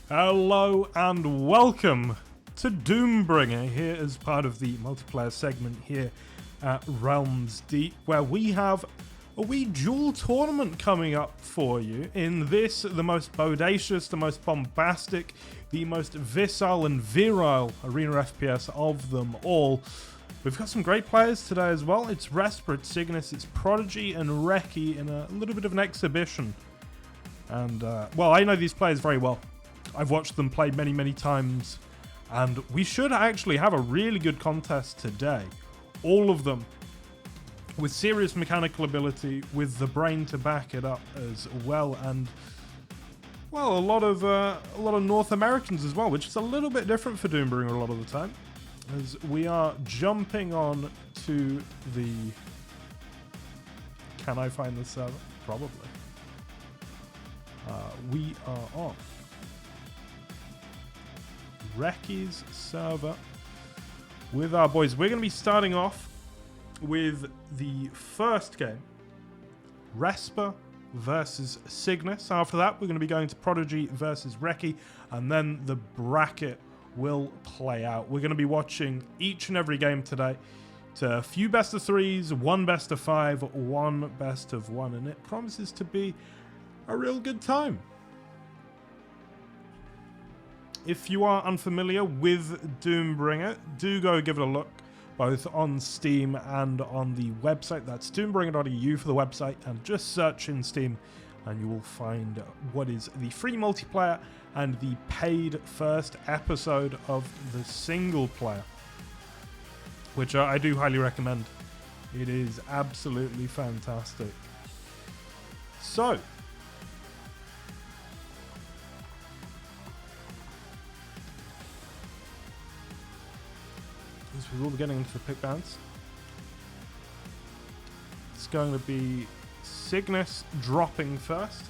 Hello and welcome to Doombringer here as part of the multiplayer segment here at Realms Deep, where we have a wee duel tournament coming up for you. In this, the most bodacious, the most bombastic, the most visceral and virile arena FPS of them all. We've got some great players today as well. It's Resper, it's Cygnus, it's Prodigy and Reki in a little bit of an exhibition. And, well, I know these players very well. I've watched them play many, many times, and we should actually have a really good contest today. All of them with serious mechanical ability, with the brain to back it up as well, and well, a lot of North Americans as well, which is a little bit different for Doombringer a lot of the time, as we are jumping on to the. Can I find the server? Probably. We are on Reki's server with our boys. We're going to be starting off with the first game, Resper versus Cygnus. After that, we're going to be going to Prodigy versus Reki, and then the bracket will play out. We're going to be watching each and every game today to a few best of threes, one best of five, one best of one, and it promises to be a real good time. If you are unfamiliar with Doombringer, do go give it a look, both on Steam and on the website. That's doombringer.eu for the website, and just search in Steam and you will find what is the free multiplayer and the paid first episode of the single player, which I do highly recommend. It is absolutely fantastic. So, we will be getting into the pick bands. It's going to be Cygnus dropping first.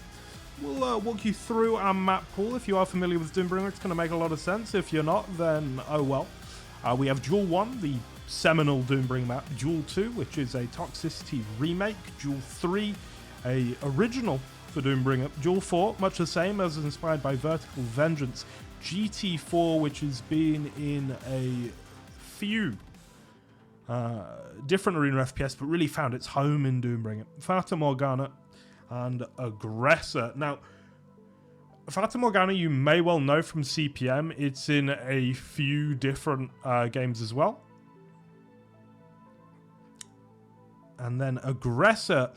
We'll walk you through our map pool. If you are familiar with Doombringer, it's going to make a lot of sense. If you're not, then oh well. We have Duel 1, the seminal Doombringer map. Duel 2, which is a Toxicity remake. Duel 3, a original for Doombringer. Duel 4, much the same, as inspired by Vertical Vengeance. GT4, which has been in a few different arena FPS, but really found its home in Doombringer. Fata Morgana and Aggressor. Now, Fata Morgana you may well know from CPM. It's in a few different games as well. And then Aggressor,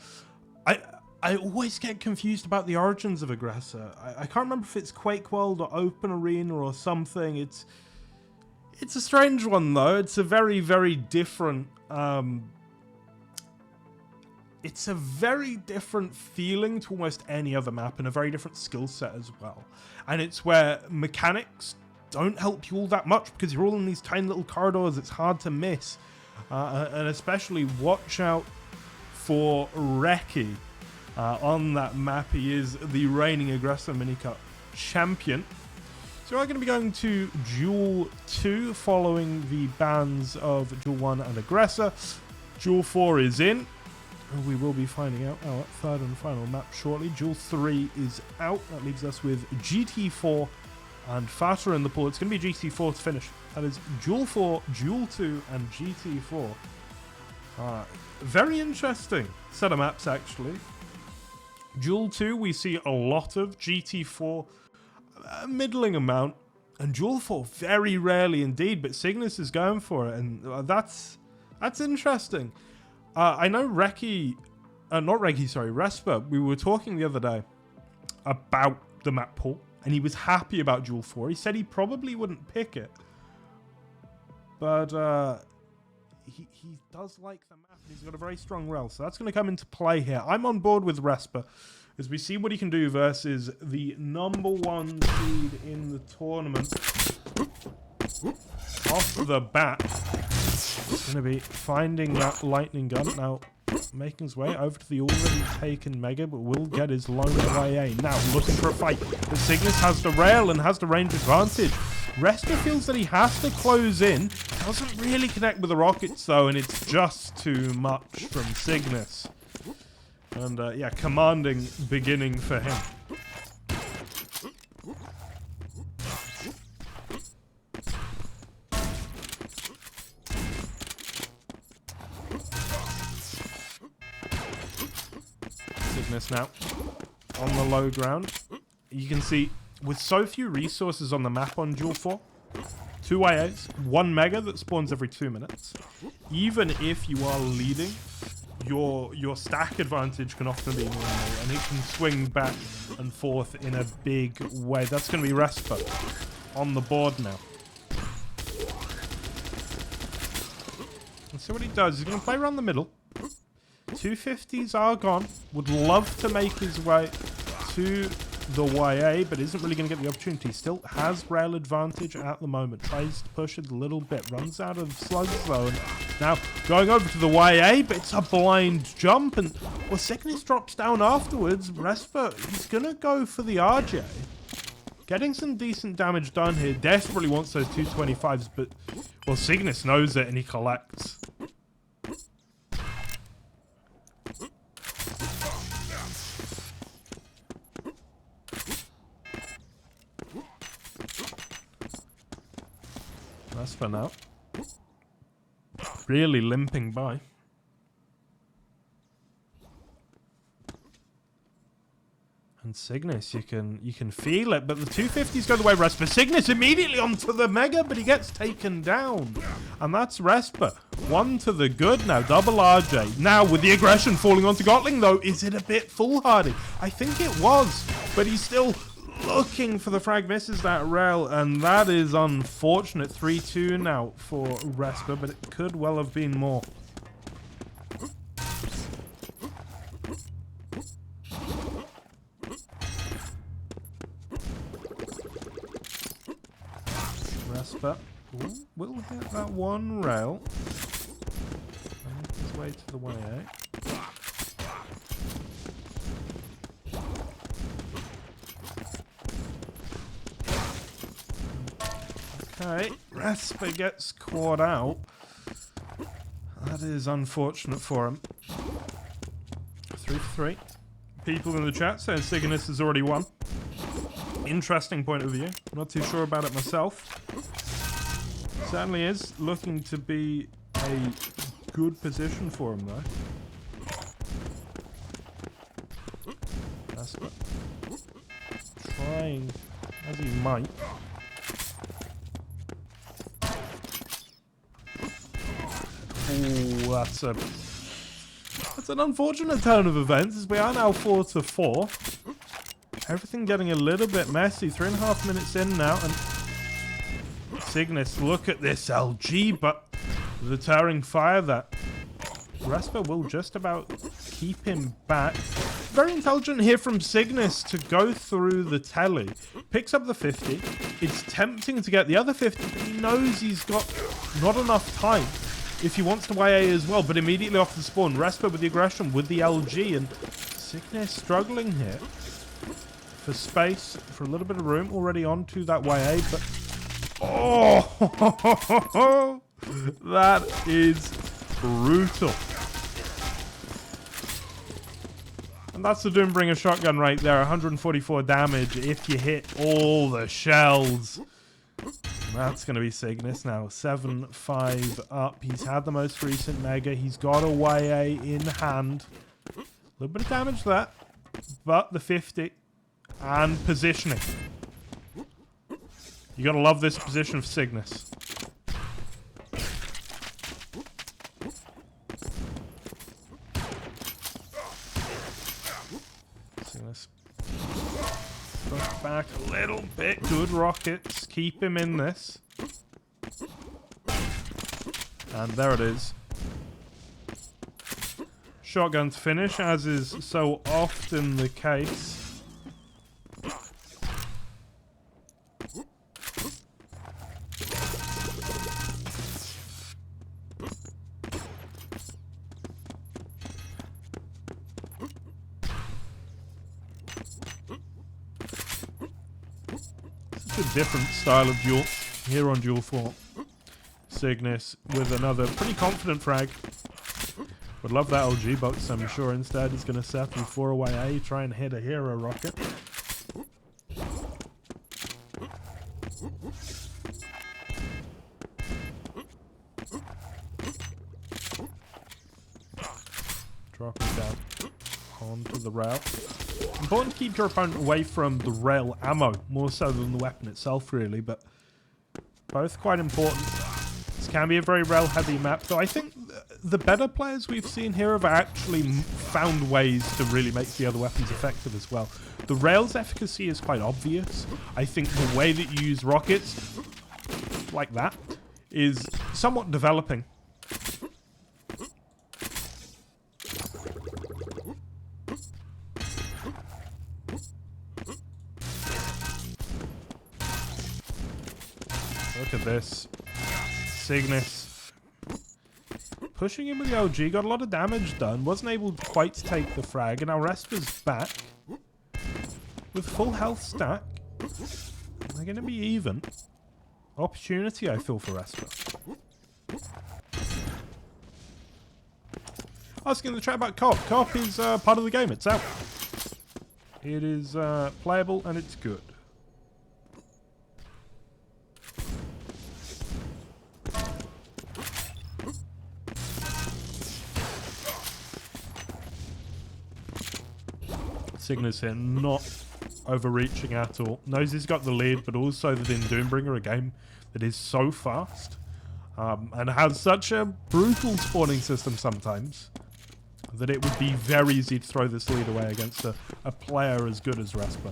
I always get confused about the origins of Aggressor. I can't remember if it's Quake World or Open Arena or something. It's a strange one, though. It's a very, very different. It's a very different feeling to almost any other map, and a very different skill set as well. And it's where mechanics don't help you all that much, because you're all in these tiny little corridors. It's hard to miss, and especially watch out for Reki on that map. He is the reigning Aggressor Minicup champion. So we're going to be going to Duel 2 following the bans of Duel 1 and Aggressor. Duel 4 is in. We will be finding out our third and final map shortly. Duel 3 is out. That leaves us with GT4 and Fata in the pool. It's going to be GT4 to finish. That is Duel 4, Duel 2 and GT4. Very interesting set of maps, actually. Duel 2 we see a lot of. GT4 a middling amount, and Duel 4 very rarely indeed, but Cygnus is going for it, and that's interesting. I know Resper, we were talking the other day about the map pool, and he was happy about Duel 4. He said he probably wouldn't pick it, but he does like the map, and he's got a very strong rel, so that's going to come into play here. I'm on board with Resper as we see what he can do versus the number one seed in the tournament. Off the bat, he's going to be finding that lightning gun. Now, making his way over to the already taken Mega, but will get his lone YA. Now, looking for a fight. But Cygnus has the rail and has the range advantage. Resper feels that he has to close in. Doesn't really connect with the rockets, though, and it's just too much from Cygnus. And yeah, commanding beginning for him. now on the low ground. You can see with so few resources on the map on Duel 4, 2 YAs, 1 Mega that spawns every 2 minutes. Even if you are leading, your stack advantage can often be minimal, and it can swing back and forth in a big way. That's going to be Respo on the board now. Let's see what he does. He's going to play around the middle. 250s are gone. Would love to make his way to the YA, but isn't really going to get the opportunity. Still has rail advantage at the moment. Tries to push it a little bit. Runs out of slugs though. And now going over to the YA, but it's a blind jump. And well, Cygnus drops down afterwards. Respo, he's going to go for the RJ. Getting some decent damage done here. Desperately wants those 225s, but well, Cygnus knows it and he collects. That's for now. Really limping by. And Cygnus, you can feel it, but the 250s go the way of Respo. Cygnus immediately onto the Mega, but he gets taken down. And that's Respo. 1 to the good now, double RJ. Now with the aggression falling onto Gotling though, is it a bit foolhardy? I think it was, but he's still looking for the frag, misses that rail, and that is unfortunate. 3-2 now for Respo, but it could well have been more. Respo will hit that one rail. Make his way to the YA. Okay, Respo gets caught out. That is unfortunate for him. 3 for 3. People in the chat saying Cygnus has already won. Interesting point of view. Not too sure about it myself. Certainly is looking to be a good position for him though. Respo trying as he might. Ooh, that's an unfortunate turn of events, as we are now 4-4. Everything getting a little bit messy. 3.5 minutes in now, and Cygnus, look at this LG, but the deterring fire that Respo will just about keep him back. Very intelligent here from Cygnus to go through the telly. Picks up the 50. It's tempting to get the other 50, but he knows he's got not enough time if he wants to YA as well, but immediately off the spawn, Respo with the aggression, with the LG, and Cygnus struggling here for space, for a little bit of room, already onto that YA, but oh, that is brutal. And that's the Doombringer shotgun right there, 144 damage if you hit all the shells. That's going to be Cygnus now, 7-5 up. He's had the most recent Mega. He's got a YA in hand. A little bit of damage there, but the 50 and positioning. You got to love this position of Cygnus. Cygnus push back a little bit. Good rockets. Keep him in this. And there it is. Shotgun to finish, as is so often the case. Different style of duel here on Duel 4. Cygnus with another pretty confident frag. Would love that LG box. I'm sure instead he's going to settle for a YA, try and hit a hero rocket. Dropping down onto the the rail. Important to keep your opponent away from the rail ammo, more so than the weapon itself, really, but both quite important. This can be a very rail-heavy map, though I think the better players we've seen here have actually found ways to really make the other weapons effective as well. The rail's efficacy is quite obvious. I think the way that you use rockets, like that, is somewhat developing. Look at this. Cygnus. Pushing in with the OG, got a lot of damage done, wasn't able quite to take the frag, and now Respa's back. With full health stack. They're going to be even. Opportunity, I feel, for Respa. Asking in the chat about COP. COP is part of the game, it's out. It is playable and it's good. Cygnus here, not overreaching at all. Knows he's got the lead, but also that in Doombringer, a game that is so fast and has such a brutal spawning system sometimes, that it would be very easy to throw this lead away against a player as good as Respa.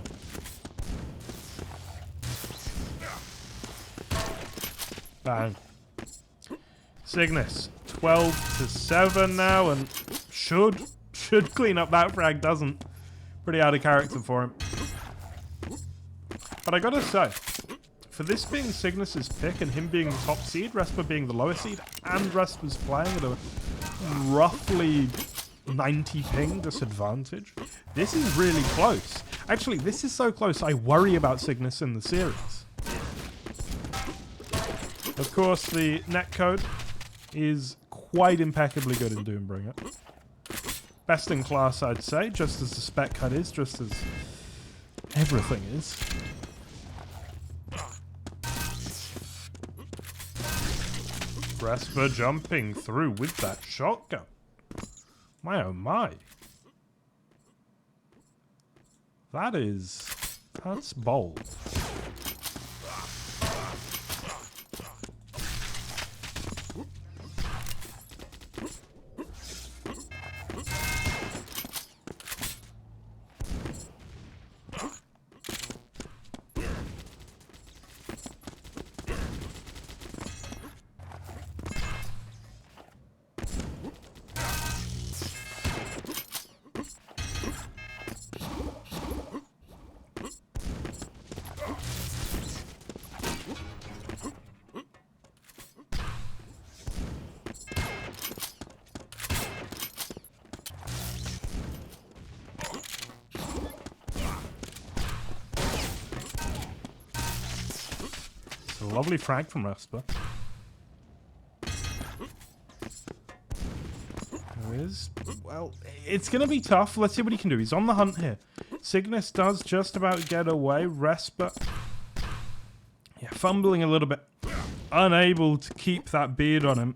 Bang. Cygnus, 12-7 now, and should clean up that frag, doesn't. Pretty out of character for him. But I gotta say, for this being Cygnus's pick and him being the top seed, Respa being the lower seed, and Respa's playing at a roughly 90 ping disadvantage, this is really close. Actually, this is so close, I worry about Cygnus in the series. Of course, the netcode is quite impeccably good in Doombringer. Best in class, I'd say, just as the spec cut is, just as everything is. Respa jumping through with that shotgun. My oh my. That's bold. A lovely frag from Respa. There is. Well, it's going to be tough. Let's see what he can do. He's on the hunt here. Cygnus does just about get away. Respa, yeah, fumbling a little bit. Unable to keep that beard on him.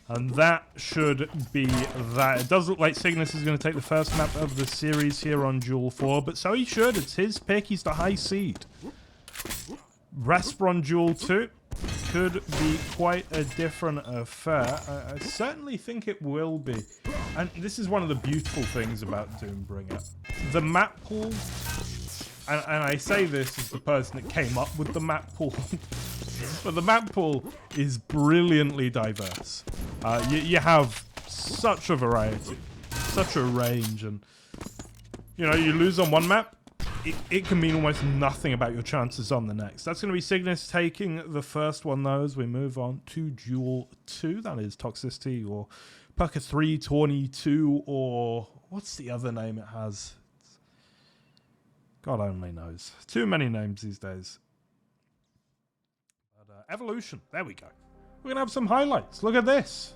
And that should be that. It does look like Cygnus is going to take the first map of the series here on Duel 4, but so he should. It's his pick. He's the high seed. Respa on Duel 2 could be quite a different affair. I certainly think it will be. And this is one of the beautiful things about Doombringer. The map pool, and I say this as the person that came up with the map pool, but the map pool is brilliantly diverse. You have such a variety, such a range, and you know, you lose on one map, it can mean almost nothing about your chances on the next. That's going to be Cygnus taking the first one, though, as we move on to Duel 2. That is Toxicity, or Pucker 3, Tawny 2, or what's the other name it has? God only knows. Too many names these days. But, Evolution. There we go. We're going to have some highlights. Look at this.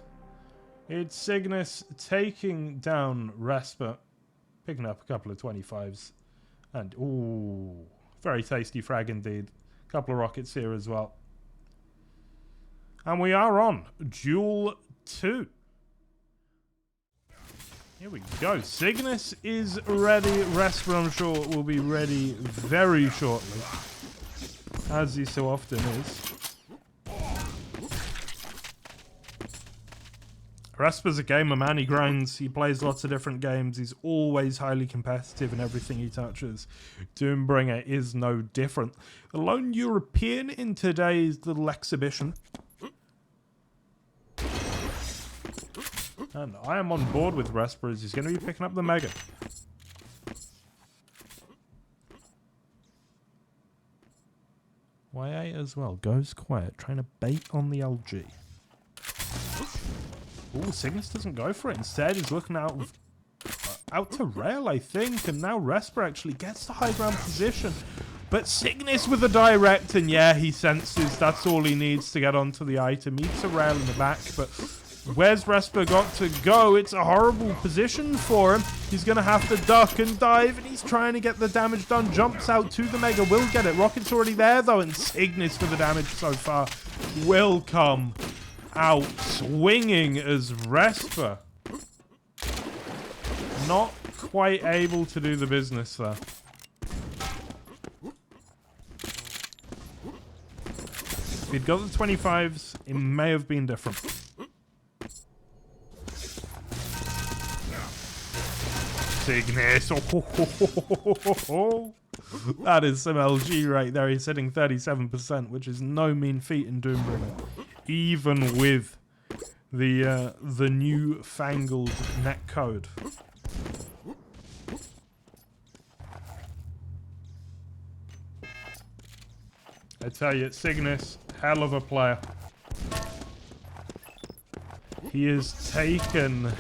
It's Cygnus taking down Respa, picking up a couple of 25s. And, ooh, very tasty frag indeed. A couple of rockets here as well. And we are on Duel 2. Here we go. Cygnus is ready. Resper, I'm sure, will be ready very shortly, as he so often is. Resper's a gamer, man. He grinds. He plays lots of different games. He's always highly competitive in everything he touches. Doombringer is no different. The lone European in today's little exhibition. And I am on board with Resper as he's going to be picking up the Mega. YA as well. Goes quiet. Trying to bait on the LG. Ooh, Cygnus doesn't go for it. Instead, he's looking out to rail, I think. And now Resper actually gets the high ground position. But Cygnus with a direct, and yeah, he senses that's all he needs to get onto the item. Meets a rail in the back, but where's Resper got to go? It's a horrible position for him. He's going to have to duck and dive, and he's trying to get the damage done. Jumps out to the Mega, will get it. Rocket's already there, though, and Cygnus for the damage so far will come out swinging as Resper. Not quite able to do the business there. If he'd got the 25s, it may have been different. Cygnus. Oh. That is some LG right there. He's hitting 37%, which is no mean feat in Doombringer. Even with the new-fangled net code. I tell you, Cygnus, hell of a player. He has taken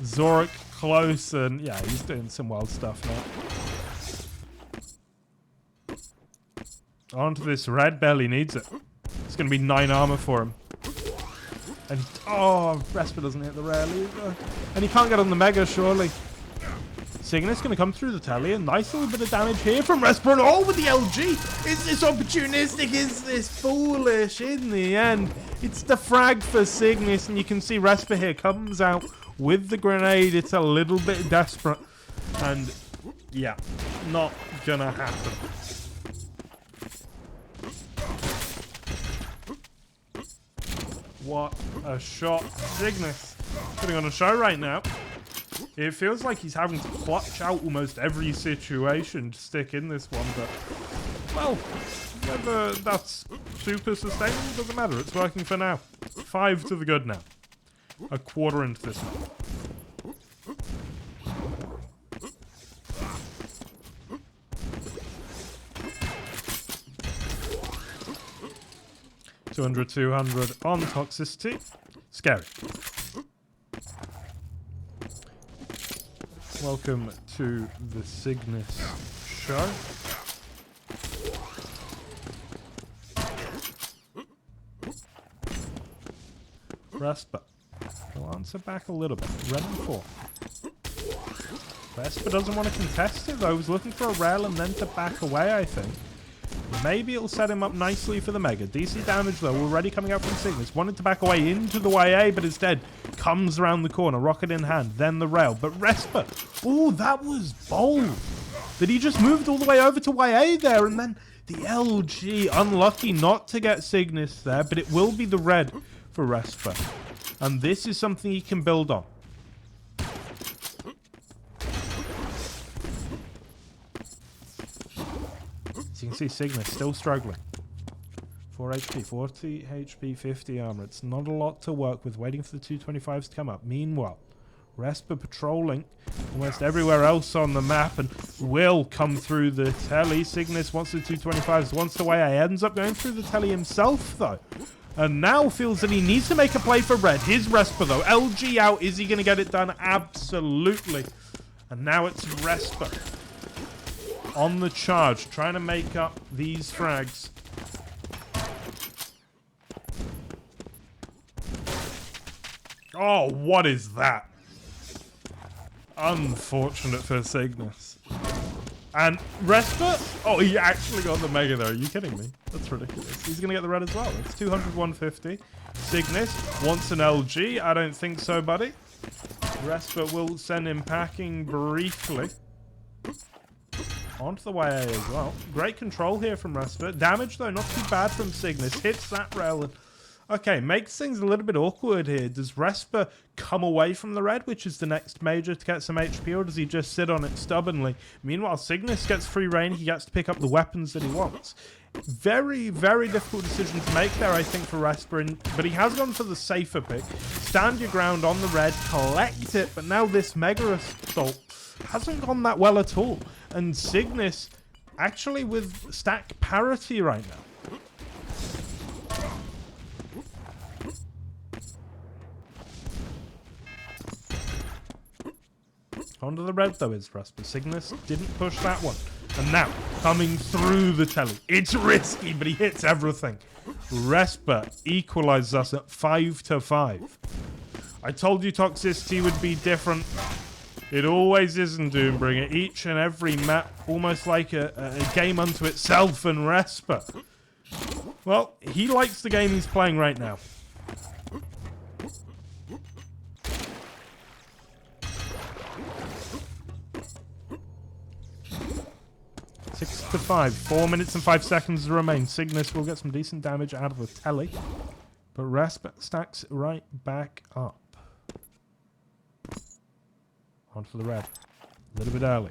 Zorik close, and yeah, he's doing some wild stuff now. Onto this red bell, he needs it. It's going to be 9 armor for him. And oh, Resper doesn't hit the rail either. And he can't get on the Mega, surely. Cygnus going to come through the telly. A nice little bit of damage here from Resper. And oh, with the LG. Is this opportunistic? Is this foolish? In the end, it's the frag for Cygnus. And you can see Resper here comes out with the grenade. It's a little bit desperate. And yeah, not going to happen. What a shot. Cygnus putting on a show right now. It feels like he's having to clutch out almost every situation to stick in this one, but, well, whether that's super sustainable doesn't matter. It's working for now. 5 to the good now. A quarter into this one. $200 on toxicity. Scary. Welcome to the Cygnus show. Resper. He'll answer back a little bit. Red and 4. Resper doesn't want to contest it though. He's looking for a rail and then to back away, I think. Maybe it'll set him up nicely for the Mega. DC damage, though, already coming out from Cygnus. Wanted to back away into the YA, but instead comes around the corner, rocket in hand, then the rail. But Resper, ooh, that was bold. That he just moved all the way over to YA there, and then the LG, unlucky not to get Cygnus there, but it will be the red for Resper. And this is something he can build on. You can see Cygnus still struggling. 4 HP, 40 HP, 50 armor. It's not a lot to work with, waiting for the 225s to come up. Meanwhile, Resper patrolling almost everywhere else on the map and will come through the telly. Cygnus wants the 225s, wants the way. Ends up going through the telly himself, though. And now feels that he needs to make a play for red. Here's Resper, though. LG out. Is he going to get it done? Absolutely. And now it's Resper on the charge, trying to make up these frags. Oh, what is that? Unfortunate for Cygnus. And Resper? Oh, he actually got the Mega there. Are you kidding me? That's ridiculous. He's going to get the red as well. It's 200, 150. Cygnus wants an LG. I don't think so, buddy. Resper will send him packing briefly. Onto the way as well. Great control here from Resper. Damage, though, not too bad from Cygnus. Hits that rail. Okay, makes things a little bit awkward here. Does Resper come away from the red, which is the next major, to get some HP, or does he just sit on it stubbornly? Meanwhile, Cygnus gets free reign. He gets to pick up the weapons that he wants. Very, very difficult decision to make there, I think, for Resper, but he has gone for the safer pick. Stand your ground on the red, collect it, but now this Mega Assault hasn't gone that well at all. And Cygnus actually with stack parity right now. Onto the red though is Resper. Cygnus didn't push that one. And now, coming through the telly. It's risky, but he hits everything. Resper equalizes us at 5-5. I told you toxicity would be different. It always is in Doombringer. Each and every map, almost like a game unto itself, and Resper. Well, he likes the game he's playing right now. 6-5. 4 minutes and 5 seconds remain. Cygnus will get some decent damage out of the telly. But Resper stacks right back up. Onto the red. A little bit early.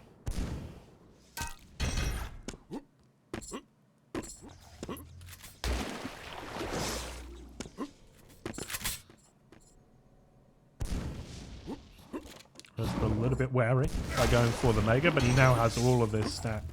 Resper a little bit wary by going for the Mega, but he now has all of this stack.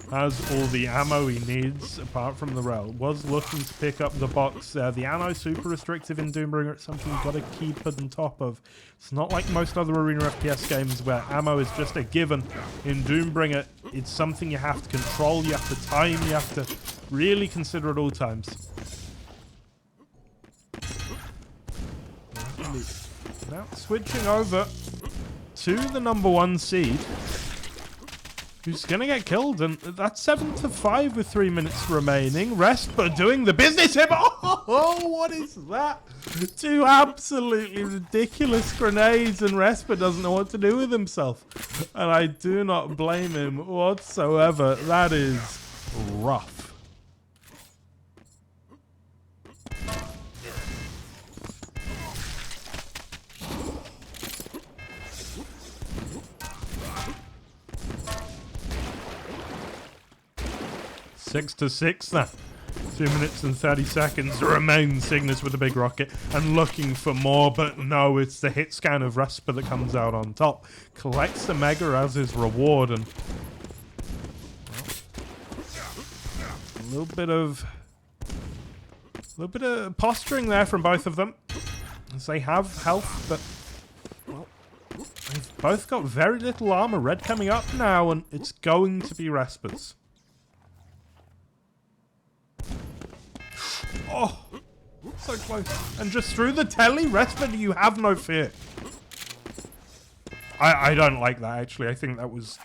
Has all the ammo he needs apart from the rail. Was looking to pick up the box. The ammo super restrictive in Doombringer. It's something you've got to keep on top of. It's not like most other arena FPS games where ammo is just a given. In Doombringer, it's something you have to control, you have to time, you have to really consider at all times. Now switching over to the #1 seed, who's gonna get killed, and that's 7-5 with 3 minutes remaining. Resper doing the business here, but oh, what is that? Two absolutely ridiculous grenades, and Resper doesn't know what to do with himself. And I do not blame him whatsoever. That is rough. Six to 6 now. 2 minutes and 30 seconds remain. Cygnus with a big rocket and looking for more, but no, it's the hit scan of Resper that comes out on top. Collects the Mega as his reward, and well, a little bit of posturing there from both of them, as they have health, but well, they've both got very little armor. Red coming up now, and it's going to be Resper's. Oh, so close. And just through the telly, Resper, you have no fear. I don't like that, actually. I think that was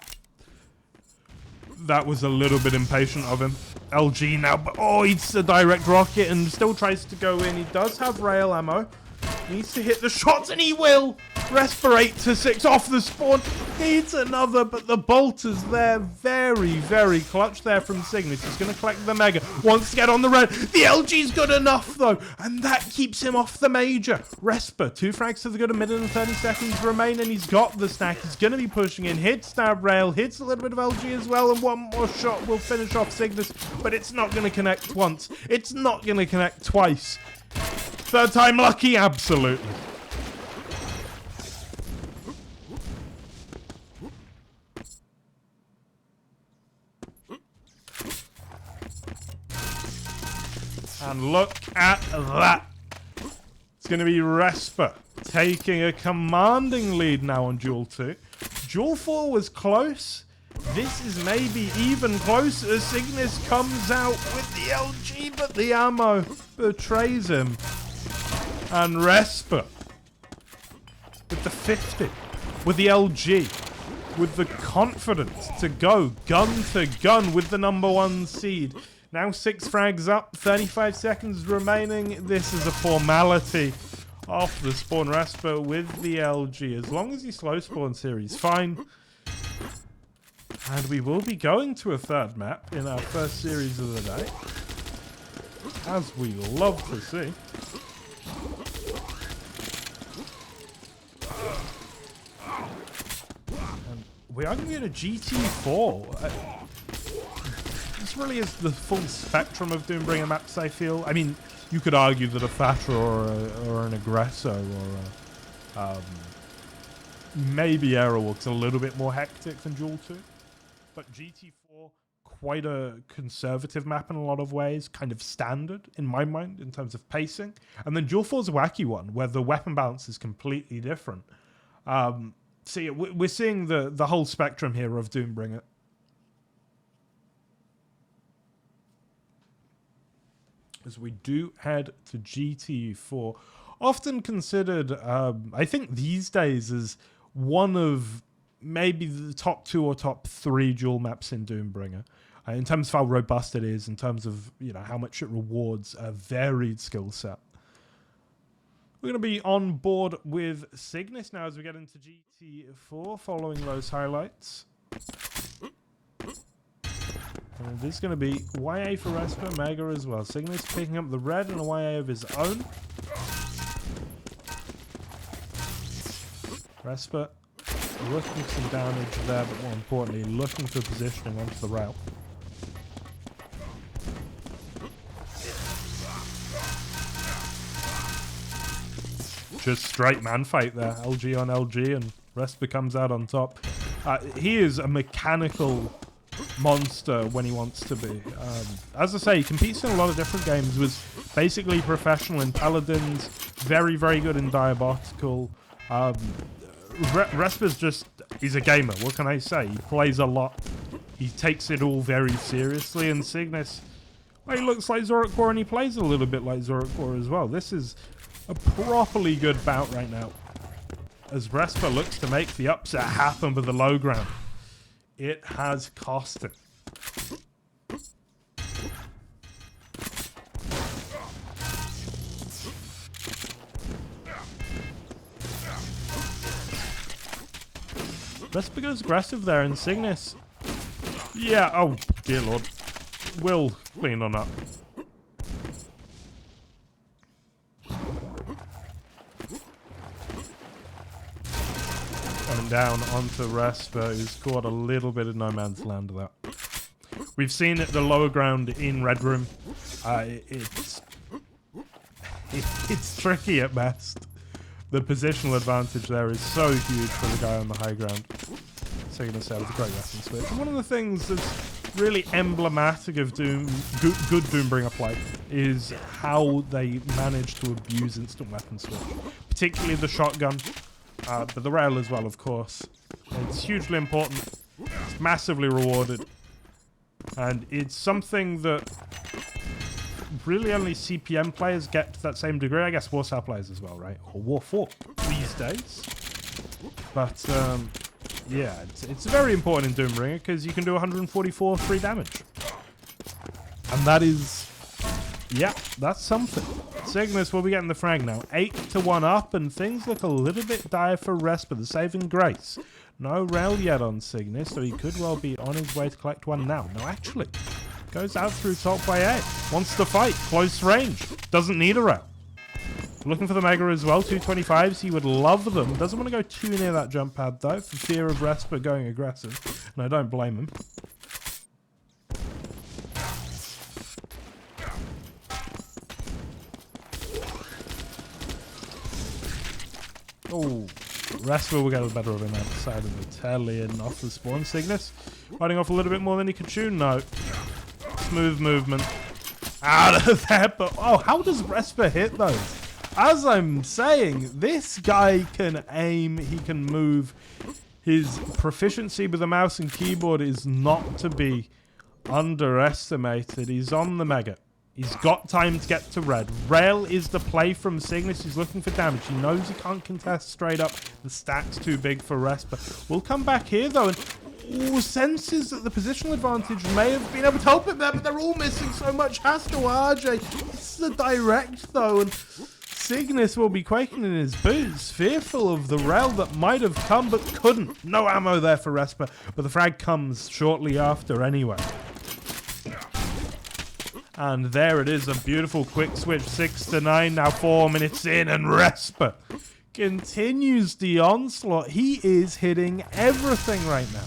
a little bit impatient of him. LG now, but oh, it's a direct rocket and still tries to go in. He does have rail ammo. Needs to hit the shots, and he will. Resper 8-6 off the spawn. Needs another, but the bolt is there. Very, very clutch there from Cygnus. He's going to collect the Mega. Wants to get on the red. The LG's good enough, though. And that keeps him off the major. Resper, 2 frags to the good. 1 minute and 30 seconds remain, and he's got the stack. He's going to be pushing in. Hits stab rail. Hits a little bit of LG as well. And one more shot will finish off Cygnus. But it's not going to connect once. It's not going to connect twice. Third time lucky, absolutely. And look at that. It's going to be Resper taking a commanding lead now on Duel 2. Duel 4 was close. This is maybe even closer. Cygnus comes out with the LG, but the ammo betrays him. And Resper with the 50, with the LG, with the confidence to go gun to gun with the #1 seed. Now 6 frags up, 35 seconds remaining. This is a formality. off the spawn. Respa with the LG. As long as he slow spawns here, he's fine. And we will be going to a third map in our first series of the day, as we love to see. And we are going to get a GT4. This really is the full spectrum of Doombringer maps, I feel. I mean, you could argue that a Fatra or an Aggresso or maybe Aerowalk's a little bit more hectic than Duel 2. But GT4, quite a conservative map in a lot of ways, kind of standard in my mind in terms of pacing. And then Duel 4's a wacky one, where the weapon balance is completely different. So yeah, we're seeing the whole spectrum here of Doombringer. As we do head to GT4, often considered, I think these days, as one of maybe the top 2 or top 3 duel maps in Doombringer, in terms of how robust it is, in terms of how much it rewards a varied skill set. We're going to be on board with Cygnus now as we get into GT4, following those highlights. And this is going to be YA for Respa, Mega as well. Cygnus picking up the red and a YA of his own. Respa looking for some damage there, but more importantly, looking for positioning onto the rail. Just straight man fight there. LG on LG, and Respa comes out on top. He is a mechanical monster when he wants to be. As I say, he competes in a lot of different games, was basically professional in Paladins, very, very good in Diabotical. Respa's just, he's a gamer, what can I say? He plays a lot. He takes it all very seriously, and Cygnus, well, he looks like Zorakor and he plays a little bit like Zorakor as well. This is a properly good bout right now, as Respa looks to make the upset happen with the low ground. It has cost him. Respa goes aggressive there, and Cygnus, yeah, oh dear lord, will clean on up. Coming down onto Respa, who's caught a little bit of no man's land there. We've seen the lower ground in Red Room. It's tricky at best. The positional advantage there is so huge for the guy on the high ground. Cygnus out with a great weapon switch. And one of the things that's really emblematic of good Doombringer play is how they manage to abuse instant weapon switch. Particularly the shotgun, but the rail as well, of course. It's hugely important. It's massively rewarded. And it's something that really only CPM players get to that same degree. I guess Warsaw players as well, right? Or War 4 these days. But yeah, it's very important in Doombringer because you can do 144 free damage. And that is, yeah, that's something. Cygnus will be getting the frag now. 8-1 up, and things look a little bit dire for Respa. The saving grace. No rail yet on Cygnus, so he could well be on his way to collect one now. No, actually. Goes out through top by 8. Wants to fight. Close range. Doesn't need a rail. Looking for the Mega as well. 225s. He would love them. Doesn't want to go too near that jump pad, though, for fear of Respa going aggressive. And I don't blame him. Oh, Respa will get the better of him outside of the telly and off the spawn. Cygnus fighting off a little bit more than he could chew. No. Smooth movement out of there, but oh, how does Respa hit those? As I'm saying, this guy can aim, he can move. His proficiency with the mouse and keyboard is not to be underestimated. He's on the Mega. He's got time to get to red. Rail is the play from Cygnus. He's looking for damage. He knows he can't contest straight up. The stack's too big for Respa. We'll come back here though, and senses that the positional advantage may have been able to help him there, but they're all missing so much. Has to RJ. This is a direct though, and Cygnus will be quaking in his boots, fearful of the rail that might have come but couldn't. No ammo there for Respa, but the frag comes shortly after anyway. And there it is, a beautiful quick switch, 6 to 9, now 4 minutes in, and Respa continues the onslaught. He is hitting everything right now.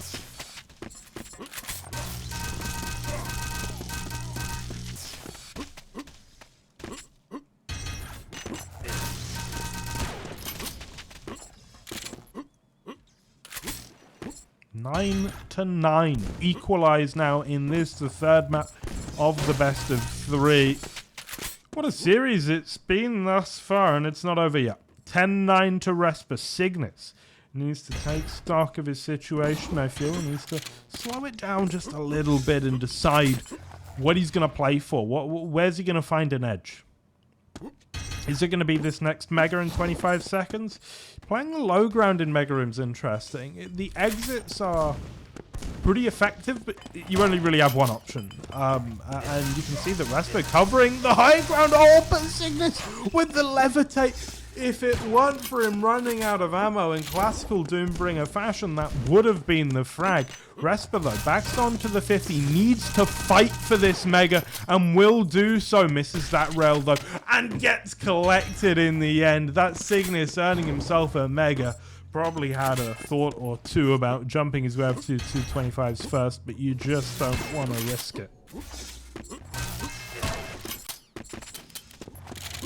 Nine to 9. Equalize now in this, the third map of the best of 3. What a series it's been thus far, and it's not over yet. 10-9 to Respa. Cygnus needs to take stock of his situation, I feel. He needs to slow it down just a little bit and decide what he's going to play for. Where's he going to find an edge? Is it going to be this next Mega in 25 seconds? Playing the low ground in Mega Room's interesting. The exits are pretty effective, but you only really have one option. And you can see that Respa covering the high ground. Oh, but Cygnus with the levitate. If it weren't for him running out of ammo in classical Doombringer fashion, that would have been the frag. Respa, though, backs on to the 50, needs to fight for this Mega, and will do so. Misses that rail, though, and gets collected in the end. That's Cygnus earning himself a Mega. Probably had a thought or two about jumping his way up to 225s first, but you just don't want to risk it.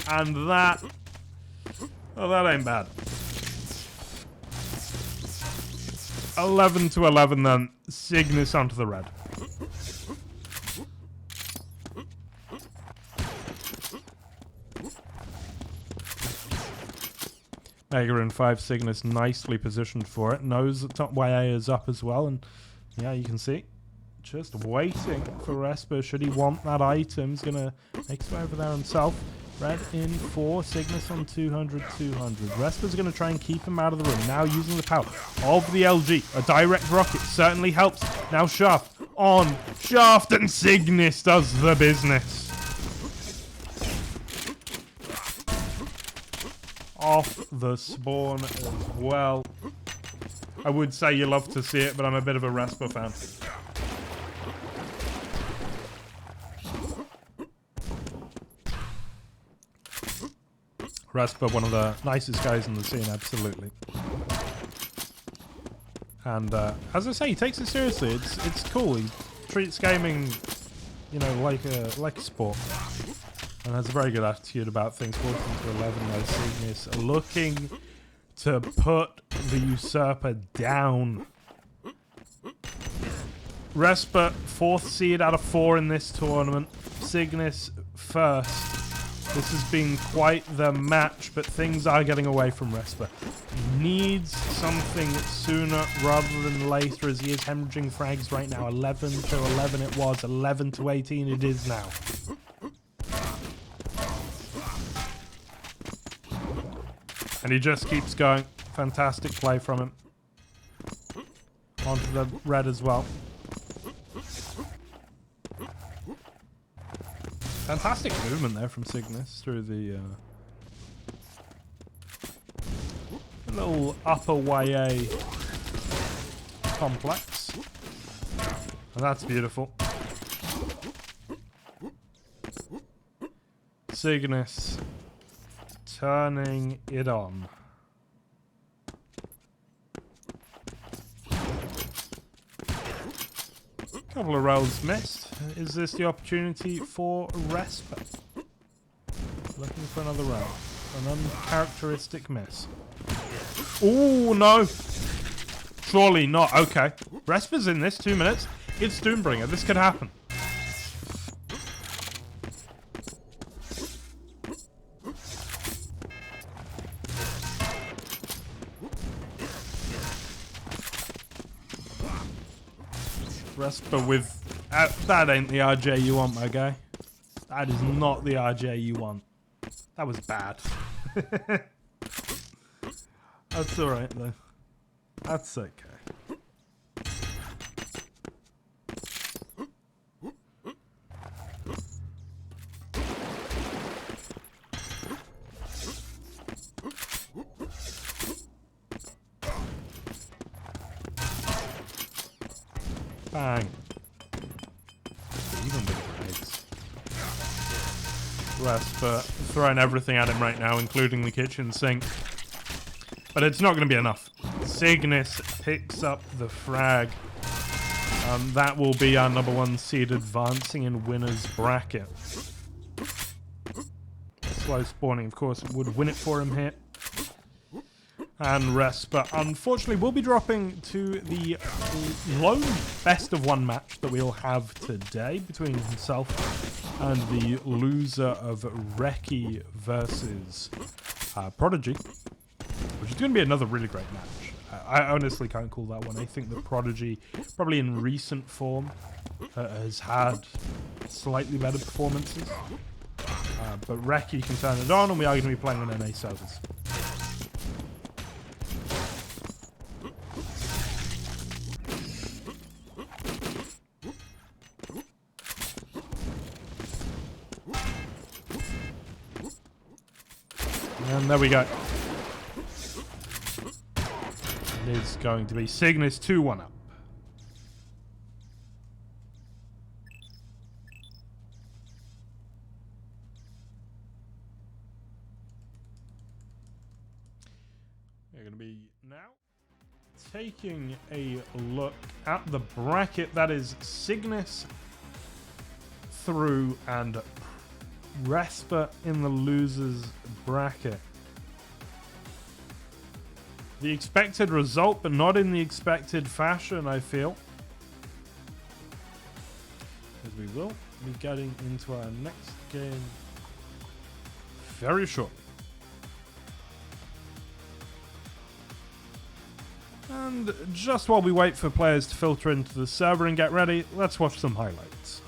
And that... oh, that ain't bad. 11 to 11 then. Cygnus onto the red. Mega in 5, Cygnus nicely positioned for it. Knows that top YA is up as well, and yeah, you can see. Just waiting for Respa. Should he want that item, he's gonna make his way over there himself. Red in 4, Cygnus on 200, 200. Respa's going to try and keep him out of the room. Now using the power of the LG. A direct rocket certainly helps. Now Shaft on Shaft, and Cygnus does the business. Off the spawn as well. I would say you love to see it, but I'm a bit of a Respa fan. Respa, one of the nicest guys in the scene, absolutely. And as I say, he takes it seriously. It's cool. He treats gaming, you know, like a sport, and has a very good attitude about things. 14 to 11, though. Cygnus looking to put the Usurper down. Respa, 4th seed out of 4 in this tournament. Cygnus first. This has been quite the match, but things are getting away from Respa. Needs something sooner rather than later, as he is hemorrhaging frags right now. 11 to 11 it was, 11 to 18 it is now. And he just keeps going. Fantastic play from him. Onto the red as well. Fantastic movement there from Cygnus through the little upper YA complex. And that's beautiful. Cygnus turning it on. Couple of rolls missed. Is this the opportunity for Respa? Looking for another roll. An uncharacteristic miss. Oh no! Surely not. Okay. Respa's in this. 2 minutes. It's Doombringer. This could happen. Respa with... that ain't the RJ you want, my guy. That is not the RJ you want. That was bad. That's alright, though. That's okay. Bang. Even with eggs. Resper throwing everything at him right now, including the kitchen sink. But it's not going to be enough. Cygnus picks up the frag. That will be our number 1 seed advancing in winner's bracket. Slow spawning, of course, would win it for him here. And Resper, unfortunately, will be dropping to the lone best of 1 match that we'll have today between himself and the loser of Reki versus Prodigy, which is going to be another really great match. I honestly can't call that one. I think the Prodigy, probably in recent form, has had slightly better performances. But Reki can turn it on, and we are going to be playing on NA servers. And there we go. It is going to be Cygnus 2-1 up. We're going to be now taking a look at the bracket. That is Cygnus through and Resper in the losers bracket. The expected result, but not in the expected fashion, I feel. As we will be getting into our next game very shortly. And just while we wait for players to filter into the server and get ready, let's watch some highlights.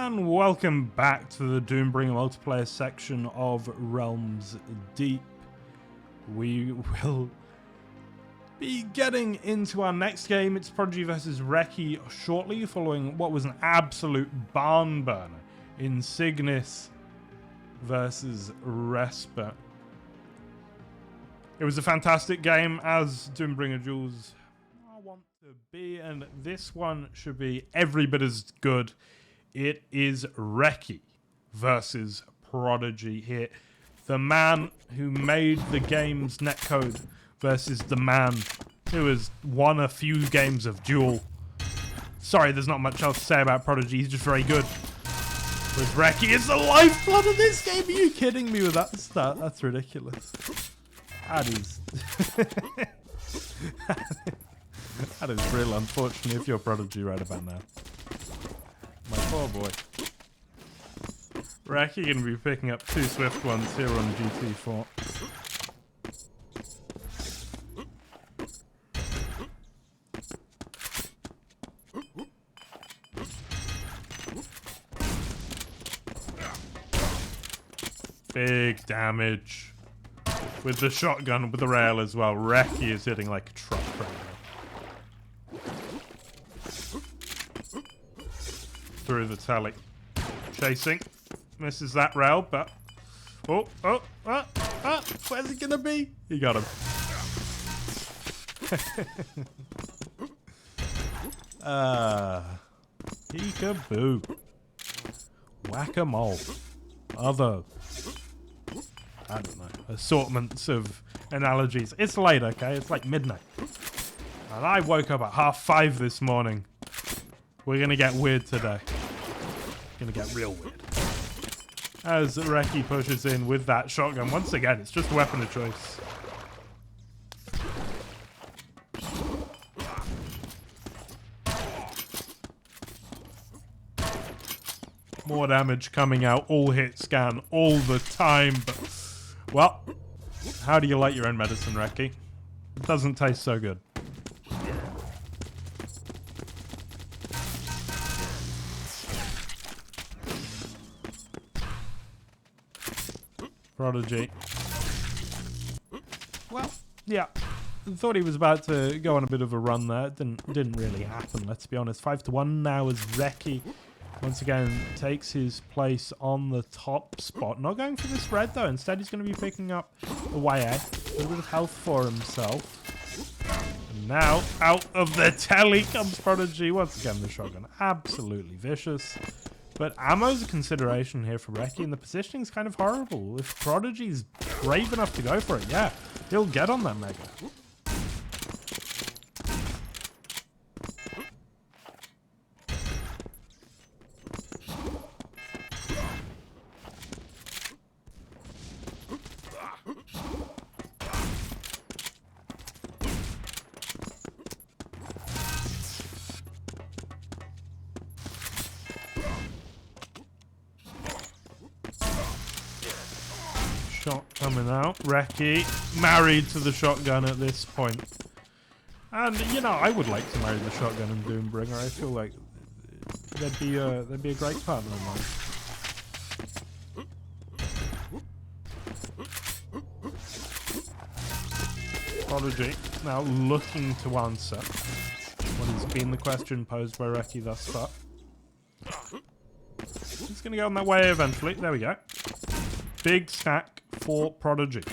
And welcome back to the Doombringer multiplayer section of Realms Deep. We will be getting into our next game. It's Prodigy versus Reki shortly, following what was an absolute barn burner in Cygnus versus Resper. It was a fantastic game, as Doombringer Jules want to be, and this one should be every bit as good. It is Reki versus Prodigy here. The man who made the game's netcode versus the man who has won a few games of Duel. Sorry, there's not much else to say about Prodigy. He's just very good. With Reki is the lifeblood of this game. Are you kidding me with that stat? That's ridiculous. That is... that is real unfortunate if you're Prodigy right about now. My poor boy. Reki going to be picking up 2 swift ones here on GT4. Big damage. With the shotgun, with the rail as well. Reki is hitting like a truck right now. Through the telly. Chasing. Misses that rail, but... Where's he gonna be? He got him. Peekaboo. Whack-a-mole. Other... I don't know. Assortments of analogies. It's late, okay? It's like midnight. And I woke up at 5:30 this morning. We're gonna get weird today. Gonna get real weird. As Reki pushes in with that shotgun. Once again, it's just a weapon of choice. More damage coming out, all hit scan, all the time, but... Well, how do you like your own medicine, Reki? It doesn't taste so good. Prodigy. Well, yeah. Thought he was about to go on a bit of a run there. It didn't really happen, let's be honest. 5-1 now as Reki once again takes his place on the top spot. Not going for this red though. Instead he's going to be picking up the YA. A little bit of health for himself. And now out of the telly comes Prodigy. Once again the shotgun. Absolutely vicious. But ammo's a consideration here for Reki, and the positioning is kind of horrible. If Prodigy's brave enough to go for it, yeah, he'll get on that mega. Shot coming out. Reki married to the shotgun at this point. And, you know, I would like to marry the shotgun in Doombringer. I feel like they'd be a great partner of mine. Prodigy now looking to answer what has been the question posed by Reki thus far. He's going to go on that way eventually. There we go. Big stack for Prodigy.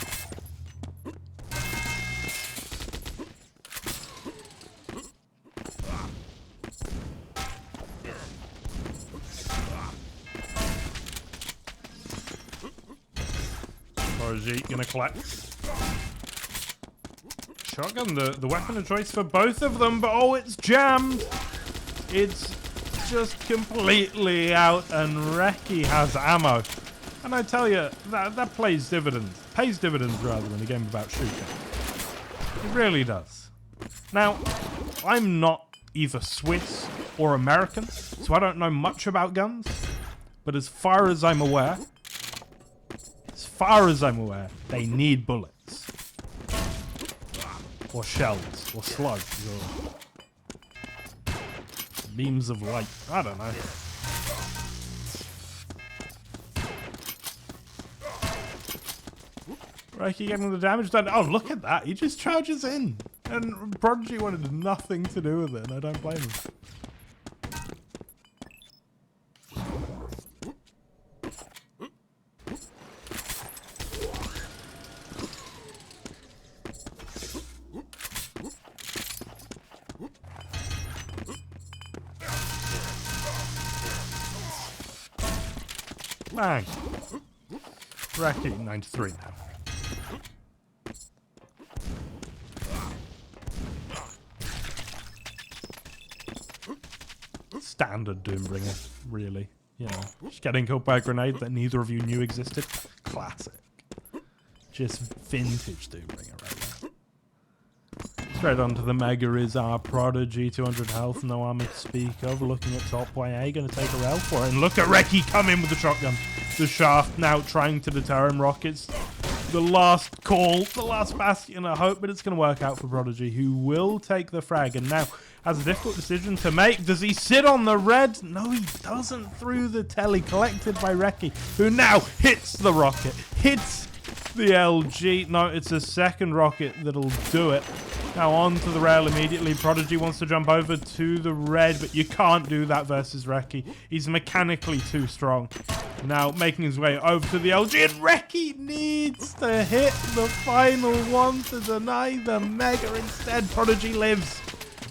Prodigy gonna collect. Shotgun, the weapon of choice for both of them, but oh, it's jammed. It's just completely out, and Reki has ammo. And I tell you, that pays dividends. Pays dividends, rather, in a game about shooting. It really does. Now, I'm not either Swiss or American, so I don't know much about guns. But as far as I'm aware, they need bullets. Or shells, or slugs, or beams of light. I don't know. Reki getting the damage done. Oh, look at that. He just charges in. And Prodigy wanted nothing to do with it, and I don't blame him. Bang. Reki, 93 now. Standard Doombringer, really. You know, just getting killed by a grenade that neither of you knew existed. Classic. Just vintage Doombringer right there. Straight onto the Mega is our Prodigy, 200 health, no armor to speak of. Looking at top YA, gonna take a rail for it. And look at Reki come in with the shotgun. The shaft now trying to deter him. Rockets, the last call, the last bastion of hope, but it's gonna work out for Prodigy, who will take the frag. And now has a difficult decision to make. Does he sit on the red? No, he doesn't. Through the telly, collected by Reki, who now hits the rocket, hits the LG. No, it's a second rocket that'll do it. Now onto the rail immediately. Prodigy wants to jump over to the red, but you can't do that versus Reki. He's mechanically too strong. Now making his way over to the LG, and Reki needs to hit the final one to deny the Mega. Instead, Prodigy lives,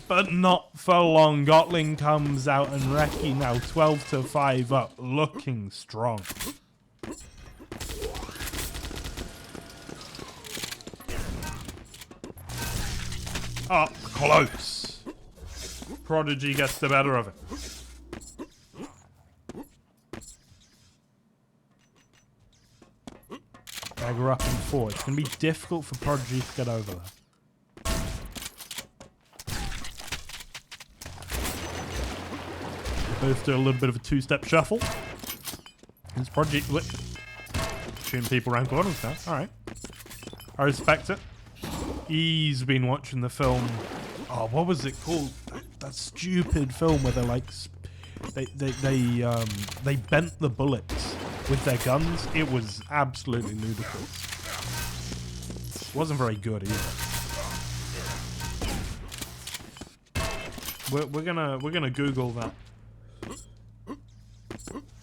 but not for long. Gotling comes out, and Reki now 12-5 up, looking strong. Up close. Prodigy gets the better of it. Dagger up and forward. It's going to be difficult for Prodigy to get over that. Both do a little bit of a two-step shuffle. It's Prodigy shooting people around corners now. Alright. I respect it. He's been watching the film. Oh, what was it called? That stupid film where they're like, they bent the bullets with their guns. It was absolutely ludicrous. It wasn't very good either. We're gonna Google that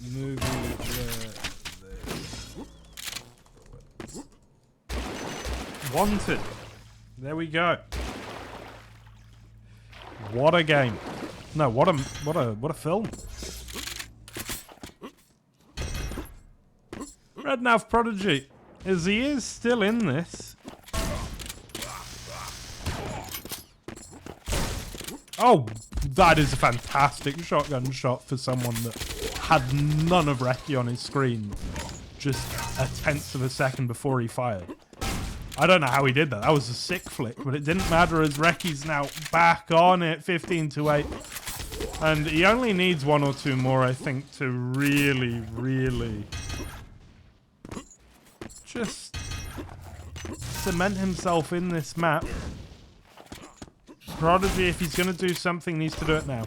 movie. Wanted. There we go. What a game. No, what a film. Rednav Prodigy, as he is still in this. Oh, that is a fantastic shotgun shot for someone that had none of Reki on his screen just a tenth of a second before he fired. I don't know how he did that. That was a sick flick, but it didn't matter as Reki's now back on it, 15-8. And he only needs one or two more, I think, to really, really just cement himself in this map. Prodigy, if he's going to do something, needs to do it now.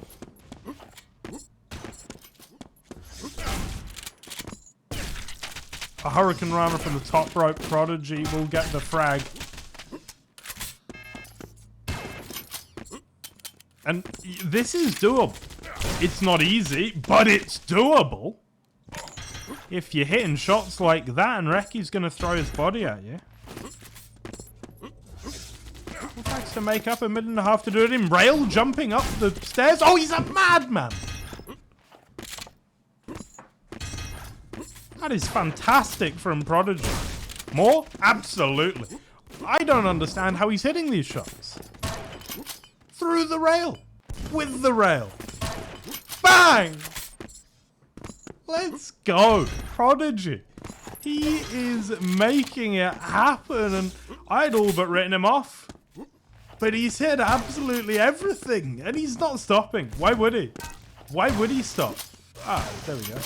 A Hurricane Rana from the top rope. Prodigy will get the frag. And this is doable. It's not easy, but it's doable. If you're hitting shots like that and Reki's going to throw his body at you. Thanks to make up a minute and a half to do it in rail, jumping up the stairs. Oh, he's a madman! That is fantastic from Prodigy. More? Absolutely. I don't understand how he's hitting these shots. Through the rail. With the rail. Bang! Let's go. Prodigy. He is making it happen, and I'd all but written him off. But he's hit absolutely everything, and he's not stopping. Why would he? Why would he stop? Ah, there we go.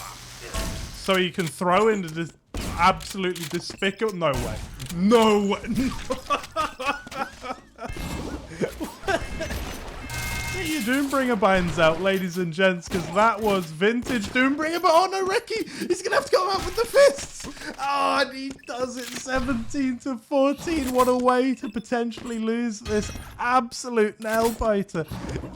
So you can throw into this absolutely despicable... No way. No way. Get your Doombringer binds out, ladies and gents, because that was vintage Doombringer. But oh no, Reki! He's going to have to go out with the fists! Oh, and he does it 17-14. What a way to potentially lose this absolute nail-biter.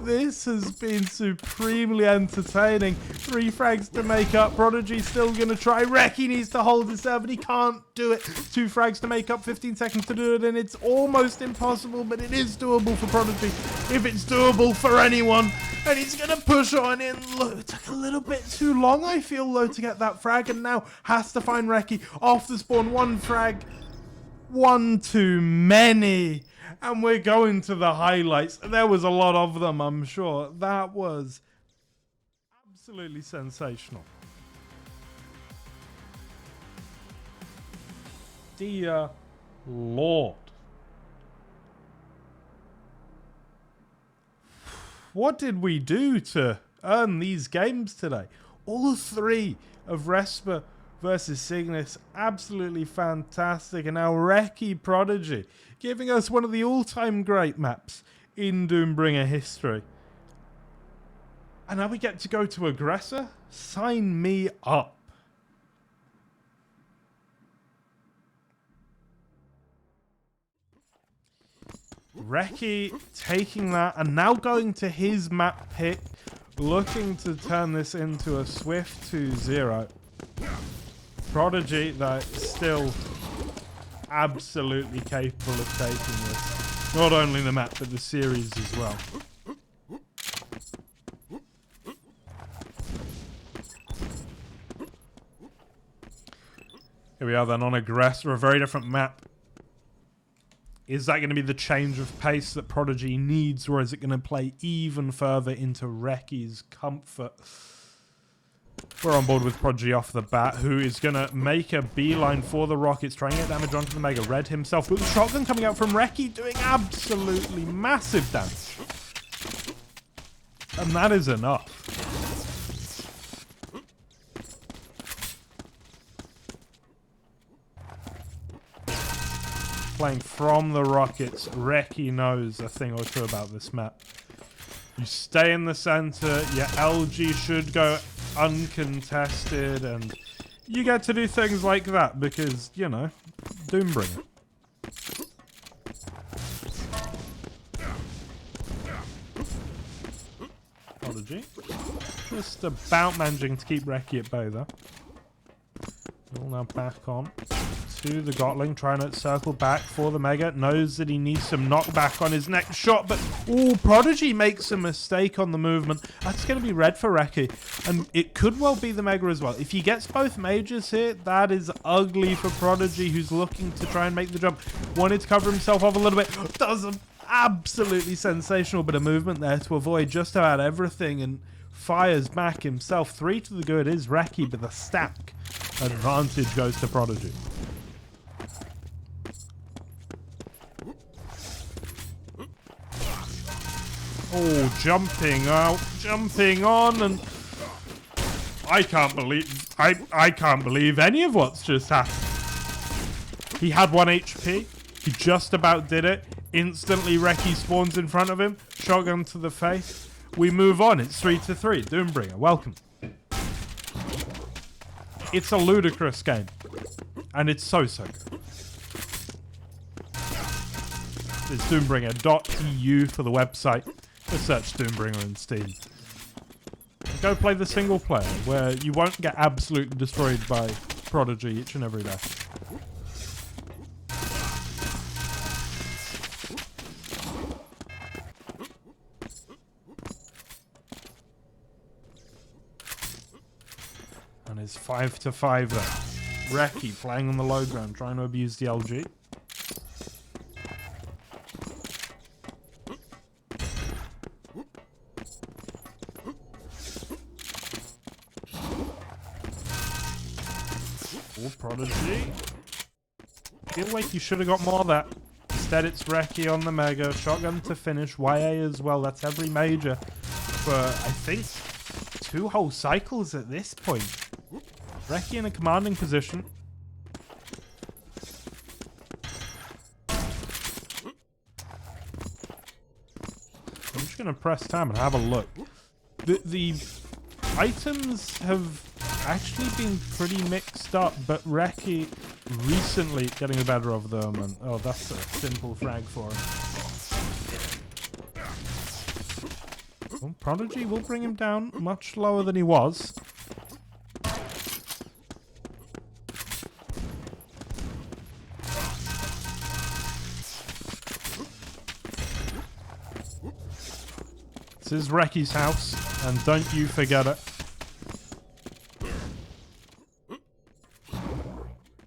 This has been supremely entertaining. 3 frags to make up. Prodigy still going to try. Reki needs to hold his serve, and he can't do it. 2 frags to make up, 15 seconds to do it, and it's almost impossible, but it is doable for Prodigy. If it's doable for anyone, and he's going to push on in. Look, it took a little bit too long, I feel, though, to get that frag, and now has to find Reki off the spawn. 1 frag. 1 too many. And we're going to the highlights. There was a lot of them, I'm sure. That was absolutely sensational. Dear Lord. What did we do to earn these games today? All 3 of Respa versus Cygnus, absolutely fantastic. And now Reki Prodigy, giving us one of the all-time great maps in Doombringer history. And now we get to go to Aggressor? Sign me up. Reki taking that and now going to his map pick, looking to turn this into a swift 2-0. Prodigy, though, still absolutely capable of taking this. Not only the map, but the series as well. Here we are then on Aggressor, a very different map. Is that going to be the change of pace that Prodigy needs, or is it going to play even further into Reki's comfort? We're on board with Prodigy off the bat, who is going to make a beeline for the rockets, trying to get damage onto the Mega Red himself, but the shotgun coming out from Reki doing absolutely massive damage. And that is enough. Playing from the rockets, Reki knows a thing or two about this map. You stay in the center, your LG should go uncontested, and you get to do things like that because, you know, Doombringer. Prodigy. Just about managing to keep Reki at bay though. All now back on to the Gotling, trying to circle back for the Mega. Knows that he needs some knockback on his next shot, but Prodigy makes a mistake on the movement. That's going to be red for Reki, and it could well be the Mega as well. If he gets both majors here, that is ugly for Prodigy, who's looking to try and make the jump. Wanted to cover himself off a little bit. Does an absolutely sensational bit of movement there to avoid just about everything, and fires back himself. 3 to the good is Reki, but the stack advantage goes to Prodigy. Oh, jumping out, jumping on, and I can't believe any of what's just happened. He had 1 HP. He just about did it. Instantly, Reki spawns in front of him. Shotgun to the face. We move on. It's 3-3. Doombringer, welcome. It's a ludicrous game, and it's so good. It's Doombringer.eu for the website. Just search Doombringer in Steam. Go play the single player, where you won't get absolutely destroyed by Prodigy each and every day. And it's 5-5 there. Reki playing on the low ground, trying to abuse the LG. Prodigy. Feel like you should have got more of that. Instead, it's Reki on the Mega. Shotgun to finish. YA as well. That's every major for, I think, 2 whole cycles at this point. Reki in a commanding position. just going to press tab and have a look. The items have actually been pretty mixed up, but Reki recently getting the better of them, and oh, that's a simple frag for him. Well, Prodigy will bring him down much lower than he was. This is Reki's house, and don't you forget it.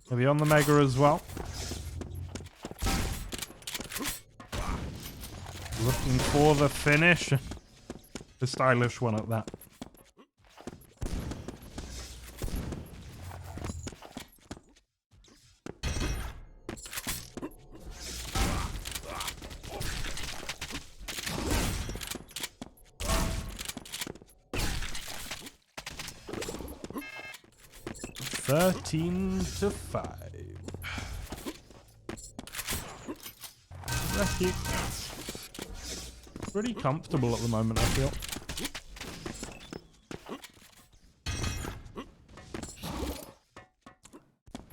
Maybe on the Mega as well. Looking for the finish. The stylish one at that. Thirteen to 5. Reki. Pretty comfortable at the moment, I feel.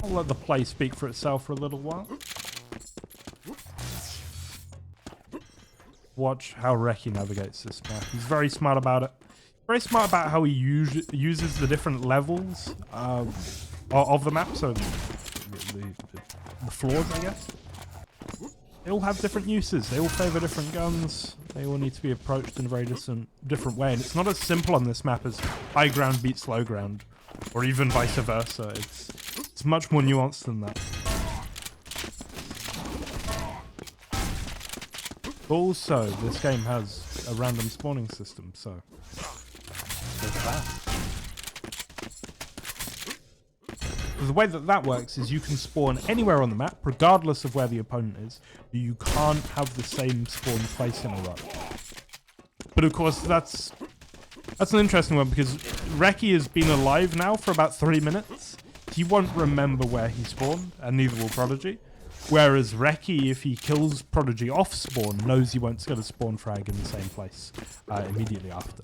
I'll let the play speak for itself for a little while. Watch how Reki navigates this map. He's very smart about it. Very smart about how he uses the different levels of the map. So the floors, I guess. They all have different uses. They all favor different guns. They all need to be approached in a very different way. And it's not as simple on this map as high ground beats low ground, or even vice versa. It's much more nuanced than that. Also, this game has a random spawning system, so there's that. The way that works is you can spawn anywhere on the map, regardless of where the opponent is. You can't have the same spawn twice in a row. But of course, that's an interesting one, because Reki has been alive now for about 3 minutes. He won't remember where he spawned, and neither will Prodigy. Whereas Reki, if he kills Prodigy off spawn, knows he won't get a spawn frag in the same place immediately after.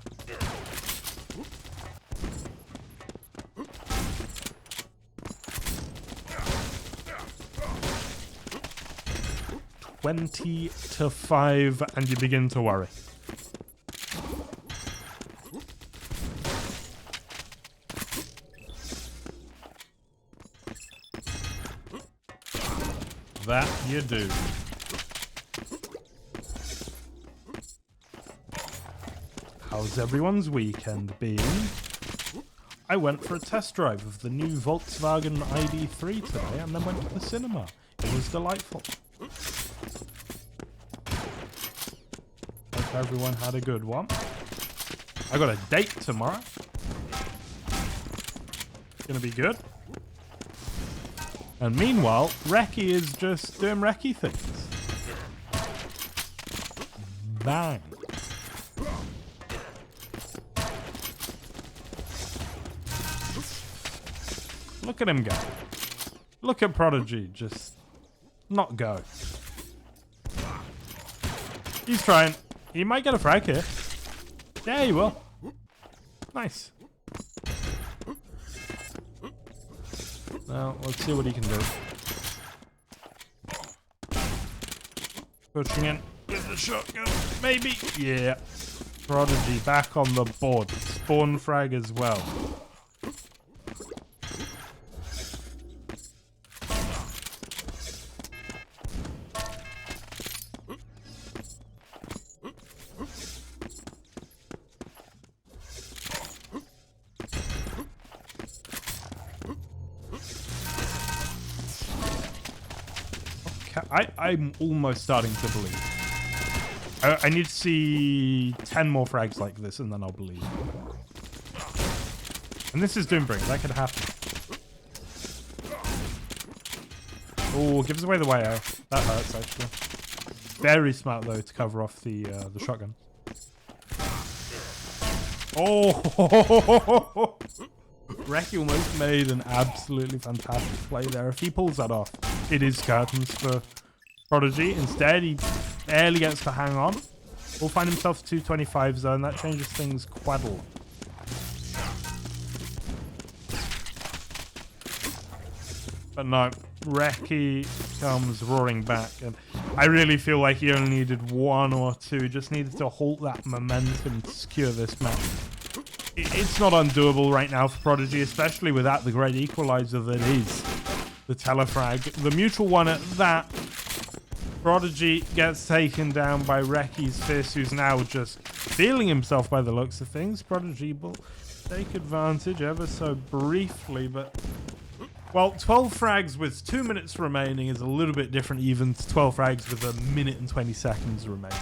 $20 to 5, and you begin to worry. That you do. How's everyone's weekend been? I went for a test drive of the new Volkswagen ID3 today, and then went to the cinema. It was delightful. Hope everyone had a good one. I got a date tomorrow. Gonna be good. And meanwhile, Reki is just doing Reki things. Bang. Look at him go. Look at Prodigy just not go. He's trying. He might get a frag here. Yeah, he will. Nice. Now, let's see what he can do. Pushing in with the shotgun. Maybe. Yeah. Prodigy back on the board. Spawn frag as well. I'm almost starting to believe. I need to see 10 more frags like this, and then I'll believe. And this is Doombring. That could happen. Oh, gives away the way out. That hurts, actually. Very smart, though, to cover off the shotgun. Oh! Reki almost made an absolutely fantastic play there. If he pulls that off, it is curtains for Prodigy. Instead, he barely gets to hang on. will find himself 225 zone. That changes things quaddle. But no, Reki comes roaring back, and I really feel like he only needed 1 or 2, just needed to halt that momentum to secure this match. It's not undoable right now for Prodigy, especially without the great equalizer that is the Telefrag. The mutual one at that. Prodigy gets taken down by Reki's Fist, who's now just feeling himself by the looks of things. Prodigy will take advantage ever so briefly, but... well, 12 frags with 2 minutes remaining is a little bit different even to 12 frags with 1 minute and 20 seconds remaining.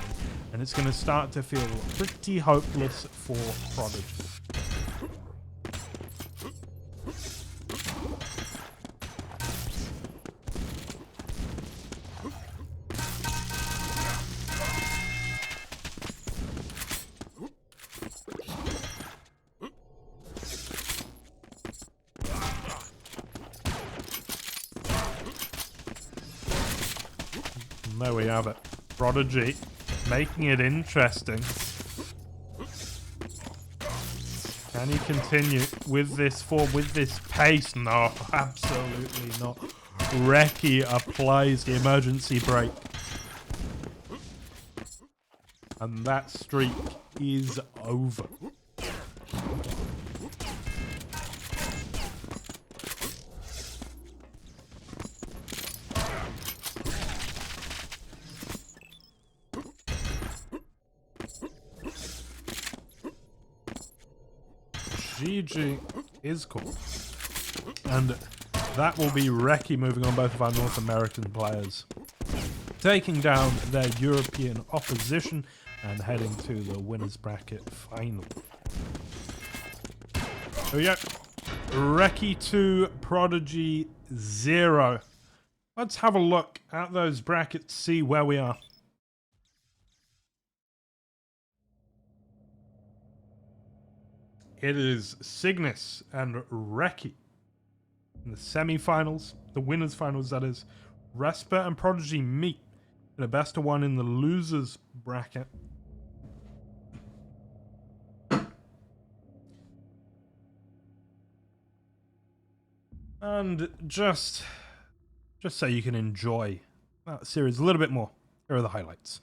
And it's going to start to feel pretty hopeless for Prodigy. And there we have it. Prodigy making it interesting. Can he continue with this form, with this pace? No, absolutely not. Reki applies the emergency brake. And that streak is over. GG is called. And that will be Reki moving on both of our North American players, taking down their European opposition and heading to the winners bracket final. Here we go. Reki 2, Prodigy 0. Let's have a look at those brackets, see where we are. It is Cygnus and Reki in the semi-finals, the winners' finals that is. Resper and Prodigy meet in a best of 1 in the losers bracket. And just so you can enjoy that series a little bit more, here are the highlights.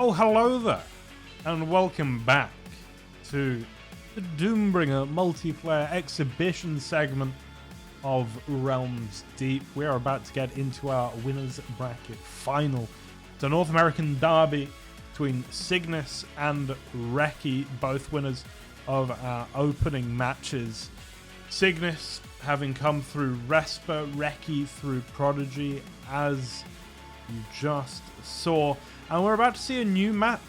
Oh, hello there, and welcome back to the Doombringer multiplayer exhibition segment of Realms Deep. We are about to get into our winners bracket final. It's a North American derby between Cygnus and Reki, both winners of our opening matches. Cygnus having come through Respa, Reki through Prodigy, as you just saw. And we're about to see a new map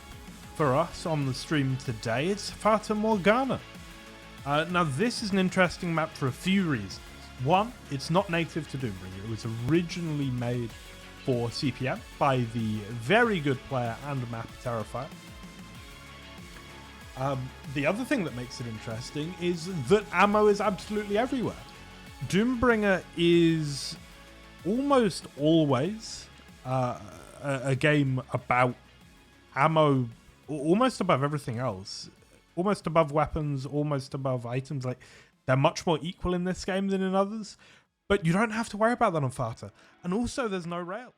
for us on the stream today. It's Fata Morgana. Now, this is an interesting map for a few reasons. One, it's not native to Doombringer. It was originally made for CPM by the very good player and map Terrifier. The other thing that makes it interesting is that ammo is absolutely everywhere. Doombringer is almost always a game about ammo, almost above everything else, almost above weapons, almost above items. Like, they're much more equal in this game than in others, but you don't have to worry about that on Fata. And also, there's no rail,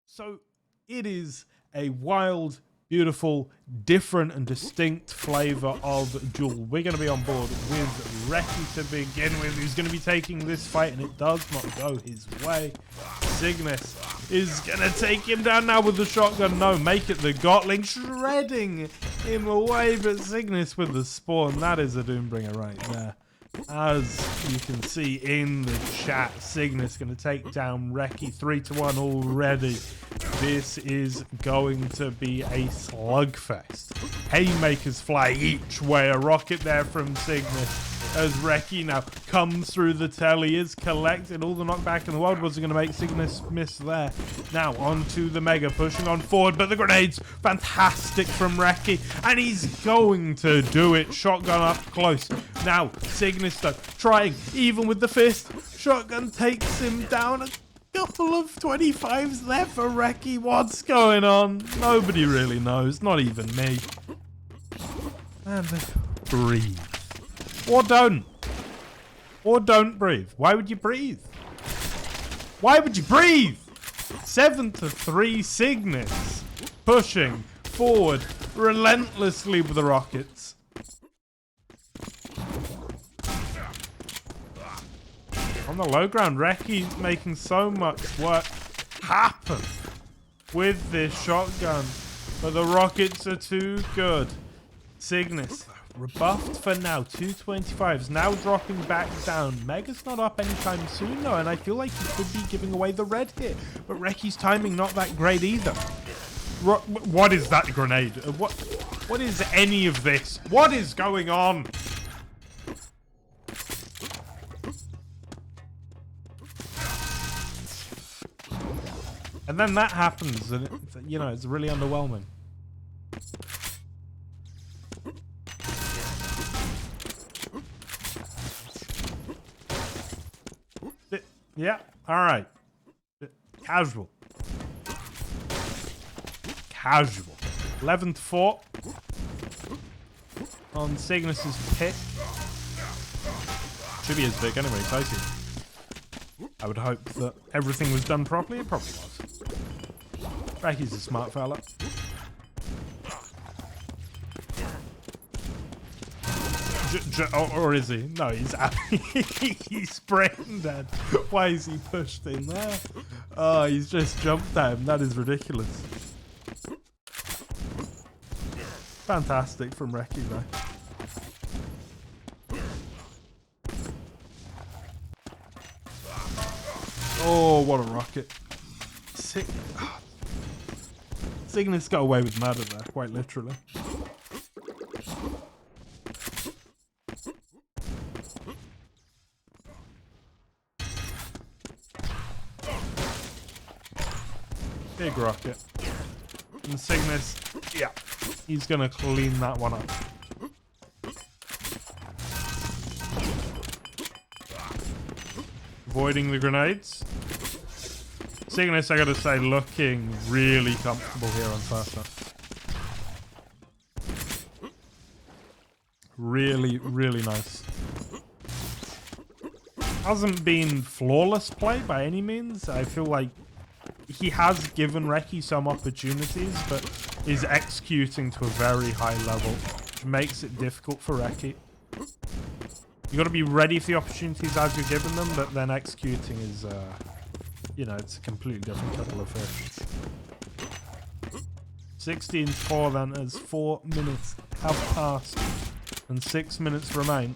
so it is a wild, beautiful, different and distinct flavor of Duel. We're going to be on board with Reki to begin with, who's going to be taking this fight, and it does not go his way. Cygnus is going to take him down now with the shotgun. No, make it the Gatling, shredding him away, but Cygnus with the spawn. That is a Doombringer right there. As you can see in the chat, Cygnus going to take down Reki 3-1 already. This is going to be a slugfest. Haymakers fly each way. A rocket there from Cygnus as Reki now comes through the telly, is collected. All the knockback in the world wasn't going to make Cygnus miss there. Now onto the Mega, pushing on forward, but the grenades, fantastic from Reki, and he's going to do it. Shotgun up close. Now Cygnus though, trying even with the fist. Shotgun takes him down. A couple of 25s left for Reki. What's going on? Nobody really knows, not even me. And breathe. Or don't. Or don't breathe. Why would you breathe? Why would you breathe? 7-3 Cygnus. Pushing forward relentlessly with the rockets. On the low ground, Reki's making so much work happen with this shotgun, but the rockets are too good. Cygnus rebuffed for now. 225s now dropping back down. Mega's not up anytime soon though, and I feel like he could be giving away the red here, but Reki's timing not that great either. What is that grenade? What is any of this? What is going on? And then that happens, and you know, it's really underwhelming. Yeah, alright. Casual. Casual. 11-4 on Cygnus's pick. Should be his pick anyway, exciting. I would hope that everything was done properly. It probably was. Reki's a smart fella. Or is he? No, he's he's brain dead. Why is he pushed in there? Oh, he's just jumped at him. That is ridiculous. Fantastic from Reki though. Oh, what a rocket. Cygnus got away with murder there, quite literally. Big rocket. And Cygnus, yeah, he's gonna clean that one up. Avoiding the grenades. Cygnus, I gotta say, looking really comfortable here on first up. Really, really nice. Hasn't been flawless play by any means. I feel like he has given Reki some opportunities, but is executing to a very high level, which makes it difficult for Reki. You got to be ready for the opportunities as you're given them, but then executing is, you know, it's a completely different kettle of fish. 16-4 then, as 4 minutes have passed and 6 minutes remain.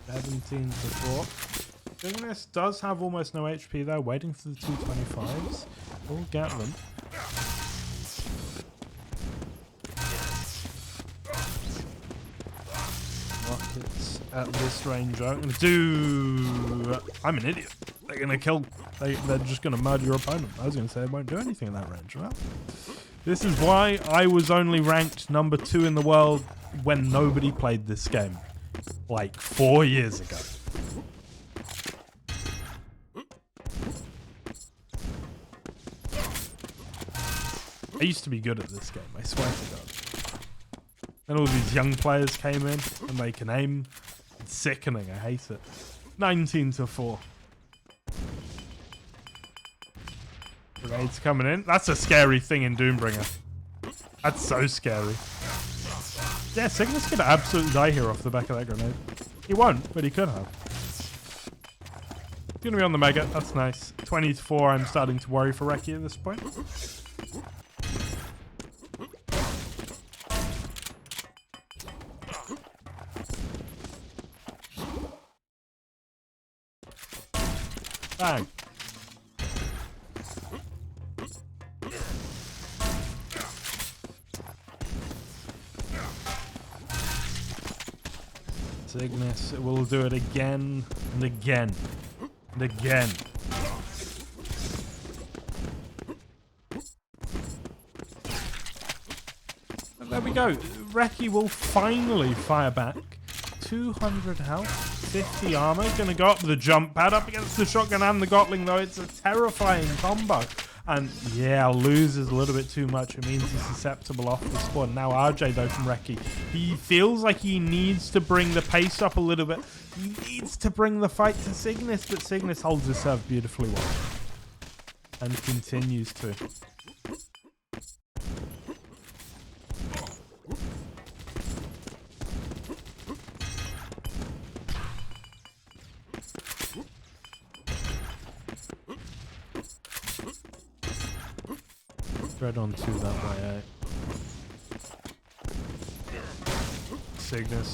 (17-4). Cygnus does have almost no HP though, waiting for the 225s. We'll get them. Rockets at this range. I'm an idiot. They're gonna kill. They're just gonna murder your opponent. I was gonna say it won't do anything at that range. Well, this is why I was only ranked number 2 in the world when nobody played this game, like 4 years ago. I used to be good at this game, I swear to God. And all these young players came in and they can aim. It's sickening, I hate it. 19-4. Grenades coming in. That's a scary thing in Doombringer. That's so scary. Yeah, Cygnus could absolutely die here off the back of that grenade. He won't, but he could have. He's gonna be on the Mega, that's nice. 20-4, I'm starting to worry for Reki at this point. Bang. Cygnus will do it again and again and again. And there we go. Reki will finally fire back. 200 health, 50 armor. Gonna go up with the jump pad up against the shotgun and the Gatling though. It's a terrifying combo. And yeah, loses a little bit too much. It means he's susceptible off the spawn. Now RJ though from Reki. He feels like he needs to bring the pace up a little bit. He needs to bring the fight to Cygnus, but Cygnus holds his serve beautifully well. And continues to. Thread on 2 that way, Cygnus.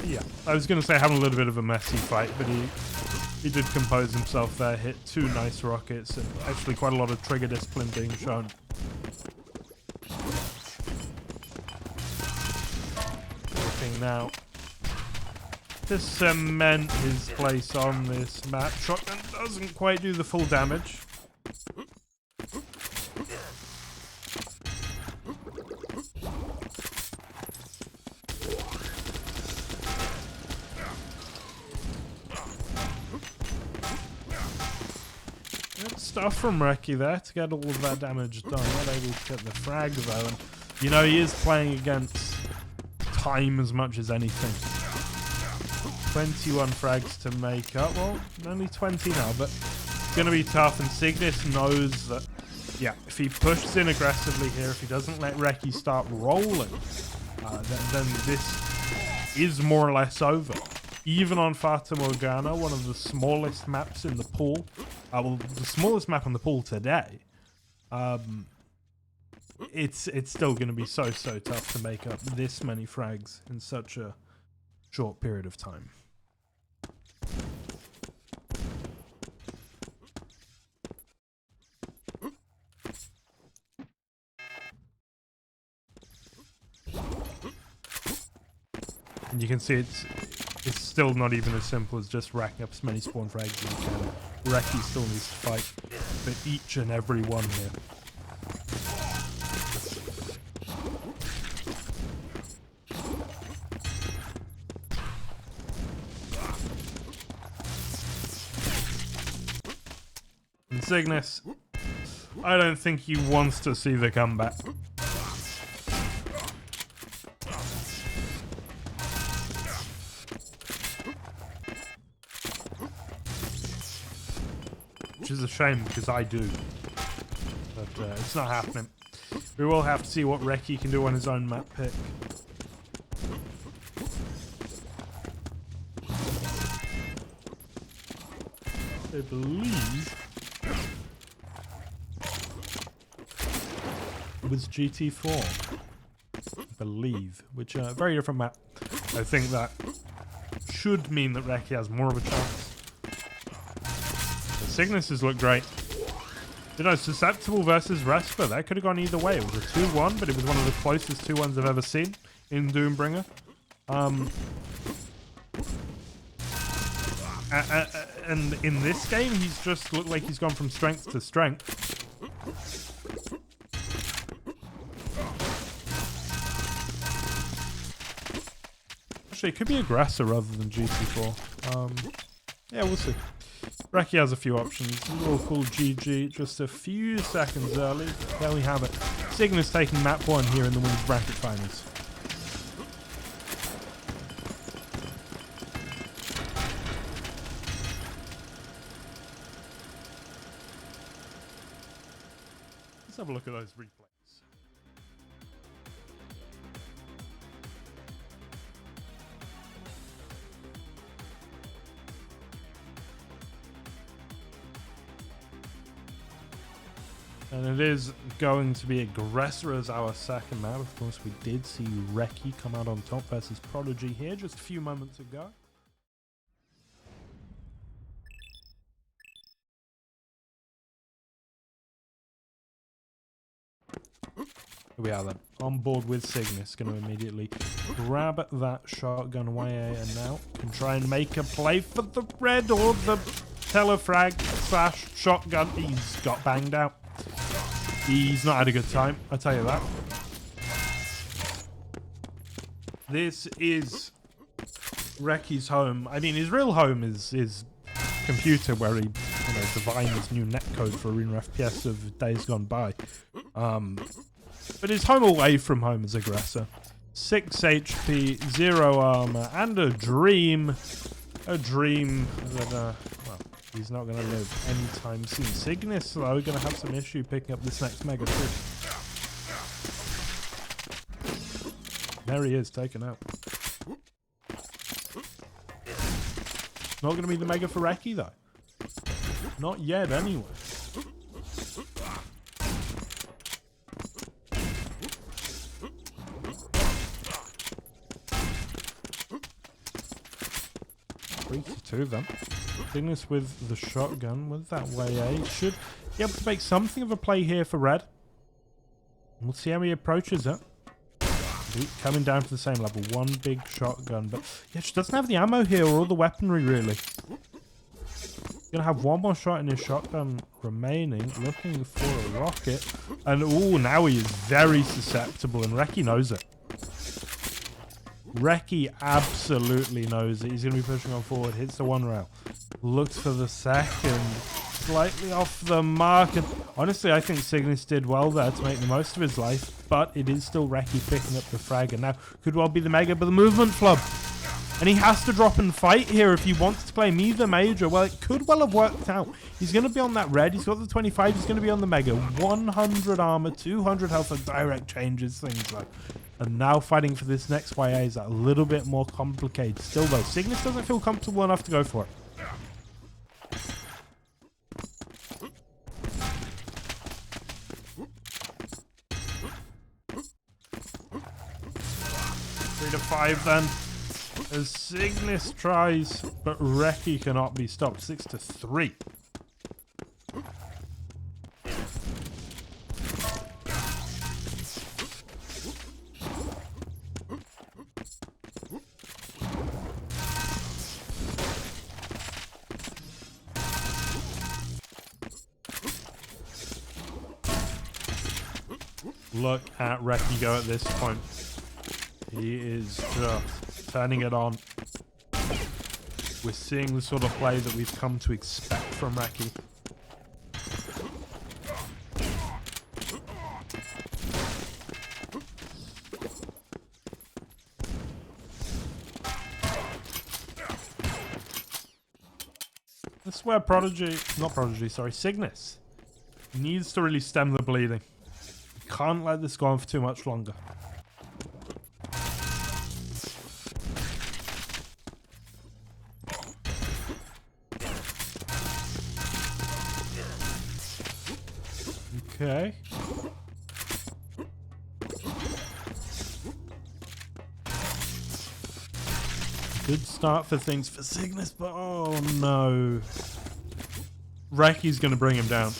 Yeah, I was going to say having a little bit of a messy fight, but he did compose himself there, hit 2 nice rockets, and actually quite a lot of trigger discipline being shown. Looking now to cement his place on this map. Shotgun doesn't quite do the full damage. Stuff from Reki there to get all of that damage done. Not able to get the frag though, and you know he is playing against time as much as anything. 21 frags to make up. Well, only 20 now, but it's going to be tough. And Cygnus knows that, yeah, if he pushes in aggressively here, if he doesn't let Reki start rolling, then this is more or less over. Even on Fata Morgana, one of the smallest maps in the pool, well, the smallest map on the pool today, it's still going to be so tough to make up this many frags in such a short period of time. And you can see it's still not even as simple as just racking up as many spawn frags as you can. Reki still needs to fight for each and every one here. And Cygnus, I don't think he wants to see the comeback. is a shame because I do. But it's not happening. We will have to see what Reki can do on his own map pick. I believe it was GT4. I believe, which very different map. I think that should mean that Reki has more of a chance. The Cygnus look great. You know, Susceptible versus Resper, that could have gone either way. It was a 2-1, but it was one of the closest 2-1s I've ever seen in Doombringer. And in this game, he's just looked like he's gone from strength to strength. Actually, it could be Aggressor rather than GT4. Yeah, we'll see. Reki has a few options. We'll call GG just a few seconds early. There we have it. Cygnus taking map 1 here in the women's bracket finals. Let's have a look at those replays. And it is going to be Aggressor as our second map. Of course, we did see Reki come out on top versus Prodigy here just a few moments ago. Here we are then, on board with Cygnus. Going to immediately grab that shotgun YA and now can try and make a play for the red or the telefrag / shotgun. He's got banged out. He's not had a good time, I tell you that. This is Reki's home. I mean, his real home is computer, where he, divined his new netcode for Arena FPS of days gone by. But his home away from home is Aggressor. 6 HP, 0 armor, and a dream. A dream that, well, he's not going to live anytime soon. Cygnus, though, going to have some issue picking up this next Mega too. There he is, taken out. Not going to be the Mega for Reki, though. Not yet, anyway. Two of them. Cygnus with the shotgun with that YA should be able to make something of a play here for red. We'll see how he approaches it. Coming down to the same level. One big shotgun, but yeah, she doesn't have the ammo here or all the weaponry really. Gonna have one more shot in his shotgun remaining, looking for a rocket. And oh, now he is very susceptible, and Reki knows it. Reki absolutely knows it. He's going to be pushing on forward. Hits the 1 rail. Looks for the second. Slightly off the mark. And honestly, I think Cygnus did well there to make the most of his life. But it is still Reki picking up the frag. And now could well be the Mega, but the movement flub. And he has to drop and fight here if he wants to claim either major. Well, it could well have worked out. He's going to be on that red. He's got the 25. He's going to be on the Mega. 100 armor, 200 health, and direct changes things like. And now fighting for this next YA is a little bit more complicated. Still though, Cygnus doesn't feel comfortable enough to go for it. Three to 5 then. As Cygnus tries, but Reki cannot be stopped. 6 to 3. Look at Reki go at this point. He is just turning it on. We're seeing the sort of play that we've come to expect from Reki. This is where Cygnus needs to really stem the bleeding. Can't let this go on for too much longer. Okay. Good start for things for Cygnus, but oh no. Recky's going to bring him down.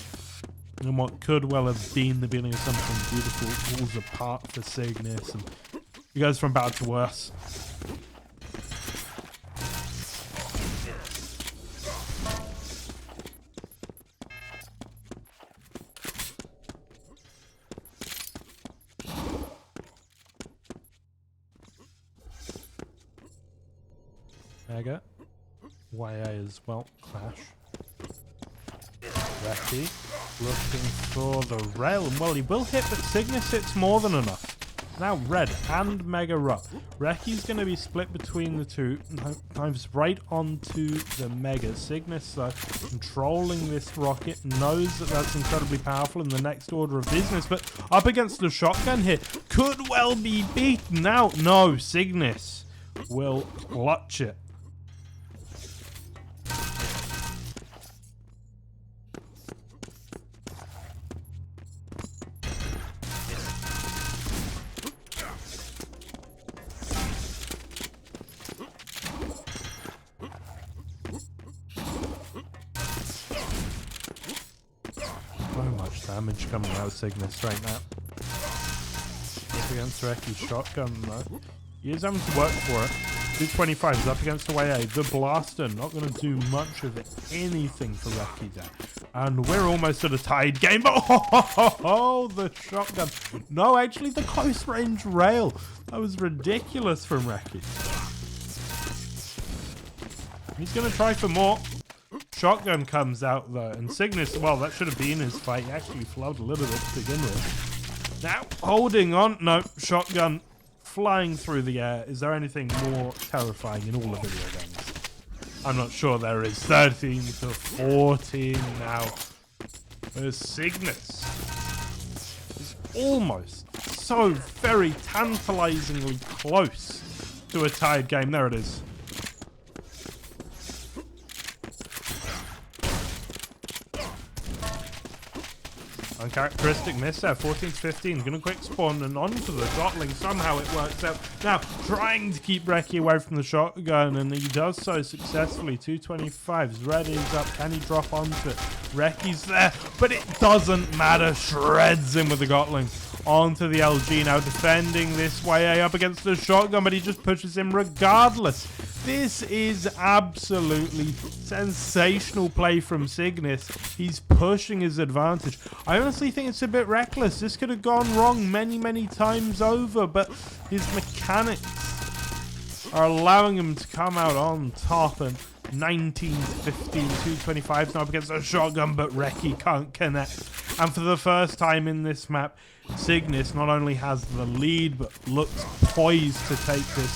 And what could well have been the beginning of something beautiful falls apart for Cygnus. And he goes from bad to worse. Mega. YA as well. Clash. Recky looking for the rail. And well, he will hit, but Cygnus hits more than enough. Now Red and Mega Rup. Recky's going to be split between the two. Dives right onto the Mega. Cygnus, controlling this rocket, knows that that's incredibly powerful in the next order of business, but up against the shotgun here, could well be beaten out. No, Cygnus will clutch it. Damage coming out of Cygnus right now. Up against Recky's shotgun though. He is having to work for it. 225 is up against the YA. The blaster not going to do much of anything for Recky there. And we're almost at a tied game. But oh, the shotgun. No, actually the close range rail. That was ridiculous from Recky. He's going to try for more. Shotgun comes out though, and Cygnus, well, that should have been his fight. He actually flowed a little bit to begin with. Now, holding on. No, shotgun flying through the air. Is there anything more terrifying in all the video games? I'm not sure there is. 13 to 14 now. There's Cygnus. It's almost so very tantalizingly close to a tied game. There it is. Uncharacteristic miss there, 14 to 15, gonna quick spawn and onto the Gotling, somehow it works out. Now, trying to keep Recky away from the shotgun, and he does so successfully. 225's Red is up, can he drop onto it? Recky's there, but it doesn't matter, shreds him with the Gotling. Onto the LG now, defending this YA up against the shotgun, but he just pushes him regardless. This is absolutely sensational play from Cygnus. He's pushing his advantage. I honestly think it's a bit reckless. This could have gone wrong many, many times over, but his mechanics are allowing him to come out on top. And 19 to 15, 225's now up against a shotgun, but Recky can't connect. And for the first time in this map, Cygnus not only has the lead, but looks poised to take this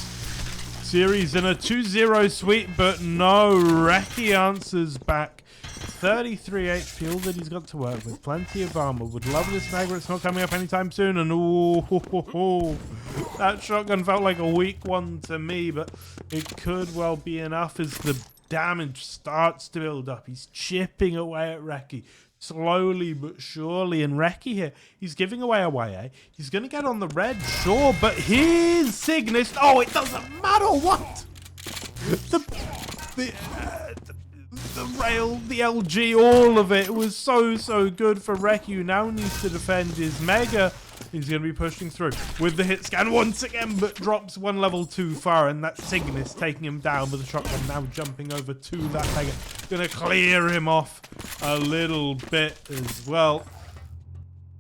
series in a 2-0 sweep, but no, Recky answers back. 33 HP, all that he's got to work with. Plenty of armor. Would love this Mega. It's not coming up anytime soon. And ooh, that shotgun felt like a weak one to me, but it could well be enough as the damage starts to build up. He's chipping away at Recky. Slowly but surely, and Recky here, he's giving away a YA. He's going to get on the red, sure, but here's Cygnus. Oh, it doesn't matter what. The rail, the LG, all of it was so good for Recky, who now needs to defend his Mega. He's going to be pushing through with the hit scan once again, but drops one level too far, and that's Cygnus taking him down with the shotgun, now jumping over to that Mega. Going to clear him off a little bit as well.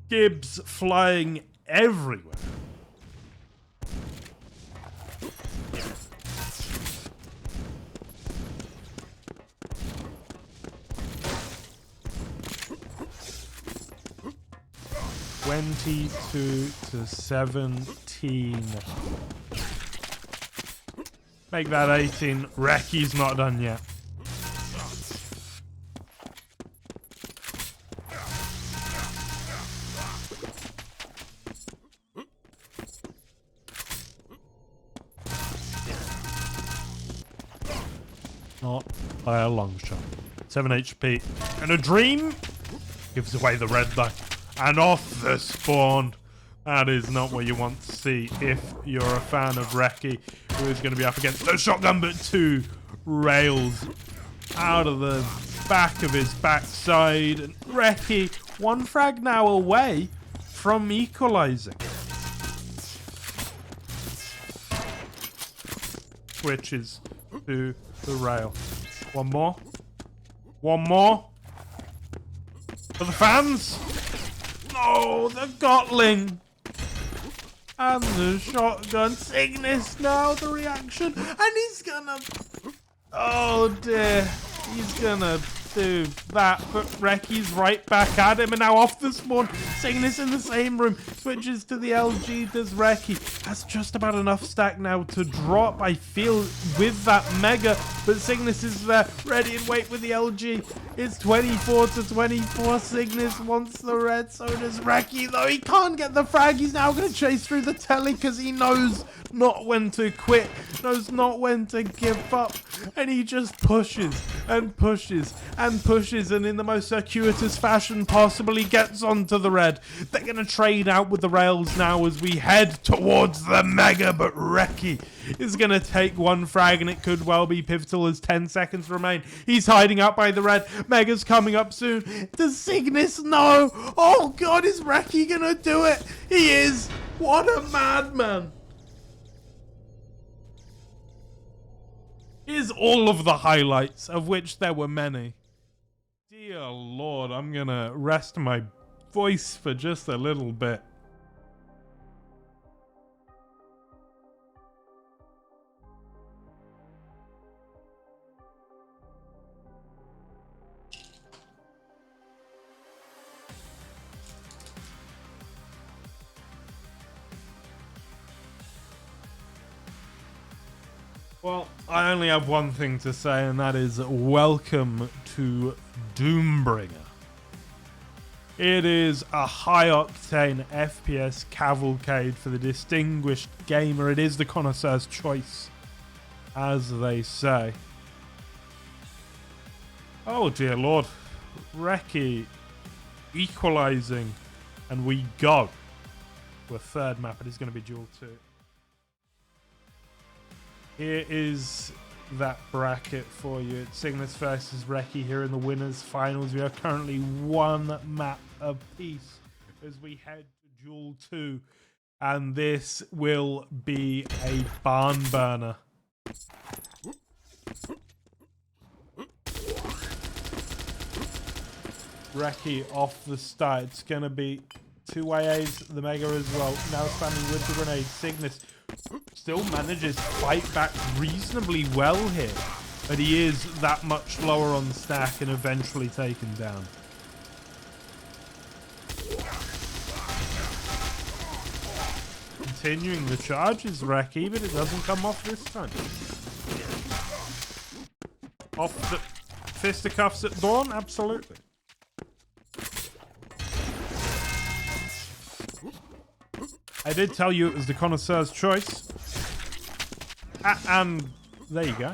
Gibbs flying everywhere. (22 to 17). Make that 18. Recky's not done yet. Not by a long shot. 7 HP. And a dream gives away the red though. And off the spawn. That is not what you want to see if you're a fan of Reki, who is going to be up against the shotgun, but 2 rails out of the back of his backside. And Reki, 1 frag now away from equalizing. Switches to the rail. 1 more. 1 more. For the fans. No, the Gatling. And the shotgun. Cygnus now, the reaction. And he's gonna... Oh dear. He's gonna do that. But Reki's right back at him. And now off the spawn. Cygnus in the same room. Switches to the LG. Does Reki. Has just about enough stack now to drop, I feel, with that Mega. But Cygnus is there. Ready and wait with the LG. It's 24 to 24. Cygnus wants the red. So does Reki. Though he can't get the frag. He's now going to chase through the telly because he knows not when to quit. Knows not when to give up. And he just pushes and pushes and pushes. And in the most circuitous fashion possible, he gets onto the red. They're going to trade out with the rails now as we head towards the Mega. But Reki is going to take 1 frag. And it could well be pivotal as 10 seconds remain. He's hiding up by the red. Mega's coming up soon. Does Cygnus know? Oh God, is Reki going to do it? He is. What a madman. Here's all of the highlights, of which there were many. Dear Lord, I'm going to rest my voice for just a little bit. Well, I only have one thing to say, and that is welcome to Doombringer. It is a high-octane FPS cavalcade for the distinguished gamer. It is the connoisseur's choice, as they say. Oh dear Lord. Reki equalizing, and we go to a 3rd map. It is going to be Duel 2. Here is that bracket for you. It's Cygnus versus Reki here in the winners finals. We are currently 1 map apiece as we head to Duel 2. And this will be a barn burner. Reki off the start. It's going to be 2 AAs, the Mega as well. Now spamming with the grenade. Cygnus still manages to fight back reasonably well here, but he is that much lower on stack and eventually taken down. Continuing the charges, Reki, but it doesn't come off this time. Off the fisticuffs at dawn? Absolutely. I did tell you it was the connoisseur's choice. And there you go.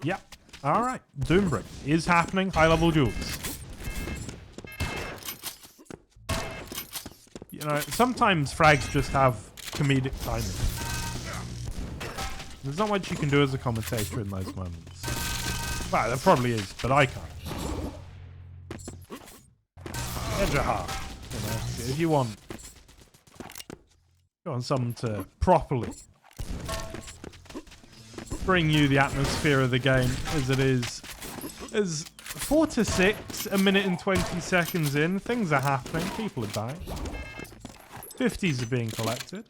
Yep. Alright. Doombringer is happening. High-level duels. You know, sometimes frags just have comedic timing. There's not much you can do as a commentator in those moments. Well, there probably is, but I can't. Edge of heart. You know, if you want someone to properly bring you the atmosphere of the game as it is. As 4 to 6, a minute and 20 seconds in, things are happening, people are dying. 50s are being collected.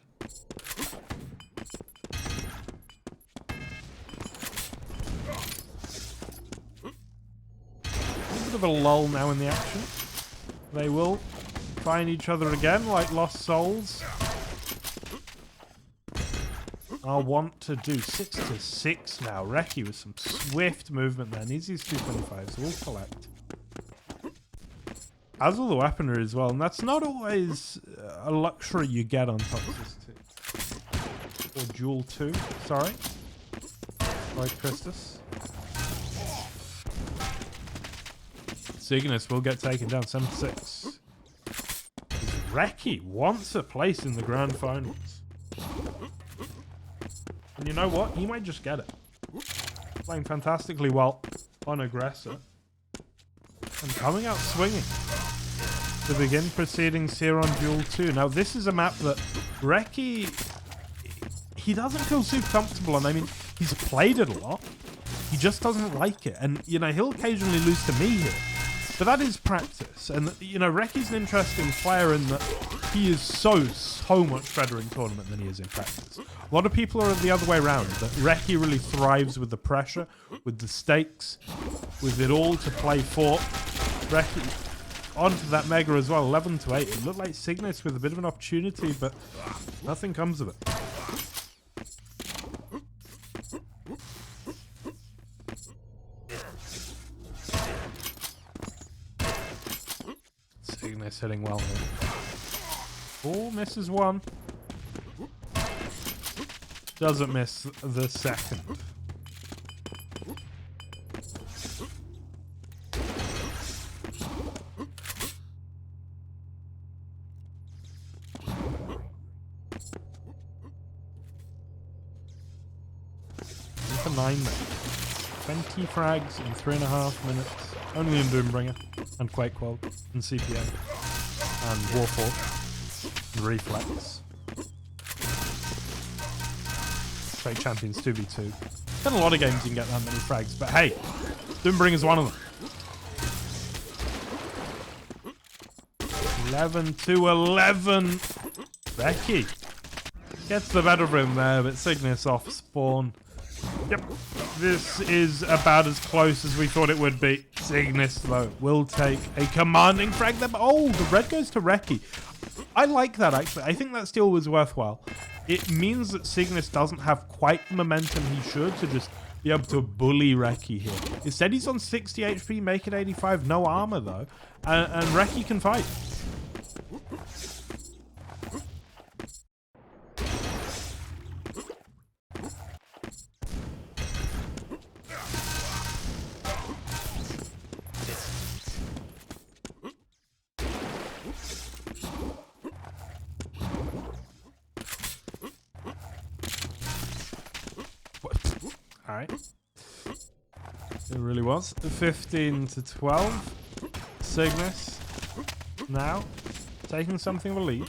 A bit of a lull now in the action. They will find each other again like lost souls. I want to do 6 to 6 now. Reki with some swift movement there. Needs these 225s, so we'll collect. As all the weaponry as well, and that's not always a luxury you get on Toxis 2. Or Duel 2, sorry. Void Christus. Cygnus will get taken down 7-6. Reki wants a place in the grand finals. And you know what? He might just get it. Playing fantastically well on Aggressor. And coming out swinging to begin proceedings here on Duel 2. Now, this is a map that Reki, he doesn't feel super comfortable on. I mean, he's played it a lot. He just doesn't like it. And, you know, he'll occasionally lose to me here. But that is practice. And, you know, Reki's an interesting player in that he is so much better in tournament than he is in practice. A lot of people are the other way around. That Reki really thrives with the pressure, with the stakes, with it all to play for. Reki onto that Mega as well, 11-8. It looked like Cygnus with a bit of an opportunity, but nothing comes of it. Cygnus hitting well here. Oh, misses one. Doesn't miss the second. For 9 minutes. 20 frags in 3.5 minutes. Only in Doombringer and Quake World and CPM and Warforged and Reflex. Fake Champions 2v2. Been a lot of games you can get that many frags, but hey, Doombringer's one of them. 11-11. Reki gets the better of him there, but Cygnus off spawn. Yep, this is about as close as we thought it would be. Cygnus, though, will take a commanding frag there. Oh, the red goes to Reki. I like that, actually. I think that steal was worthwhile. It means that Cygnus doesn't have quite the momentum he should to just be able to bully Reki here. Instead, he's on 60 HP, make it 85. No armor, though. And Reki can fight. Alright. It really was. 15-12. Cygnus now taking something of a lead.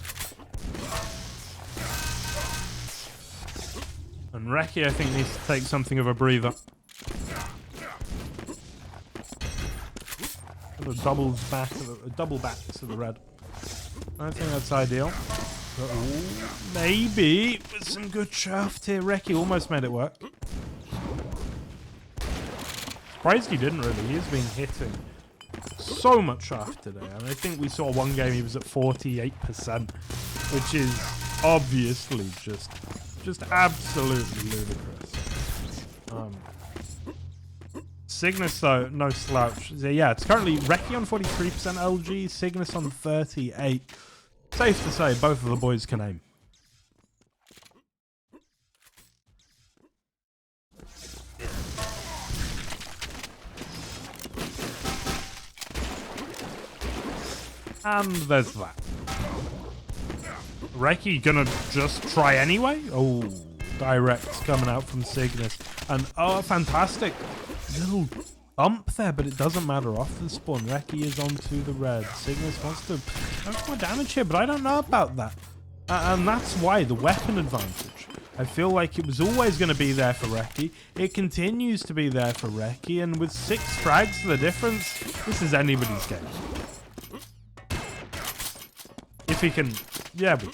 And Reki, I think, needs to take something of a breather. Sort of double back to the red. I think that's ideal. But, ooh, maybe with some good shaft here. Reki almost made it work. Surprised he didn't really. He's been hitting so much shaft today. And I think we saw one game he was at 48%, which is obviously just absolutely ludicrous. Cygnus, though, no slouch. Yeah, it's currently Reki on 43% LG, Cygnus on 38%. Safe to say, both of the boys can aim. And there's that. Reki gonna just try anyway? Oh, direct coming out from Cygnus. And oh, fantastic little bump there, but it doesn't matter. Off the spawn, Reki is onto the red. Cygnus wants to have more damage here, but I don't know about that. And that's why the weapon advantage. I feel like it was always going to be there for Reki. It continues to be there for Reki, and with 6 frags to the difference, this is anybody's game. If he can... Yeah, we go.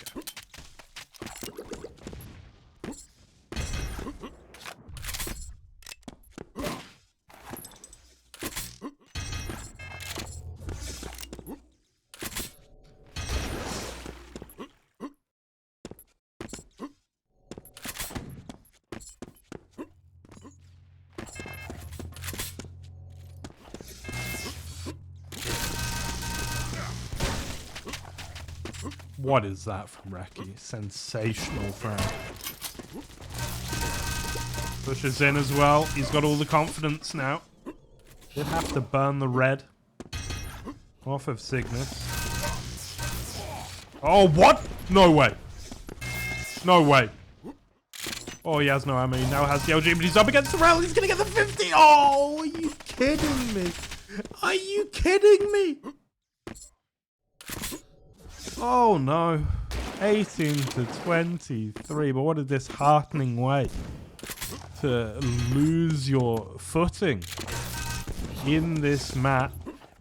What is that from Reki? Sensational frag. Pushes in as well. He's got all the confidence now. Did have to burn the red off of Cygnus. Oh, what? No way. No way. Oh, he has no ammo. He now has the LG, but he's up against the rail. He's going to get the 50. Oh, are you kidding me? Are you kidding me? Oh, no. 18 to 23. But what a disheartening way to lose your footing in this map.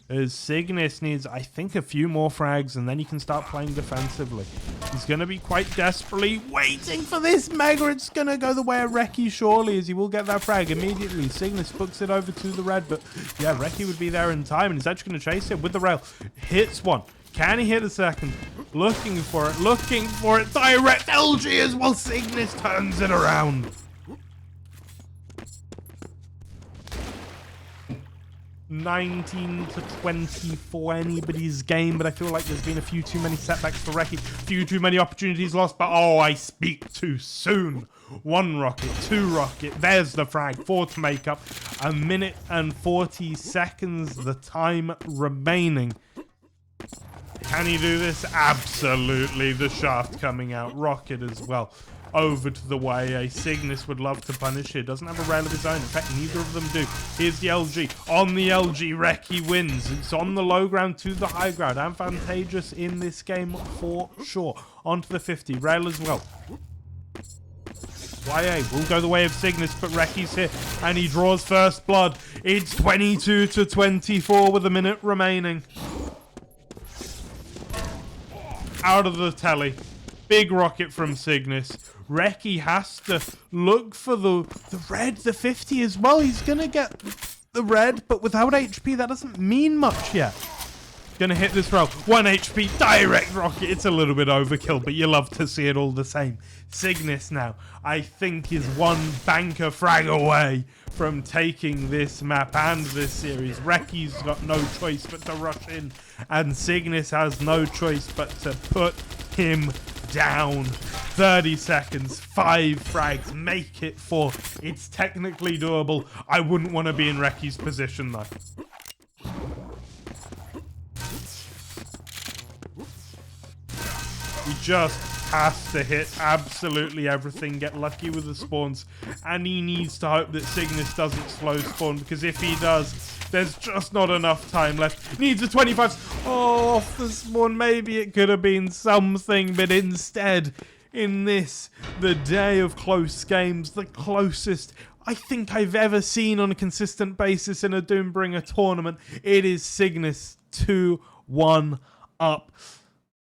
As Cygnus needs, I think, a few more frags, and then he can start playing defensively. He's going to be quite desperately waiting for this Mega. It's going to go the way of Reki, surely, as he will get that frag immediately. Cygnus books it over to the red, but yeah, Reki would be there in time, and he's actually going to chase it with the rail. Hits one. Can he hit a second? Looking for it. Direct LG as well. Cygnus turns it around. 19 to 24, anybody's game, but I feel like there's been a few too many setbacks for Reki, few too many opportunities lost, but oh, I speak too soon. 1 rocket, 2 rocket, there's the frag, 4 to make up, 1 minute and 40 seconds, the time remaining. Can he do this? Absolutely. The shaft coming out, rocket as well. Over to the YA. Cygnus would love to punish here. Doesn't have a rail of his own. In fact, neither of them do. Here's the LG. On the LG, Reki wins. It's on the low ground to the high ground. Advantageous in this game for sure. Onto the 50. Rail as well. YA will go the way of Cygnus, but Reki's here, and he draws first blood. It's 22 to 24 with a minute remaining. Out of the telly. Big rocket from Cygnus. Reki has to look for the red, the 50 as well. He's going to get the red, but without HP, that doesn't mean much yet. Going to hit this rail. 1 HP, direct rocket. It's a little bit overkill, but you love to see it all the same. Cygnus now, I think, is 1 banker frag away from taking this map and this series. Reki's got no choice but to rush in, and Cygnus has no choice but to put him down. 30 seconds, 5 frags, make it 4. It's technically doable. I wouldn't want to be in Reki's position though. He just has to hit absolutely everything, get lucky with the spawns, and he needs to hope that Cygnus doesn't slow spawn, because if he does, there's just not enough time left. Needs a 25. Oh, off the spawn. Maybe it could have been something, but instead, in this, the day of close games, the closest I think I've ever seen on a consistent basis in a Doombringer tournament, it is Cygnus 2-1 up.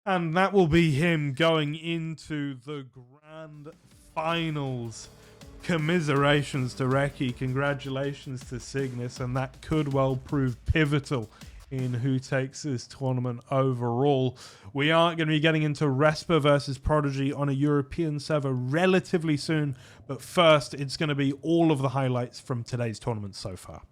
And that will be him going into the grand finals. Commiserations to Reki, congratulations to Cygnus, and that could well prove pivotal in who takes this tournament overall. We are going to be getting into Respa versus Prodigy on a European server relatively soon, but first it's going to be all of the highlights from today's tournament so far.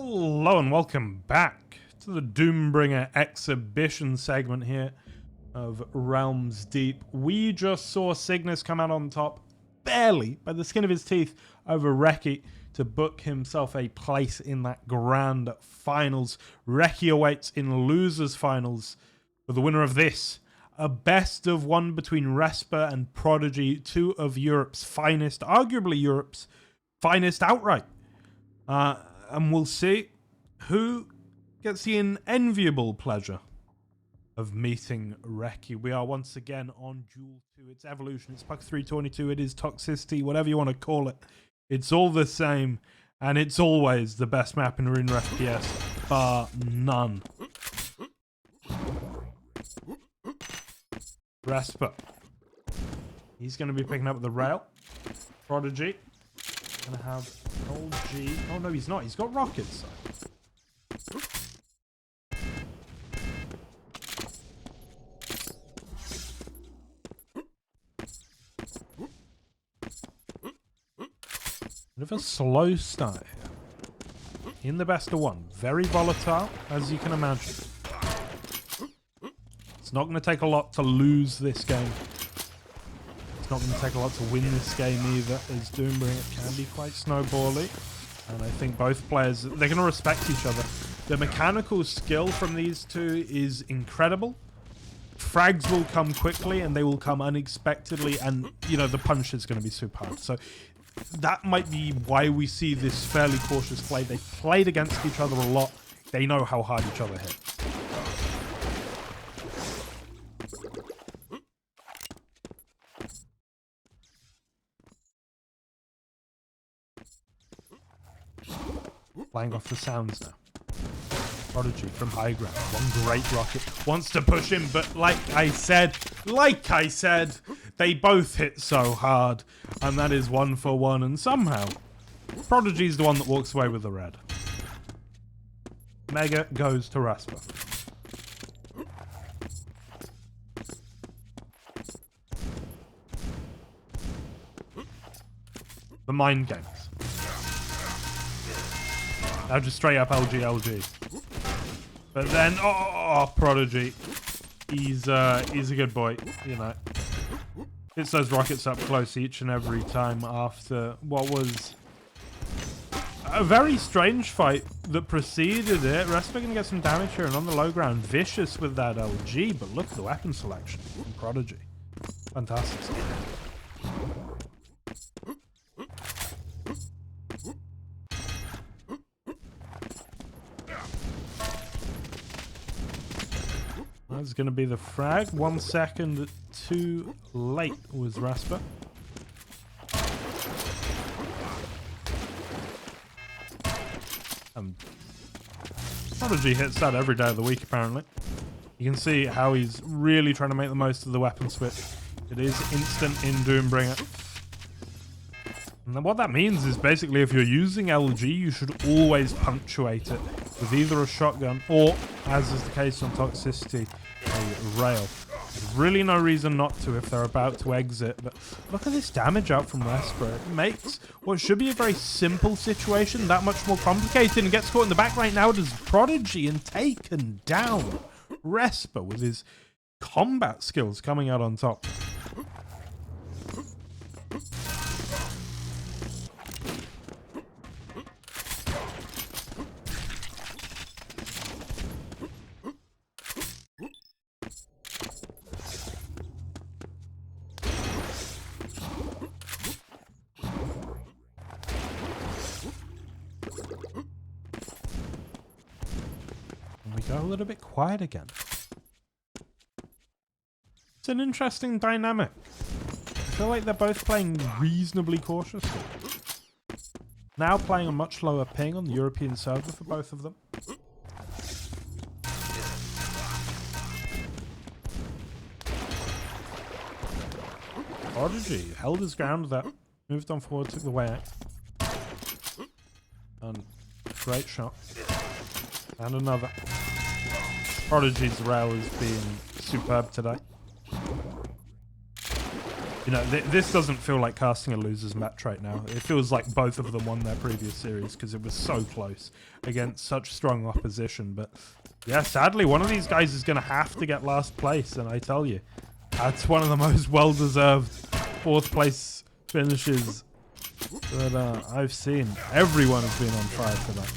Hello and welcome back to the Doombringer exhibition segment here of Realms Deep. We just saw Cygnus come out on top, barely, by the skin of his teeth, over Reki to book himself a place in that grand finals. Reki awaits in losers finals for the winner of this, a best of one between Respa and Prodigy, two of Europe's finest, arguably Europe's finest outright. And we'll see who gets the enviable pleasure of meeting Reki. We are once again on Duel 2. It's Evolution, it's Puck 322, it is Toxicity, whatever you want to call it. It's all the same, and it's always the best map in Arena FPS, bar none. Respa. He's going to be picking up the rail. Prodigy. Going to have old G. Oh no, he's not. He's got rockets. Bit of a slow start here. In the best of one. Very volatile, as you can imagine. It's not going to take a lot to lose this game. It's not going to take a lot to win this game either, as Doombringer can be quite snowbally. And I think both players, they're going to respect each other. The mechanical skill from these two is incredible. Frags will come quickly and they will come unexpectedly, and, you know, the punch is going to be super hard. So that might be why we see this fairly cautious play. They played against each other a lot. They know how hard each other hit. Playing off the sounds now. Prodigy from high ground. One great rocket. Wants to push him, but like I said, they both hit so hard. And that is 1 for 1. And somehow, Prodigy's the one that walks away with the red. Mega goes to Respa. The mind games. Now just straight up LG. But then, Prodigy. He's a good boy, you know. Hits those rockets up close each and every time after what was a very strange fight that preceded it. Respa gonna get some damage here, and on the low ground, Vicious with that LG, but look at the weapon selection from Prodigy. Fantastic stuff. That's going to be the frag. 1 second too late was Respa. Prodigy hits that every day of the week, apparently. You can see how he's really trying to make the most of the weapon switch. It is instant in Doombringer. And what that means is basically if you're using LG, you should always punctuate it with either a shotgun or, as is the case on Toxicity, a rail. There's really no reason not to if they're about to exit, but look at this damage out from Respa. It makes what should be a very simple situation that much more complicated, and gets caught in the back right now does Prodigy and taken down. Respa with his combat skills coming out on top. Go a little bit quiet again. It's an interesting dynamic. I feel like they're both playing reasonably cautiously. Now playing a much lower ping on the European server for both of them. Prodigy held his ground there. Moved on forward, took the way out. And great shot. And another. Prodigy's rail is being superb today. You know, this doesn't feel like casting a loser's match right now. It feels like both of them won their previous series because it was so close against such strong opposition. But yeah, sadly, one of these guys is going to have to get last place. And I tell you, that's one of the most well-deserved fourth place finishes that I've seen. Everyone has been on fire for that.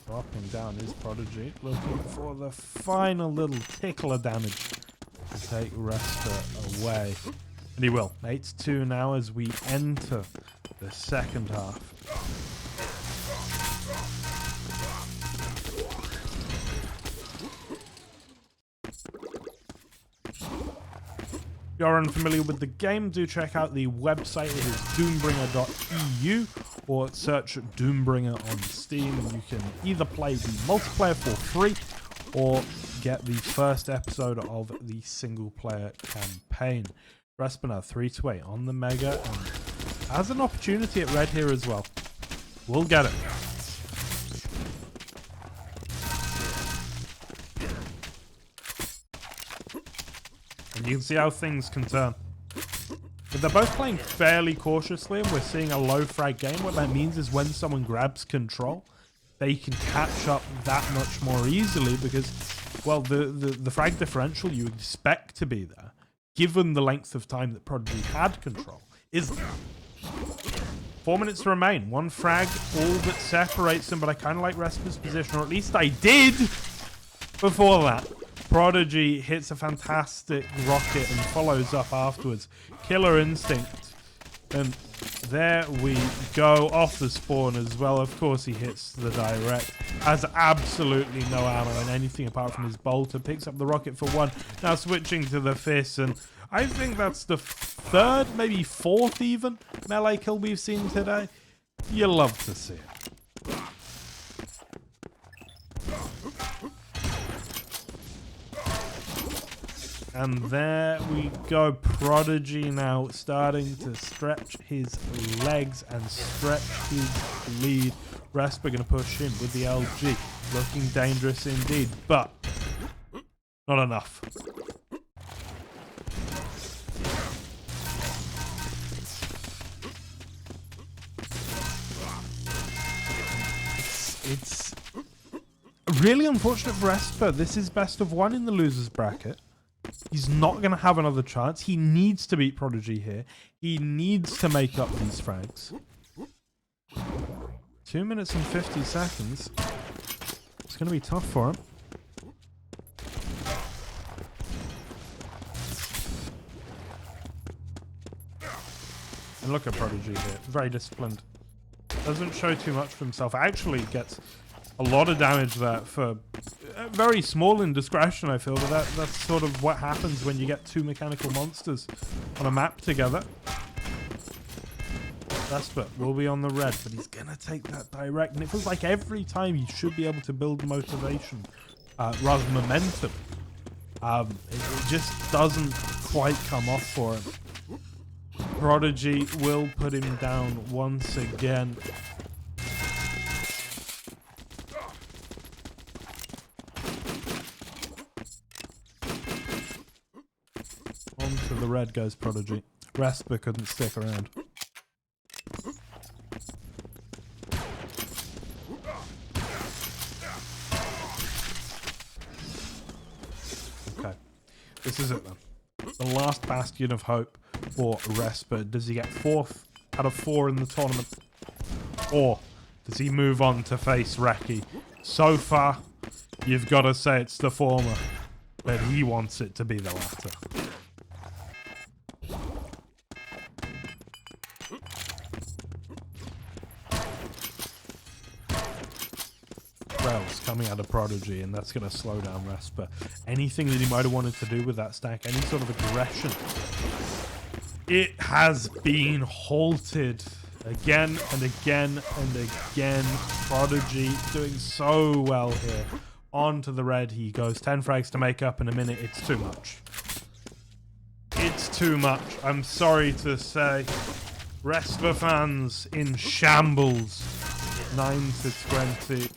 Dropping down his Prodigy, looking for the final little tickler damage to take Resper away. And he will. 8-2 now as we enter the second half. If you're unfamiliar with the game, do check out the website. It is doombringer.eu or search Doombringer on Steam. You can either play the multiplayer for free or get the first episode of the single player campaign. Resper 3-8 on the Mega and has an opportunity at red here as well. We'll get it. And you can see how things can turn. But they're both playing fairly cautiously, and we're seeing a low frag game. What that means is when someone grabs control, they can catch up that much more easily because, well, the frag differential you expect to be there, given the length of time that Prodigy had control, is there. 4 minutes to remain. One frag, all that separates them, but I kind of like Resper's position, or at least I did before that. Prodigy hits a fantastic rocket and follows up afterwards. Killer Instinct. And there we go, off the spawn as well. Of course he hits the direct. Has absolutely no ammo in anything apart from his bolter. Picks up the rocket for one. Now switching to the fist, and I think that's the third, maybe fourth even, melee kill we've seen today. You love to see it. And there we go. Prodigy now starting to stretch his legs and stretch his lead. Resper going to push in with the LG. Looking dangerous indeed, but not enough. It's really unfortunate for Resper. This is best of one in the losers bracket. He's not going to have another chance. He needs to beat Prodigy here. He needs to make up these frags. 2 minutes and 50 seconds. It's going to be tough for him. And look at Prodigy here. Very disciplined. Doesn't show too much for himself. Actually gets a lot of damage there for very small indiscretion, I feel. But that's sort of what happens when you get two mechanical monsters on a map together. Resper will be on the red, but he's going to take that direct. And it feels like every time he should be able to build motivation, rather than momentum. It just doesn't quite come off for him. Prodigy will put him down once again. Onto the red goes Prodigy. Resper couldn't stick around. Okay, this is it then. The last bastion of hope for Resper. Does he get 4th out of 4 in the tournament? Or does he move on to face Reki? So far, you've got to say it's the former, but he wants it to be the latter. Rails coming out of Prodigy, and that's going to slow down Resper. Anything that he might have wanted to do with that stack, any sort of aggression, it has been halted again and again and again. Prodigy doing so well here. On to the red he goes. 10 frags to make up in a minute. It's too much. It's too much. I'm sorry to say. Respa fans in shambles. 9 to 20.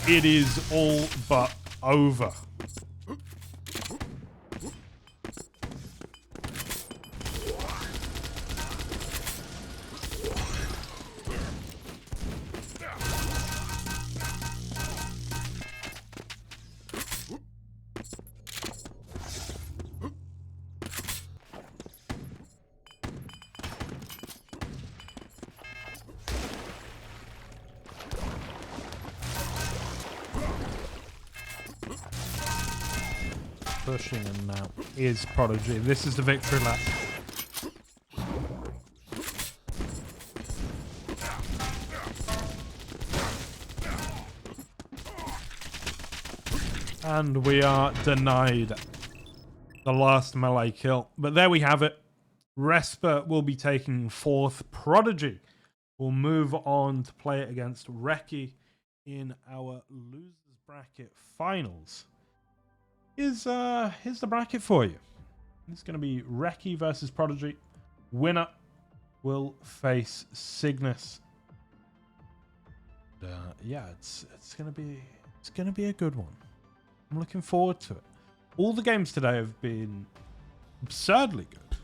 It is all but over. Pushing him now is Prodigy. This is the victory lap. And we are denied the last melee kill. But there we have it. Respa will be taking 4th. Prodigy will move on to play it against Reki in our losers bracket finals. Here's the bracket for you. It's going to be Reki versus Prodigy. Winner will face Cygnus. Yeah, it's gonna be a good one. I'm looking forward to it. All the games today have been absurdly good.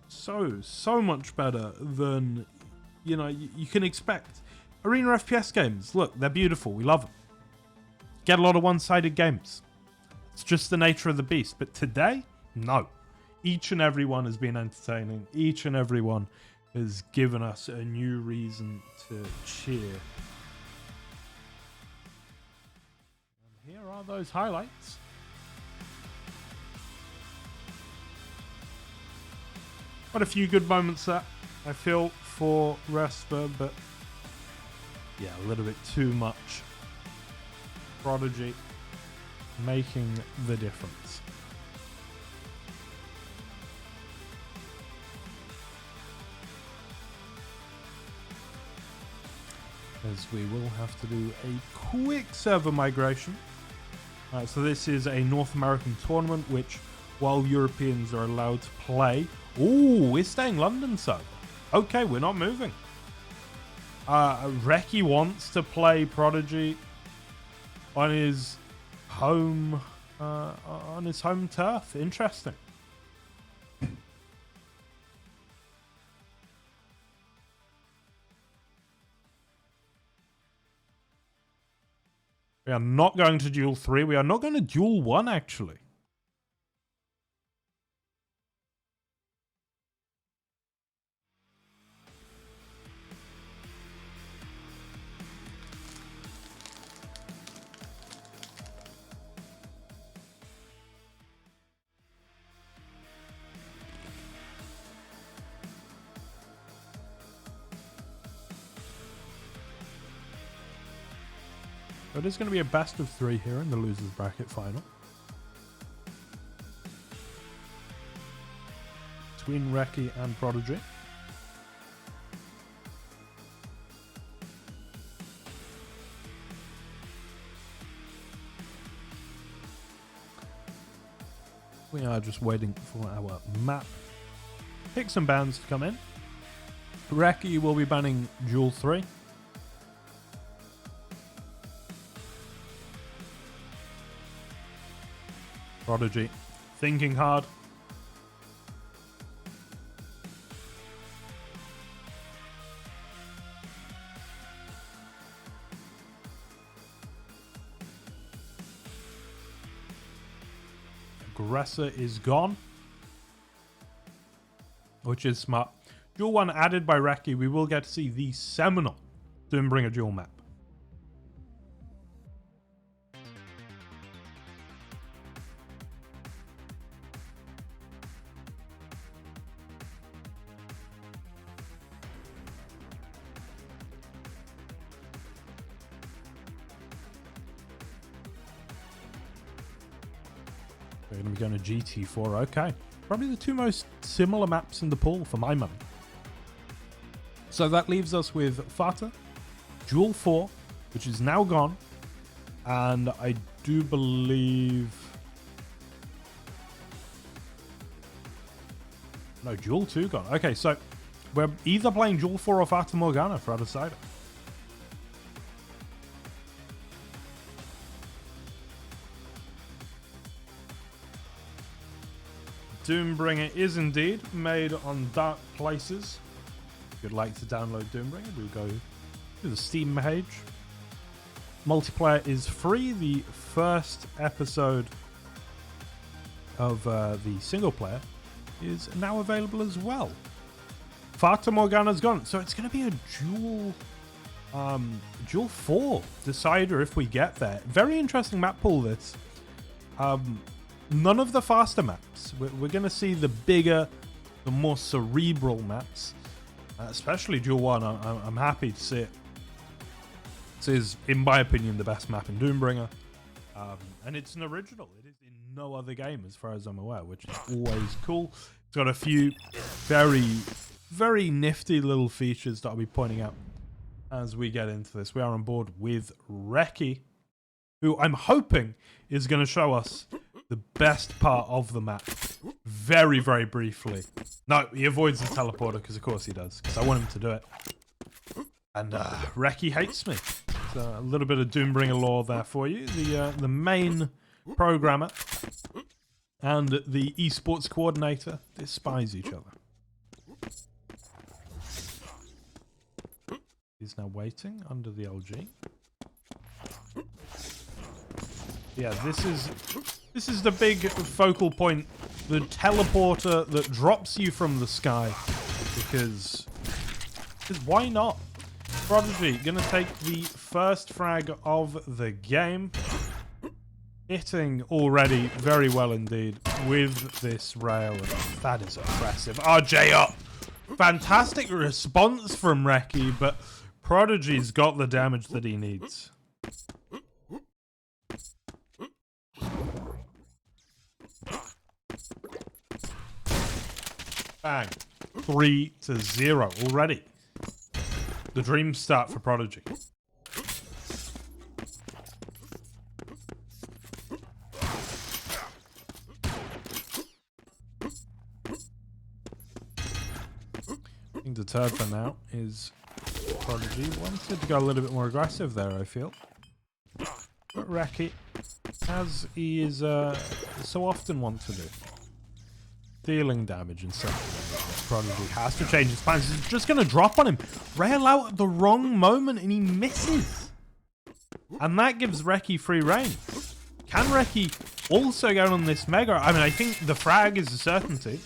So much better than you can expect. Arena FPS games, look, they're beautiful. We love them. Get a lot of one-sided games. It's just the nature of the beast. But today, no. Each and every one has been entertaining. Each and every one has given us a new reason to cheer. And here are those highlights. Quite a few good moments there, I feel, for Respa, but yeah, a little bit too much. Prodigy making the difference. As we will have to do a quick server migration. So this is a North American tournament, which while Europeans are allowed to play... Ooh, we're staying London server. Okay, we're not moving. Reki wants to play Prodigy on his home turf. Interesting. We are not going to duel 3. We are not going to duel 1, actually. So it is going to be a best of 3 here in the losers bracket final. Between Reki and Prodigy. We are just waiting for our map. Picks and bans to come in. Reki will be banning Duel 3. Prodigy thinking hard. Aggressor is gone, which is smart. Duel 1 added by Reki. We will get to see the seminal Doombringer duel map. We're going to be going to GT4. Okay. Probably the 2 most similar maps in the pool for my money. So that leaves us with Fata, Duel 4, which is now gone. And I do believe... No, Duel 2 gone. Okay, so we're either playing Duel 4 or Fata Morgana for our decider. Doombringer is indeed made on Dark Places. If you'd like to download Doombringer, do go to the Steam page. Multiplayer is free. The first episode of the single player is now available as well. Fata Morgana's gone, so it's going to be a Duel 4 decider if we get there. Very interesting map pool, this. None of the faster maps. We're going to see the bigger, the more cerebral maps, especially Duel 1. I'm happy to see it. This is, in my opinion, the best map in Doombringer. And it's an original. It is in no other game, as far as I'm aware, which is always cool. It's got a few very, very nifty little features that I'll be pointing out as we get into this. We are on board with Reki, who I'm hoping is going to show us the best part of the map very, very briefly. No, he avoids the teleporter because of course he does, because I want him to do it. And Reki hates me. So a little bit of Doombringer lore there for you. The main programmer and the esports coordinator despise each other. He's now waiting under the LG. Yeah, this is the big focal point, the teleporter that drops you from the sky, because why not? Prodigy gonna take the first frag of the game, hitting already very well indeed with this rail. That is impressive. RJ up, fantastic response from Reki, but Prodigy's got the damage that he needs. Bang. 3-0 already. The dream start for Prodigy. Being deterred for now is Prodigy. Wanted to go a little bit more aggressive there, I feel. But Reki, as he is so often want to do, dealing damage in such a way that Prodigy has to change his plans. He's just going to drop on him. Rail out at the wrong moment and he misses. And that gives Reki free reign. Can Reki also get on this Mega? I mean, I think the frag is a certainty.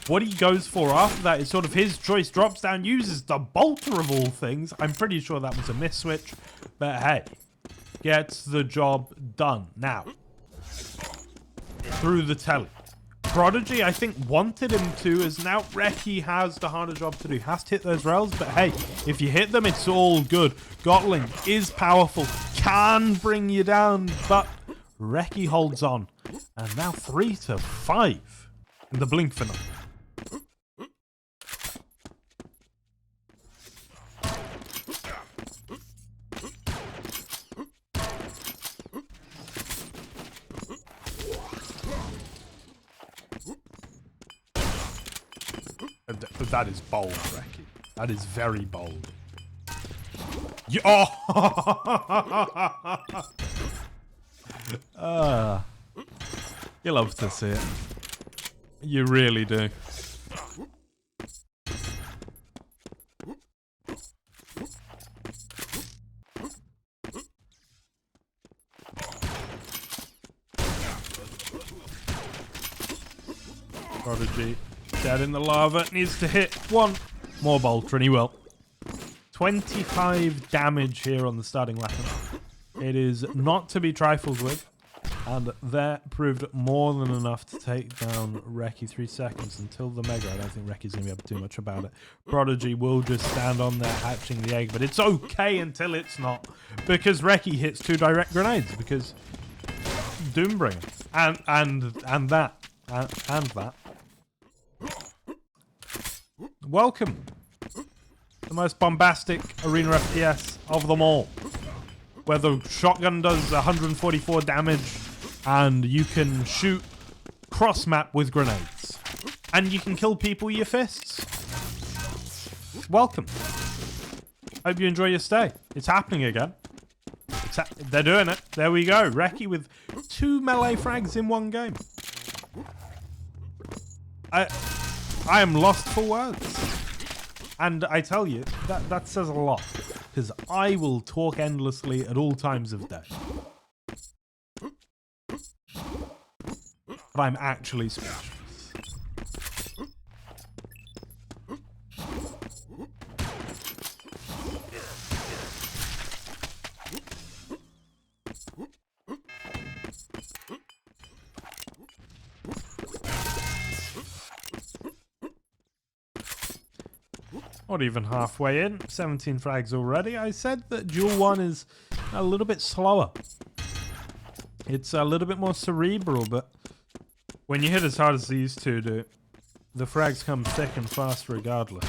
What he goes for after that is sort of his choice. Drops down, uses the bolter of all things. I'm pretty sure that was a miss switch. But hey, gets the job done. Now, through the telly. Prodigy, I think, wanted him to, as now Reki has the harder job to do. Has to hit those rails, but hey, if you hit them, it's all good. Gotling is powerful, can bring you down, but Reki holds on. And now 3-5 in the blink final. That is bold, Reki. That is very bold. You love to see it. You really do. Prodigy. Dead in the lava, needs to hit one more bolter, and he will. 25 damage here on the starting weapon. It is not to be trifled with, and that proved more than enough to take down Reki. 3 seconds until the Mega. I don't think Reki's going to be able to do much about it. Prodigy will just stand on there hatching the egg, but it's okay until it's not, because Reki hits 2 direct grenades, because Doombringer, and that. Welcome. The most bombastic arena FPS of them all. Where the shotgun does 144 damage and you can shoot cross-map with grenades. And you can kill people with your fists. welcome. Hope you enjoy your stay. It's happening again. They're doing it. There we go. Reki with 2 melee frags in one game. I am lost for words. And I tell you, that says a lot. Because I will talk endlessly at all times of day. But I'm actually speechless. Not even halfway in, 17 frags already. I said that Duel 1 is a little bit slower. It's a little bit more cerebral, but when you hit as hard as these two do, the frags come thick and fast regardless.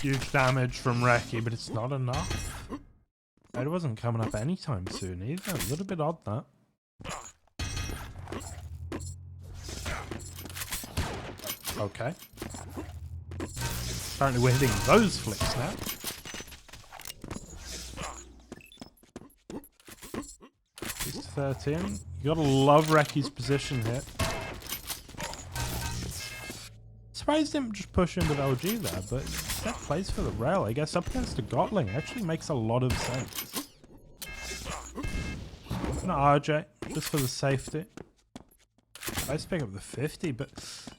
Huge damage from Reki, but it's not enough. It wasn't coming up anytime soon either. A little bit odd, that. Okay. Apparently we're hitting those flicks now. He's 13. You gotta love Reki's position here. Surprised didn't just push in with LG there, but that plays for the rail. I guess up against a Gotling actually makes a lot of sense. No RJ, just for the safety. Let's pick up the 50, but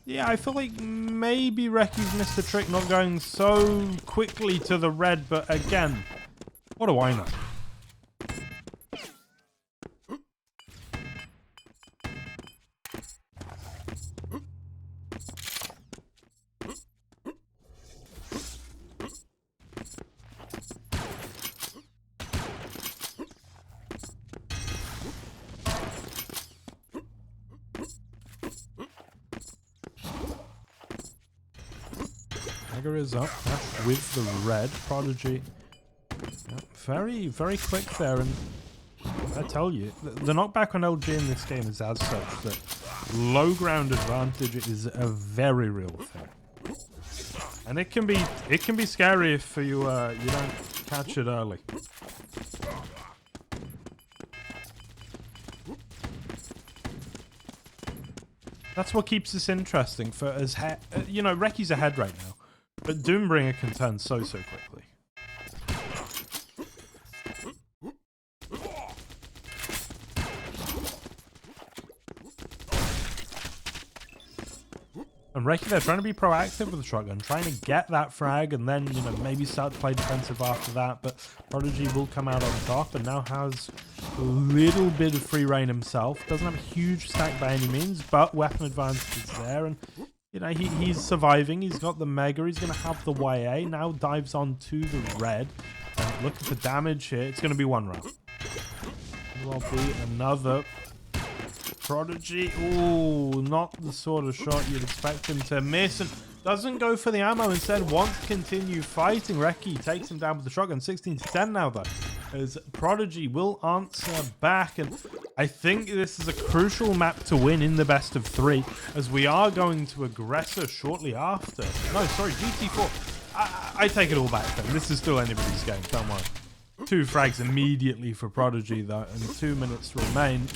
yeah, I feel like maybe Reki's missed a trick not going so quickly to the red, but again, what do I know? Is up with the red. Prodigy very, very quick there, and I tell you, the knockback on LG in this game is as such that low ground advantage is a very real thing, and it can be scary if you don't catch it early. That's what keeps this interesting. For as you know, Reki's ahead right now. But Doombringer can turn so quickly. And Reki, they're trying to be proactive with the shotgun, trying to get that frag and then, you know, maybe start to play defensive after that. But Prodigy will come out on top and now has a little bit of free reign himself. Doesn't have a huge stack by any means, but weapon advantage is there. And you know, he's surviving. He's got the Mega. He's going to have the YA. Now dives on to the red. And look at the damage here. It's going to be one round. It will be another Prodigy. Ooh, not the sort of shot you'd expect him to miss. And doesn't go for the ammo. Instead, wants to continue fighting. Reki takes him down with the shotgun. 16-10 now, though. As Prodigy will answer back, and I think this is a crucial map to win in the best of 3, as we are going to Aggressor shortly after. No, sorry, GT4. I take it all back then. This is still anybody's game, don't worry. 2 frags immediately for Prodigy though, and 2 minutes remain.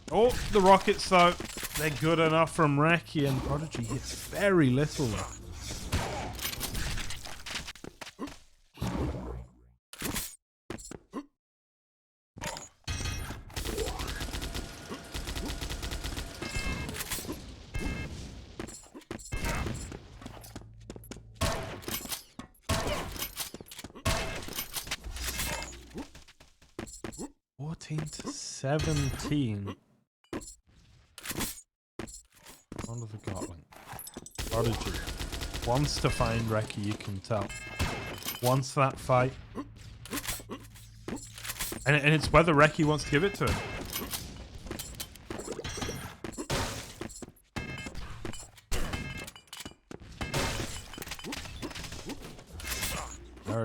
Oh, the rockets though, they're good enough from Reki, and Prodigy hits very little though. To 17 onto the Gotling. Prodigy wants to find Reki, you can tell. Wants that fight. And it's whether Reki wants to give it to him.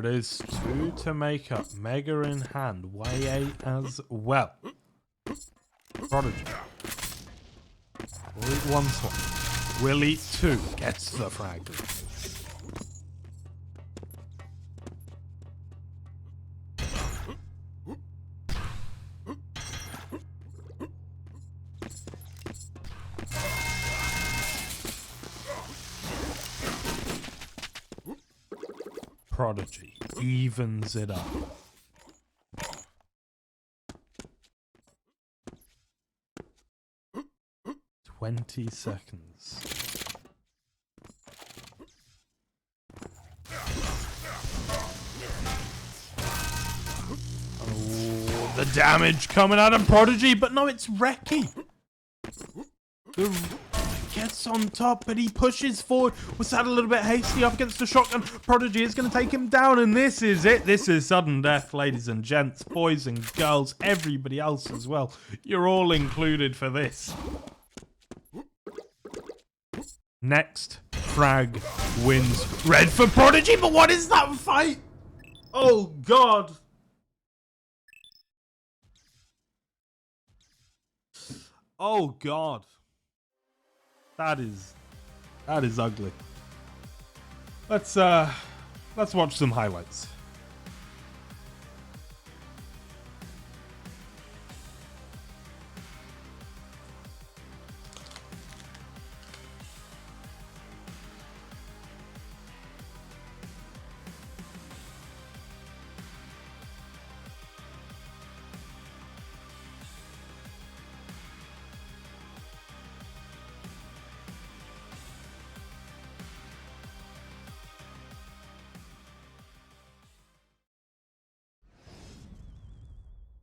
There it is. 2 to make up. Mega in hand. YA as well. Prodigy. Will eat 1 swap. Will eat 2. Gets the fragment. Prodigy evens it up. $20. Oh, the damage coming out of Prodigy, but no, it's Reki. Gets on top, but he pushes forward. Was that a little bit hasty up against the shotgun? Prodigy is going to take him down, and this is it. This is sudden death, ladies and gents, boys and girls, everybody else as well. You're all included for this. Next frag wins red for Prodigy, but what is that fight? Oh, God. Oh, God. That is ugly. Let's watch some highlights.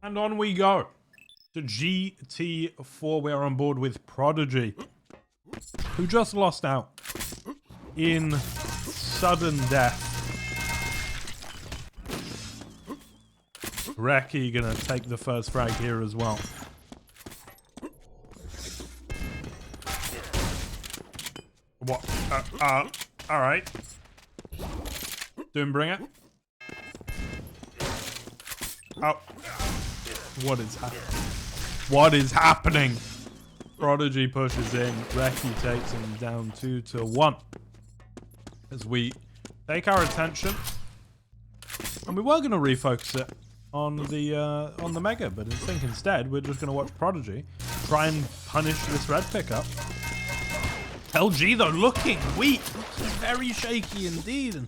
And on we go to GT4. We're on board with Prodigy, who just lost out in sudden death. Reki gonna take the first frag here as well. What? All right. Doombringer. Oh. What is happening? What is happening? Prodigy pushes in. Reki takes him down 2-1. As we take our attention, and we were going to refocus it on the Mega, but I think instead we're just going to watch Prodigy try and punish this red pickup. LG though looking weak, looking very shaky indeed, and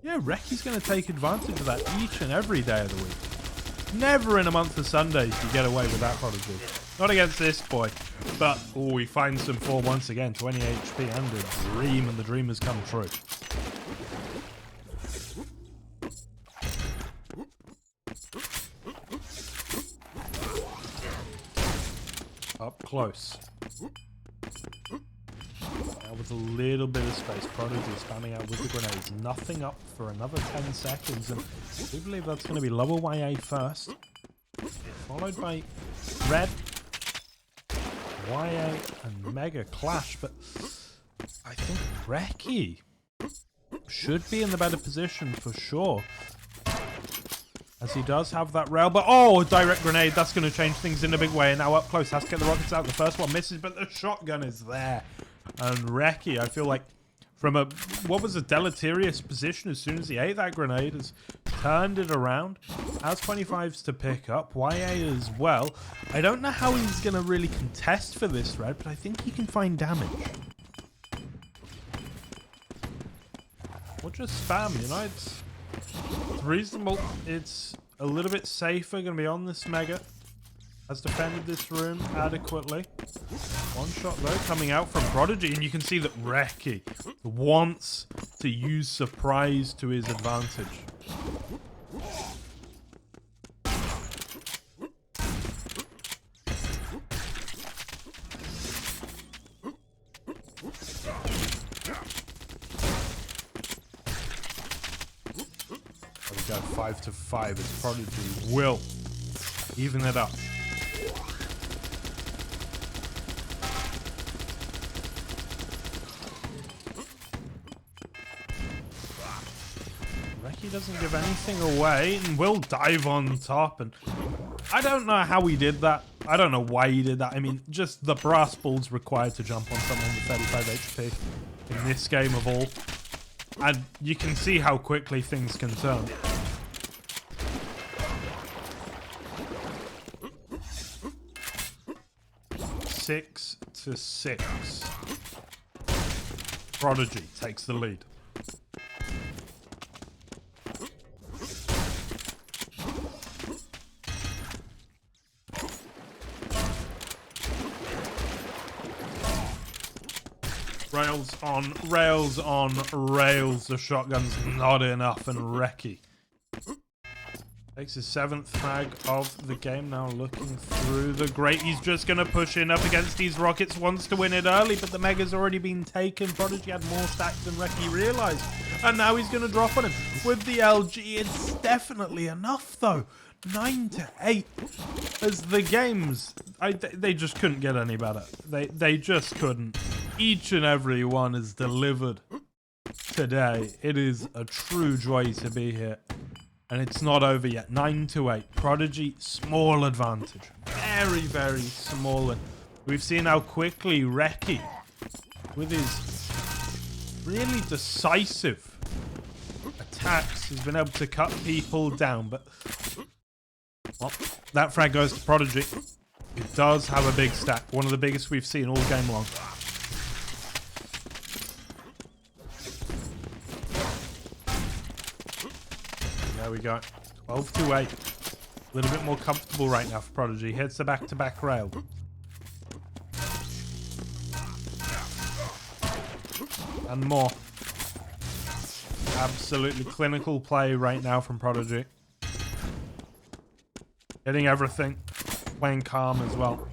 yeah, Reki's going to take advantage of that each and every day of the week. Never in a month of Sundays you get away with that Prodigy. Not against this boy. But, oh, he finds some form once again. 20 HP and a dream, and the dream has come true. Up close. Now with a little bit of space, Prodigy spamming out with the grenades. Nothing up for another 10 seconds, and I do believe that's going to be lower YA first, followed by red, YA, and Mega clash, but I think Reki should be in the better position for sure, as he does have that rail, but oh, a direct grenade, that's going to change things in a big way, and now up close, has to get the rockets out. The first one misses, but the shotgun is there. And Reki, I feel like from what was a deleterious position as soon as he ate that grenade, has turned it around. Has 25s to pick up, YA as well. I don't know how he's going to really contest for this red, but I think he can find damage. Or just spam, you know, it's reasonable. It's a little bit safer, going to be on this Mega. Has defended this room adequately. One shot though coming out from Prodigy, and you can see that Reki wants to use surprise to his advantage. There we go, 5-5 as Prodigy will even it up. Reki doesn't give anything away and will dive on top. And I don't know how he did that. I don't know why he did that. I mean, just the brass balls required to jump on someone with 35 HP in this game of all. And you can see how quickly things can turn. Six to 6. Prodigy takes the lead. Rails on, rails on, rails. The shotgun's not enough, and Reki takes his 7th frag of the game. Now looking through the grate. He's just going to push in up against these rockets. Wants to win it early, but the Mega's already been taken. Prodigy had more stacks than Reki realized. And now he's going to drop on him with the LG. It's definitely enough, though. 9 to 8 as the games. They just couldn't get any better. They just couldn't. Each and every one is delivered today. It is a true joy to be here. And it's not over yet. 9 to 8. Prodigy, small advantage. Very, very small. And we've seen how quickly Reki, with his really decisive attacks, has been able to cut people down. But, well, that frag goes to Prodigy. It does have a big stack. One of the biggest we've seen all game long. There we go. 12 to 8. A little bit more comfortable right now for Prodigy. Hits the back-to-back rail. And more. Absolutely clinical play right now from Prodigy. Getting everything. Playing calm as well.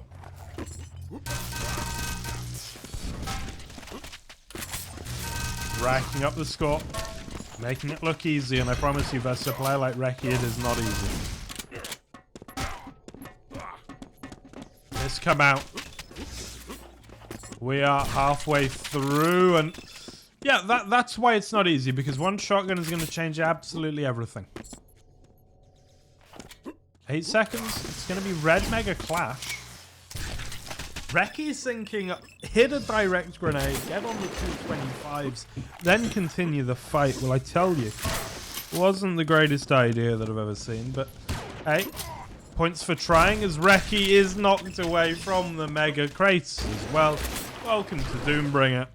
Racking up the score. Making it look easy, and I promise you, versus a player like Reki, it is not easy. Let's come out. We are halfway through, and yeah, that's why it's not easy, because one shotgun is going to change absolutely everything. 8 seconds. It's going to be Red Mega Clash. Reki's thinking, hit a direct grenade, get on the 225s, then continue the fight. Well, I tell you, wasn't the greatest idea that I've ever seen, but hey, points for trying as Reki is knocked away from the Mega Crates as well. Welcome to Doombringer.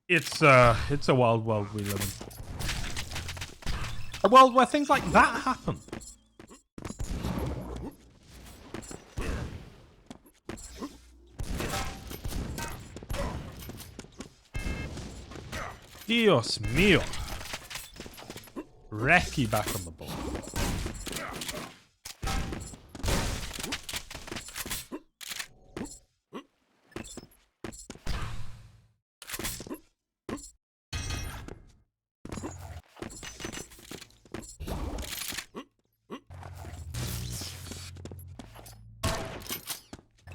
It's a wild world we live in. A world where things like that happen. Dios mío. Reki back on the ball.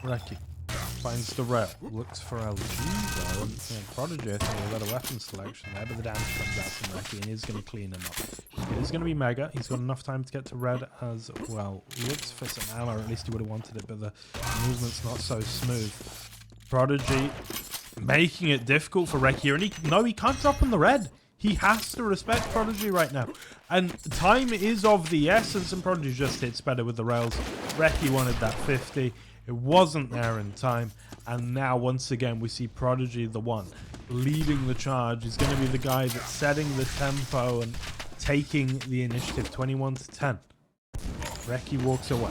Reki finds the rail, looks for LG though, and Prodigy, I think, a better weapon selection there, but the damage comes out from Reki and he's going to clean him up. It is going to be Mega. He's got enough time to get to red as well. Looks for some ammo, or at least he would have wanted it, but the movement's not so smooth. Prodigy making it difficult for Reki, and he can't drop on the red. He has to respect Prodigy right now. And time is of the essence, and Prodigy just hits better with the rails. Reki wanted that 50. It wasn't there in time, and now once again we see Prodigy, the one leading the charge. He's going to be the guy that's setting the tempo and taking the initiative. 21 to 10. Reki walks away,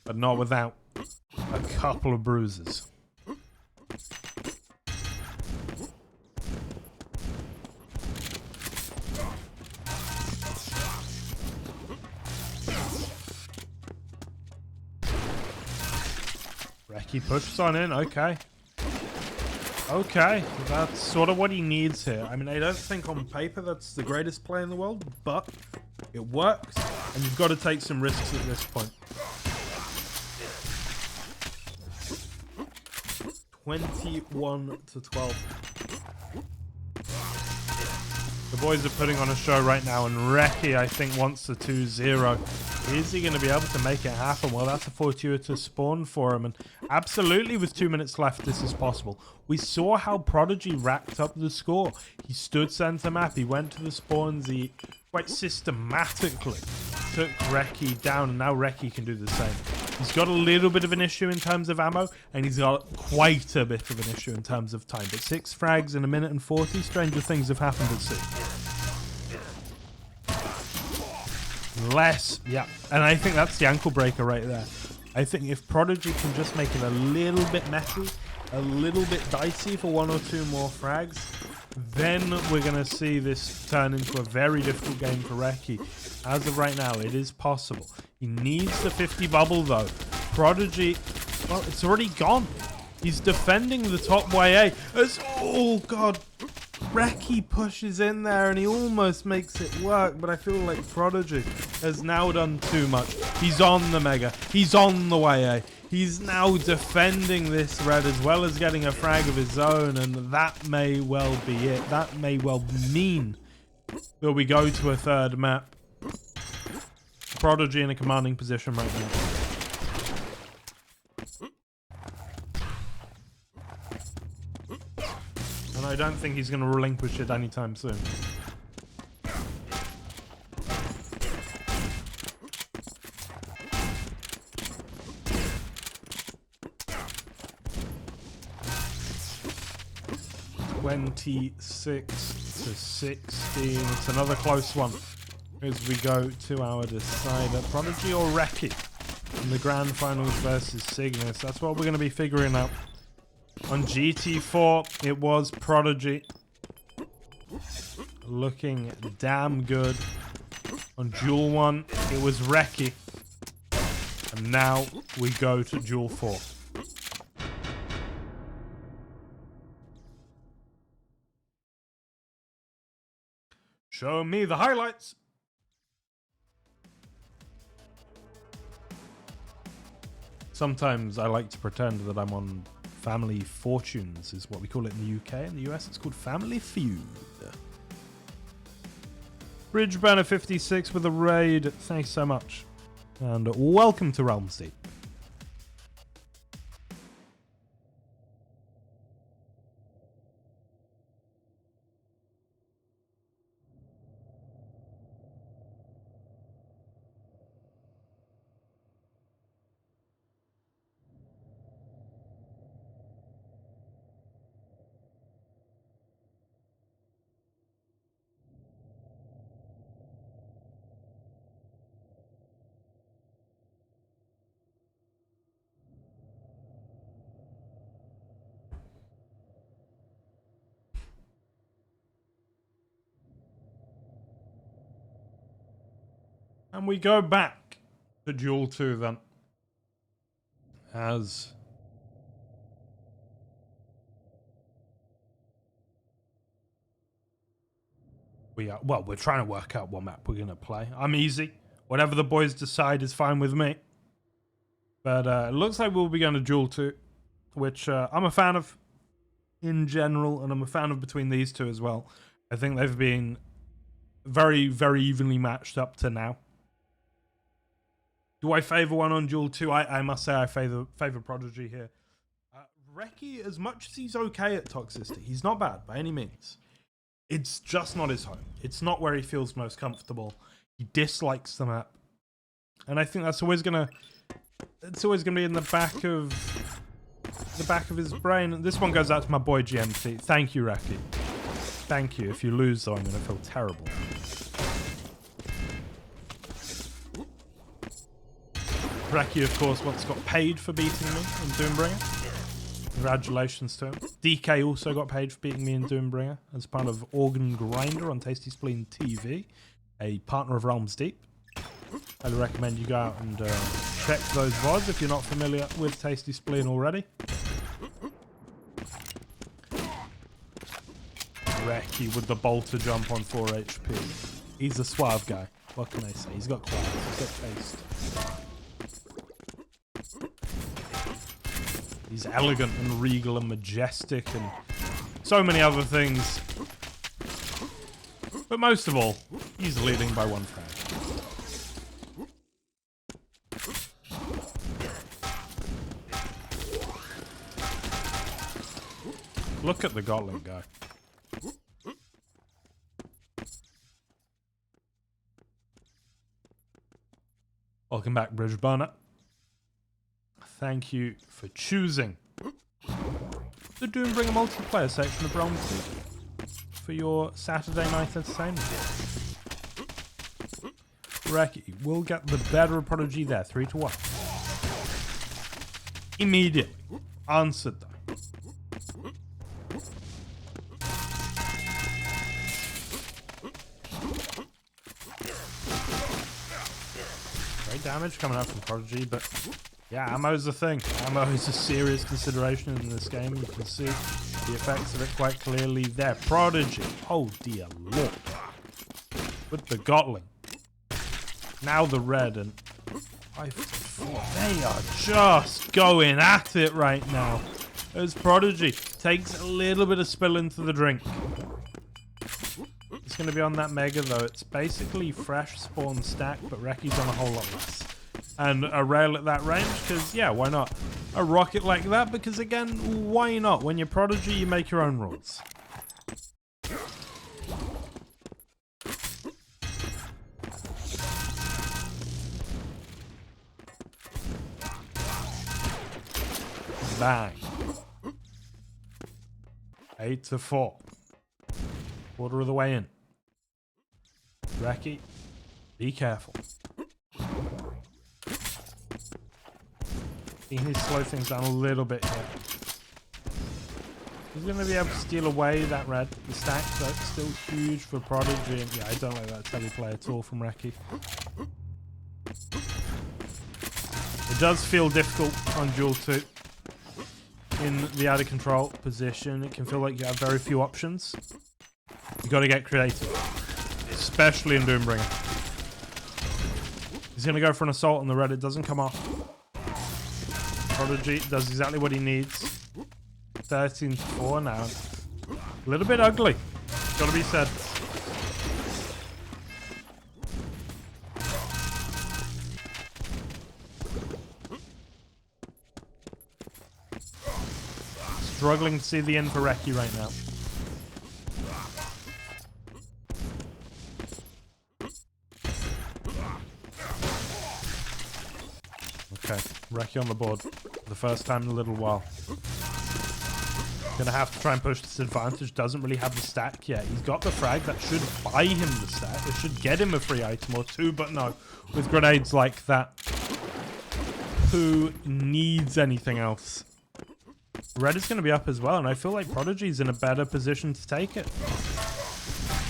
but not without a couple of bruises. Reki pushes on in, okay. Okay, that's sort of what he needs here. I mean, I don't think on paper that's the greatest play in the world, but it works, and you've got to take some risks at this point. 21 to 12. boys are putting on a show right now, and Reki, I think, wants the 2-0. Is he going to be able to make it happen? Well, that's a fortuitous spawn for him, and absolutely with 2 minutes left, this is possible. We saw how Prodigy racked up the score. He stood center map, he went to the spawns, he quite systematically took Reki down, and now Reki can do the same. He's got a little bit of an issue in terms of ammo, and he's got quite a bit of an issue in terms of time. But 6 frags in 1 minute and 40, stranger things have happened at sea. Less, yeah. And I think that's the ankle breaker right there. I think if Prodigy can just make it a little bit messy, a little bit dicey for 1 or 2 more frags, then we're going to see this turn into a very difficult game for Reki. As of right now, it is possible. He needs the 50 bubble, though. Prodigy, well, it's already gone. He's defending the top YA. Oh, God. Reki pushes in there, and he almost makes it work, but I feel like Prodigy has now done too much. He's on the Mega. He's on the YA. He's now defending this red as well as getting a frag of his own, and that may well be it. That may well mean that we go to a third map. Prodigy in a commanding position right now. And I don't think he's going to relinquish it anytime soon. (26-16). It's another close one as we go to our decider. Prodigy or Reki in the grand finals versus Cygnus. That's what we're going to be figuring out. On GT4, it was Prodigy looking damn good. On Duel 1, it was Reki. And now we go to Duel 4. Show me the highlights. Sometimes I like to pretend that I'm on Family Fortunes, is what we call it in the UK. In the US, it's called Family Feud. Bridge Banner 56 with a raid. Thanks so much. And welcome to Realms Deep. And we go back to Duel 2 then. As we're trying to work out what map we're going to play. I'm easy. Whatever the boys decide is fine with me. But it looks like we'll be going to Duel 2, which I'm a fan of in general, and I'm a fan of between these two as well. I think they've been very, very evenly matched up to now. Do I favor one on Duel 2? I must say I favor Prodigy here. Reki, as much as he's okay at toxicity, he's not bad by any means. It's just not his home. It's not where he feels most comfortable. He dislikes the map. And I think that's always gonna be in the back of his brain. And this one goes out to my boy GMT. Thank you, Reki. Thank you. If you lose, though, I'm gonna feel terrible. Reki, of course, once got paid for beating me in Doombringer. Congratulations to him. DK also got paid for beating me in Doombringer as part of Organ Grinder on Tasty Spleen TV, a partner of Realms Deep. I'd recommend you go out and check those VODs if you're not familiar with Tasty Spleen already. Reki with the bolter jump on 4 HP. He's a suave guy. What can I say? He's got class. He's got taste. He's elegant and regal and majestic and so many other things. But most of all, he's leading by 1 frag. Look at the Gotling guy. Welcome back, Bridge Burner. Thank you for choosing the Doombringer multiplayer section of Realms for your Saturday night entertainment. Reki will get the better of Prodigy there, 3-1. Immediately. Answered though. Great damage coming out from Prodigy, but yeah, ammo's the thing. Ammo is a serious consideration in this game. You can see the effects of it quite clearly there. Prodigy, oh dear lord. With the Gotling. Now the red and 5-4. They are just going at it right now. As Prodigy takes a little bit of spill into the drink. It's going to be on that Mega though. It's basically fresh spawn stack, but Reki's on a whole lot less. And a rail at that range, because yeah, why not? A rocket like that, because again, why not? When you're Prodigy, you make your own rules. Bang. 8-4. Quarter of the way in. Reki, be careful. He needs to slow things down a little bit here. He's going to be able to steal away that red. The stack, but still huge for Prodigy. And yeah, I don't like that teleplay at all from Reki. It does feel difficult on Duel 2. In the out of control position, it can feel like you have very few options. You got to get creative, especially in Doombringer. He's going to go for an assault on the red. It doesn't come off. Prodigy does exactly what he needs. 13-4 now. A little bit ugly. Got to be said. Struggling to see the end for Reki right now. Okay, Reki on the board for the first time in a little while. Gonna have to try and push this advantage. Doesn't really have the stack yet. He's got the frag that should buy him the stack. It should get him a free item or two, but no. With grenades like that, who needs anything else? Red is going to be up as well, and I feel like Prodigy's in a better position to take it.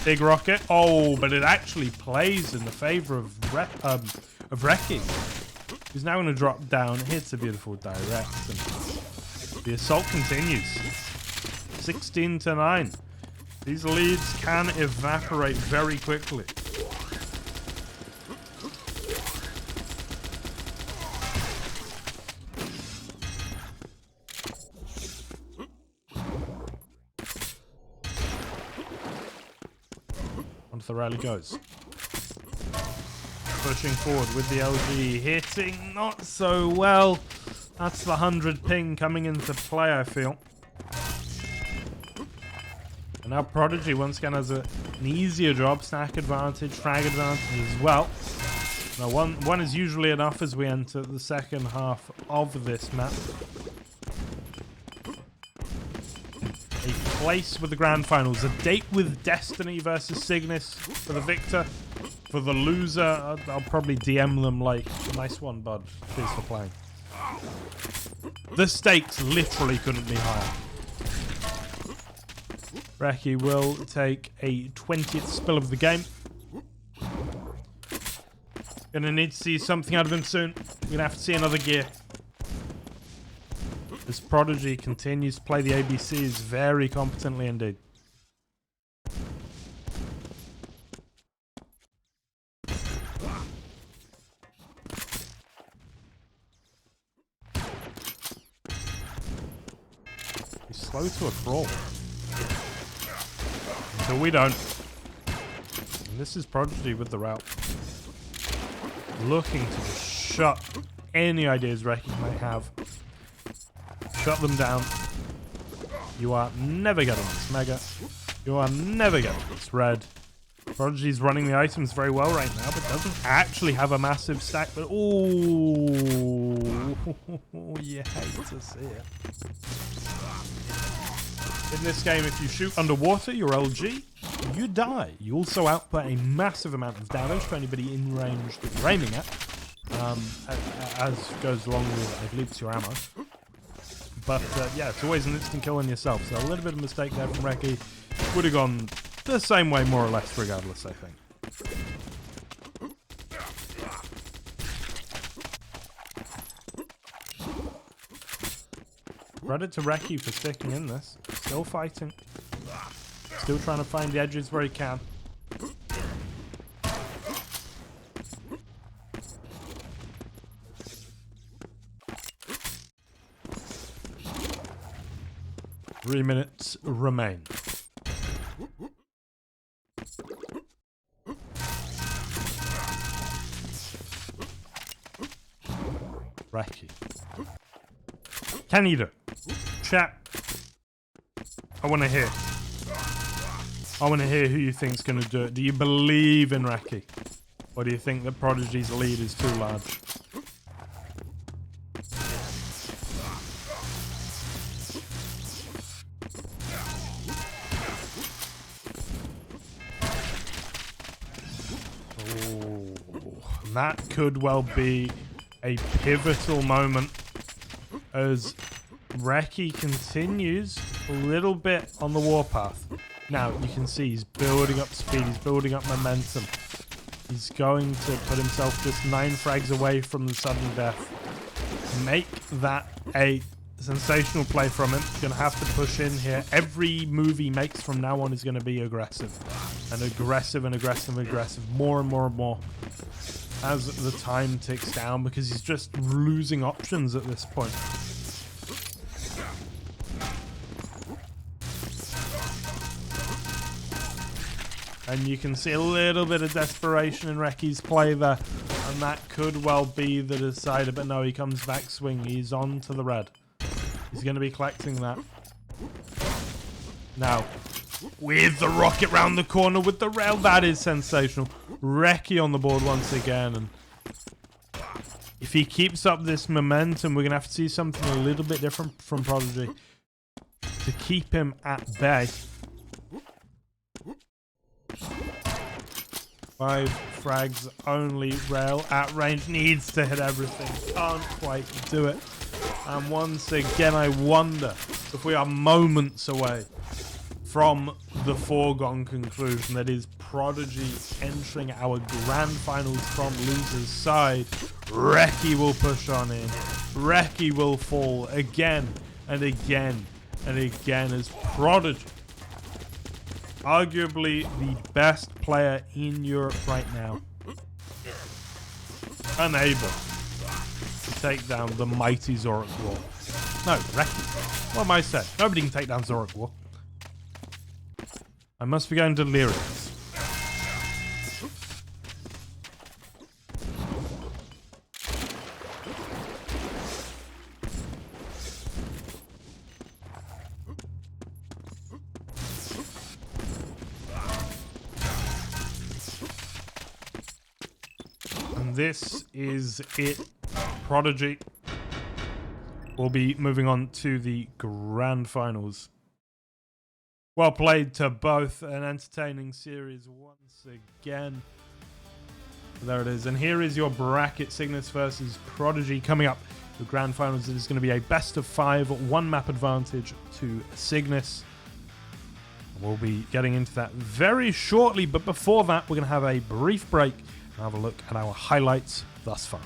Big rocket. Oh, but it actually plays in the favor of Reki. He's now going to drop down, hits a beautiful direct, and the assault continues. 16-9. These leads can evaporate very quickly. The rally goes. Pushing forward with the LG, hitting not so well. That's the 100 ping coming into play, I feel. And now Prodigy once again has an easier job, stack advantage, frag advantage as well. Now one is usually enough as we enter the second half of this map. A place with the grand finals, a date with Destiny versus Cygnus for the victor. For the loser, I'll probably DM them like, nice one, bud. Cheers for playing. The stakes literally couldn't be higher. Reki will take a 20th spill of the game. Gonna need to see something out of him soon. We're gonna have to see another gear. This Prodigy continues to play the ABCs very competently indeed. He's slow to a crawl. Until we don't. And this is Prodigy with the route. Looking to just shut any ideas Reki might have. Shut them down. You are never getting this Mega. You are never getting this Red. Prodigy's running the items very well right now, but doesn't actually have a massive stack. But oh, you hate to see it. In this game, if you shoot underwater, your LG, you die. You also output a massive amount of damage for anybody in range that you're aiming at, as goes along with, I believe it's your ammo. But yeah, it's always an instant kill on yourself. So a little bit of a mistake there from Reki. Would have gone the same way, more or less, regardless, I think. Credit to Reki for sticking in this. Still fighting. Still trying to find the edges where he can. 3 minutes remain. Reki. Can you do it? Chat. I want to hear. I want to hear who you think's going to do it. Do you believe in Reki? Or do you think that Prodigy's lead is too large? That could well be a pivotal moment as Reki continues a little bit on the warpath. Now, you can see he's building up speed, he's building up momentum. He's going to put himself just 9 frags away from the sudden death. Make that a sensational play from him. He's going to have to push in here. Every move he makes from now on is going to be aggressive. And aggressive and aggressive and aggressive. More and more and more. As the time ticks down, because he's just losing options at this point. And you can see a little bit of desperation in Reki's play there. And that could well be the decider. But no, he comes back swinging. He's on to the red. He's going to be collecting that. Now, with the rocket round the corner with the rail, that is sensational. Reki on the board once again. And if he keeps up this momentum, we're going to have to see something a little bit different from Prodigy to keep him at bay. 5 frags only. Rail at range, needs to hit everything, can't quite do it. And once again, I wonder if we are moments away from the foregone conclusion that is Prodigy entering our grand finals from loser's side. Reki will push on in. Reki will fall again and again and again as Prodigy, arguably the best player in Europe right now, unable to take down the mighty Zorak War. No, Reki. What am I saying? Nobody can take down Zorak War. I must be going delirious. And this is it. Prodigy will be moving on to the grand finals. Well played to both. An entertaining series once again. There it is. And here is your bracket. Cygnus versus Prodigy coming up. The grand finals. It is going to be a best of 5, 1 map advantage to Cygnus. We'll be getting into that very shortly. But before that, we're going to have a brief break and have a look at our highlights thus far.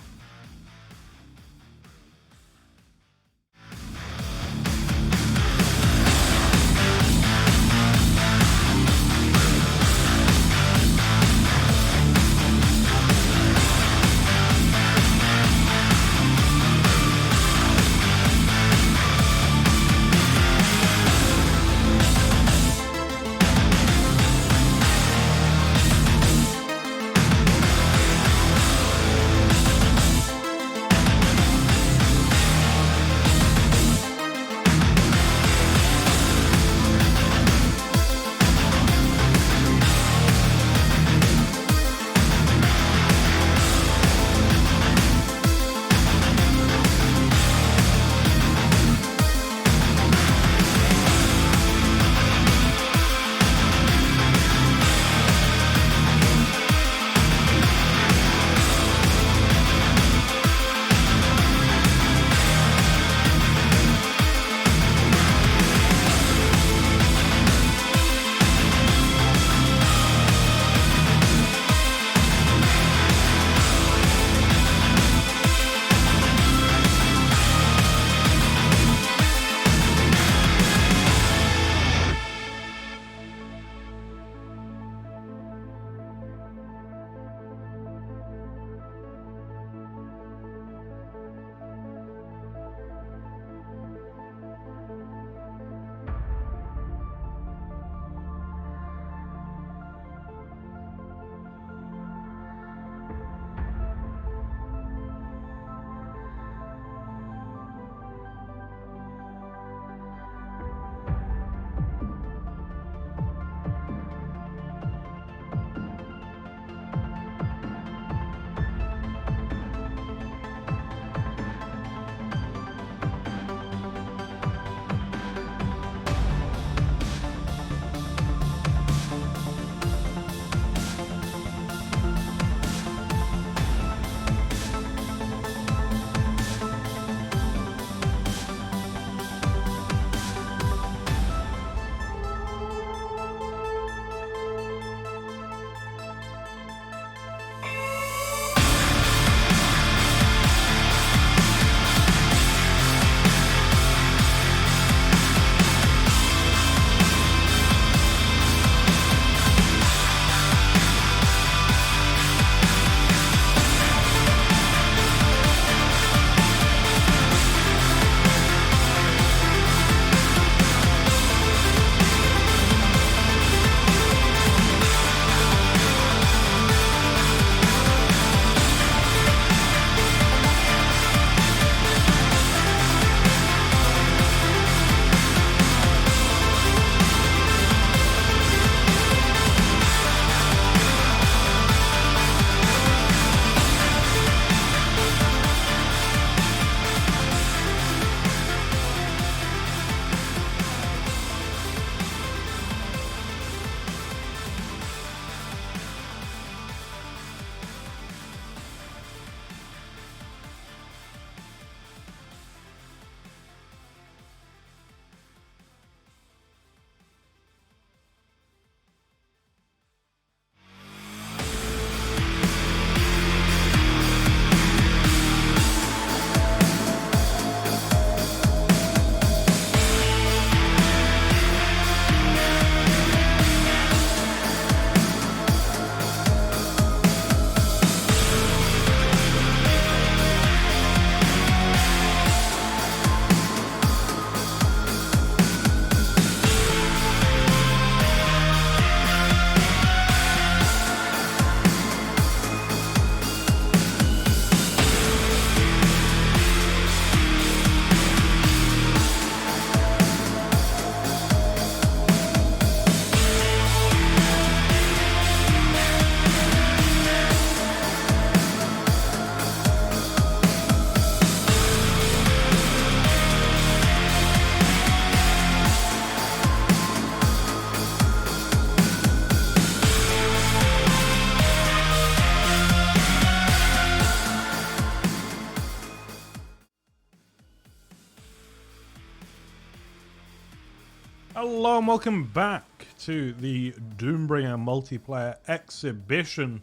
Hello and welcome back to the Doombringer multiplayer exhibition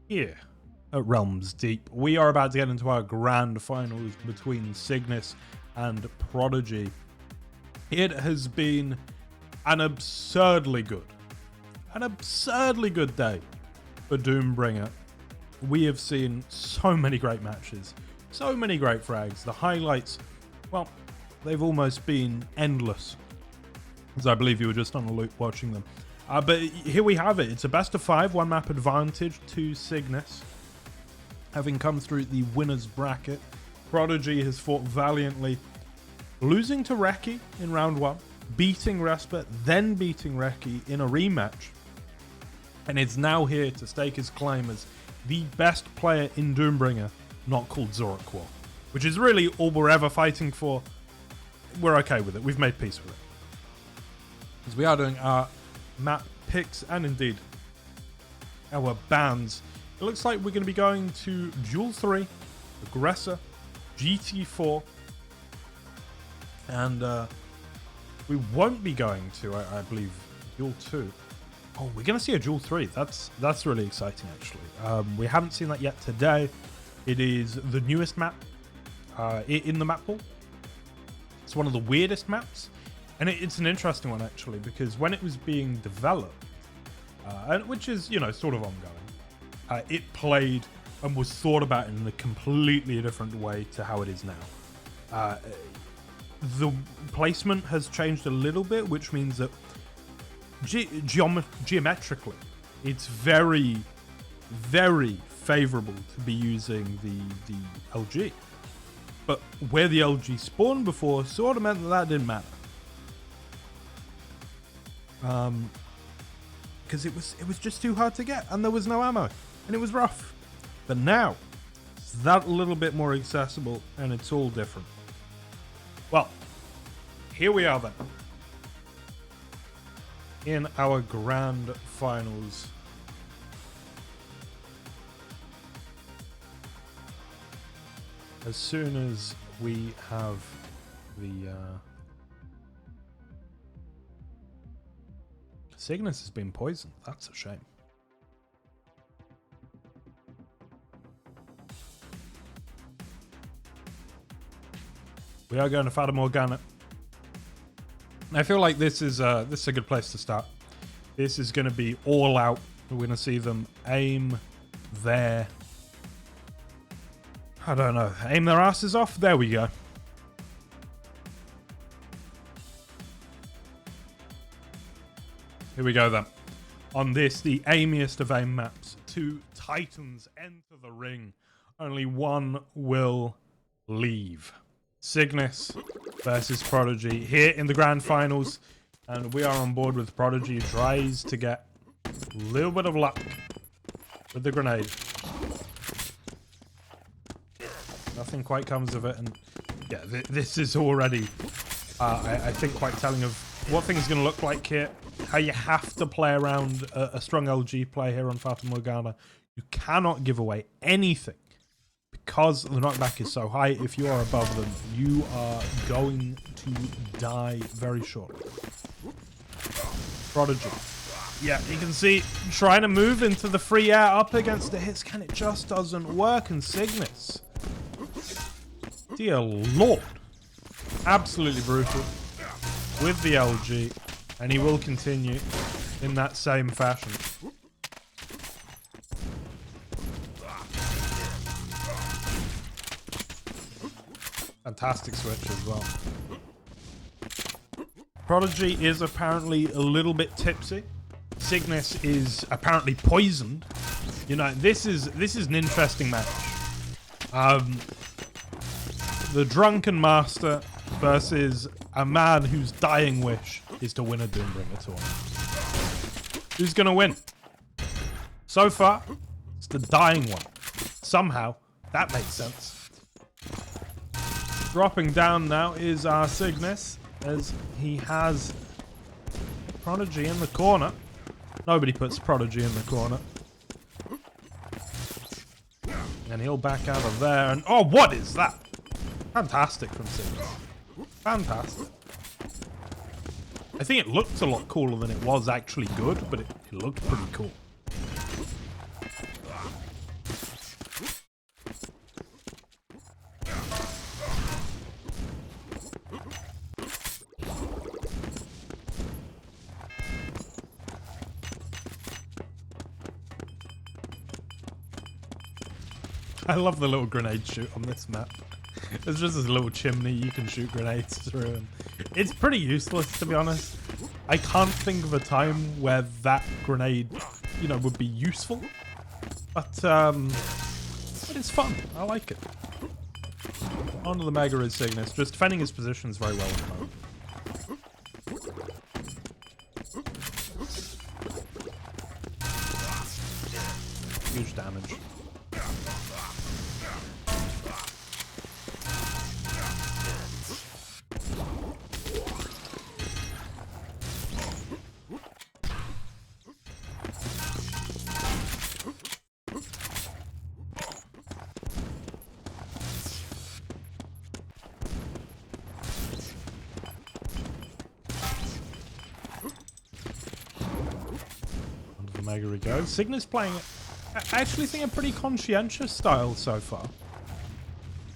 here at Realms Deep. We are about to get into our grand finals between Cygnus and Prodigy. It has been an absurdly good day for Doombringer. We have seen so many great matches, so many great frags. The highlights, well, they've almost been endless, as I believe you were just on a loop watching them. But here we have it. It's a best of 5, 1 map advantage to Cygnus, having come through the winner's bracket. Prodigy has fought valiantly, losing to Reki in round 1, beating Respite, then beating Reki in a rematch, and it's now here to stake his claim as the best player in Doombringer, not called Zorakwar, which is really all we're ever fighting for. We're okay with it. We've made peace with it. Because we are doing our map picks and indeed our bans. It looks like we're going to be going to Duel 3, Aggressor, GT4, and we won't be going to, I believe, Duel 2. Oh, we're going to see a Duel 3. That's really exciting, actually. We haven't seen that yet today. It is the newest map in the map pool. It's one of the weirdest maps, and it's an interesting one, actually, because when it was being developed, and which is, you know, sort of ongoing, it played and was thought about in a completely different way to how it is now. The placement has changed a little bit, which means that geometrically, it's very, very favorable to be using the LG. But where the LG spawned before sort of meant that didn't matter. Because it was just too hard to get, and there was no ammo, and it was rough. But now, it's that little bit more accessible, and it's all different. Well, here we are then. In our grand finals. As soon as we have the Cygnus has been poisoned. That's a shame. We are going to Fata Morgana. I feel like this is a good place to start. This is going to be all out. We're going to see them aim their, I don't know, aim their asses off. There we go. Here we go then. On this, the aimiest of aim maps, 2 Titans enter the ring. Only one will leave. Cygnus versus Prodigy here in the grand finals, and we are on board with Prodigy, who tries to get a little bit of luck with the grenade. Nothing quite comes of it, and yeah, this is already I think quite telling of what things are going to look like here, how you have to play around a strong LG play here on Fata Morgana. You cannot give away anything. Because the knockback is so high, if you are above them, you are going to die very shortly. Prodigy. Yeah, you can see trying to move into the free air up against the hits, and it just doesn't work. And Cygnus, dear Lord, absolutely brutal with the LG, and he will continue in that same fashion. Fantastic switch as well. Prodigy is apparently a little bit tipsy. Cygnus is apparently poisoned. You know, this is an interesting match. The drunken master versus a man whose dying wish is to win a Doombringer tournament. Who's gonna win? So far, it's the dying one. Somehow, that makes sense. Dropping down now is our Cygnus, as he has Prodigy in the corner. Nobody puts Prodigy in the corner. And he'll back out of there, and oh, what is that? Fantastic from Cygnus. Fantastic. I think it looked a lot cooler than it was actually good, but it looked pretty cool. I love the little grenade shoot on this map. There's just this little chimney you can shoot grenades through, and it's pretty useless, to be honest. I can't think of a time where that grenade, you know, would be useful. But it's fun. I like it. Onto the Mega Rid Cygnus, just defending his positions very well at the moment. Huge damage. Mega Rid go. Cygnus playing, I actually think, a pretty conscientious style so far.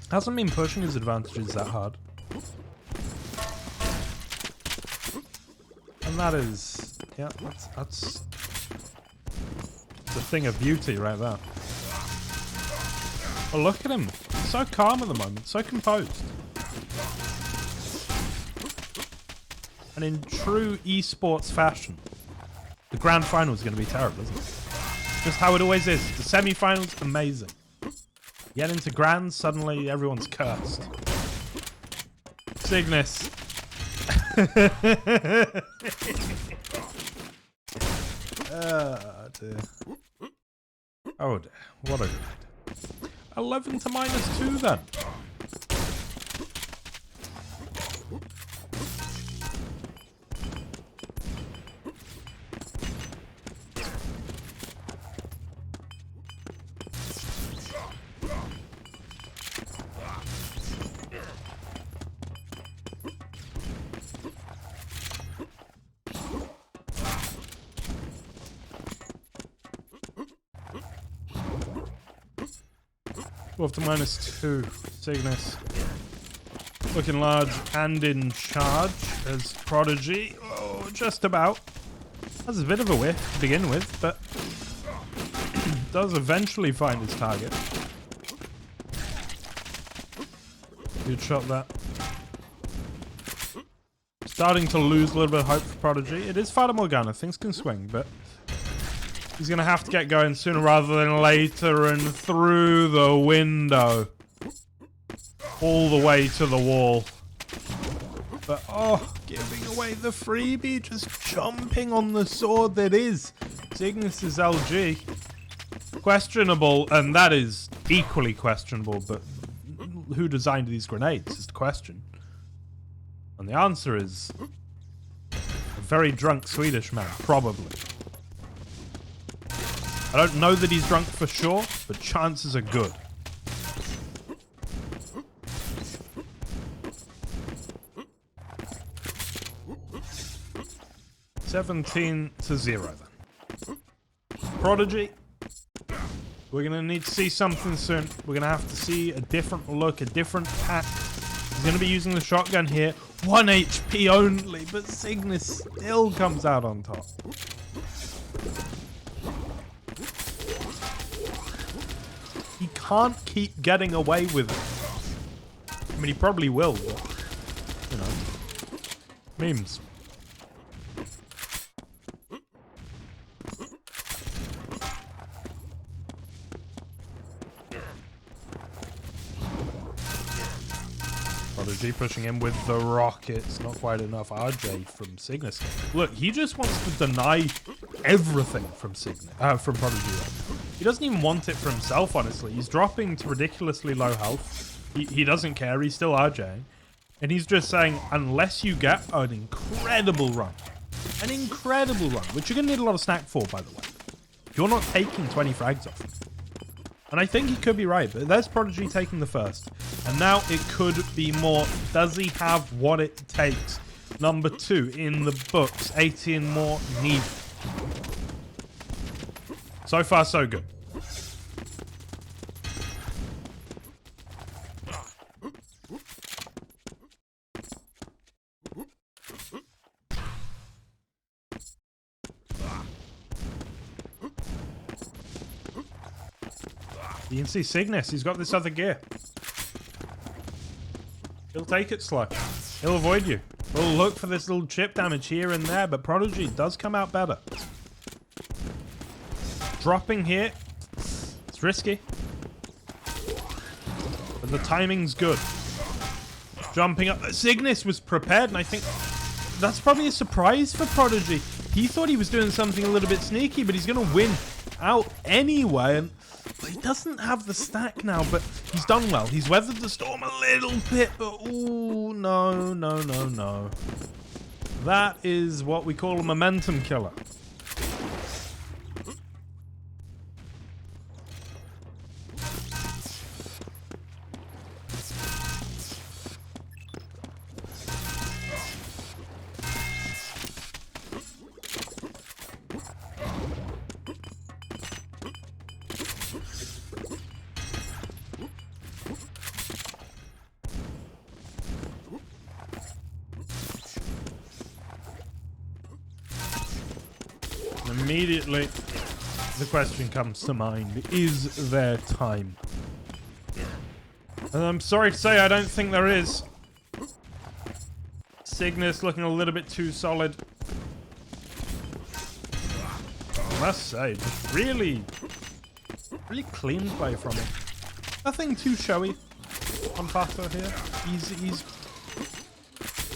Hasn't been pushing his advantages that hard. And that is, yeah, that's a thing of beauty right there. Oh, look at him. So calm at the moment, so composed. And in true esports fashion, the grand final is going to be terrible, isn't it? Just how it always is. The semi-finals, amazing. Get into grand, suddenly everyone's cursed. Cygnus. Oh dear. Oh dear. What a grade. 11 to -2 then. Off to -2. Cygnus looking large and in charge as Prodigy. Oh, just about. Has a bit of a whiff to begin with, but does eventually find his target. Good shot that. Starting to lose a little bit of hope for Prodigy. It is Fata Morgana. Things can swing, but he's going to have to get going sooner rather than later, and through the window. All the way to the wall. But, oh, giving away the freebie, just jumping on the sword that is Cygnus' LG. Questionable, and that is equally questionable, but who designed these grenades is the question. And the answer is a very drunk Swedish man, probably. I don't know that he's drunk for sure, but chances are good. $17 to 0 then. Prodigy. We're going to need to see something soon. We're going to have to see a different look, a different pack. He's going to be using the shotgun here. 1 HP only, but Cygnus still comes out on top. He can't keep getting away with it. I mean, he probably will, but, you know, memes. Prodigy pushing him with the rockets. Not quite enough. RJ from Cygnus. Look, he just wants to deny everything from Cygnus, from Prodigy. He doesn't even want it for himself, honestly. He's dropping to ridiculously low health. He doesn't care. He's still RJing. And he's just saying, unless you get an incredible run, which you're going to need a lot of snack for, by the way, you're not taking 20 frags off him. And I think he could be right, but there's Prodigy taking the first. And now it could be more. Does he have what it takes Number 2 in the books. 18 more needed. So far, so good. You can see Cygnus, he's got this other gear. He'll take it slow. He'll avoid you. We'll look for this little chip damage here and there, but Prodigy does come out better. Dropping here. It's risky. But the timing's good. Jumping up. Cygnus was prepared, and I think that's probably a surprise for Prodigy. He thought he was doing something a little bit sneaky, but he's going to win out anyway. And he doesn't have the stack now, but he's done well. He's weathered the storm a little bit, but ooh, no, no, no, no. That is what we call a momentum killer. Immediately, the question comes to mind, is there time? And I'm sorry to say, I don't think there is. Cygnus looking a little bit too solid. I must say, just really clean play from him. Nothing too showy on Fato here. He's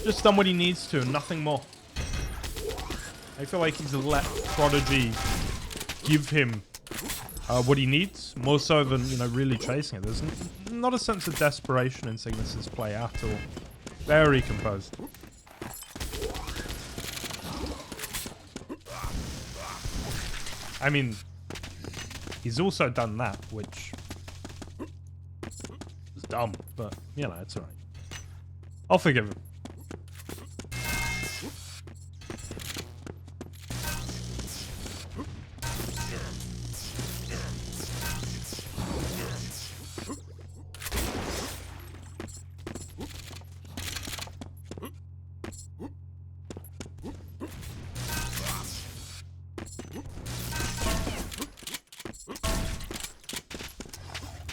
just done what he needs to, nothing more. I feel like he's let Prodigy give him what he needs, more so than, you know, really chasing it. There's not a sense of desperation in Cygnus's play at all. Very composed. I mean, he's also done that, which is dumb, but, you know, it's alright. I'll forgive him.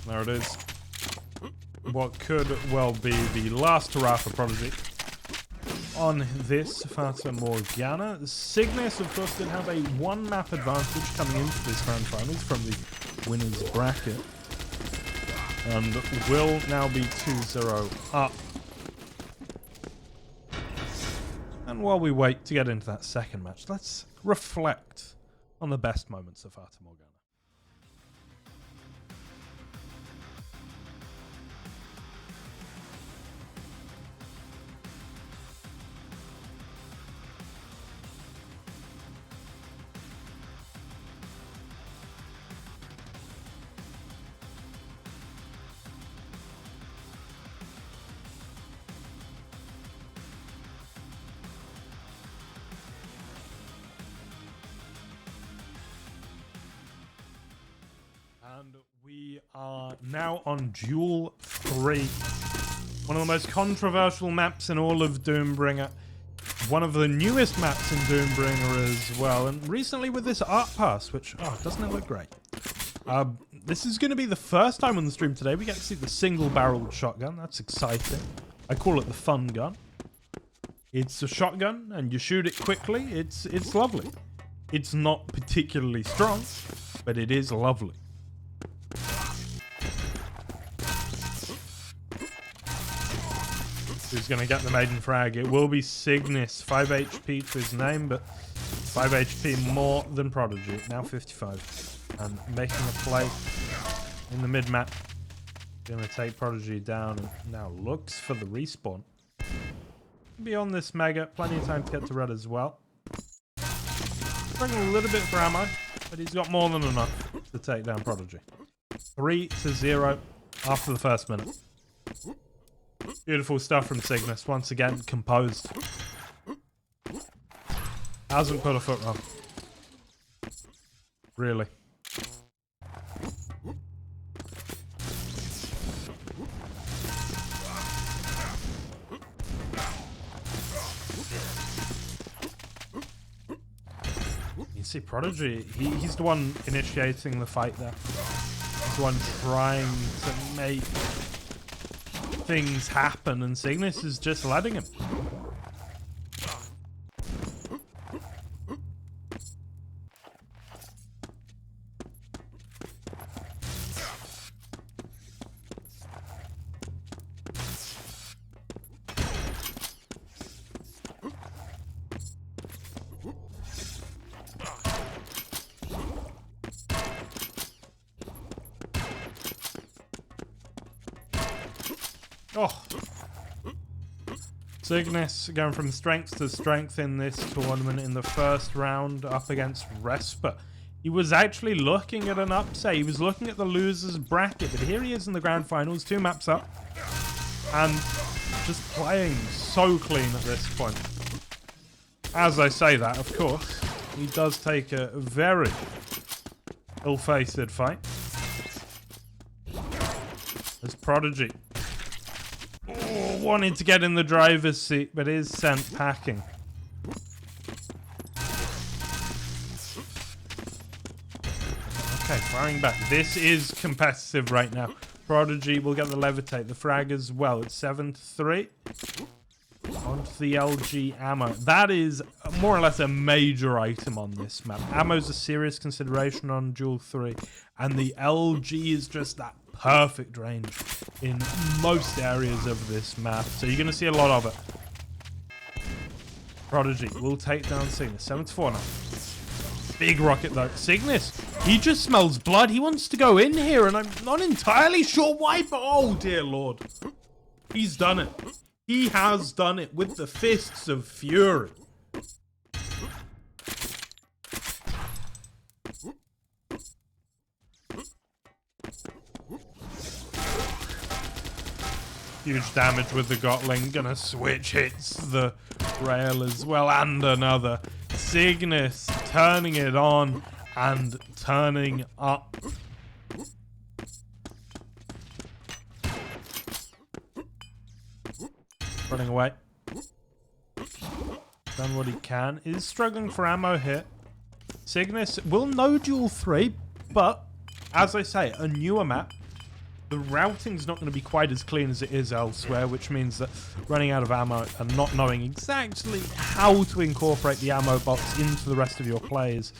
There it is. What could well be the last hurrah for Prodigy on this Fata Morgana. Cygnus, of course, did have a one-map advantage coming into this grand finals from the winner's bracket. And will now be 2-0 up. And while we wait to get into that second match, let's reflect on the best moments of Fata Morgana. And we are now on Duel 3. One of the most controversial maps in all of Doombringer. One of the newest maps in Doombringer as well. And recently with this art pass, which, oh, doesn't it look great? This is going to be the first time on the stream today we get to see the single-barreled shotgun. That's exciting. I call it the fun gun. It's a shotgun, and you shoot it quickly. It's lovely. It's not particularly strong, but it is lovely. Who's going to get the maiden frag? It will be Cygnus. 5 HP to his name, but 5 HP more than Prodigy. Now 55. And making a play in the mid-map. Going to take Prodigy down and now looks for the respawn. Beyond this Mega, plenty of time to get to red as well. Bringing a little bit for ammo, but he's got more than enough to take down Prodigy. 3-0 after the first minute. Beautiful stuff from Cygnus. Once again, composed. Hasn't put a foot wrong. Really. You see, Prodigy, he's the one initiating the fight there. He's the one trying to make things happen, and Cygnus is just letting him. Oh. Cygnus going from strength to strength in this tournament in the first round up against Resper. He was actually looking at an upset. He was looking at the loser's bracket, but here he is in the grand finals, 2 maps up, and just playing so clean at this point. As I say that, of course, he does take a very ill-fated fight. There's Prodigy. Oh, wanted to get in the driver's seat, but is sent packing. Okay, firing back. This is competitive right now. Prodigy will get the levitate, the frag as well. It's 7-3. Onto the LG ammo. That is more or less a major item on this map. Ammo's a serious consideration on Duel 3, and the LG is just that perfect range in most areas of this map, so you're going to see a lot of it. Prodigy will take down Cygnus. 7-4 now. Big rocket though. Cygnus, he just smells blood. He wants to go in here, and I'm not entirely sure why, but oh dear lord. He's done it. He has done it with the fists of fury. Huge damage with the Gatling. Gonna switch, hits the rail as well, and another. Cygnus turning it on and turning up. Running away. Done what he can. Is struggling for ammo here. Cygnus will know Duel 3, but as I say, a newer map. The routing's not going to be quite as clean as it is elsewhere, which means that running out of ammo and not knowing exactly how to incorporate the ammo box into the rest of your play is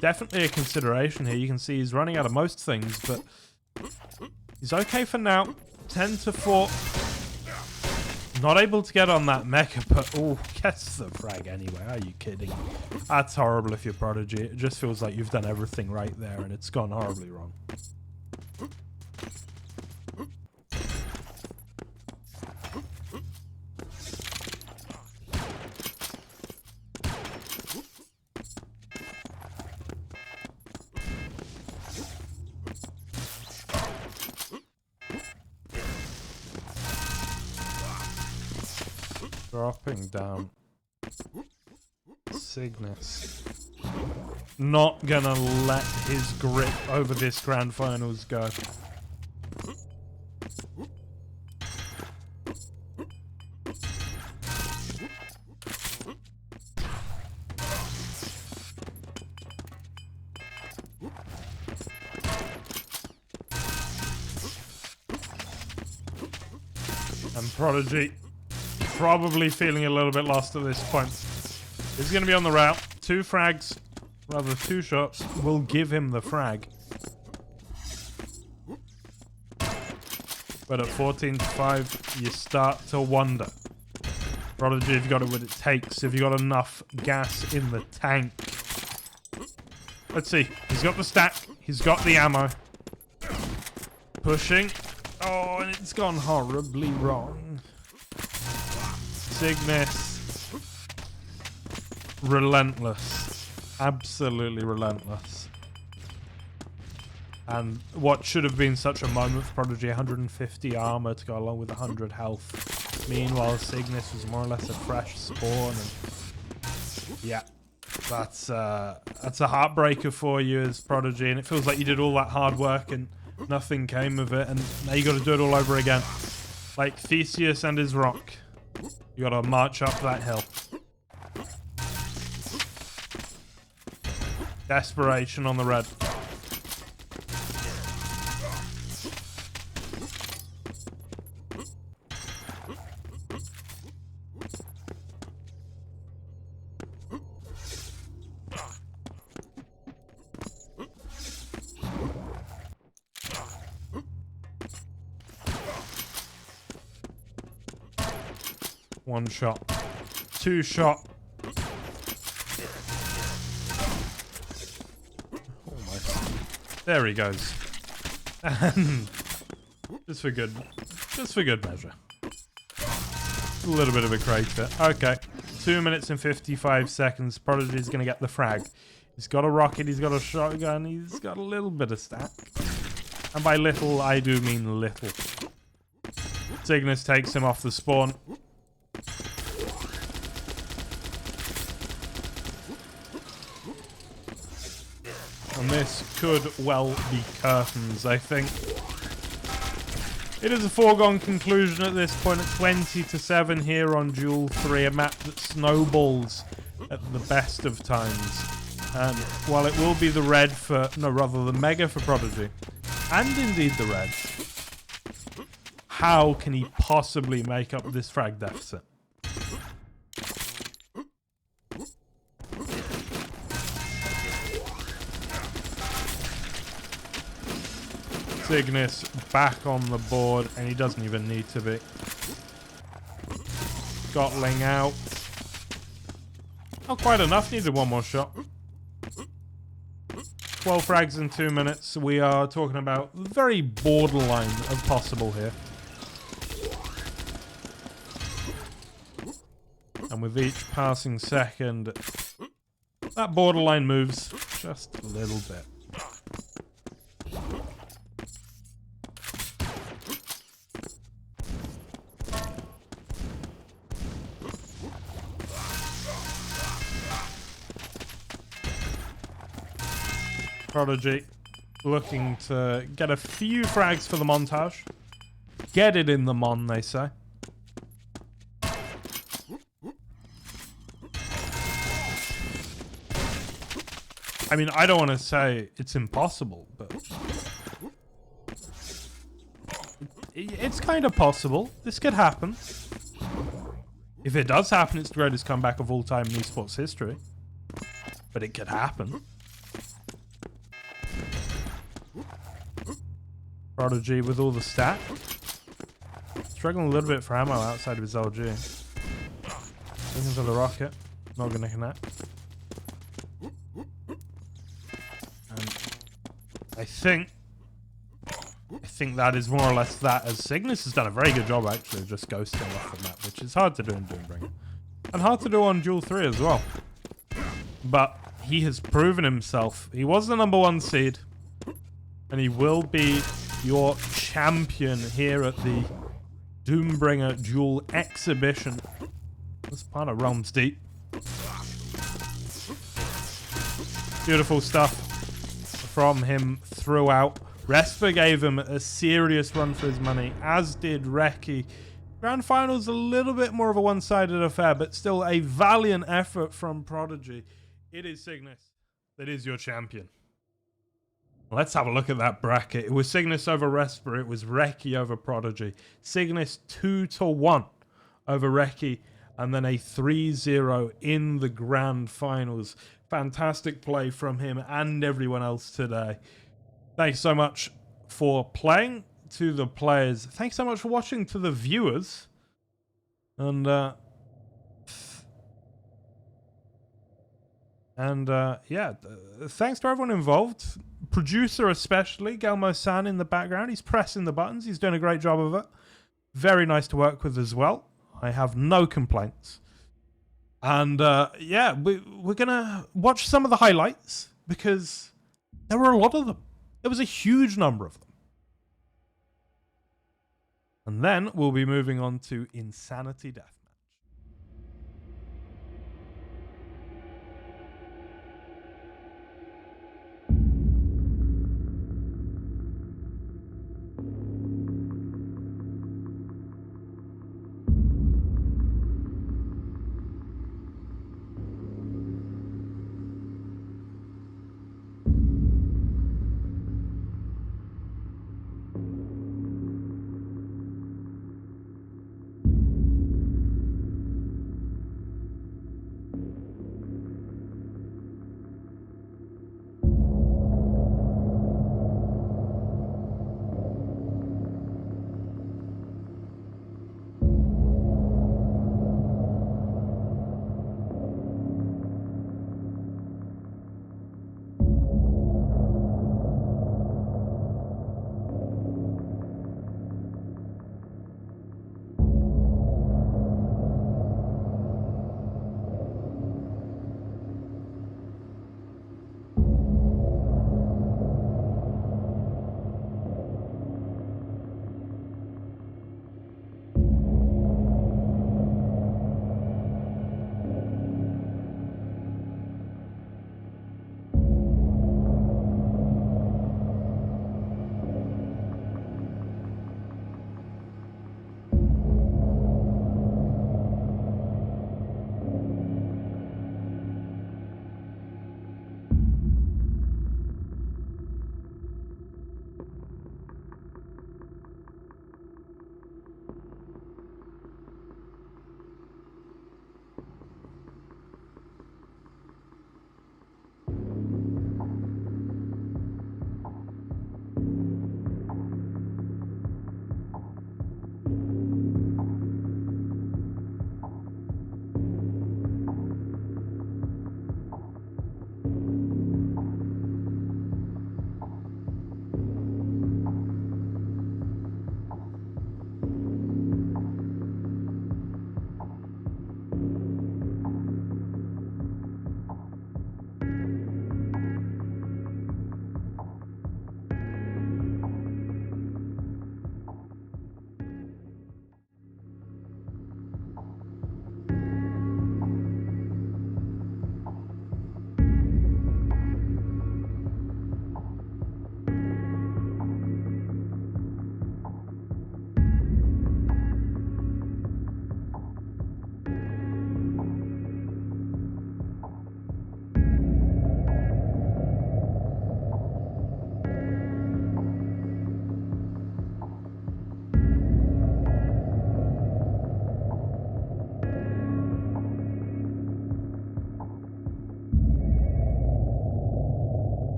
definitely a consideration here. You can see he's running out of most things, but he's okay for now. 10-4. Not able to get on that mecha, but oh, gets the frag anyway. Are you kidding? That's horrible if you're Prodigy. It just feels like you've done everything right there, and it's gone horribly wrong. Dropping down. Cygnus. Not gonna let his grip over this grand finals go. And Prodigy probably feeling a little bit lost at this point. He's going to be on the route. 2 frags, rather 2 shots, will give him the frag. But at 14-5, you start to wonder. Prodigy, if you've got what it takes, if you've got enough gas in the tank. Let's see. He's got the stack. He's got the ammo. Pushing. Oh, and it's gone horribly wrong. Cygnus. Relentless. Absolutely relentless. And what should have been such a moment for Prodigy, 150 armor to go along with 100 health. Meanwhile, Cygnus was more or less a fresh spawn. And yeah, That's a heartbreaker for you as Prodigy, and it feels like you did all that hard work and nothing came of it, and now you got to do it all over again. Like Theseus and his rock. You got to march up that hill. Desperation on the red. One shot. Two shot. Almost. There he goes. And just for good measure. A little bit of a crater. Okay. 2 minutes and 55 seconds. Prodigy's gonna get the frag. He's got a rocket, he's got a shotgun, he's got a little bit of stack. And by little, I do mean little. Cygnus takes him off the spawn. And this could well be curtains, I think. It is a foregone conclusion at this point at 20-7 here on Duel 3, a map that snowballs at the best of times. And while it will be the red for, no, rather the mega for Prodigy, and indeed the red, how can he possibly make up this frag deficit? Cygnus back on the board, and he doesn't even need to be. Gotling out. Not quite enough, needed one more shot. 12 frags in 2 minutes. We are talking about very borderline of possible here. And with each passing second, that borderline moves just a little bit. Prodigy looking to get a few frags for the montage. Get it in the mon, they say. I mean, I don't want to say it's impossible, but it's kind of possible. This could happen. If it does happen, it's the greatest comeback of all time in esports history. But it could happen. Prodigy with all the stat. Struggling a little bit for ammo outside of his LG. Looking for the rocket. Not going to connect. And I think that is more or less that, as Cygnus has done a very good job actually of just ghosting off the map, which is hard to do in Doombringer. And hard to do on Duel 3 as well. But he has proven himself. He was the #1 seed. And he will be your champion here at the Doombringer Duel exhibition. That's part of Realms Deep. Beautiful stuff from him throughout. Respa gave him a serious run for his money, as did Reki. Grand Finals a little bit more of a one-sided affair, but still a valiant effort from Prodigy. It is Cygnus that is your champion. Let's have a look at that bracket. It was Cygnus over Respa. It was Reki over Prodigy. Cygnus 2-1 over Reki. And then a 3-0 in the grand finals. Fantastic play from him and everyone else today. Thanks so much for playing to the players. Thanks so much for watching to the viewers. And yeah, thanks to everyone involved. Producer especially, Galmo-san in the background. He's pressing the buttons. He's doing a great job of it. Very nice to work with as well. I have no complaints. And yeah, we're going to watch some of the highlights because there were a lot of them. There was a huge number of them. And then we'll be moving on to Insanity Deathmatch.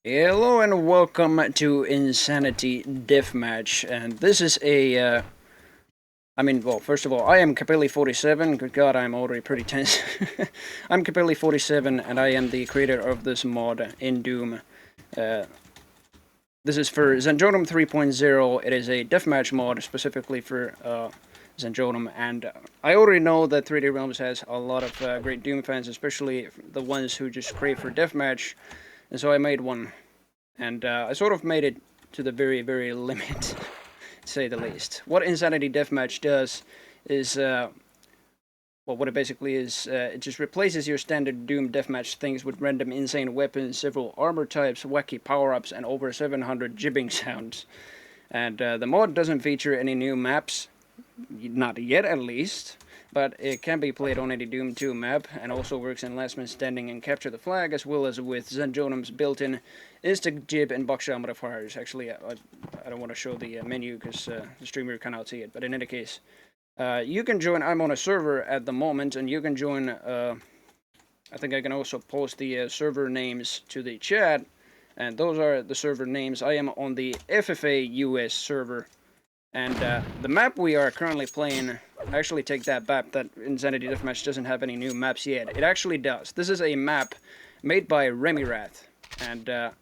Hello and welcome to Insanity Deathmatch, and this is a, well, first of all, I am Capelli47, good god, I'm already pretty tense. I'm Capelli47, and I am the creator of this mod in Doom. This is for Zandronum 3.0, it is a deathmatch mod specifically for, Zandronum, and I already know that 3D Realms has a lot of great Doom fans, especially the ones who just crave for deathmatch, and so I made one. And I sort of made it to the very, very limit, to say the least. What Insanity Deathmatch does is, what it basically is, it just replaces your standard Doom Deathmatch things with random insane weapons, several armor types, wacky power-ups, and over 700 jibbing sounds. And the mod doesn't feature any new maps, not yet at least, but it can be played on any Doom 2 map, and also works in Last Man Standing and Capture the Flag, as well as with Zandronum's built-in Insta-Jib and Buckshot modifiers. Actually, I don't want to show the menu because the streamer cannot see it, but in any case, you can join. I'm on a server at the moment, and you can join. I think I can also post the server names to the chat, and those are the server names. I am on the FFA US server. And the map we are currently playing, actually take that back, that Insanity Deathmatch doesn't have any new maps yet. It actually does. This is a map made by Remirath, and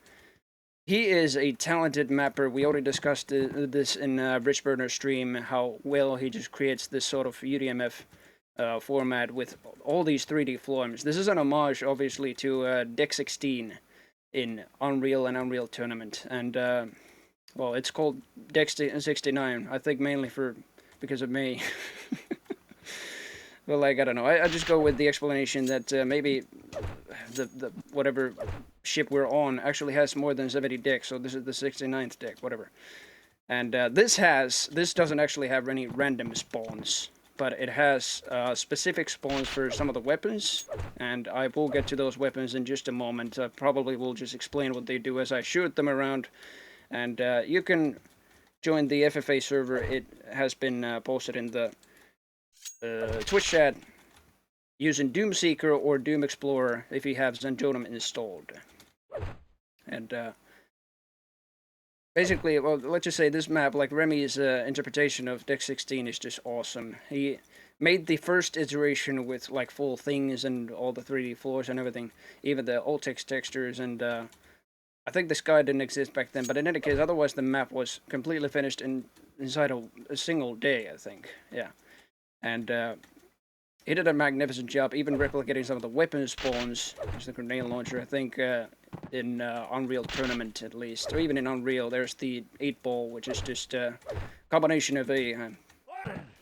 he is a talented mapper. We already discussed this in Rich Burner's stream, how well he just creates this sort of UDMF format with all these 3D forms. This is an homage, obviously, to Deck 16 in Unreal and Unreal Tournament, and well, it's called Deck 69, I think mainly because of me. Well, like, I don't know. I just go with the explanation that maybe the whatever ship we're on actually has more than 70 decks, so this is the 69th deck, whatever. And this doesn't actually have any random spawns, but it has specific spawns for some of the weapons, and I will get to those weapons in just a moment. Probably will just explain what they do as I shoot them around. And you can join the FFA server. It has been posted in the Twitch chat using Doomseeker or Doom Explorer if you have Zandronum installed. And basically, well, let's just say this map, like Remy's interpretation of Deck 16 is just awesome. He made the first iteration with like full things and all the 3D floors and everything, even the Ultex textures, and I think the sky didn't exist back then, but in any case, otherwise the map was completely finished inside a single day, I think. Yeah. And he did a magnificent job, even replicating some of the weapon spawns, just the grenade launcher, I think, in Unreal Tournament at least. Or even in Unreal, there's the 8-ball, which is just a combination of a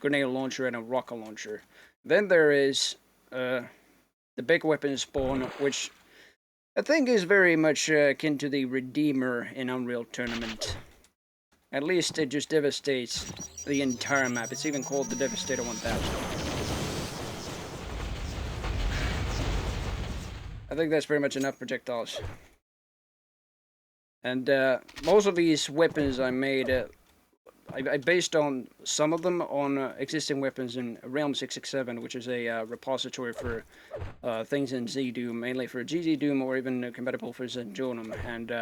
grenade launcher and a rocket launcher. Then there is the big weapon spawn, which I think is very much akin to the Redeemer in Unreal Tournament. At least it just devastates the entire map. It's even called the Devastator 1000. I think that's very much enough projectiles. And most of these weapons I made, I based on some of them on existing weapons in Realm 667, which is a repository for things in ZDoom, mainly for GZDoom or even compatible for Zandronum. And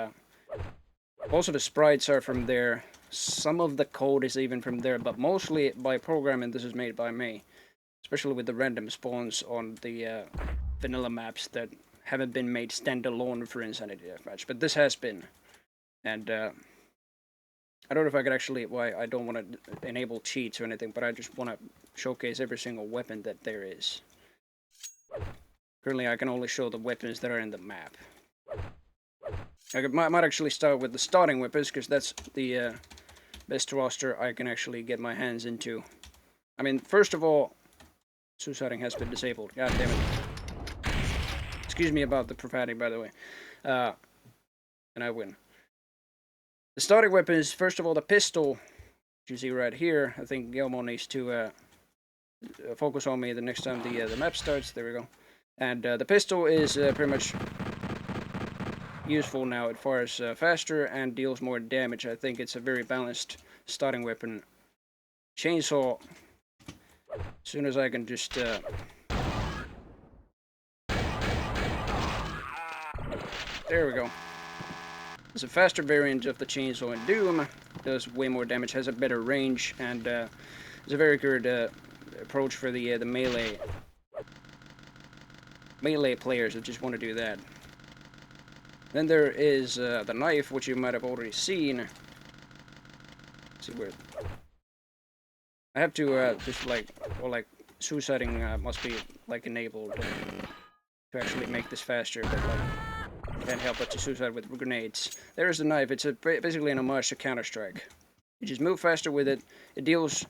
most of the sprites are from there. Some of the code is even from there, but mostly by programming. This is made by me, especially with the random spawns on the vanilla maps that haven't been made standalone for Insanity Deathmatch, but this has been. And I don't know if I could actually, why I don't want to enable cheats or anything, but I just want to showcase every single weapon that there is. Currently I can only show the weapons that are in the map. I might actually start with the starting weapons, because that's the best roster I can actually get my hands into. I mean, first of all, suiciding has been disabled. God damn it. Excuse me about the profanity, by the way. And I win. The starting weapon is, first of all, the pistol, which you see right here. I think Guillermo needs to focus on me the next time the map starts. There we go. And the pistol is pretty much useful now. It fires faster and deals more damage. I think it's a very balanced starting weapon. Chainsaw, as soon as I can just... there we go. It's a faster variant of the chainsaw in Doom, does way more damage, has a better range, and it's a very good approach for the melee players that just want to do that. Then there is the knife, which you might have already seen. Let's see where. I have to just like, or like, suiciding must be like enabled to actually make this faster, but like, can't help but to suicide with grenades. There's the knife. It's basically an homage to Counter-Strike. You just move faster with it. It deals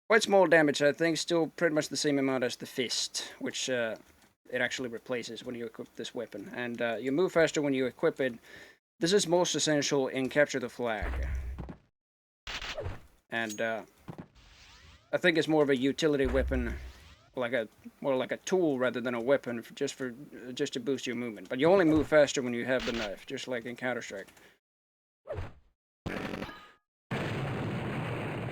quite small damage, I think, still pretty much the same amount as the fist, which it actually replaces when you equip this weapon. And you move faster when you equip it. This is most essential in Capture the Flag. And I think it's more of a utility weapon, more like a tool rather than a weapon, just to boost your movement. But you only move faster when you have the knife, just like in Counter-Strike.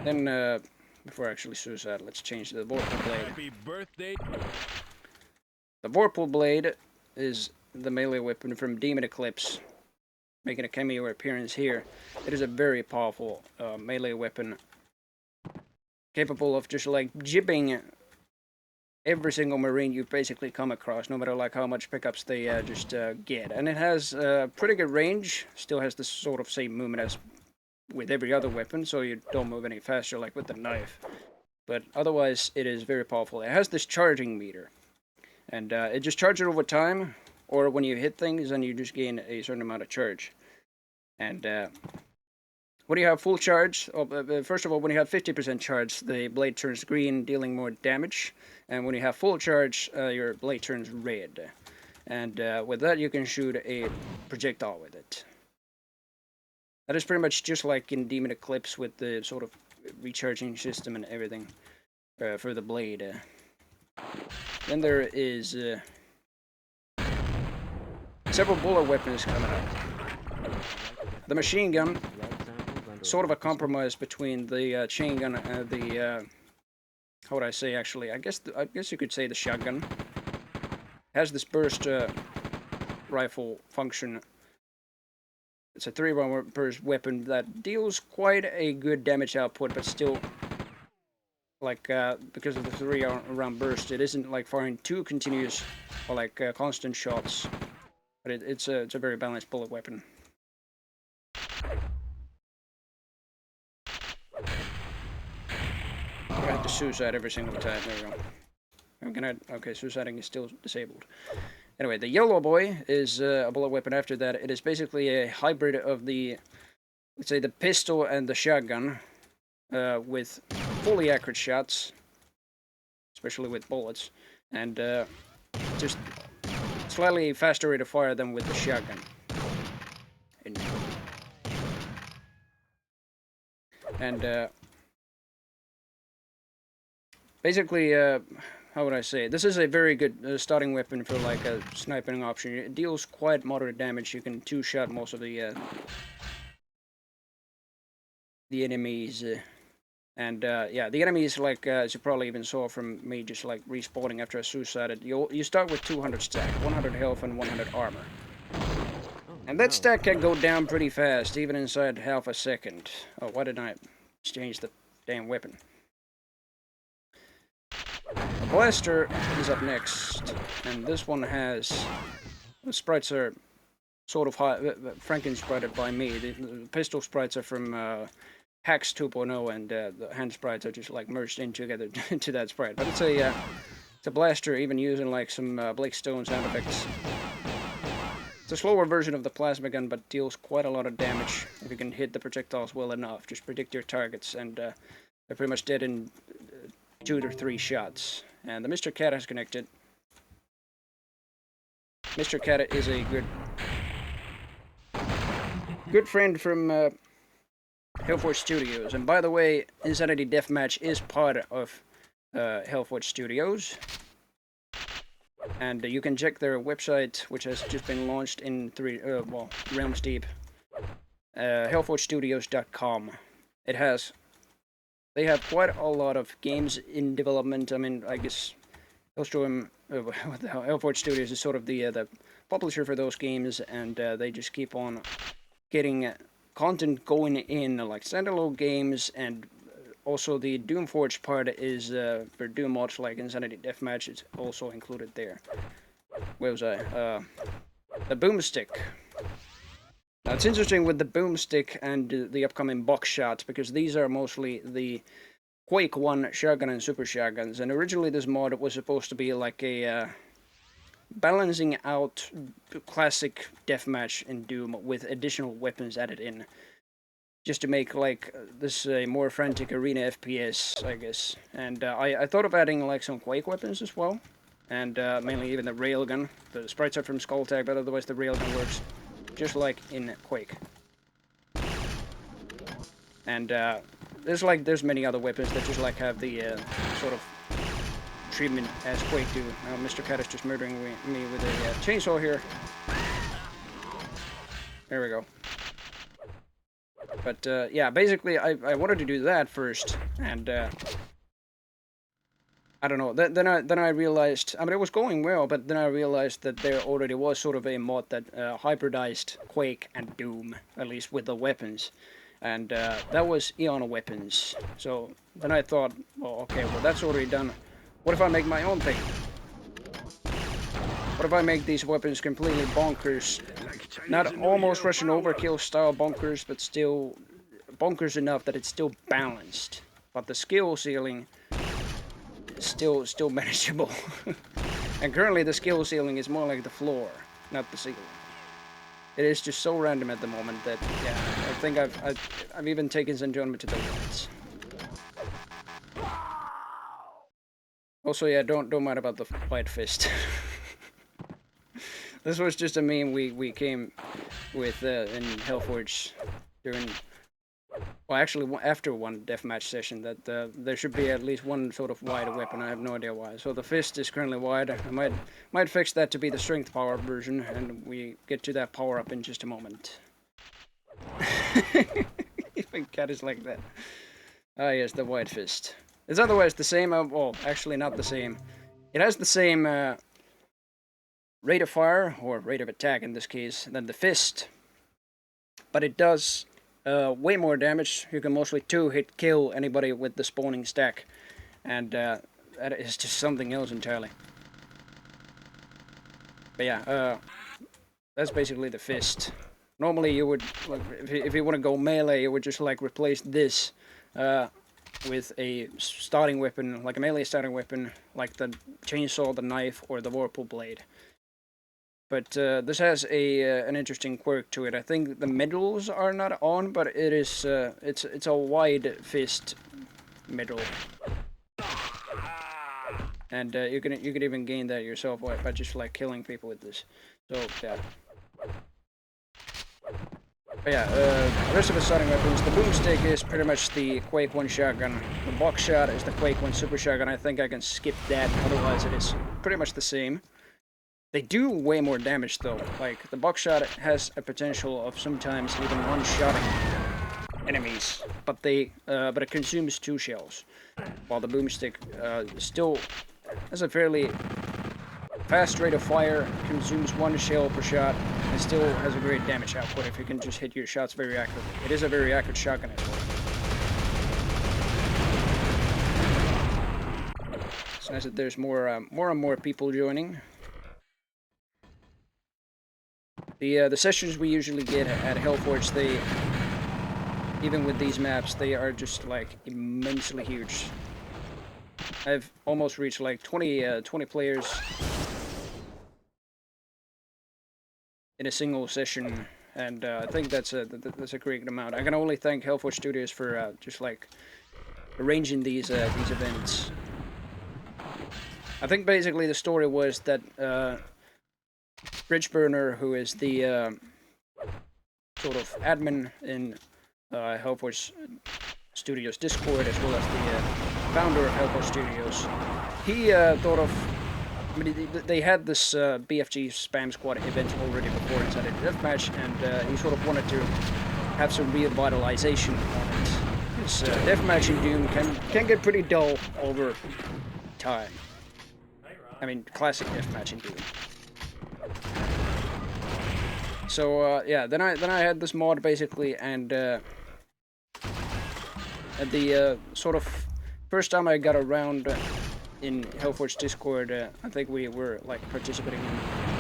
Then before I actually suicide, let's change the Vorpal Blade. Happy birthday. The Vorpal Blade is the melee weapon from Demon Eclipse, making a cameo appearance here. It is a very powerful melee weapon, capable of just like jibbing every single marine you basically come across, no matter like how much pickups they just get. And it has pretty good range, still has the sort of same movement as with every other weapon, so you don't move any faster like with the knife. But otherwise, it is very powerful. It has this charging meter, and it just charges over time, or when you hit things, and you just gain a certain amount of charge. And when you have full charge, first of all, when you have 50% charge, the blade turns green, dealing more damage. And when you have full charge, your blade turns red. And with that, you can shoot a projectile with it. That is pretty much just like in Demon Eclipse with the sort of recharging system and everything for the blade. Then there is several bullet weapons coming up. The machine gun, sort of a compromise between the chain gun and the how would I say, actually, I guess you could say the shotgun. Has this burst rifle function. It's a 3-round burst weapon that deals quite a good damage output, but still, like, because of the 3-round burst, it isn't like firing 2 continuous or like constant shots. But it's a very balanced bullet weapon. I have to suicide every single time. There we go. Okay, suiciding is still disabled. Anyway, the Yellow Boy is a bullet weapon after that. It is basically a hybrid of the, let's say, the pistol and the shotgun, with fully accurate shots, especially with bullets, and just slightly faster rate of fire than with the shotgun. And basically, how would I say it? This is a very good starting weapon for like a sniping option. It deals quite moderate damage. You can two-shot most of the enemies. Yeah, the enemies, like as you probably even saw from me just like respawning after I suicided, you start with 200 stack, 100 health and 100 armor. And that stack can go down pretty fast, even inside half a second. Oh, why didn't I change the damn weapon? The blaster is up next, and this one has... The sprites are sort of Franken-sprited by me. The pistol sprites are from Hacks 2.0, and the hand sprites are just like merged in together into that sprite. But it's a blaster, even using like some Blake Stone sound effects. It's a slower version of the plasma gun, but deals quite a lot of damage if you can hit the projectiles well enough. Just predict your targets, and they're pretty much dead in 2 to 3 shots. And the Mr. Cat has connected. Mr. Cat is a good friend from Hellforge Studios. And by the way, Insanity Deathmatch is part of Hellforge Studios. And you can check their website, which has just been launched in Realms Deep. Hellforgestudios.com. They have quite a lot of games in development. I mean, I guess Hellforge Studios is sort of the publisher for those games, and they just keep on getting content going in like standalone games, and also the Doomforge part is for Doom mods like Insanity Deathmatch is also included there. Where was I? The Boomstick. Now it's interesting with the Boomstick and the upcoming Buckshot, because these are mostly the Quake 1 shotgun and super shotguns, and originally this mod was supposed to be like a balancing out classic deathmatch in Doom with additional weapons added in, just to make like this a more frantic arena FPS, I guess. And I thought of adding like some Quake weapons as well, and mainly even the railgun. The sprites are from Skulltag, but otherwise the railgun works just like in Quake. And there's many other weapons that just like have the sort of treatment as Quake do. Now Mr. Cat is just murdering me with a chainsaw here. There we go. But yeah, basically I wanted to do that first, and I don't know. Then I realized, I mean, it was going well, but then I realized that there already was sort of a mod that hybridized Quake and Doom, at least with the weapons, and that was Eon weapons. So then I thought, well, okay, well that's already done. What if I make my own thing? What if I make these weapons completely bonkers? Not almost Russian overkill style bonkers, but still bonkers enough that it's still balanced. But the skill ceiling is still manageable. And currently the skill ceiling is more like the floor, not the ceiling. It is just so random at the moment that, yeah, I think I've even taken some enjoyment to the limits. Also, yeah, don't mind about the White Fist. This was just a meme we came with in Hellforge during, well, actually after one deathmatch session, that there should be at least one sort of wide weapon. I have no idea why. So the fist is currently wide. I might fix that to be the strength power version, and we get to that power up in just a moment. Even Cat is like that. Ah yes, the White Fist. It's otherwise the same. Well, actually not the same. It has the same rate of fire, or rate of attack in this case, than the fist, but it does way more damage. You can mostly 2-hit kill anybody with the spawning stack, and that is just something else entirely. But yeah, that's basically the fist. Normally you would, like, if you want to go melee, you would just like replace this with a starting weapon, like a melee starting weapon, like the chainsaw, the knife, or the Whirlpool blade. But this has an interesting quirk to it. I think the medals are not on, but it is it's a wide fist medal, and you can even gain that yourself by just like killing people with this. So yeah. But yeah, the rest of the starting weapons, the Boomstick is pretty much the Quake 1 shotgun. The Buckshot is the Quake 1 super shotgun. I think I can skip that, otherwise it is pretty much the same. They do way more damage though. Like, the Buckshot has a potential of sometimes even one-shotting enemies, but it consumes 2 shells, while the Boomstick still has a fairly fast rate of fire, consumes 1 shell per shot, and still has a great damage output if you can just hit your shots very accurately. It is a very accurate shotgun as well. It's nice that there's more and more people joining. The sessions we usually get at Hellforge, they, even with these maps, they are just like immensely huge. I've almost reached like 20 players in a single session, and I think that's a great amount. I can only thank Hellforge Studios for just like arranging these events. I think basically the story was that Bridgeburner, who is the sort of admin in Hellforge Studios Discord, as well as the founder of Hellforge Studios, he thought of, I mean, they had this BFG Spam Squad event already before Insanity Deathmatch, and he sort of wanted to have some revitalization on it. Because Deathmatch in Doom can get pretty dull over time. I mean, classic Deathmatch in Doom. So yeah, then I had this mod basically, and at the sort of first time I got around in Hellforge Discord, I think we were like participating in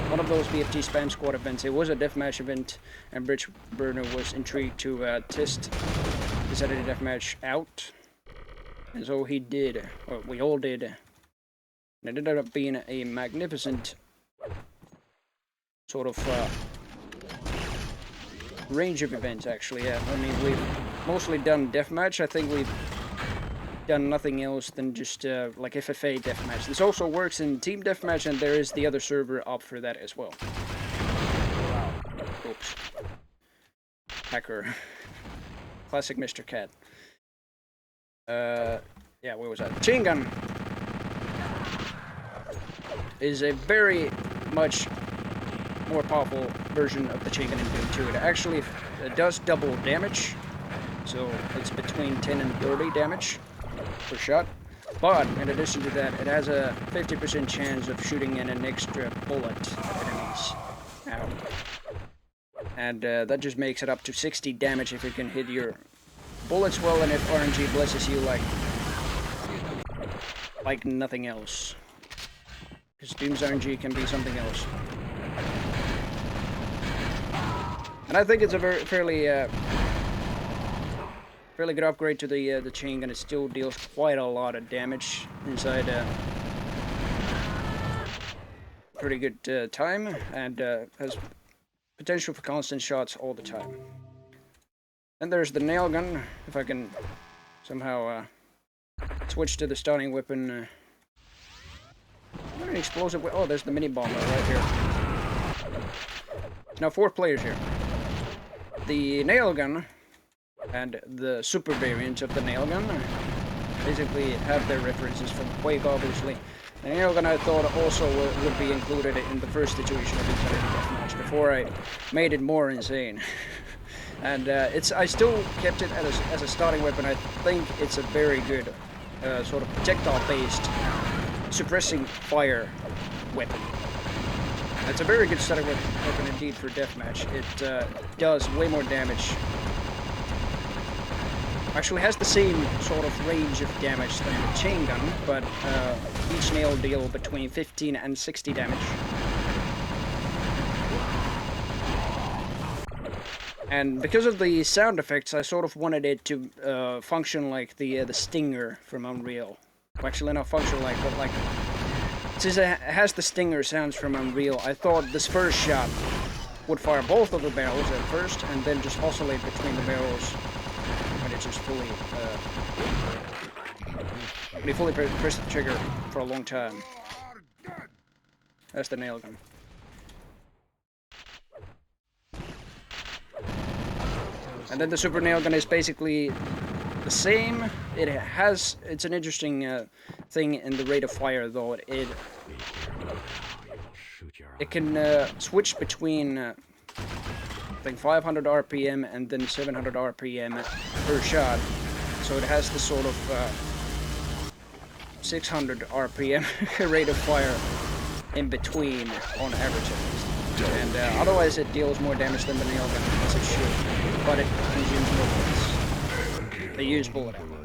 one of those BFG spam squad events. It was a deathmatch event, and Bridge Burner was intrigued to test the Saturday deathmatch out, and so he did, or we all did. And it ended up being a magnificent sort of range of events, actually. Yeah, I mean, we've mostly done deathmatch. I think we've done nothing else than just like FFA deathmatch. This also works in team deathmatch, and there is the other server up for that as well. Wow. Oops. Hacker. Classic Mr. Cat. Yeah, where was that? Chain gun is a very much more powerful version of the chain gun in Doom 2. It actually does double damage, so it's between 10 and 30 damage per shot. But in addition to that, it has a 50% chance of shooting in an extra bullet enemies out. And that just makes it up to 60 damage if you can hit your bullets well, and if RNG blesses you like nothing else. Because Doom's RNG can be something else. And I think it's a fairly good upgrade to the chain gun. It still deals quite a lot of damage inside pretty good time, and has potential for constant shots all the time. And there's the nail gun. If I can somehow switch to the starting weapon. What an explosive weapon. Oh, there's the mini bomber right here. Now 4 players here. The nail gun and the super variant of the nail gun basically have their references from Quake, obviously. The nail gun I thought also would be included in the first situation of Infinity Deathmatch before I made it more insane. And I still kept it as a starting weapon. I think it's a very good sort of projectile-based suppressing fire weapon. It's a very good starting weapon indeed for deathmatch. It does way more damage. Actually has the same sort of range of damage than the chain gun, but each nail deal between 15 and 60 damage. And because of the sound effects, I sort of wanted it to function like the Stinger from Unreal. Actually, not function like, but like, since it has the Stinger sounds from Unreal, I thought this first shot would fire both of the barrels at first, and then just oscillate between the barrels when it just fully press the trigger for a long time. That's the nail gun. And then the super nail gun is basically the same. It's an interesting thing in the rate of fire, though. It can switch between I think 500 RPM and then 700 RPM per shot. So it has the sort of 600 RPM rate of fire in between on average. And otherwise it deals more damage than the nail gun, as it should, but it consumes more bullets. They use bullet ammo.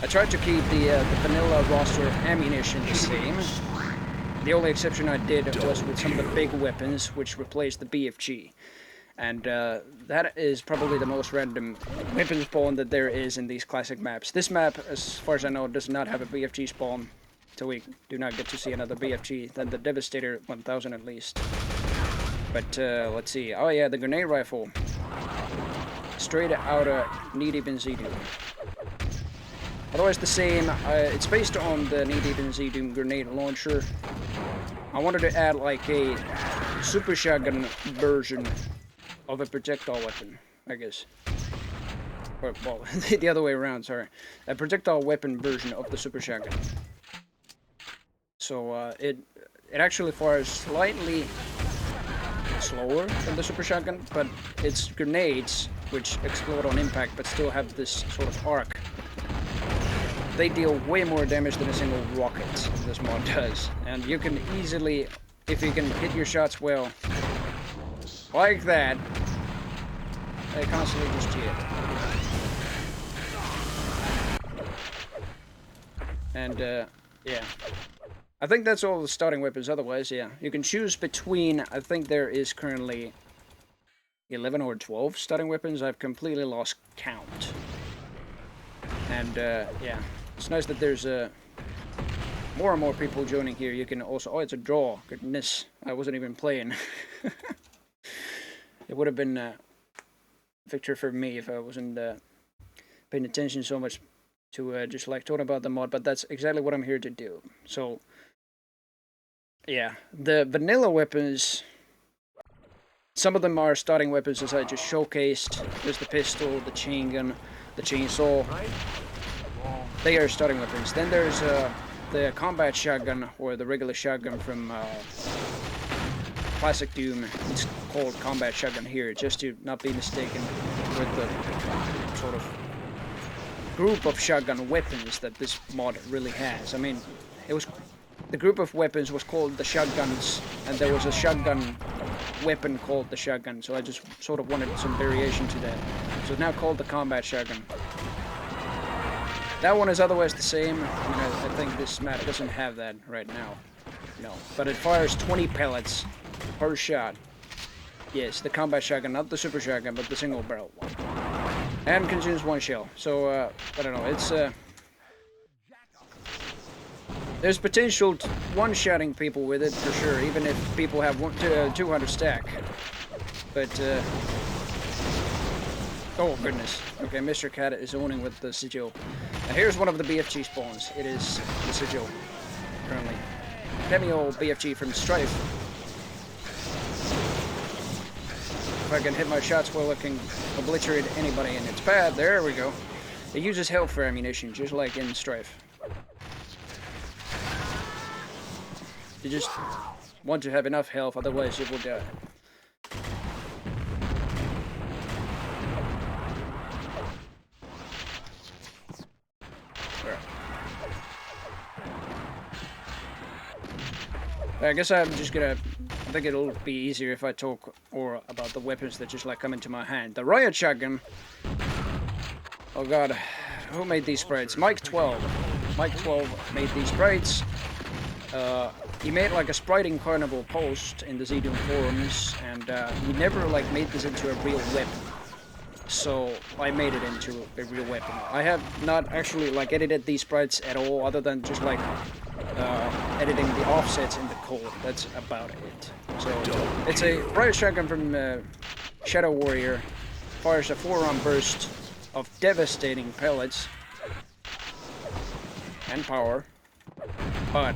I tried to keep the vanilla roster of ammunition the same. The only exception I did was with some of the big weapons, which replaced the BFG. And that is probably the most random weapon spawn that there is in these classic maps. This map, as far as I know, does not have a BFG spawn. So we do not get to see another BFG, than the Devastator 1000 at least. But let's see. Oh yeah, the grenade rifle. Straight out of Knee Deep in Z-Doom. Otherwise the same. It's based on the Knee Deep in Z-Doom grenade launcher. I wanted to add like a super shotgun version of a projectile weapon, I guess. Or, well, the other way around, sorry. A projectile weapon version of the super shotgun. So it actually fires slightly slower than the super shotgun, but its grenades, which explode on impact but still have this sort of arc, they deal way more damage than a single rocket this mod does. And you can easily if you can hit your shots well, like that, they constantly just hit. And, yeah. I think that's all the starting weapons. Otherwise, yeah. You can choose between, I think there is currently 11 or 12 starting weapons. I've completely lost count. And, yeah. It's nice that there's, more and more people joining here. You can also... Oh, it's a draw. Goodness. I wasn't even playing. It would have been a victory for me if I wasn't paying attention so much to just like talking about the mod, but that's exactly what I'm here to do. So, yeah, the vanilla weapons, some of them are starting weapons as I just showcased. There's the pistol, the chain gun, the chainsaw. They are starting weapons. Then there's the combat shotgun, or the regular shotgun from Classic Doom. It's called combat shotgun here, just to not be mistaken with the sort of group of shotgun weapons that this mod really has. I mean, it was... The group of weapons was called the shotguns, and there was a shotgun weapon called the shotgun, so I just sort of wanted some variation to that. So it's now called the combat shotgun. That one is otherwise the same. I mean, I think this map doesn't have that right now. No. But it fires 20 pellets per shot. Yes, the combat shotgun, not the super shotgun, but the single barrel one. And consumes 1 shell. So, I don't know, it's, there's potential to one-shotting people with it, for sure, even if people have 200 stack. But, oh, goodness. Okay, Mr. Cat is owning with the sigil. Now, here's one of the BFG spawns. It is the sigil, currently. Cameo BFG from Strife. If I can hit my shots well, it can obliterate anybody, and it's bad. There we go. It uses health for ammunition, just like in Strife. You just want to have enough health, otherwise it will die. Right. I guess I'm just gonna... I think it'll be easier if I talk more about the weapons that just like come into my hand. The Riot Shotgun. Oh god, who made these sprites? Mike 12. Mike 12 made these sprites. He made like a spriting carnival post in the ZDoom forums, and he never like made this into a real weapon. So I made it into a real weapon. I have not actually like edited these sprites at all, other than just like editing the offsets in the code. That's about it. So it's a Riot Shotgun from Shadow Warrior. Fires a 4-round burst of devastating pellets and power, but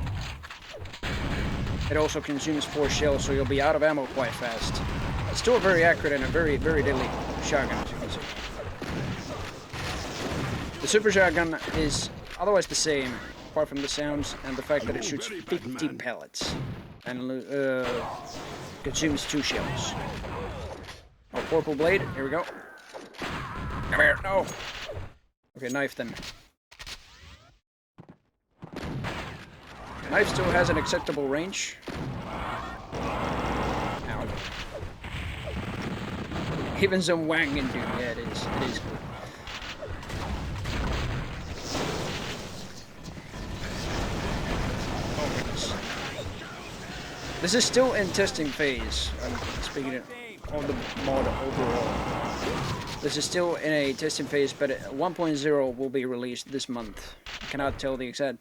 it also consumes 4 shells, so you'll be out of ammo quite fast. It's still very accurate and a very, very deadly shotgun, as you can see. The super shotgun is otherwise the same, apart from the sounds and the fact that it shoots 50 pellets and consumes 2 shells. Oh, Purple Blade, here we go. Come here, no! Okay, knife then. Knife still has an acceptable range. Ow. Even some wanging dude, yeah, it is. It is good. Oh goodness. This is still in testing phase. I'm speaking on the mod overall. This is still in a testing phase, but 1.0 will be released this month. I cannot tell the exact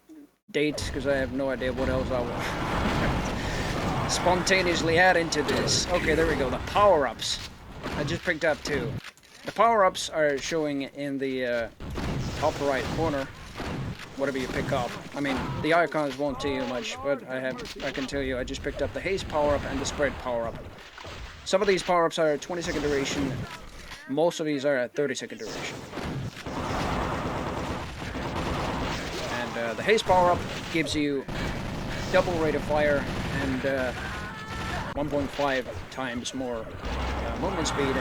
date because I have no idea what else I will spontaneously add into this. Okay, there we go. The power-ups. I just picked up 2. The power-ups are showing in the top right corner. Whatever you pick up. I mean, the icons won't tell you much, but I can tell you I just picked up the haste power-up and the spread power-up. Some of these power-ups are 20-second duration. Most of these are at 30-second duration. And the haste power-up gives you double rate of fire and 1.5 times more movement speed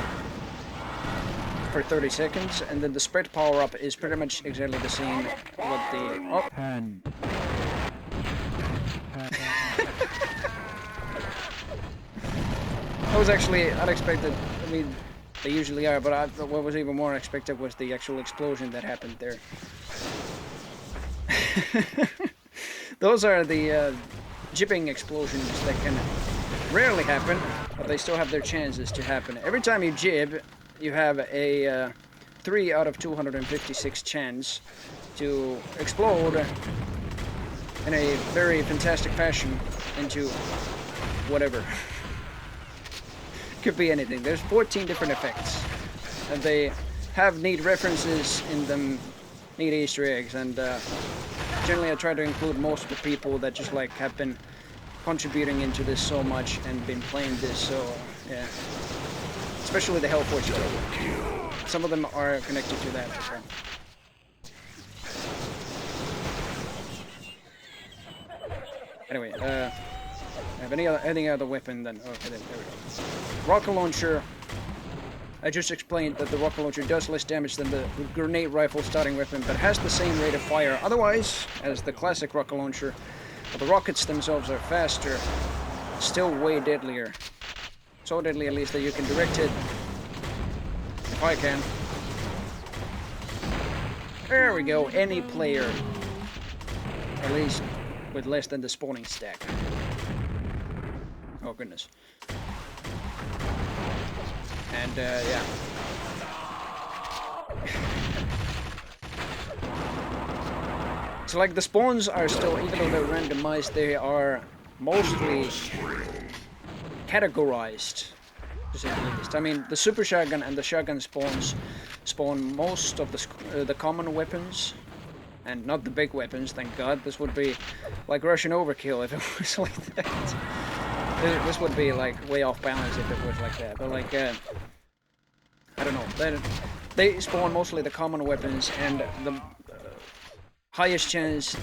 for 30 seconds, and then the spread power-up is pretty much exactly the same with the... Oh. That was actually unexpected. I mean, they usually are, but what was even more unexpected was the actual explosion that happened there. Those are the jipping explosions that can rarely happen, but they still have their chances to happen. Every time you jib, you have a 3 out of 256 chance to explode in a very fantastic fashion into whatever. Could be anything. There's 14 different effects, and they have neat references in them, neat Easter eggs, and generally I try to include most of the people that just like have been contributing into this so much and been playing this, so yeah. Especially the Hellforge too. Some of them are connected to that as well. Anyway, have any other weapon then? Okay, there we go. Rocket launcher. I just explained that the rocket launcher does less damage than the grenade rifle starting weapon, but has the same rate of fire. Otherwise, as the classic rocket launcher, the rockets themselves are faster, still way deadlier. So deadly at least that you can direct it. If I can. There we go, any player. At least with less than the spawning stack. Oh goodness. And yeah. So like the spawns are still, even though they're randomized, they are mostly categorized, to say the least. I mean, the super shotgun and the shotgun spawns spawn most of the common weapons, and not the big weapons, thank God. This would be like Russian overkill if it was like that. This would be like way off balance if it was like that. But like, I don't know. They spawn mostly the common weapons, and the highest chance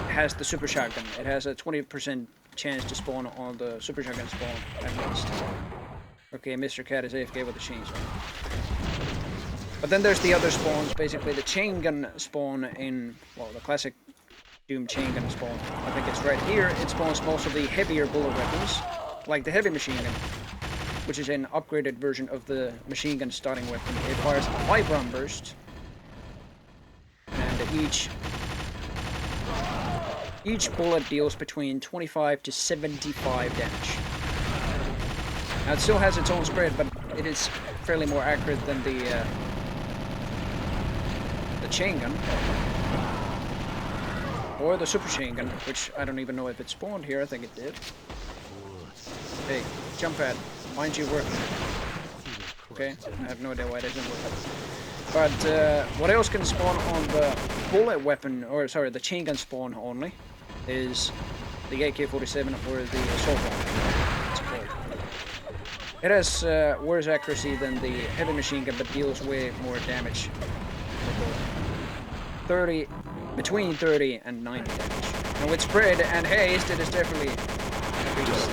has the super shotgun. It has a 20% chance to spawn on the super shotgun spawn at least. Okay, Mr. Cat is AFK with the chainsaw. But then there's the other spawns, basically the chain gun spawn in, well, the classic Doom chain gun spawn. I think it's right here. It spawns most of the heavier bullet weapons, like the heavy machine gun, which is an upgraded version of the machine gun starting weapon. It fires a 5-round burst, and each bullet deals between 25 to 75 damage. Now it still has its own spread, but it is fairly more accurate than the chain gun. Or the super chain gun, which I don't even know if it spawned here. I think it did. Hey, jump pad. Mind you working. Okay, I have no idea why it isn't working. But what else can spawn on the bullet weapon, or sorry, the chain gun spawn only, is the AK-47 or the assault rifle. It has worse accuracy than the heavy machine gun, but deals way more damage. Between 30 and 90 damage. And with spread and haste, it is definitely a beast.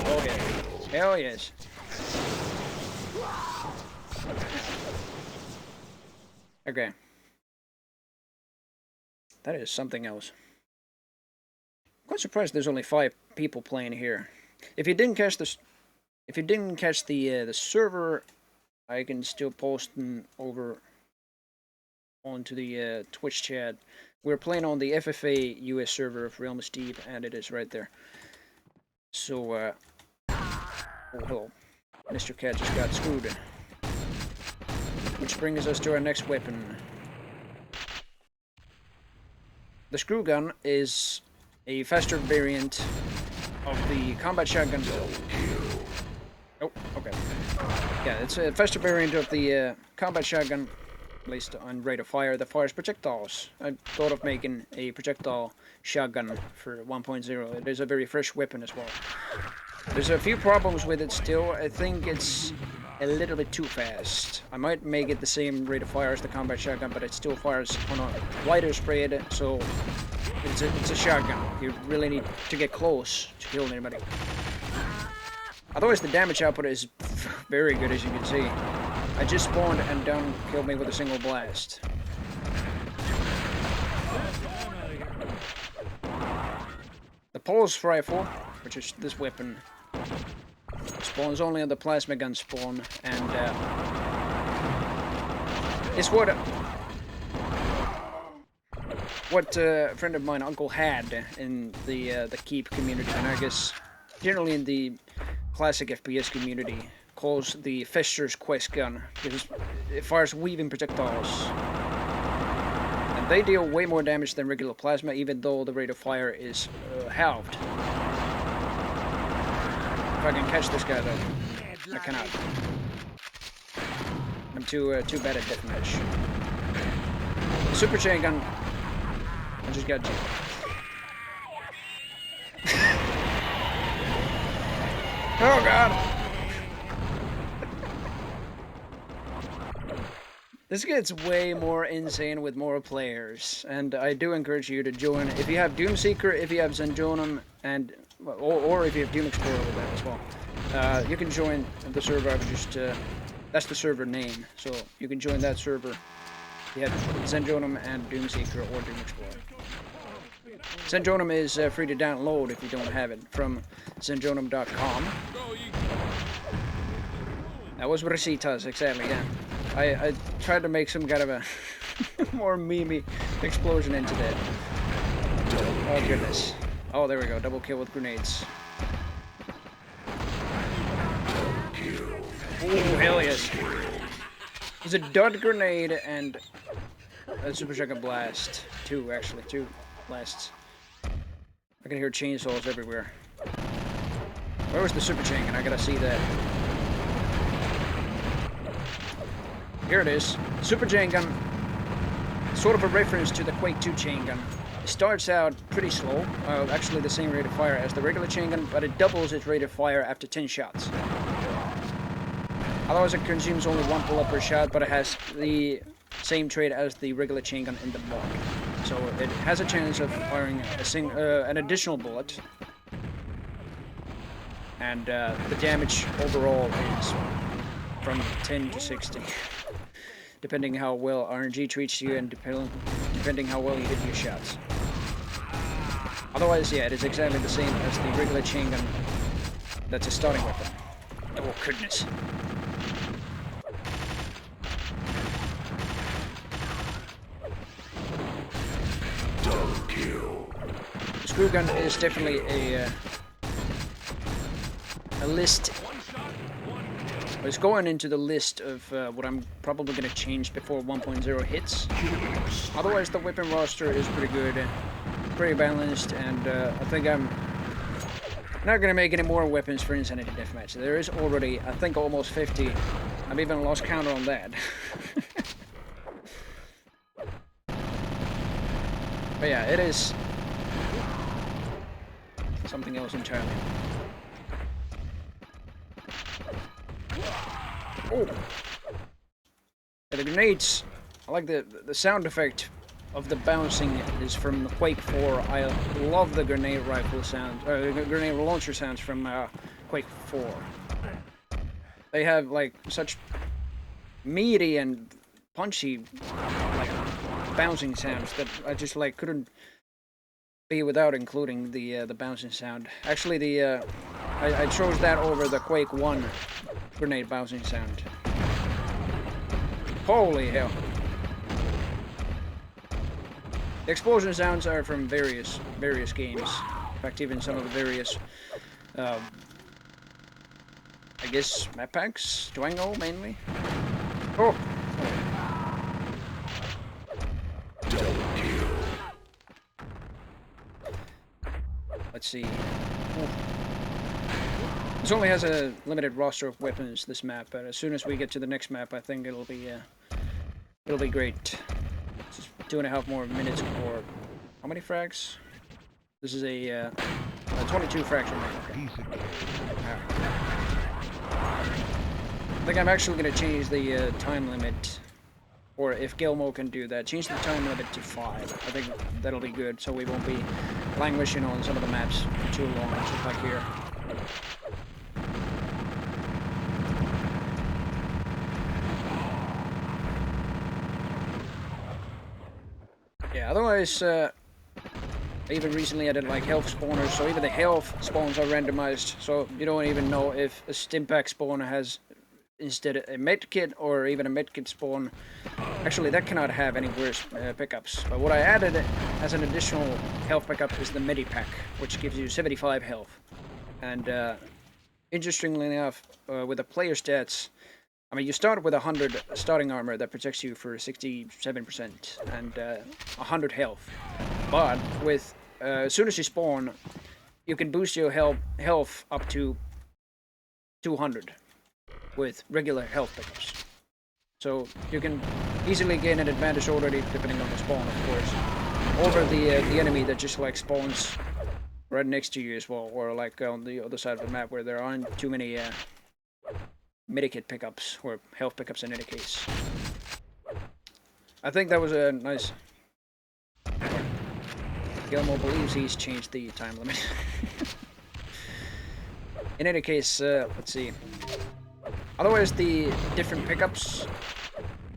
Oh yeah. Hell yes. Okay. That is something else. I'm quite surprised there's only 5 people playing here. If you didn't catch the the server, I can still post them over onto the Twitch chat. We're playing on the FFA US server of Realms Deep, and it is right there. So, oh hello. Mr. Cat just got screwed. Which brings us to our next weapon. The screw gun is a faster variant of the combat shotgun. Oh, okay. Yeah, it's a faster variant of the combat shotgun, at least on rate of fire, that fires projectiles. I thought of making a projectile shotgun for 1.0. It is a very fresh weapon as well. There's a few problems with it still. I think it's a little bit too fast. I might make it the same rate of fire as the combat shotgun, but it still fires on a wider spread, so it's a shotgun. You really need to get close to kill anybody. Otherwise, the damage output is very good, as you can see. I just spawned and down killed me with a single blast. The pulse rifle which is this weapon. Spawns only on the plasma gun spawn, and it's what a friend of mine, Uncle, had in the Keep community, and I guess generally in the classic FPS community, calls the Fester's Quest gun, because it fires weaving projectiles. And they deal way more damage than regular plasma, even though the rate of fire is halved. If I can catch this guy though, I cannot. I'm too bad at deathmatch. Super chain gun. I just got you. Oh god! This gets way more insane with more players, and I do encourage you to join. If you have Doomseeker, if you have Zenjonum, and or if you have Doom Explorer with that as well, you can join the server. I've just that's the server name, so you can join that server. You have Zenjonum and Doomseeker or Doom Explorer. Zenjonum is free to download if you don't have it from zenjonum.com. That was Recetas, exactly, yeah. I tried to make some kind of a more memey explosion into that. Oh goodness. Oh, there we go. Double kill with grenades. Oh, hell yes. It's a dud grenade and a super shotgun blast. Two, actually. Two blasts. I can hear chainsaws everywhere. Where was the super chain gun? I gotta see that. Here it is. Super chain gun. Sort of a reference to the Quake 2 chain gun. It starts out pretty slow. Actually the same rate of fire as the regular chain gun, but it doubles its rate of fire after 10 shots. Otherwise it consumes only 1 bullet per shot, but it has the same trait as the regular chain gun in the mod. So it has a chance of firing an additional bullet. And the damage overall is from 10 to 60. Depending how well RNG treats you and depending how well you hit your shots. Otherwise, yeah, it is exactly the same as the regular chain gun. That's a starting weapon. Oh goodness. Double kill. The screw gun is definitely a list. It's going into the list of what I'm probably going to change before 1.0 hits. Otherwise, the weapon roster is pretty good, pretty balanced, and I think I'm not going to make any more weapons for Insanity Deathmatch. There is already, I think, almost 50. I've even lost count on that. But yeah, it is something else entirely. Oh! Yeah, the grenades, I like the sound effect of the bouncing is from the Quake 4. I love the grenade rifle sound, grenade launcher sounds from Quake 4. They have like such meaty and punchy like bouncing sounds that I just like couldn't be without including the bouncing sound. Actually, I chose that over the Quake 1 grenade bouncing sound. Holy hell. The explosion sounds are from various games. In fact, even some of the various, I guess, map packs? Dwango, mainly? Oh! Let's see. Oh. This only has a limited roster of weapons, this map, but as soon as we get to the next map, I think it'll be great. Just 2.5 more minutes for how many frags? This is a 22 fraction map. Okay. I think I'm actually going to change the time limit, or if Gilmo can do that, change the time limit to 5. I think that'll be good, so we won't be languishing on some of the maps for too long, just like here. Yeah, otherwise, Even recently I did like health spawners, so even the health spawns are randomized, so you don't even know if a Stimpack spawn has instead a medkit or even a medkit spawn. Actually, that cannot have any worse pickups. But what I added as an additional health pickup is the Medipack, which gives you 75 health. And interestingly enough, with the player stats, I mean, you start with 100 starting armor that protects you for 67% and 100 health. But with as soon as you spawn, you can boost your health up to 200 with regular health pickups. So you can easily gain an advantage already, depending on the spawn, of course, over the enemy that just like spawns right next to you as well, or like on the other side of the map where there aren't too many medikit pickups or health pickups in any case. I think that was a nice. Gilmore believes he's changed the time limit. In any case, let's see. Otherwise, the different pickups.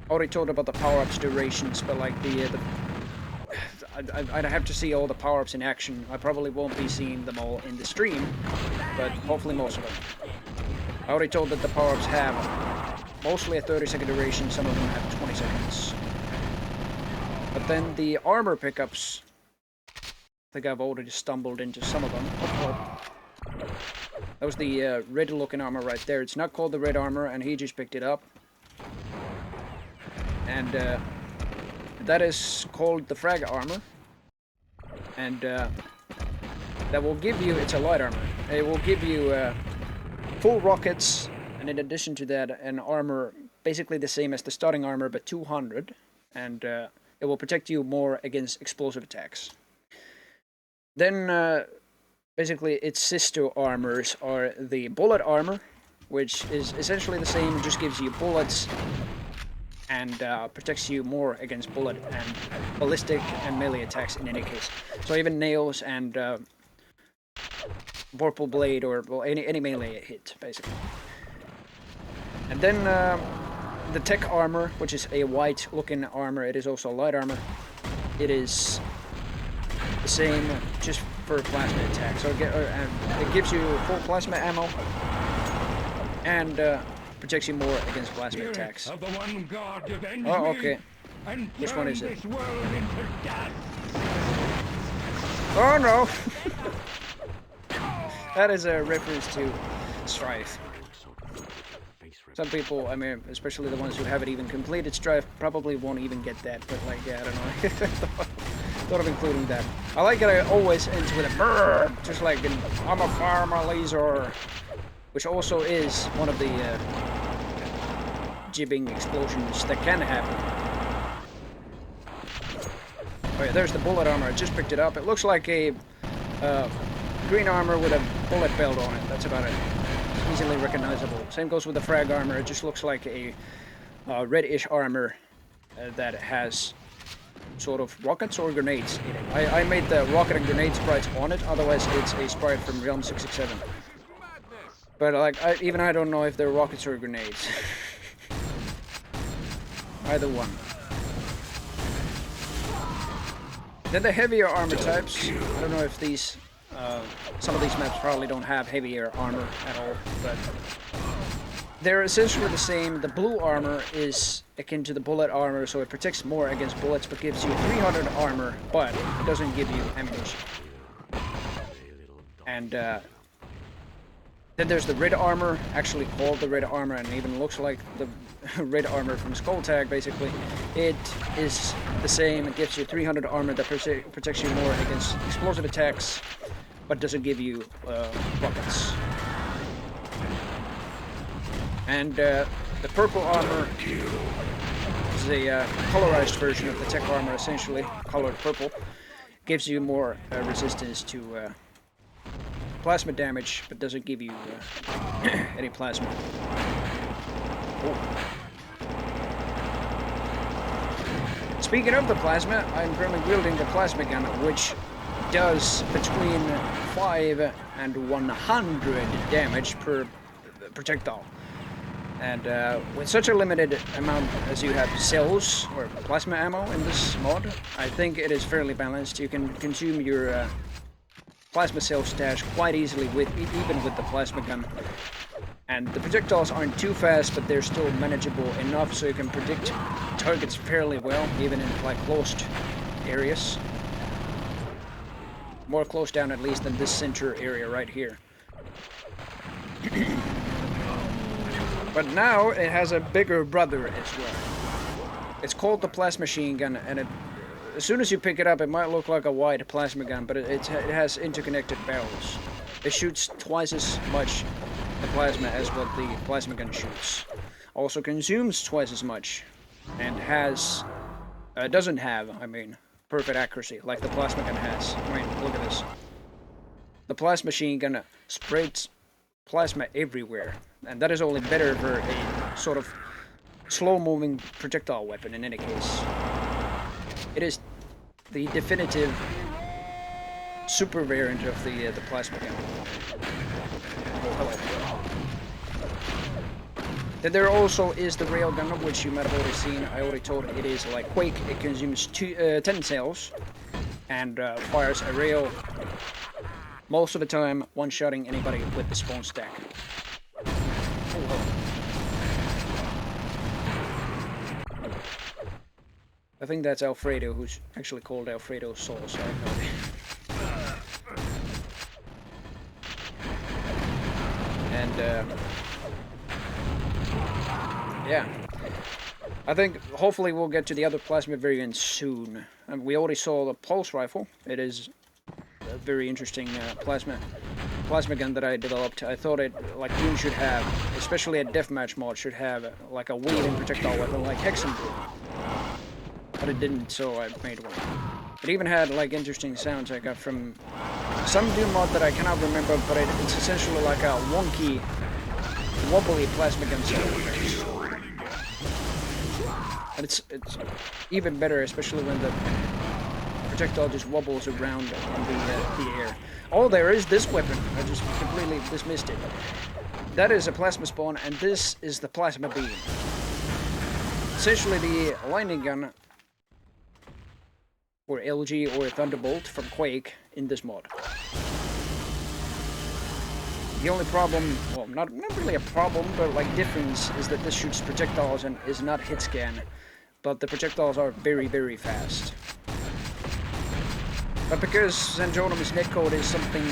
Already told about the power-ups durations, but like I'd have to see all the power-ups in action. I probably won't be seeing them all in the stream, but hopefully most of them. I already told that the power-ups have mostly a 30-second duration, some of them have 20 seconds. But then the armor pickups, I think I've already stumbled into some of them. That was the red looking armor right there. It's not called the red armor, and he just picked it up. And that is called the frag armor. And that will give you, it's a light armor. It will give you full rockets, and in addition to that, an armor basically the same as the starting armor, but 200. And it will protect you more against explosive attacks. Then basically its sister armors are the bullet armor, which is essentially the same, just gives you bullets and protects you more against bullet and ballistic and melee attacks in any case. So even nails and vorpal blade or well, any melee hit basically. And then the tech armor, which is a white looking armor, it is also light armor. It is the same, just for plasma attack. So it gives you full plasma ammo and protects you more against plasma attacks. Oh, okay. Which one is it? Oh no! That is a reference to Strife. Some people, I mean, especially the ones who haven't even completed Strife, probably won't even get that, but like, yeah, I don't know. Thought of including that. I like that I always end with a brrr, just like an I'm a farmer laser, which also is one of the jibbing explosions that can happen. Oh yeah, there's the bullet armor. I just picked it up. It looks like a green armor with a bullet belt on it. That's about it. Easily recognizable. Same goes with the frag armor. It just looks like a reddish armor that has sort of rockets or grenades in it. I made the rocket and grenade sprites on it, otherwise it's a sprite from Realm 667. But like, I don't know if they're rockets or grenades. Either one. Then the heavier armor types, I don't know if these, some of these maps probably don't have heavier armor at all, but they're essentially the same. The blue armor is akin to the bullet armor, so it protects more against bullets, but gives you 300 armor, but it doesn't give you ammunition. And then there's the red armor, actually called the red armor, and even looks like the red armor from Skulltag, basically. It is the same, it gives you 300 armor that protects you more against explosive attacks, but doesn't give you rockets. And the purple armor is a colorized version of the tech armor, essentially, colored purple. Gives you more resistance to plasma damage, but doesn't give you any plasma. Oh. Speaking of the plasma, I'm currently wielding the plasma gun, which does between 5 and 100 damage per projectile. And with such a limited amount as you have cells or plasma ammo in this mod, I think it is fairly balanced. You can consume your plasma cell stash quite easily even with the plasma gun. And the projectiles aren't too fast, but they're still manageable enough so you can predict targets fairly well, even in like closed areas. More close down at least than this center area right here. But now it has a bigger brother as well. It's called the plasma machine gun, and as soon as you pick it up, it might look like a wide plasma gun, but it has interconnected barrels. It shoots twice as much the plasma as what the plasma gun shoots. Also consumes twice as much, and doesn't have, perfect accuracy like the plasma gun has. Look at this. The plasma machine gun spreads plasma everywhere, and that is only better for a sort of slow-moving projectile weapon in any case. It is the definitive super variant of the plasma gun. Then there also is the railgun, which you might have already seen. I already told it is like Quake. It consumes 10 cells and fires a rail. Most of the time, one-shotting anybody with the spawn stack. I think that's Alfredo, who's actually called Alfredo Sauce. I have no idea. And yeah, I think hopefully we'll get to the other plasma variants soon. We already saw the pulse rifle. It is a very interesting plasma gun that I developed. I thought it, like Doom should have, especially a deathmatch mod, should have like a weaving projectile weapon like Hexenbrute. But it didn't, so I made one. It even had like interesting sounds I got from some Doom mod that I cannot remember, but it's essentially like a wonky, wobbly plasma gun sound. And it's even better, especially when the projectile just wobbles around in the air. Oh, there is this weapon. I just completely dismissed it. That is a plasma spawn, and this is the plasma beam. Essentially the lightning gun, or LG or Thunderbolt from Quake in this mod. The only problem, well, not really a problem, but like difference is that this shoots projectiles and is not hit scan. But the projectiles are very, very fast. But because Zanjonom's netcode is something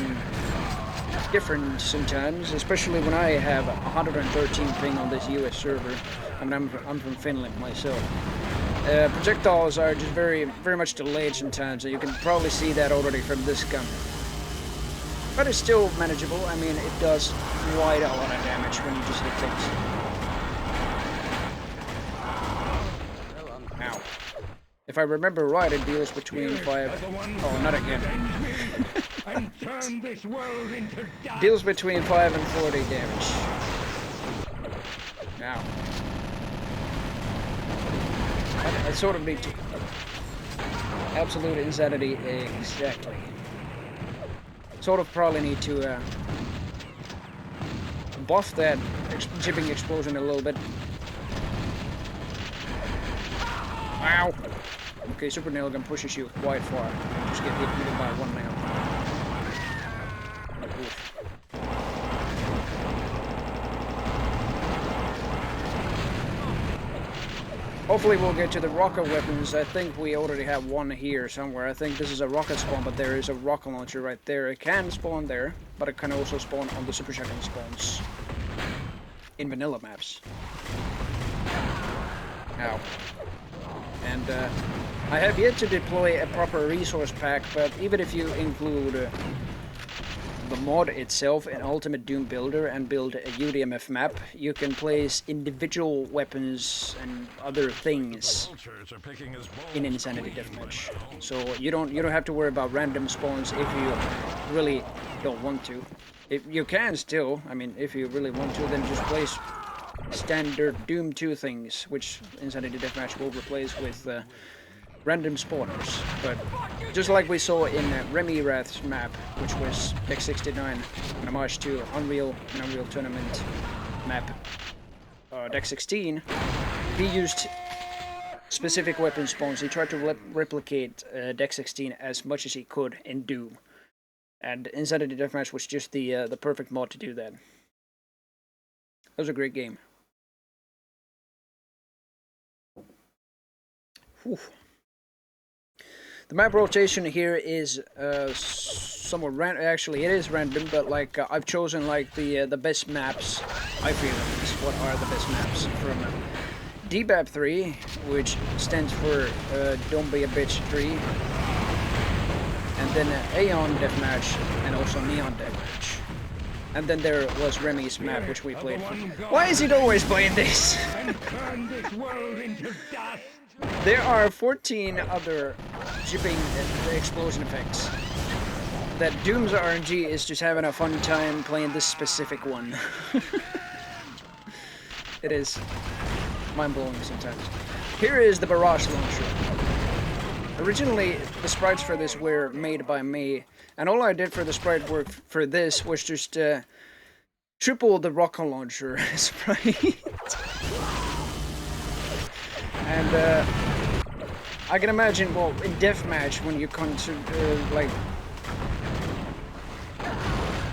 different sometimes, especially when I have 113 ping on this US server, I mean, I'm from Finland myself. Projectiles are just very, very much delayed sometimes, and you can probably see that already from this gun. But it's still manageable. I mean, it does quite a lot of damage when you just hit things. Ow. If I remember right, it deals between 5... Oh, not again. Deals between 5 and 40 damage. Now. I sort of need to... Absolute insanity, exactly. Sort of probably need to buff that chipping explosion a little bit. Ow! Okay, Super Nail Gun pushes you quite far. Just get hit even by one nail. Oof. Hopefully we'll get to the rocket weapons. I think we already have one here somewhere. I think this is a rocket spawn, but there is a rocket launcher right there. It can spawn there, but it can also spawn on the Super Shotgun spawns in vanilla maps. Ow. And I have yet to deploy a proper resource pack, but even if you include the mod itself in Ultimate Doom Builder and build a UDMF map, you can place individual weapons and other things in Insanity Deathmatch. So you don't have to worry about random spawns if you really don't want to. If you can still, I mean, if you really want to, then just place standard Doom 2 things, which Insanity Deathmatch will replace with random spawners. But just like we saw in Remy Rath's map, which was X69, an homage to Unreal and Unreal Tournament map Deck 16, he used specific weapon spawns. He tried to replicate Deck 16 as much as he could in Doom. And Insanity Deathmatch was just the perfect mod to do that. That was a great game. Whew. The map rotation here is somewhat random. Actually, it is random, but like I've chosen like the best maps. I feel is what are the best maps from DBAP 3, which stands for Don't Be a Bitch 3, and then Aeon Deathmatch, and also Neon Deathmatch. And then there was Remy's map, which we played. Why is it always playing this? There are 14 other jipping explosion effects. That Doom's RNG is just having a fun time playing this specific one. It is mind-blowing sometimes. Here is the Barrage Launcher. Originally, the sprites for this were made by me, and all I did for the sprite work for this was just triple the rocket launcher sprite. And I can imagine, well, in deathmatch, when you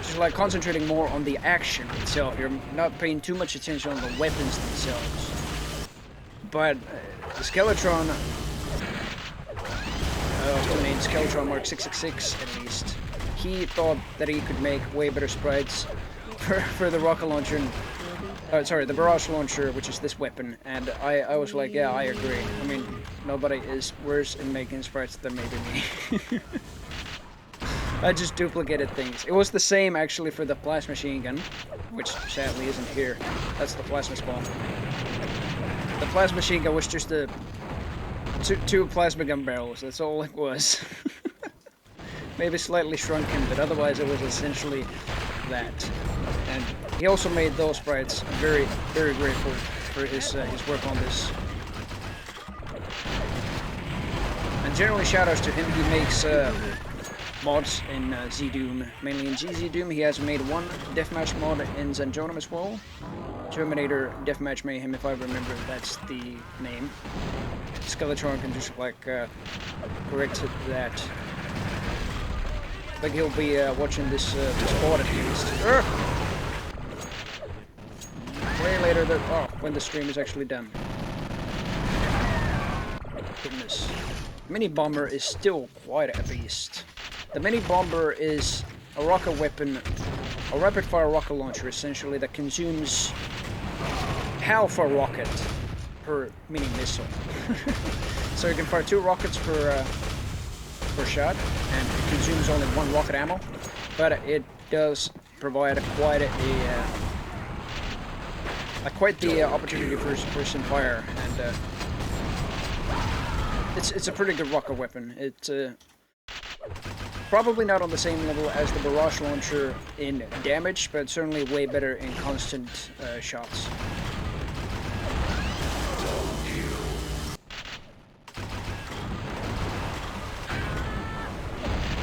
just like concentrating more on the action itself, you're not paying too much attention on the weapons themselves. But the Skeletron, named Skeletron Mark 666 at least, he thought that he could make way better sprites for the rocket launcher. Sorry, the Barrage Launcher, which is this weapon, and I was like, yeah, I agree. I mean, nobody is worse in making sprites than maybe me. I just duplicated things. It was the same, actually, for the Plasma Machine Gun, which sadly isn't here. That's the Plasma Spawn. The Plasma Machine Gun was just two Plasma Gun barrels, that's all it was. Maybe slightly shrunken, but otherwise it was essentially that. And he also made those sprites. I'm very, very grateful for his work on this. And generally shoutouts to him. He makes mods in Z-Doom, mainly in GZ-Doom. He has made one deathmatch mod in Zanjonum as well. Terminator Deathmatch Mayhem, if I remember, that's the name. Skeletron can just like correct that. I think he'll be watching this pod at least. Way later, when the stream is actually done. Goodness. Mini Bomber is still quite a beast. The Mini Bomber is a rocket weapon, a rapid-fire rocket launcher, essentially, that consumes half a rocket per mini missile. So you can fire 2 rockets per shot, and it consumes only 1 rocket ammo, but it does provide quite the opportunity for first-person fire, and it's a pretty good rocket weapon. It's probably not on the same level as the Barrage Launcher in damage, but certainly way better in constant shots.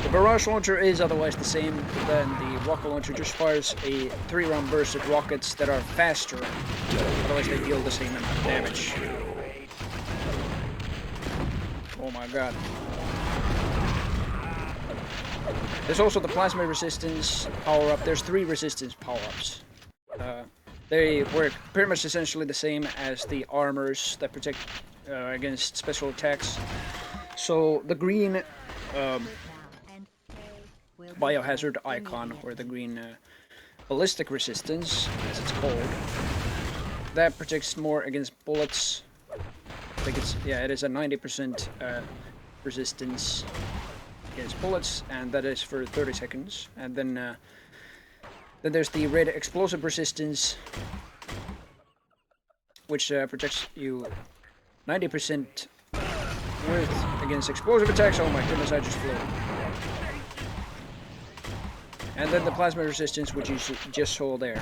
The Barrage Launcher is otherwise the same than the Rocket Launcher, just fires a 3-round burst of rockets that are faster, otherwise they deal the same amount of damage. Oh my god. There's also the Plasma Resistance power-up. There's 3 resistance power-ups. They work pretty much essentially the same as the armors that protect against special attacks. So the green biohazard icon, or the green ballistic resistance, as it's called, that protects more against bullets. I think it is a 90% resistance against bullets, and that is for 30 seconds. And then there's the red explosive resistance, which protects you 90% against explosive attacks. Oh my goodness, I just flew. And then the plasma resistance, which you just saw there.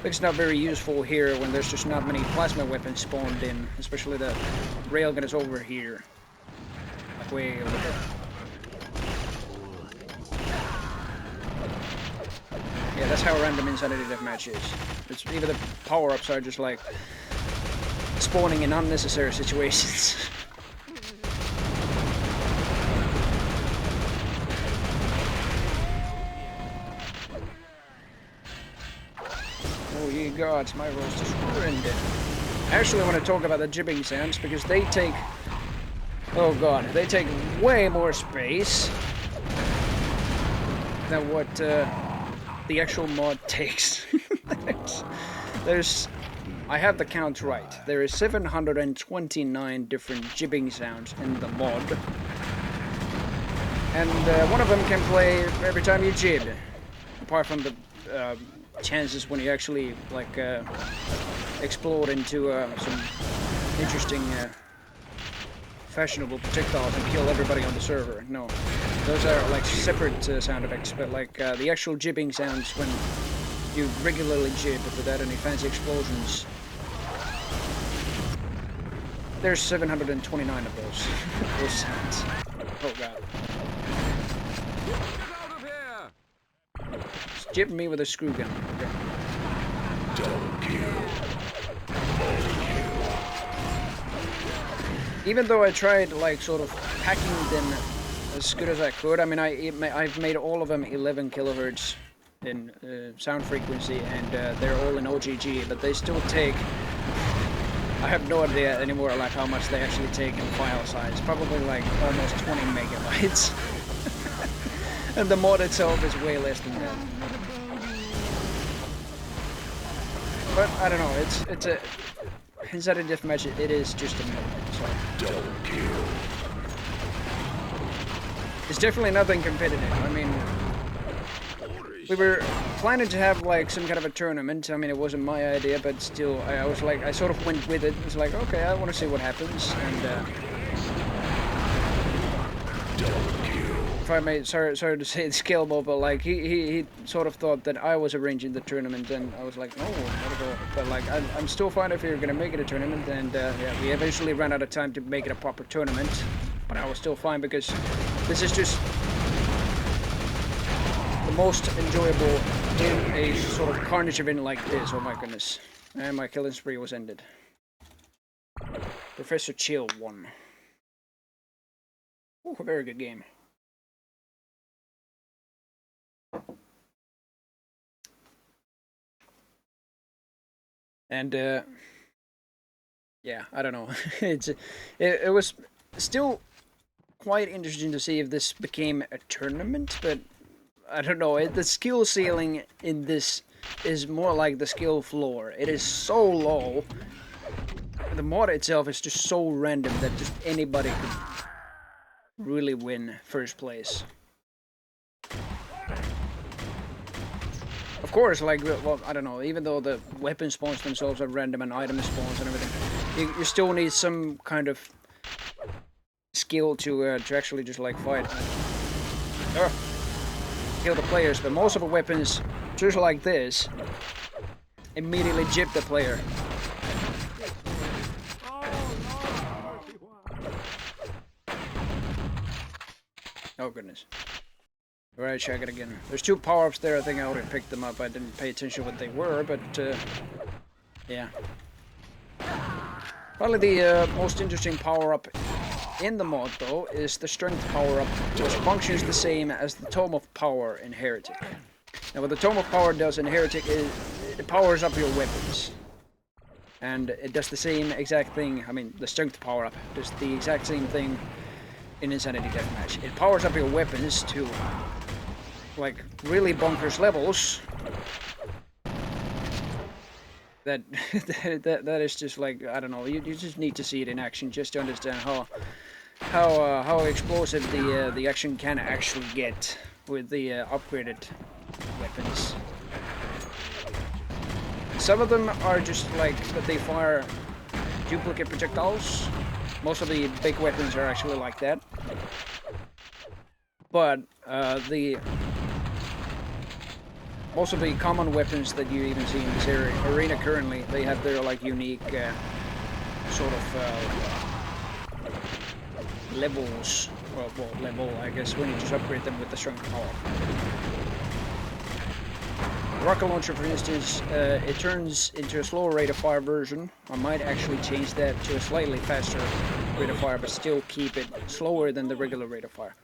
It's not very useful here when there's just not many plasma weapons spawned in, especially the railgun is over here, like way over there. Yeah, that's how random Insanity Deathmatch is. Even the power-ups are just like spawning in unnecessary situations. Oh ye gods, my roast is ruined. I actually want to talk about the jibbing sounds because they take... Oh god, they take way more space than what the actual mod takes. there's... I have the count right. There is 729 different jibbing sounds in the mod. And one of them can play every time you jib. Apart from the chances when you actually, like, explode into some interesting, fashionable projectiles and kill everybody on the server. No. Those are, like, separate sound effects, but, like, the actual jibbing sounds when you regularly jib without any fancy explosions. There's 729 of those sounds. Oh god. Just jib me with a screw gun. Okay. Double kill. Even though I tried, like, sort of packing them as good as I could, I mean, I've made all of them 11 kilohertz in sound frequency, and they're all in OGG, but they still take... I have no idea anymore, like, how much they actually take in file size. Probably, like, almost 20 megabytes. And the mod itself is way less than that. But, I don't know, it's a... Inside a deathmatch, it is just a mod, so... Double kill. It's definitely nothing competitive. I mean... We were planning to have, like, some kind of a tournament. I mean, it wasn't my idea, but still, I was like, I sort of went with it. It's like, okay, I want to see what happens, and, if I may, sorry to say it's scalable, but, like, he sort of thought that I was arranging the tournament, and I was like, no, not at all. But, like, I'm still fine if you're gonna make it a tournament, and, yeah, we eventually ran out of time to make it a proper tournament, but I was still fine, because this is just... the most enjoyable in a sort of carnage event like this. Oh my goodness. And my killing spree was ended. Professor Chill won. Ooh, a very good game. And yeah, I don't know. It was still quite interesting to see if this became a tournament, but I don't know, the skill ceiling in this is more like the skill floor. It is so low. The mod itself is just so random that just anybody could really win first place. Of course, like, well, I don't know, even though the weapon spawns themselves are random and item spawns and everything, you still need some kind of skill to actually just, like, fight. Kill the players, but most of the weapons, just like this, immediately jib the player. Oh goodness. Alright, check it again. There's two power-ups there, I think I already picked them up. I didn't pay attention what they were, but yeah. Probably the most interesting power-up in the mod, though, is the strength power-up, which functions the same as the Tome of Power in Heretic. Now, what the Tome of Power does in Heretic is it powers up your weapons. And it does the same exact thing, I mean, the strength power-up does the exact same thing in Insanity Deathmatch. It powers up your weapons to, like, really bonkers levels. That is just like, I don't know, you just need to see it in action just to understand how explosive the action can actually get with the upgraded weapons. Some of them are just like that they fire duplicate projectiles. Most of the big weapons are actually like that. But most of the common weapons that you even see in this arena currently, they have their, like, unique sort of levels. Well, level, I guess, when you just upgrade them with the strength power. Rocket launcher, for instance, it turns into a slower rate of fire version. I might actually change that to a slightly faster rate of fire, but still keep it slower than the regular rate of fire.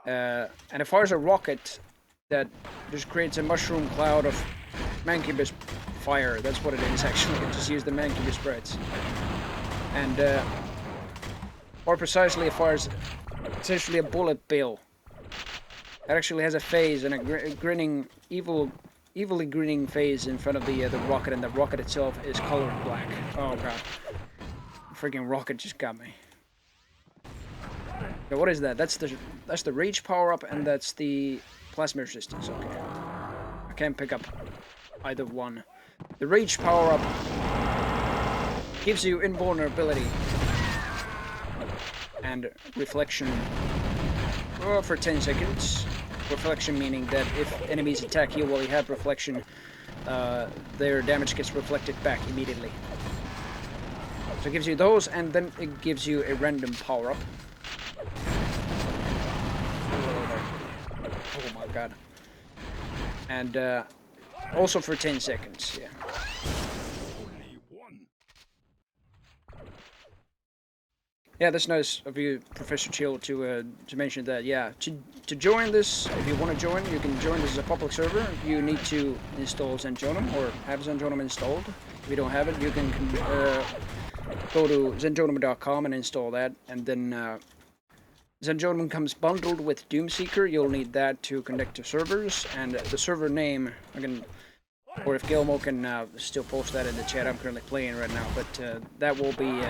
And it fires a rocket that just creates a mushroom cloud of Mancubus fire. That's what it is, actually. It just used the Mancubus spreads. And more precisely, it fires essentially a bullet bill. It actually has a phase and a grinning, evilly grinning phase in front of the rocket, and the rocket itself is colored black. Oh god, the freaking rocket just got me. Okay, what is that? That's the rage power up, and that's the plasma resistance. Okay, I can't pick up either one. The rage power up gives you invulnerability and reflection for 10 seconds. Reflection meaning that if enemies attack you while you have reflection, their damage gets reflected back immediately. So it gives you those, and then it gives you a random power-up. Oh my god. And also for 10 seconds, yeah. Yeah, that's nice of you, Professor Chill, to mention that. Yeah, to join this, if you want to join, you can join this as a public server. You need to install Zenjonum or have Zenjonum installed. If you don't have it, you can go to zenjonum.com and install that, and then Zenjonum comes bundled with Doomseeker. You'll need that to connect to servers, and the server name, or if Gilmo can still post that in the chat, I'm currently playing right now, but that will be...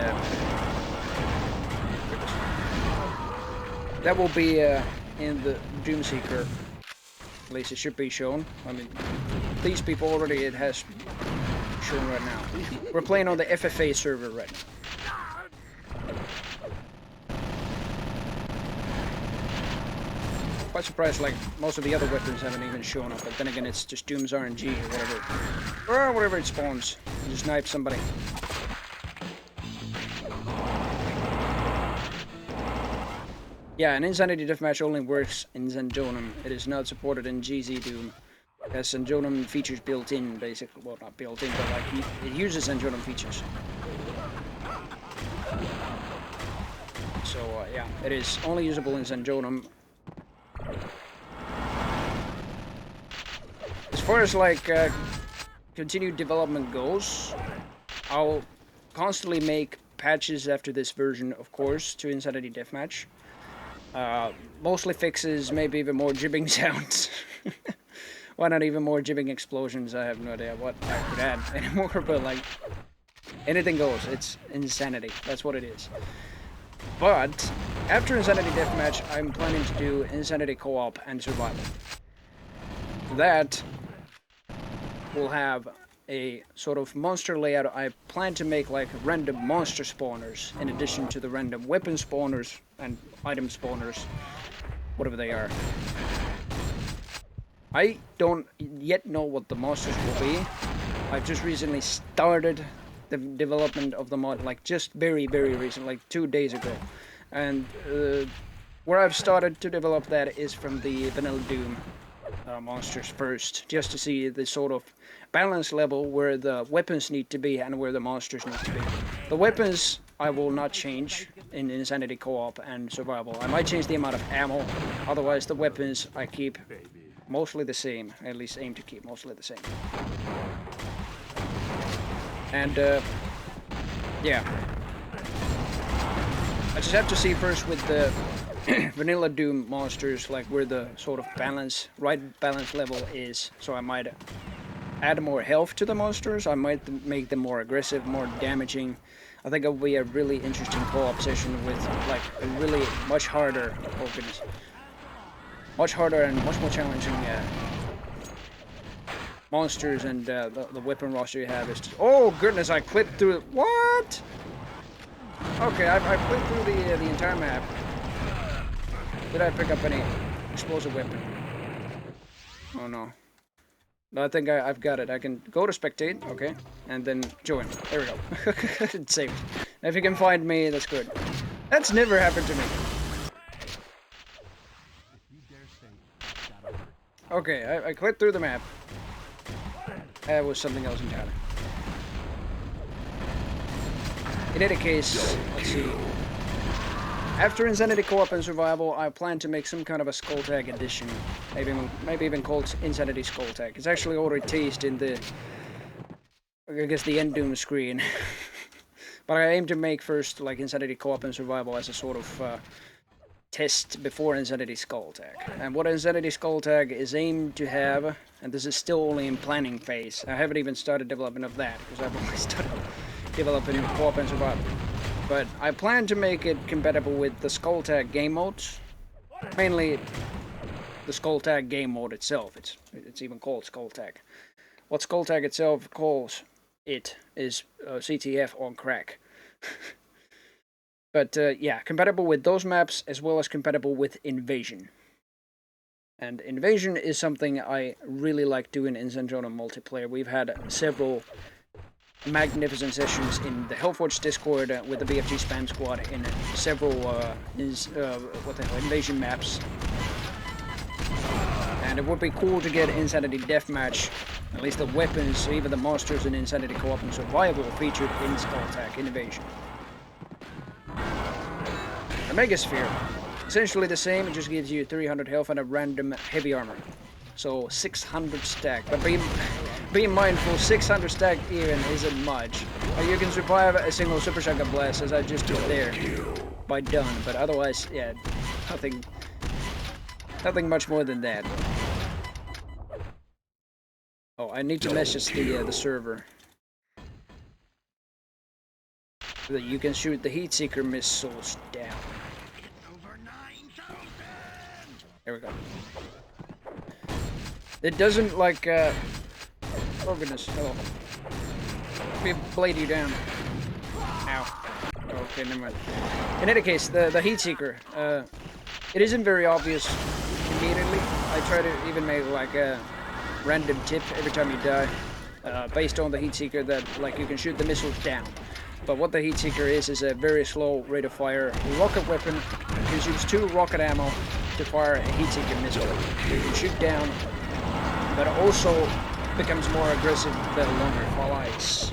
That will be in the Doomseeker. At least it should be shown. I mean, these people already it has shown right now. We're playing on the FFA server right now. Quite surprised, like, most of the other weapons haven't even shown up, but then again, it's just Doom's RNG or whatever it spawns. You just knife somebody. Yeah, an Insanity Deathmatch only works in Zenjonum. It is not supported in GZ Doom. It has Zenjonum features built in, basically. Well, not built in, but like it uses Zenjonum features. So, yeah, it is only usable in Zenjonum. As far as, like, continued development goes, I'll constantly make patches after this version, of course, to Insanity Deathmatch. Mostly fixes, maybe even more jibbing sounds. Why not even more jibbing explosions? I have no idea what I could add anymore, but like, anything goes. It's Insanity. That's what it is. But, after Insanity Deathmatch, I'm planning to do Insanity Co-op and Survival. That will have a sort of monster layout. I plan to make like random monster spawners in addition to the random weapon spawners and item spawners, whatever they are. I don't yet know what the monsters will be. I've just recently started the development of the mod, like just very recent, like 2 days ago. And where I've started to develop that is from the Vanilla Doom monsters first, just to see the sort of balance level where the weapons need to be and where the monsters need to be. The weapons I will not change in Insanity Co-op and Survival. I might change the amount of ammo, otherwise the weapons I keep mostly the same, at least aim to keep mostly the same. And yeah, I just have to see first with the Vanilla Doom monsters, like where the sort of right balance level is. So I might add more health to the monsters. I might make them more aggressive, more damaging. I think it will be a really interesting co-op session with like a really much harder and much more challenging monsters, and the weapon roster you have is just, oh goodness, I clipped through it. What? Okay, I clipped through the entire map. Did I pick up any explosive weapon? Oh no. No, I think I've got it. I can go to spectate, okay, and then join. There we go. It's saved. If you can find me, that's good. That's never happened to me. Okay, I clicked through the map. That was something else entirely. In any case, let's see. After Insanity Co-op and Survival, I plan to make some kind of a Skulltag edition. Maybe even called Insanity Skulltag. It's actually already teased in the, I guess, the end Doom screen. But I aim to make first like Insanity Co-op and Survival as a sort of test before Insanity Skulltag. And what Insanity Skulltag is aimed to have, and this is still only in planning phase. I haven't even started development of that because I've only started developing Co-op and Survival. But I plan to make it compatible with the Skulltag game modes. Mainly the Skulltag game mode itself. It's even called Skulltag. What Skulltag itself calls it is CTF on crack. But yeah, compatible with those maps as well as compatible with Invasion. And Invasion is something I really like doing in Zenjono multiplayer. We've had several magnificent sessions in the Hellforge Discord with the BFG Spam Squad in several Invasion maps. And it would be cool to get Insanity Deathmatch, at least the weapons, even the monsters in Insanity Co-op and Survival featured in Skulltag Invasion. The Megasphere, essentially the same, it just gives you 300 health and a random heavy armor. So 600 stack, but be mindful, 600 stack even isn't much. You can survive a single Super Shotgun Blast as I just did there by done, but otherwise, yeah, nothing much more than that. Oh, I need to message the server. So that you can shoot the Heatseeker missiles down. There we go. It doesn't like, oh goodness, hello. Let me blade you down. Ow. Okay, never mind. In any case, the Heatseeker, it isn't very obvious immediately. I try to even make like a random tip every time you die, based on the Heatseeker that like you can shoot the missiles down. But what the Heatseeker is a very slow rate of fire rocket weapon. It consumes 2 rocket ammo to fire a Heatseeker missile. You can shoot down, but it also becomes more aggressive the longer it flies.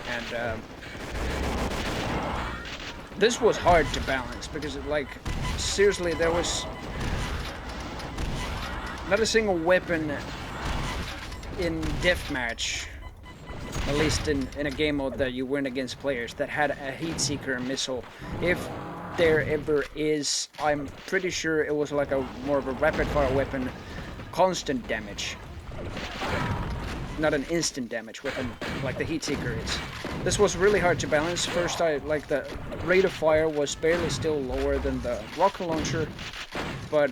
And this was hard to balance because like seriously there was not a single weapon in Deathmatch, at least in a game mode that you win against players, that had a Heatseeker missile. If there ever is, I'm pretty sure it was like a more of a rapid fire weapon, constant damage. Not an instant damage weapon like the Heatseeker is. This was really hard to balance. First, like the rate of fire was barely still lower than the rocket launcher, but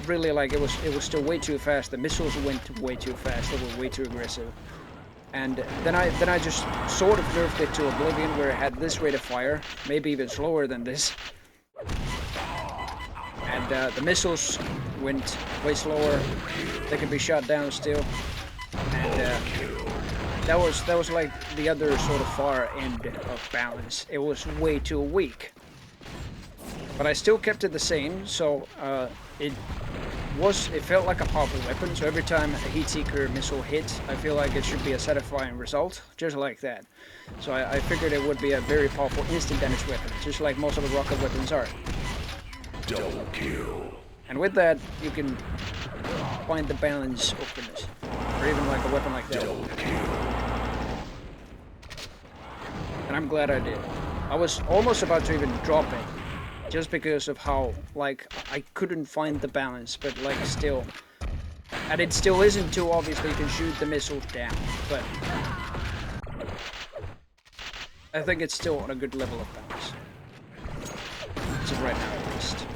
really like it was still way too fast. The missiles went way too fast. They were way too aggressive. And then I just sort of nerfed it to oblivion where it had this rate of fire, maybe even slower than this. And the missiles went way slower. They could be shot down still. And that was like the other sort of far end of balance. It was way too weak. But I still kept it the same, so it felt like a powerful weapon, so every time a Heatseeker missile hit, I feel like it should be a satisfying result, just like that. So I figured it would be a very powerful instant damage weapon, just like most of the rocket weapons are. Double kill. And with that, you can find the balance openness, or even like a weapon like that. Double kill. And I'm glad I did. I was almost about to even drop it, just because of how, like, I couldn't find the balance, but, like, still. And it still isn't too obviously you can shoot the missiles down, but I think it's still on a good level of balance. As of right now, at least.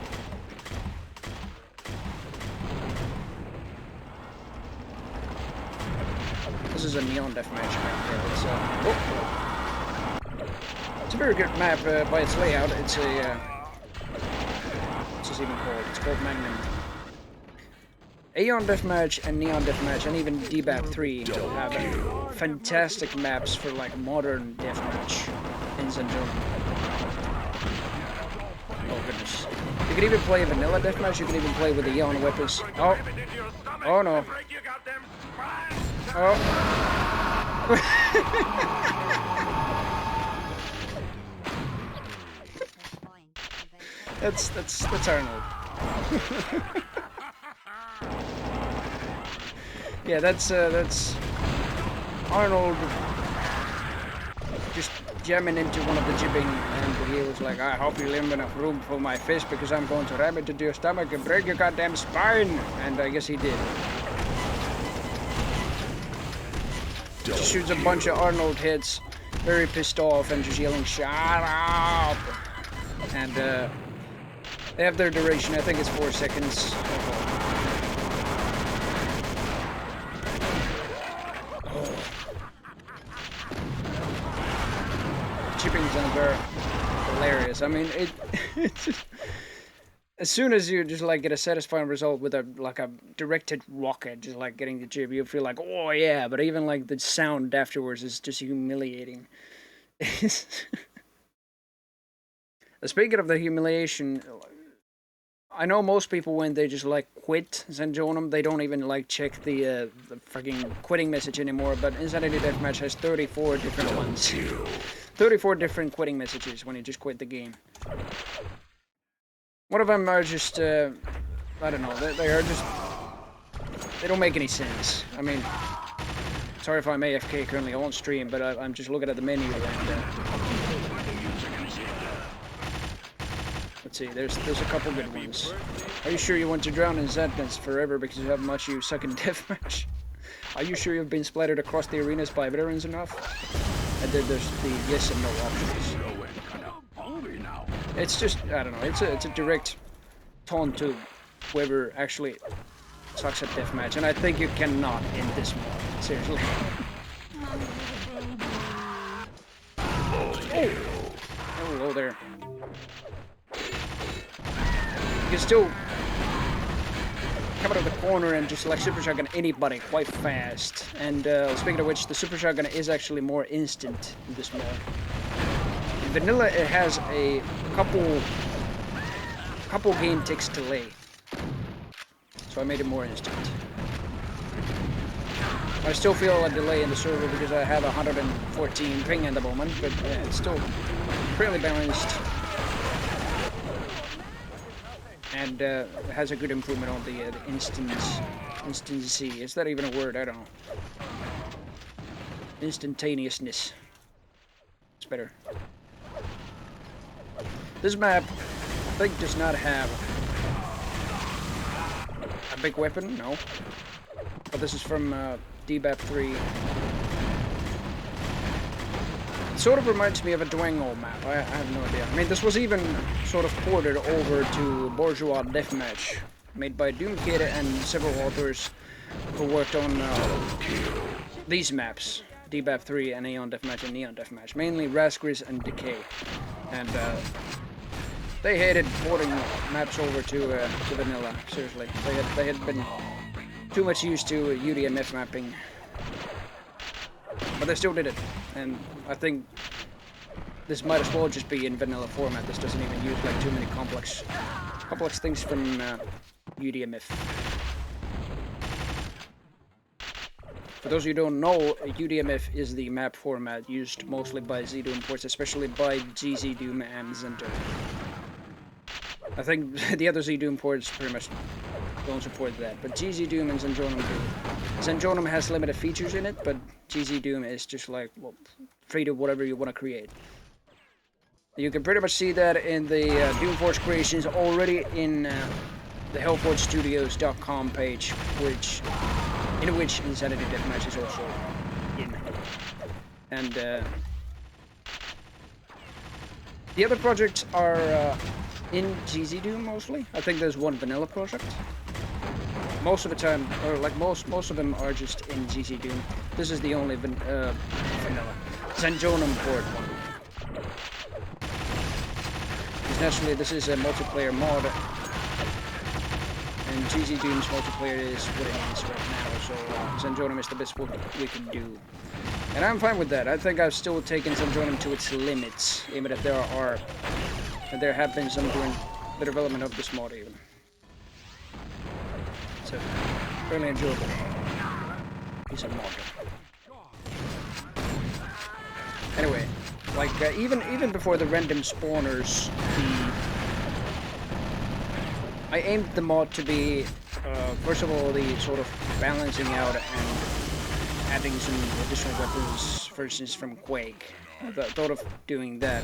This is a Neon Deathmatch map. It's a very good map by its layout. It's a what's this even called? It's called Magnum. Aeon Deathmatch and Neon Deathmatch and even DBAP 3 have fantastic maps for like modern deathmatch in Zenjono. Oh goodness. You can even play vanilla deathmatch, you can even play with the Aeon weapons. Oh no. That's Arnold. Yeah, that's Arnold just jamming into one of the jibbing, and he was like, I hope you leave enough room for my fist because I'm going to ram it into your stomach and break your goddamn spine. And I guess he did. Just shoots a bunch of Arnold hits, very pissed off and just yelling, shut up! And they have their duration, I think it's 4 seconds. Chippings and they're hilarious. I mean, it's just, as soon as you just like get a satisfying result with a directed rocket, just like getting the chip, you feel like, oh yeah. But even like the sound afterwards is just humiliating. Speaking of the humiliation, I know most people when they just like quit Zanjonum, they don't even like check the fucking quitting message anymore. But Insanity Deathmatch has 34 different ones. 34 different quitting messages when you just quit the game. One of them are just, I don't know, they are just, they don't make any sense. I mean, sorry if I'm AFK currently on stream, but I'm just looking at the menu and, let's see, there's a couple good ones. Are you sure you want to drown in sadness forever because you have much you suck in deathmatch? Are you sure you've been splattered across the arenas by veterans enough? And then there's the yes and no options. It's just, I don't know, it's a direct taunt to whoever actually sucks at deathmatch, and I think you cannot in this mod, seriously. Oh, hello there. You can still come out of the corner and just like super shotgun anybody quite fast. And speaking of which, the super shotgun is actually more instant in this mod. In vanilla, it has a couple game ticks delay, so I made it more instant. I still feel a delay in the server because I have 114 ping at the moment, but yeah, it's still fairly balanced. And has a good improvement on the instancy. Is that even a word? I don't know. Instantaneousness. It's better. This map, I think, does not have a big weapon. No. But this is from DBAP 3. It sort of reminds me of a Dwango map. I have no idea. I mean, this was even sort of ported over to Bourgeois Deathmatch, made by Doomkid and several authors who worked on these maps, DBAP 3 and Aeon Deathmatch and Neon Deathmatch, mainly Rasgris and Decay. And they hated porting maps over to vanilla. Seriously, they had been too much used to UDMF mapping. But they still did it, and I think this might as well just be in vanilla format. This doesn't even use like too many complex things from UDMF. For those of you who don't know, UDMF is the map format used mostly by ZDoom ports, especially by GZDoom and Zendo. I think the other ZDoom ports pretty much don't support that, but GZDoom and Zanjonum do. Zanjonum has limited features in it, but GZDoom is just like, well, free to whatever you want to create. You can pretty much see that in the Doomforge creations already in the HellforgeStudios.com page, in which Insanity Deathmatch is also in. And the other projects are in GZDoom mostly. I think there's one vanilla project. Most of the time, or like most of them are just in GZDoom. This is the only vanilla. Zanjonum port one. Because naturally this is a multiplayer mod, and GZDoom's multiplayer is what it is right now, so Zanjonum is the best what we can do. And I'm fine with that. I think I've still taken Zanjonum to its limits, even if there have been some during the development of this mod even. So, fairly enjoyable. piece of mod. Anyway, like even before the random spawners, I aimed the mod to be first of all the sort of balancing out and adding some additional weapons, for instance from Quake. I thought of doing that.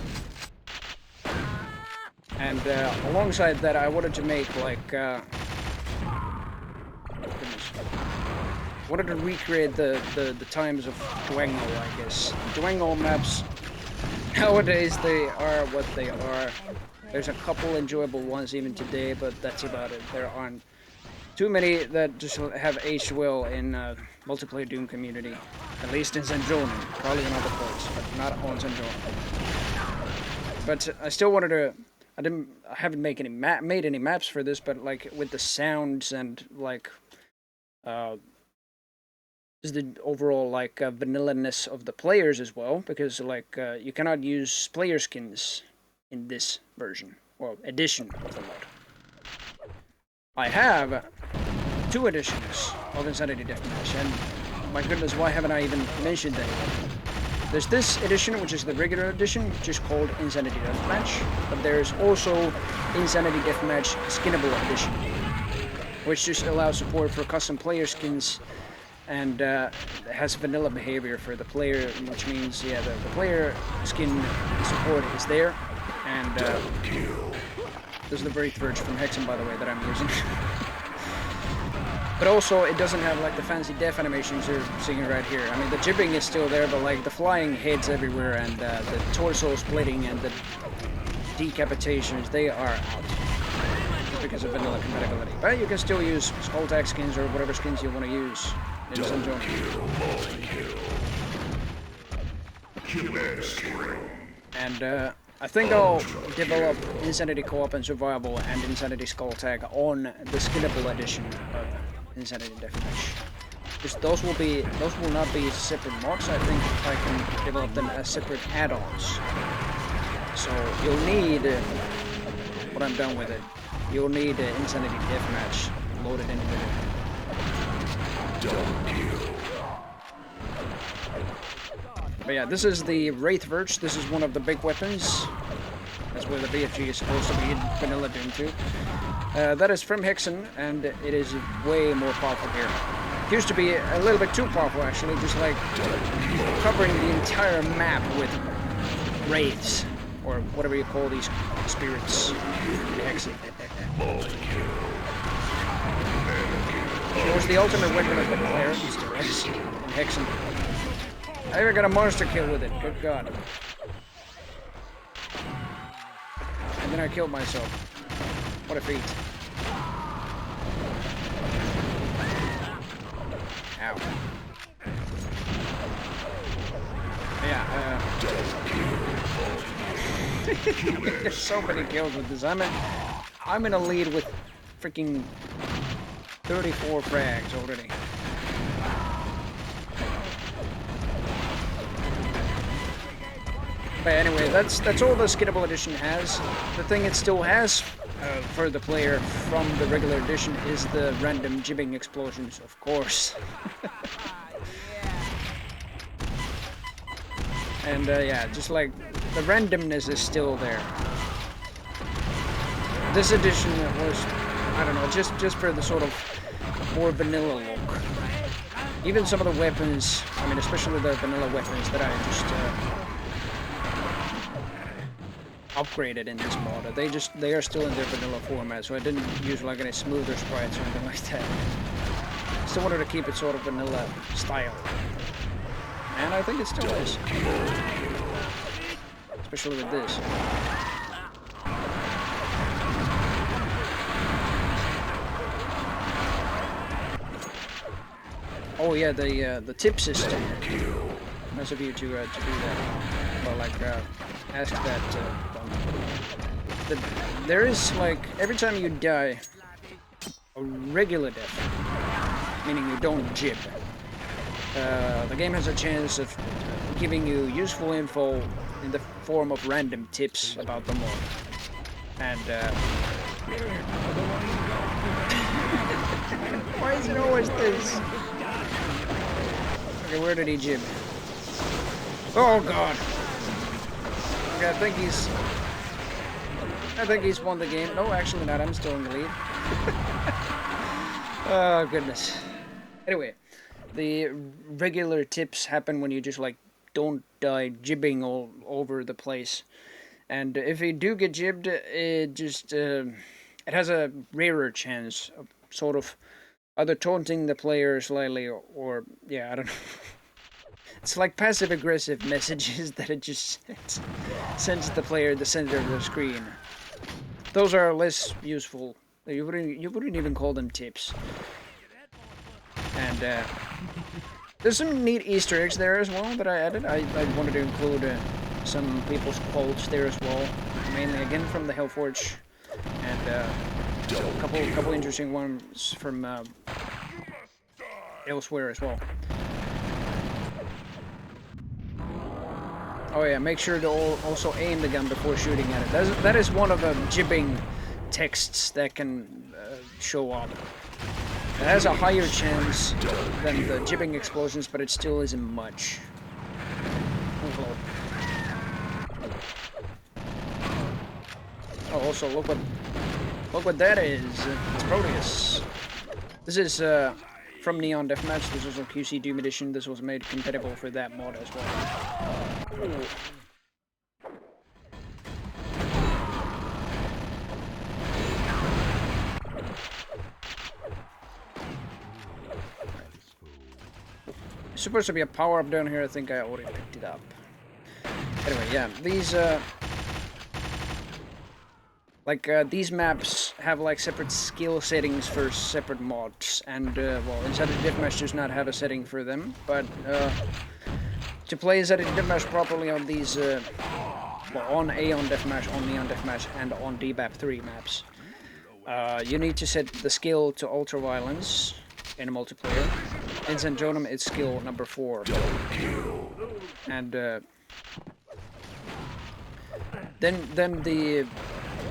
And alongside that, I wanted to make like wanted to recreate the times of Dwango, I guess. Dwango maps nowadays they are what they are. There's a couple enjoyable ones even today, but that's about it. There aren't too many that just have aged well in multiplayer Doom community. At least in Zanjonin, probably in other parts, but not on Zanjonin. But I still wanted to. I haven't made any maps for this, but like with the sounds and like just the overall like vanilla-ness of the players as well, because like you cannot use player skins in this version or edition of the mod. I have 2 editions of Insanity Deathmatch, and my goodness, why haven't I even mentioned that? There's this edition, which is the regular edition, which is called Insanity Deathmatch, but there's also Insanity Deathmatch Skinnable Edition, which just allows support for custom player skins and has vanilla behavior for the player, which means, yeah, the player skin support is there, and this is the Wraith Verge from Hexen, by the way, that I'm using. But also, it doesn't have like the fancy death animations you're seeing right here. I mean, the jibbing is still there, but like the flying heads everywhere and the torso splitting and the decapitations, they are out because of vanilla compatibility. But you can still use skull tag skins or whatever skins you want to use in Zanjonin. And I think I'll develop Insanity Co-op and Survival and Insanity Skull Tag on the skinnable edition of Insanity Deathmatch. Because those will not be separate mods. I think I can develop them as separate add-ons. So you'll need, when I'm done with it, you'll need Insanity Deathmatch loaded in with it. But yeah, this is the Wraith Verge. This is one of the big weapons. That's where the BFG is supposed to be in Vanilla Doom 2. That is from Hexen, and it is way more powerful here. It used to be a little bit too powerful, actually, just like covering the entire map with wraiths, or whatever you call these spirits in Hexen. It was the ultimate weapon of the player, Easter eggs, in Hexen. I even got a monster kill with it, good god. And then I killed myself. What a feat. Ow. Yeah, there's so many kills with this. I'm in a lead with freaking 34 frags already. But anyway, that's all the Skinnable Edition has. The thing it still has for the player from the regular edition is the random jibbing explosions, of course. And yeah, just like the randomness is still there. This edition was, I don't know, just for the sort of more vanilla look. Even some of the weapons, I mean, especially the vanilla weapons that I just upgraded in this mod, they are still in their vanilla format, so I didn't use like any smoother sprites or anything like that. Still wanted to keep it sort of vanilla style, and I think it still is, especially with this. Oh yeah, the tip system. Nice of you to do that. Well, like ask that. There is like every time you die, a regular death, meaning you don't jib. The game has a chance of giving you useful info in the form of random tips about the mod. And why is it always this? Okay, where did he jib? Oh god. Okay, I think he's won the game. No, actually not. I'm still in the lead. Oh goodness. Anyway, the regular tips happen when you just like don't die jibbing all over the place. And if you do get jibbed, it just it has a rarer chance of sort of either taunting the player slightly or yeah, I don't know. It's like passive-aggressive messages that it just sends the player in the center of the screen. Those are less useful. You wouldn't even call them tips. And there's some neat Easter eggs there as well that I added. I wanted to include some people's quotes there as well, mainly again from the Hellforge, and a couple interesting ones from elsewhere as well. Oh yeah, make sure to also aim the gun before shooting at it. That is one of the jibbing texts that can show up. It has a higher chance than the jibbing explosions, but it still isn't much. Oh, also look what that is. It's Proteus. This is from Neon Deathmatch. This was a QC Doom Edition. This was made compatible for that mod as well. Ooh. It's supposed to be a power-up down here. I think I already picked it up. Anyway, yeah, these maps have like separate skill settings for separate mods, and well, Insanity Deathmatch does not have a setting for them, but to play Insanity Deathmatch properly on these, well, on Aeon Deathmatch, on Neon Deathmatch, and on DBAP 3 maps, you need to set the skill to Ultra Violence in a multiplayer. In Zanjonum, it's skill number 4. And then the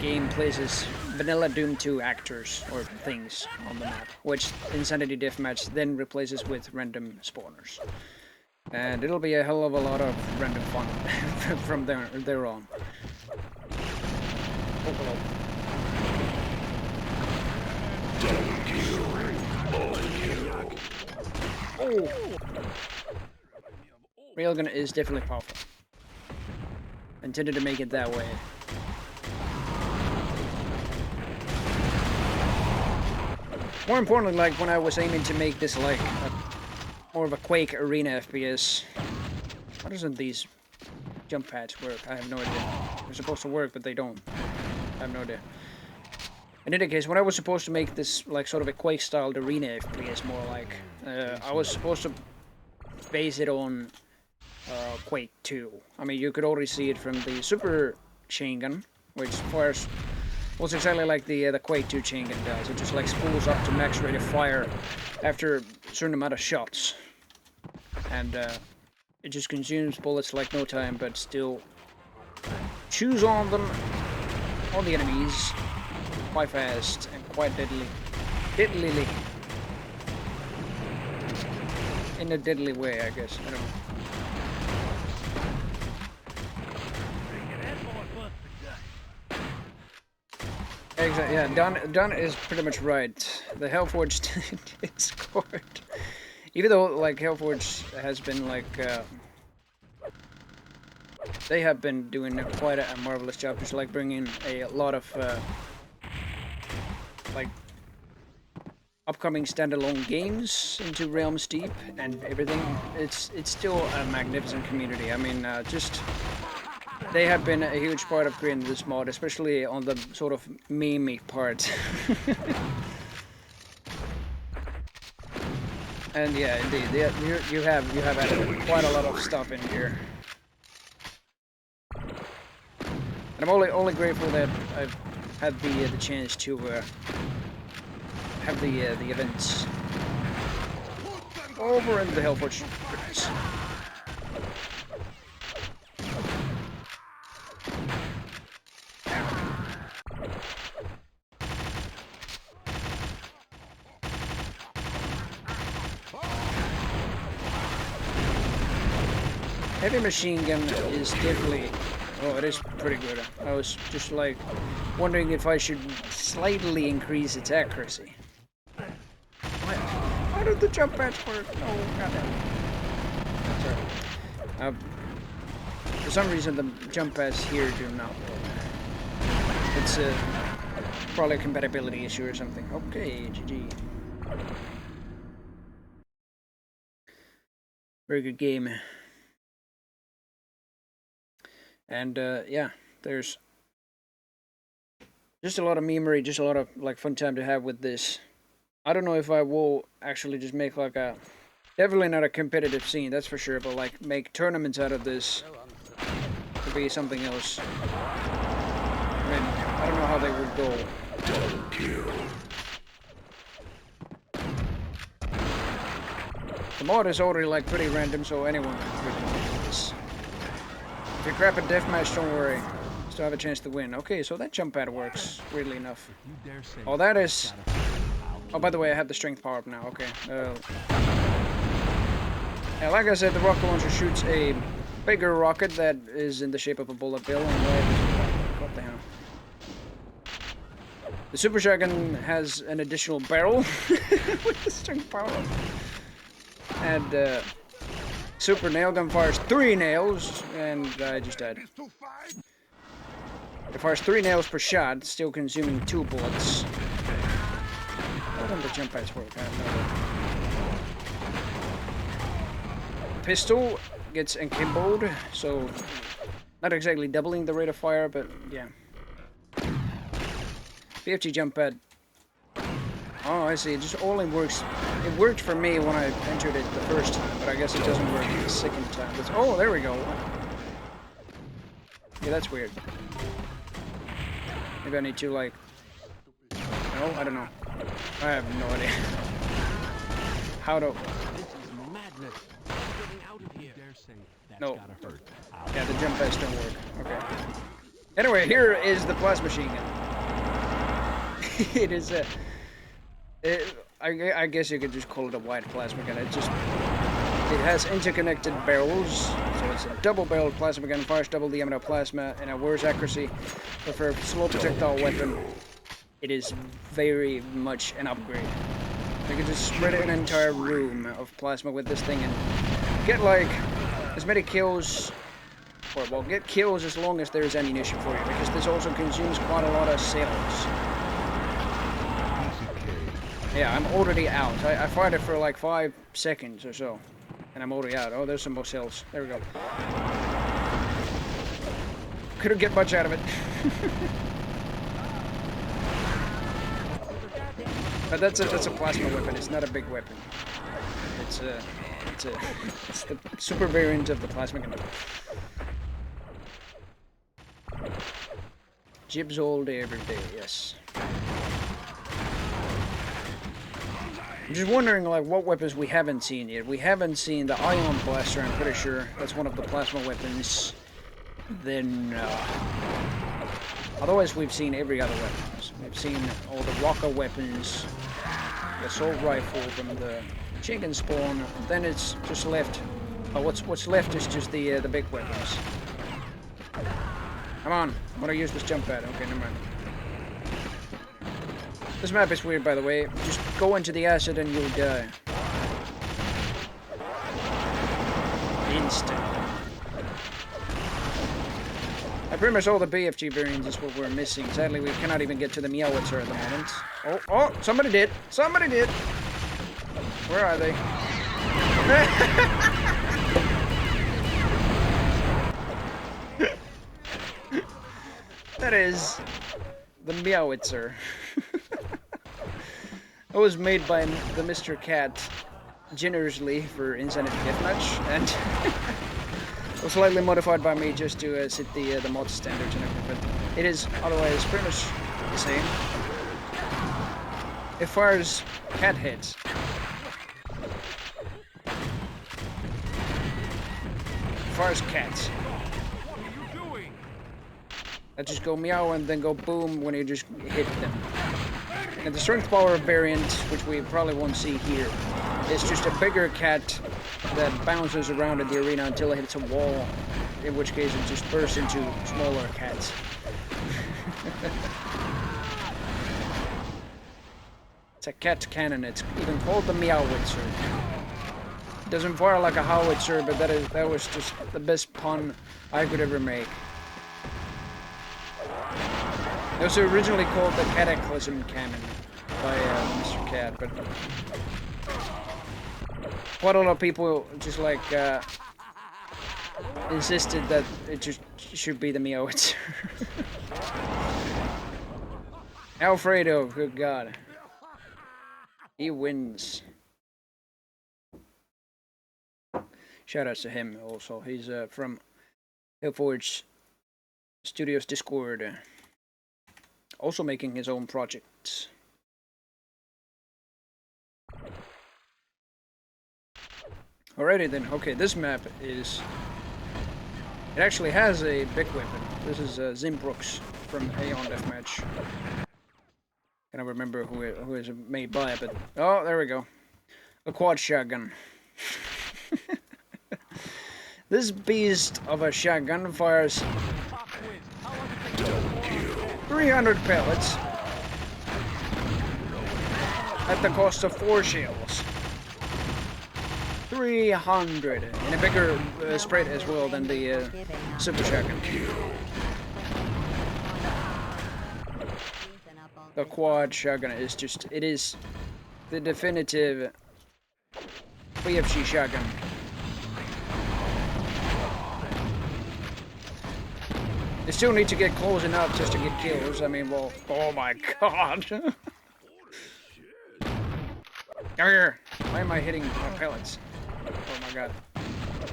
game places vanilla Doom 2 actors or things on the map, which Insanity Deathmatch then replaces with random spawners. And it'll be a hell of a lot of random fun from there on. Oh, hello. Oh! Railgun is definitely powerful. Intended to make it that way. More importantly, like when I was aiming to make this like more of a Quake arena FPS. Why doesn't these jump pads work? I have no idea. They're supposed to work, but they don't. I have no idea. In any case, when I was supposed to make this like sort of a Quake-styled arena FPS, more like, I was supposed to base it on Quake 2. I mean, you could already see it from the Super Chain Gun, which fires was exactly like the Quake 2 Chain Gun does. It just like spools up to max rate of fire after a certain amount of shots, and it just consumes bullets like no time, but still chews on them, on the enemies, quite fast and quite deadly. Deadlyly. In a deadly way, I guess. I don't know. Exactly, yeah, Don is pretty much right. The Hellforge did scored. Even though, like, Hellforge has been, like, they have been doing quite a marvelous job, just, like, bringing a lot of, like, upcoming standalone games into Realms Deep and everything. It's still a magnificent community. I mean, just... They have been a huge part of creating this mod, especially on the sort of meme-y part. And yeah, indeed, you have added quite a lot of stuff in here. And I'm only grateful that I've had the chance to have the events over in the Hellforge. Heavy machine gun is definitely... Oh, it is pretty good. I was just like wondering if I should slightly increase its accuracy. Why don't the jump pads work? No, goddamn. Sorry. For some reason, the jump pads here do not work. It's probably a compatibility issue or something. Okay, GG. Very good game. And yeah, there's just a lot of memory, just a lot of like fun time to have with this. I don't know if I will actually just make like a, definitely not a competitive scene, that's for sure, but like make tournaments out of this to be something else. I mean, I don't know how they would go. Double kill. The mod is already like pretty random, so anyone can do this. If you crap at deathmatch, don't worry. Still have a chance to win. Okay, so that jump pad works, weirdly enough. Oh, that is... Oh, by the way, I have the strength power up now. Okay. Yeah, like I said, the rocket launcher shoots a bigger rocket that is in the shape of a bullet bill. And what the hell? The super shotgun has an additional barrel with the strength power up. And super nail gun fires 3 nails, and I just died. It fires 3 nails per shot, still consuming 2 bullets. Why don't the jump pads work? I have no idea. Pistol gets enkimboed, so not exactly doubling the rate of fire, but yeah. BFG jump pad. Oh, I see. It just only works. It worked for me when I entered it the first time, but I guess it doesn't work the second time. Oh, there we go. Yeah, that's weird. Maybe I need to, like... No, I don't know. I have no idea. How to... This is madness. Getting out of here. That's No. gotta hurt. Yeah, the jump pads don't work. Okay. Anyway, here is the plasma machine gun. It is a... I guess you could just call it a white plasma gun. It has interconnected barrels, so it's a double-barreled plasma gun, fires double the amount of plasma, and a worse accuracy. But for a slow projectile weapon, it is very much an upgrade. You can just spread an entire room of plasma with this thing and get like as many kills, or well, get kills as long as there is ammunition for you, because this also consumes quite a lot of cells. Yeah, I'm already out. I fired it for like 5 seconds or so, and I'm already out. Oh, there's some more cells. There we go. Couldn't get much out of it. But that's a plasma weapon. It's not a big weapon. It's the super variant of the plasma gun. Jibs all day, every day. Yes. I'm just wondering, like, what weapons we haven't seen yet. We haven't seen the ion blaster, I'm pretty sure. That's one of the plasma weapons. Then, otherwise we've seen every other weapons. We've seen all the rocket weapons, the assault rifle from the chicken spawn. Then it's just left. Oh, what's left is just the big weapons. Come on, I want to use this jump pad. Okay, never mind. This map is weird, by the way. Just go into the acid and you'll die. Instant. Pretty much all the BFG variants is what we're missing. Sadly, we cannot even get to the Meowitzer at the moment. Oh, somebody did. Somebody did. Where are they? That is the Meowitzer. It was made by the Mr. Cat generously for Insanity Deathmatch, and it was slightly modified by me just to set the mod standards and everything, but it is otherwise pretty much the same. It fires cat heads. It fires cats. That just go meow and then go boom when you just hit them. And the strength power variant, which we probably won't see here, It's just a bigger cat that bounces around in the arena until it hits a wall, in which case it just bursts into smaller cats. It's a cat cannon. It's even called the Meowitzer. It doesn't fire like a howitzer, but that was just the best pun I could ever make. It was originally called the Cataclysm Cannon by Mr. Cat, but quite a lot of people just like insisted that it just should be the Meowitzer. Alfredo, good God. He wins. Shoutouts to him also. He's from Hillforge Studios Discord. Also making his own projects. Alrighty then. Okay, this map is... It actually has a big weapon. This is Zimbrooks from Aeon Deathmatch. I don't remember who is made by, but... Oh, there we go. A quad shotgun. This beast of a shotgun fires 300 pellets at the cost of 4 shells. 300 in a bigger spread as well than the super shotgun. The quad shotgun is just, it is the definitive BFG shotgun. They still need to get close enough just to get kills. I mean, well, oh my god. Come here. Why am I hitting my pellets? Oh my god.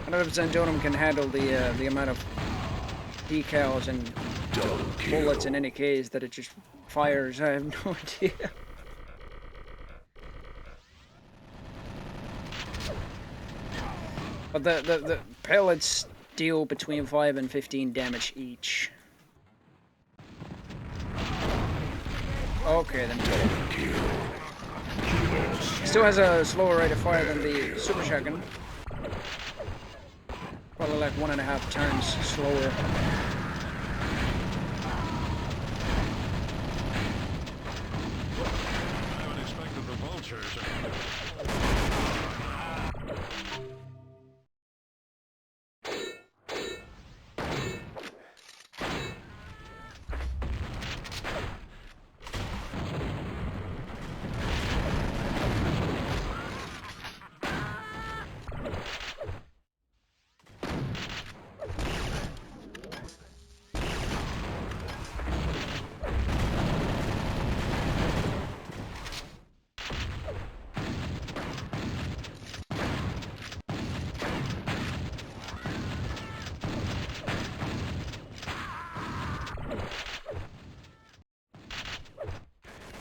100% Jonum can handle the amount of decals and bullets in any case that it just fires. I have no idea. But the pellets deal between 5 and 15 damage each. Okay, then. Still has a slower rate of fire than the super shotgun. Probably like 1.5 times slower. I would expect that the vultures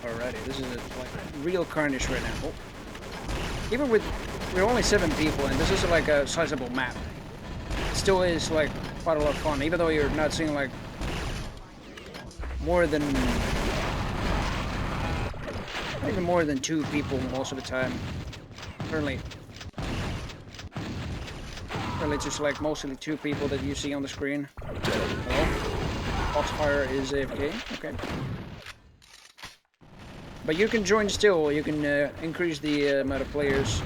Alrighty, this is like real carnage right now. Oh. Even with, we're only 7 people and this is like a sizable map. It still is like quite a lot of fun, even though you're not seeing like more than, not even more than 2 people most of the time. Currently just like mostly 2 people that you see on the screen. Hello? Foxfire is AFK, okay. But you can join still, you can increase the amount of players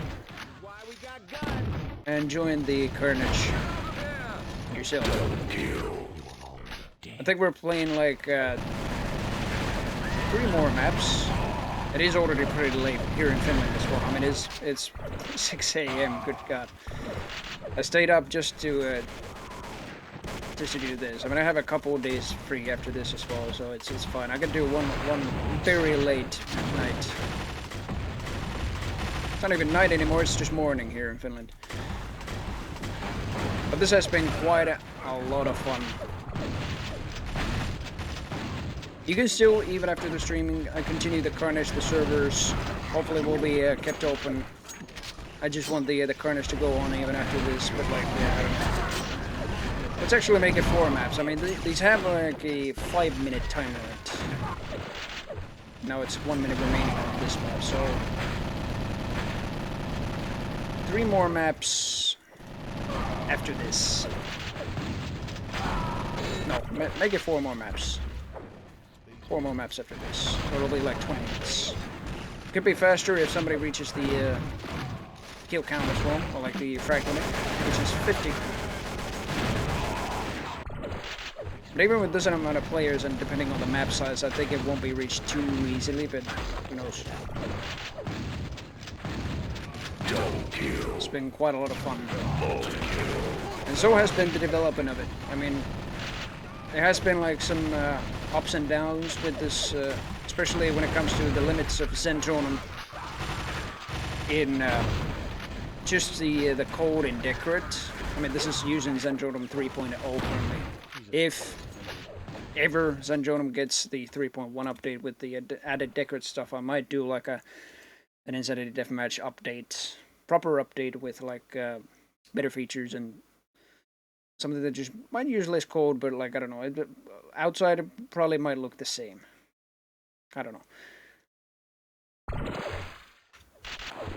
and join the carnage yourself. I think we're playing like 3 more maps. It is already pretty late here in Finland as well. I mean, it's 6 AM, good God. I stayed up just to do this. I mean, I have a couple of days free after this as well, so it's fine. I can do one very late night. It's not even night anymore, it's just morning here in Finland. But this has been quite a lot of fun. You can still, even after the streaming, continue the carnage. The servers hopefully will be kept open. I just want the carnage to go on even after this, but like, yeah, I don't know. Let's actually make it 4 maps. I mean, these have like a 5-minute time limit. Now it's 1 minute remaining on this map, so 3 more maps after this. No, make it 4 more maps. 4 more maps after this. So it'll be like 20 minutes. Could be faster if somebody reaches the kill count as well, or like the frag limit, which is 50. But even with this amount of players and depending on the map size, I think it won't be reached too easily, but who knows. It's been quite a lot of fun. And so has been the development of it. I mean, there has been like some ups and downs with this, especially when it comes to the limits of Zentronum in just the code in Decorate. I mean, this is using Zentronum 3.0 currently. If ever Zentronum gets the 3.1 update with the added Decorate stuff, I might do like an Insanity Deathmatch update, proper update with like better features and something that just might use less code, but like, I don't know, outside it probably might look the same. I don't know.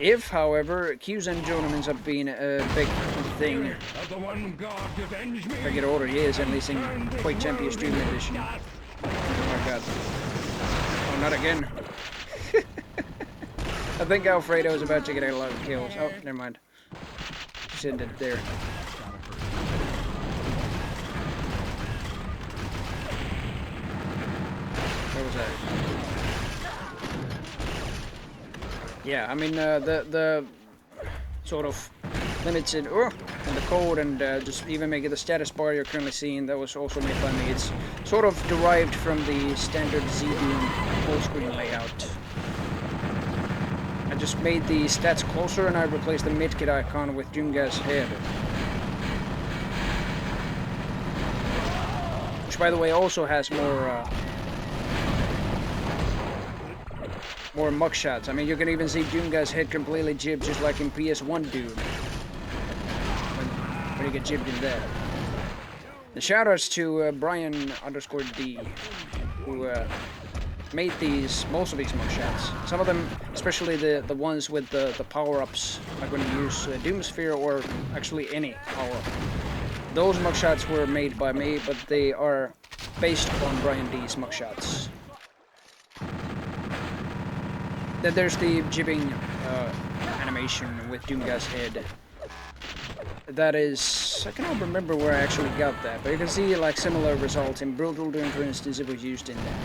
If, however, Q-Zentronum ends up being a big thing, like it already is, at least in Quake Champion Stream Edition. Oh my god. Oh, not again. I think Alfredo is about to get a lot of kills. Oh, never mind. Just ended it there. What was that? Yeah, I mean, the sort of limits in the code and just even making the status bar you're currently seeing, that was also made by me. It's sort of derived from the standard Z-Doom full screen layout. I just made the stats closer and I replaced the medkit icon with Doomgas head. Which, by the way, also has more mugshots. I mean, you can even see Doomgas head completely jibbed, just like in PS1 Doom. When you get jibbed in that. The shoutouts to Brian_D, who made most of these mugshots. Some of them, especially the ones with the power-ups, like when you use Doomsphere or actually any power-up. Those mugshots were made by me, but they are based on Brian D's mugshots. Then there's the jibbing animation with Doomgas head. That is, I cannot remember where I actually got that, but you can see like similar results in Brutal Doom, for instance. It was used in that.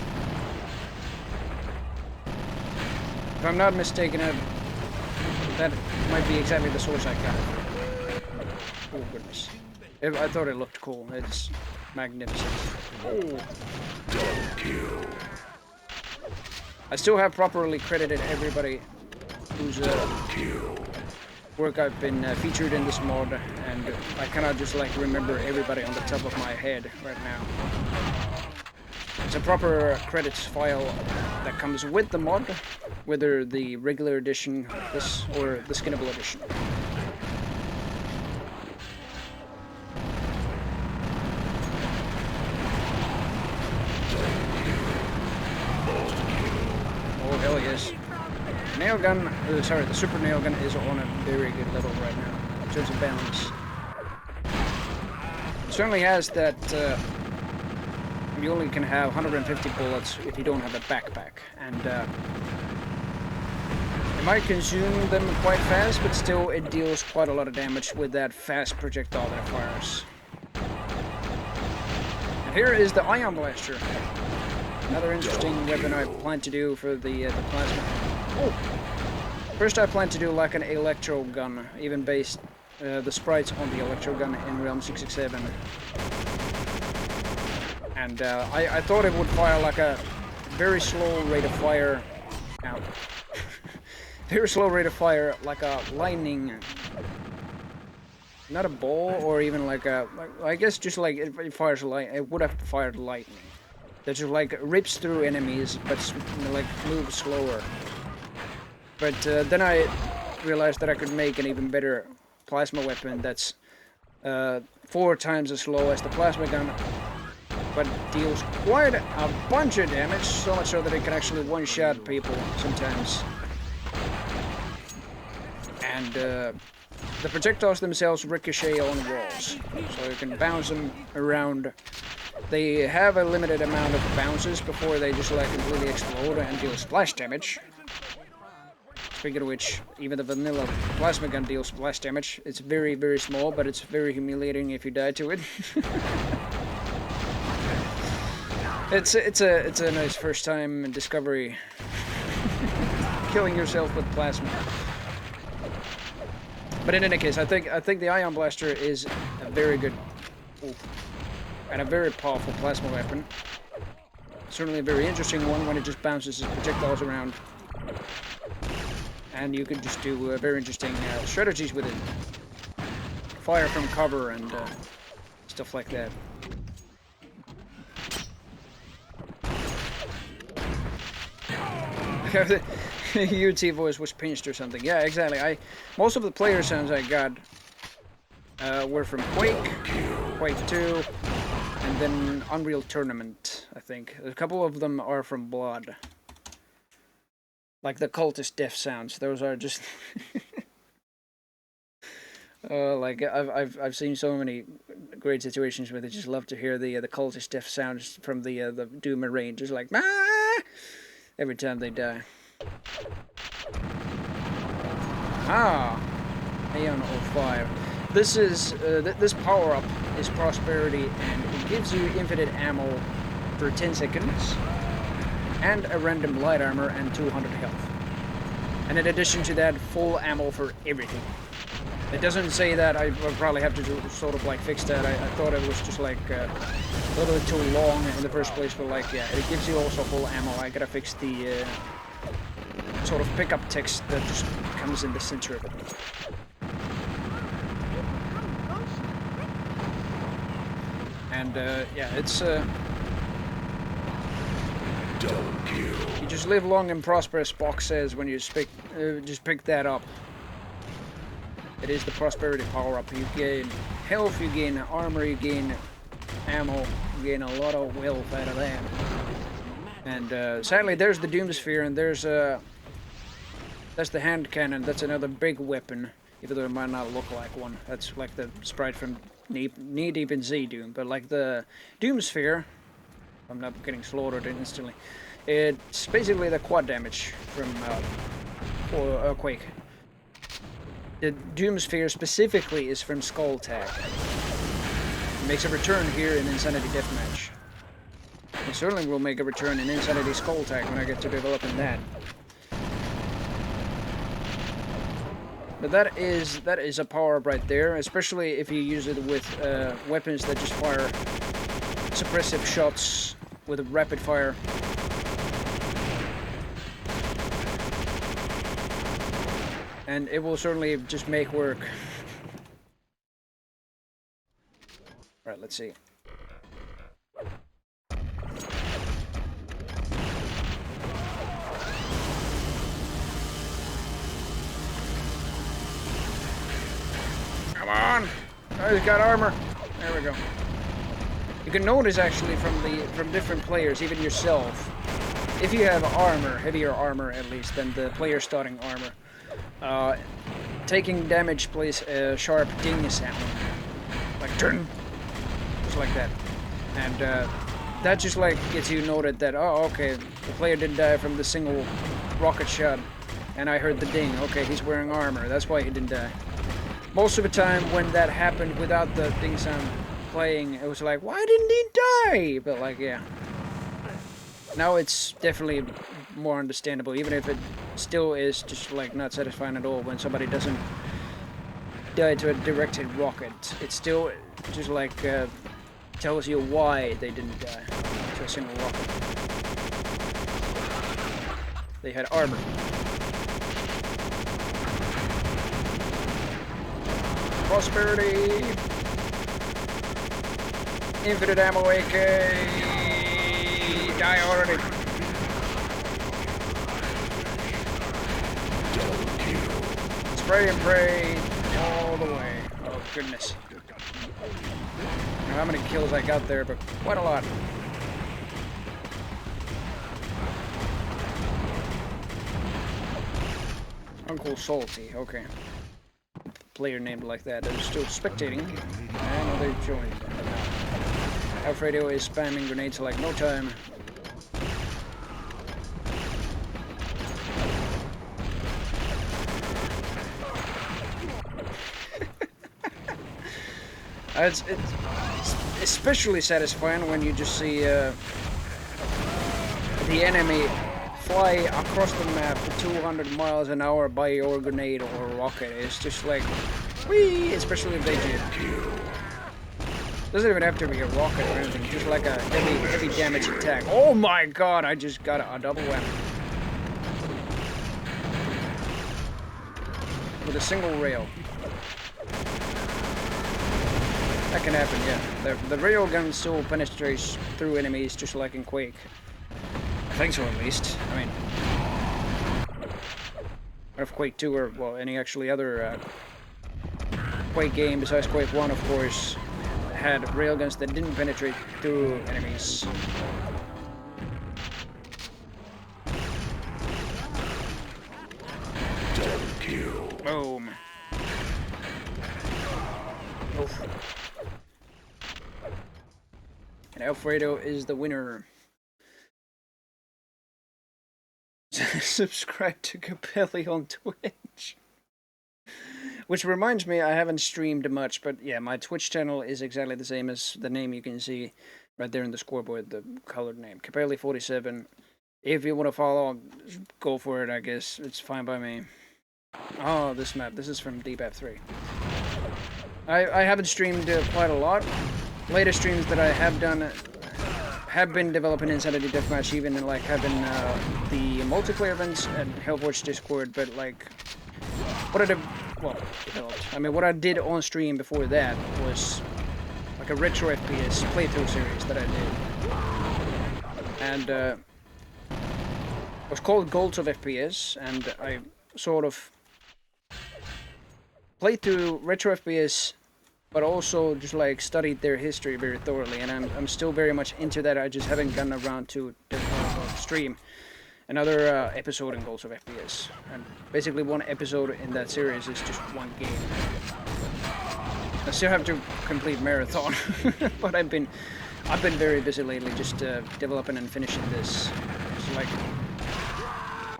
If I'm not mistaken, that might be exactly the source I got. Oh goodness. I thought it looked cool. It's magnificent. Oh. I still have properly credited everybody whose work I've been featured in this mod, and I cannot just like remember everybody on the top of my head right now. It's a proper credits file that comes with the mod, whether the regular edition, this, or the skinnable edition. Oh hell yes. Nailgun, sorry, the Super Nailgun is on a very good level right now, in terms of balance. It certainly has that, you only can have 150 bullets if you don't have a backpack, and it might consume them quite fast, but still it deals quite a lot of damage with that fast projectile that it fires. And here is the Ion Blaster. Another interesting weapon I plan to do for the plasma. Oh! First I plan to do like an electro gun, even based the sprites on the electro gun in Realm 667. And I thought it would fire like a very slow rate of fire. Ow. Very slow rate of fire, like a lightning. Not a ball, or even like a, I guess just like it fires light. It would have fired lightning. That just like rips through enemies, but like moves slower. But then I realized that I could make an even better plasma weapon that's 4 times as slow as the plasma gun, but deals quite a bunch of damage, so much so that it can actually one-shot people sometimes. And the projectiles themselves ricochet on walls, so you can bounce them around. They have a limited amount of bounces before they just like completely explode and deal splash damage. Speaking of which, even the vanilla plasma gun deals splash damage. It's very, very small, but it's very humiliating if you die to it. It's a nice first time discovery. Killing yourself with plasma. But in any case, I think the Ion Blaster is a very good and a very powerful plasma weapon. Certainly a very interesting one when it just bounces its projectiles around. And you can just do very interesting strategies with it. Fire from cover and stuff like that. UT voice was pinched or something. Yeah, exactly. Most of the player sounds I got were from Quake, Quake 2, and then Unreal Tournament, I think. A couple of them are from Blood. Like the cultist death sounds. Those are just like I've seen so many great situations where they just love to hear the cultist death sounds from the Doom range. Just like every time they die. Aeon 05. This is this power up is Prosperity, and it gives you infinite ammo for 10 seconds, and a random light armor and 200 health. And in addition to that, full ammo for everything. It doesn't say that. I will probably have to sort of like fix that. I thought it was just like a little bit too long in the first place, but like yeah, it gives you also full ammo. I gotta fix the sort of pickup text that just comes in the center of it. And yeah, it's you just live long and prosperous, Spock says when you just pick that up. It is the Prosperity power-up. You gain health, you gain armor, you gain ammo, you gain a lot of wealth out of that. And sadly, there's the Doomsphere, and there's that's the hand cannon. That's another big weapon, even though it might not look like one. That's like the sprite from Knee Deep in Z Doom. But like the Doomsphere, I'm not getting slaughtered instantly. It's basically the quad damage from Quake. The Doomsphere specifically is from Skulltag. It makes a return here in Insanity Deathmatch. It certainly will make a return in Insanity Skulltag when I get to developing that. But that is a power-up right there, especially if you use it with weapons that just fire suppressive shots with a rapid fire. And it will certainly just make work. Right, let's see. Come on! Oh, he's got armor. There we go. You can notice actually from different players, even yourself, if you have armor, heavier armor at least than the player starting armor. Taking damage plays a sharp ding sound, like turn, just like that, and that just like gets you noted that oh okay, the player didn't die from the single rocket shot, and I heard the ding. Okay, he's wearing armor. That's why he didn't die. Most of the time when that happened without the ding sound playing, it was like why didn't he die? But like yeah. Now it's definitely more understandable, even if it still is just like not satisfying at all when somebody doesn't die to a directed rocket. It still just like tells you why they didn't die to a single rocket. They had armor. Prosperity. Infinite ammo AK. Die already. Spray and pray all the way. Oh goodness. I don't know how many kills I got there, but quite a lot. Uncle Salty, okay. player named like that is still spectating. I know they've joined. Alfredo is spamming grenades like no time. It's especially satisfying when you just see the enemy fly across the map 200 miles an hour by your grenade or rocket. It's just like, whee! Especially if they do. Doesn't even have to be a rocket or anything, just like a heavy damage attack. Oh my god, I just got a double whammy. With a single rail. That can happen, yeah. The railgun still penetrates through enemies just like in Quake. I think so, at least. I mean, if Quake 2 or, well, any actually other Quake game besides Quake 1, of course, had railguns that didn't penetrate through enemies. Double kill. Boom. Oof. And Alfredo is the winner. Subscribe to Capelli on Twitch. Which reminds me, I haven't streamed much, but yeah, my Twitch channel is exactly the same as the name you can see right there in the scoreboard, the colored name. Capelli47. If you want to follow, go for it, I guess. It's fine by me. Oh, this map. This is from DBAP 3. I haven't streamed quite a lot. Later streams that I have done have been developing Insanity Deathmatch, even in like having the multiplayer events at Hellforge Discord, but like what I developed. I mean, what I did on stream before that was like a retro FPS playthrough series that I did, and it was called Goals of FPS, and I sort of played through retro FPS, but also just like studied their history very thoroughly, and I'm still very much into that. I just haven't gotten around to stream another episode in Goals of FPS, and basically one episode in that series is just one game. I still have to complete Marathon, but I've been very busy lately, just developing and finishing this. It's like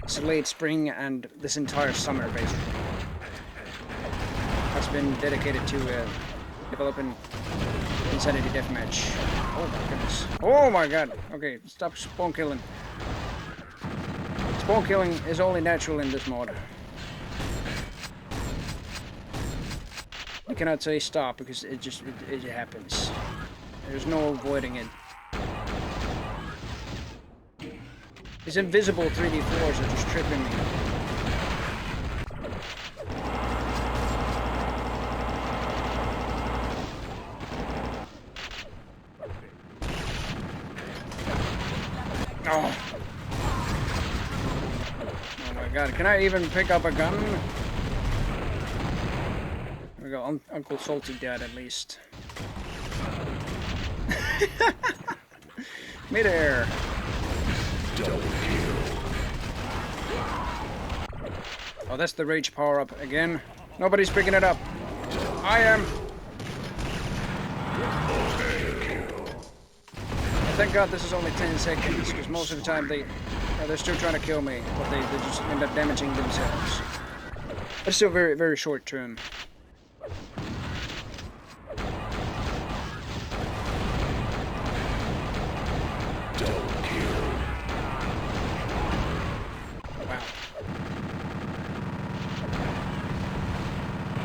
it's late spring and this entire summer basically has been dedicated to developing Insanity Deathmatch. Oh my goodness. Oh my god. Okay, stop spawn killing. Spawn killing is only natural in this mod. You cannot say stop because it happens. There's no avoiding it. These invisible 3D floors are just tripping me. Oh. Oh my god, can I even pick up a gun? There we go, Uncle Salty Dad at least. Midair. Oh, that's the rage power-up again. Nobody's picking it up. I am. Thank God this is only 10 seconds, because most of the time they're still trying to kill me, but they just end up damaging themselves. But still very, very short term.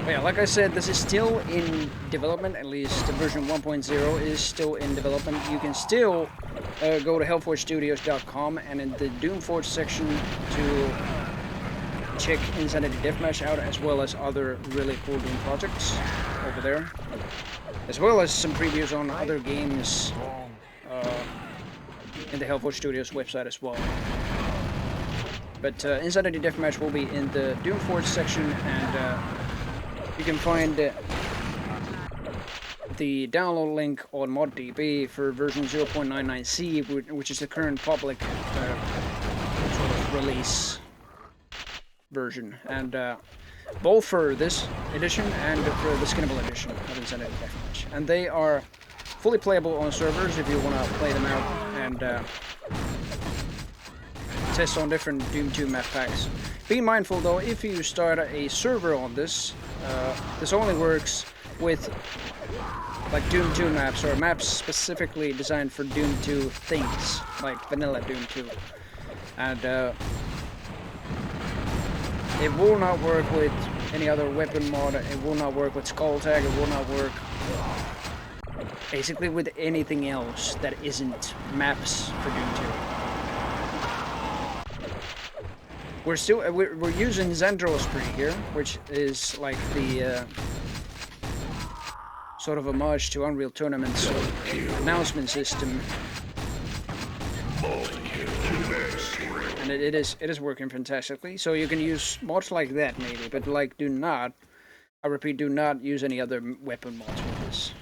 Yeah, like I said, this is still in development, at least version 1.0 is still in development. You can still go to hellforgestudios.com and in the Doomforge section to check Insanity Deathmatch out, as well as other really cool Doom projects over there. As well as some previews on other games in the Hellforge Studios website as well. But Insanity Deathmatch will be in the Doomforge section, and you can find the download link on ModDB for version 0.99c, which is the current public sort of release version. And both for this edition and for the skinnable edition of Insanity Deathmatch. And they are fully playable on servers if you want to play them out and test on different Doom 2 map packs. Be mindful though, if you start a server on this, this only works with like Doom 2 maps or maps specifically designed for Doom 2 things, like vanilla Doom 2. And it will not work with any other weapon mod, it will not work with Skulltag, it will not work basically with anything else that isn't maps for Doom 2. We're using Zendrospree here, which is like the sort of homage to Unreal Tournament's announcement system. And it is working fantastically. So you can use mods like that maybe, but like do not, I repeat, do not use any other weapon mods with this.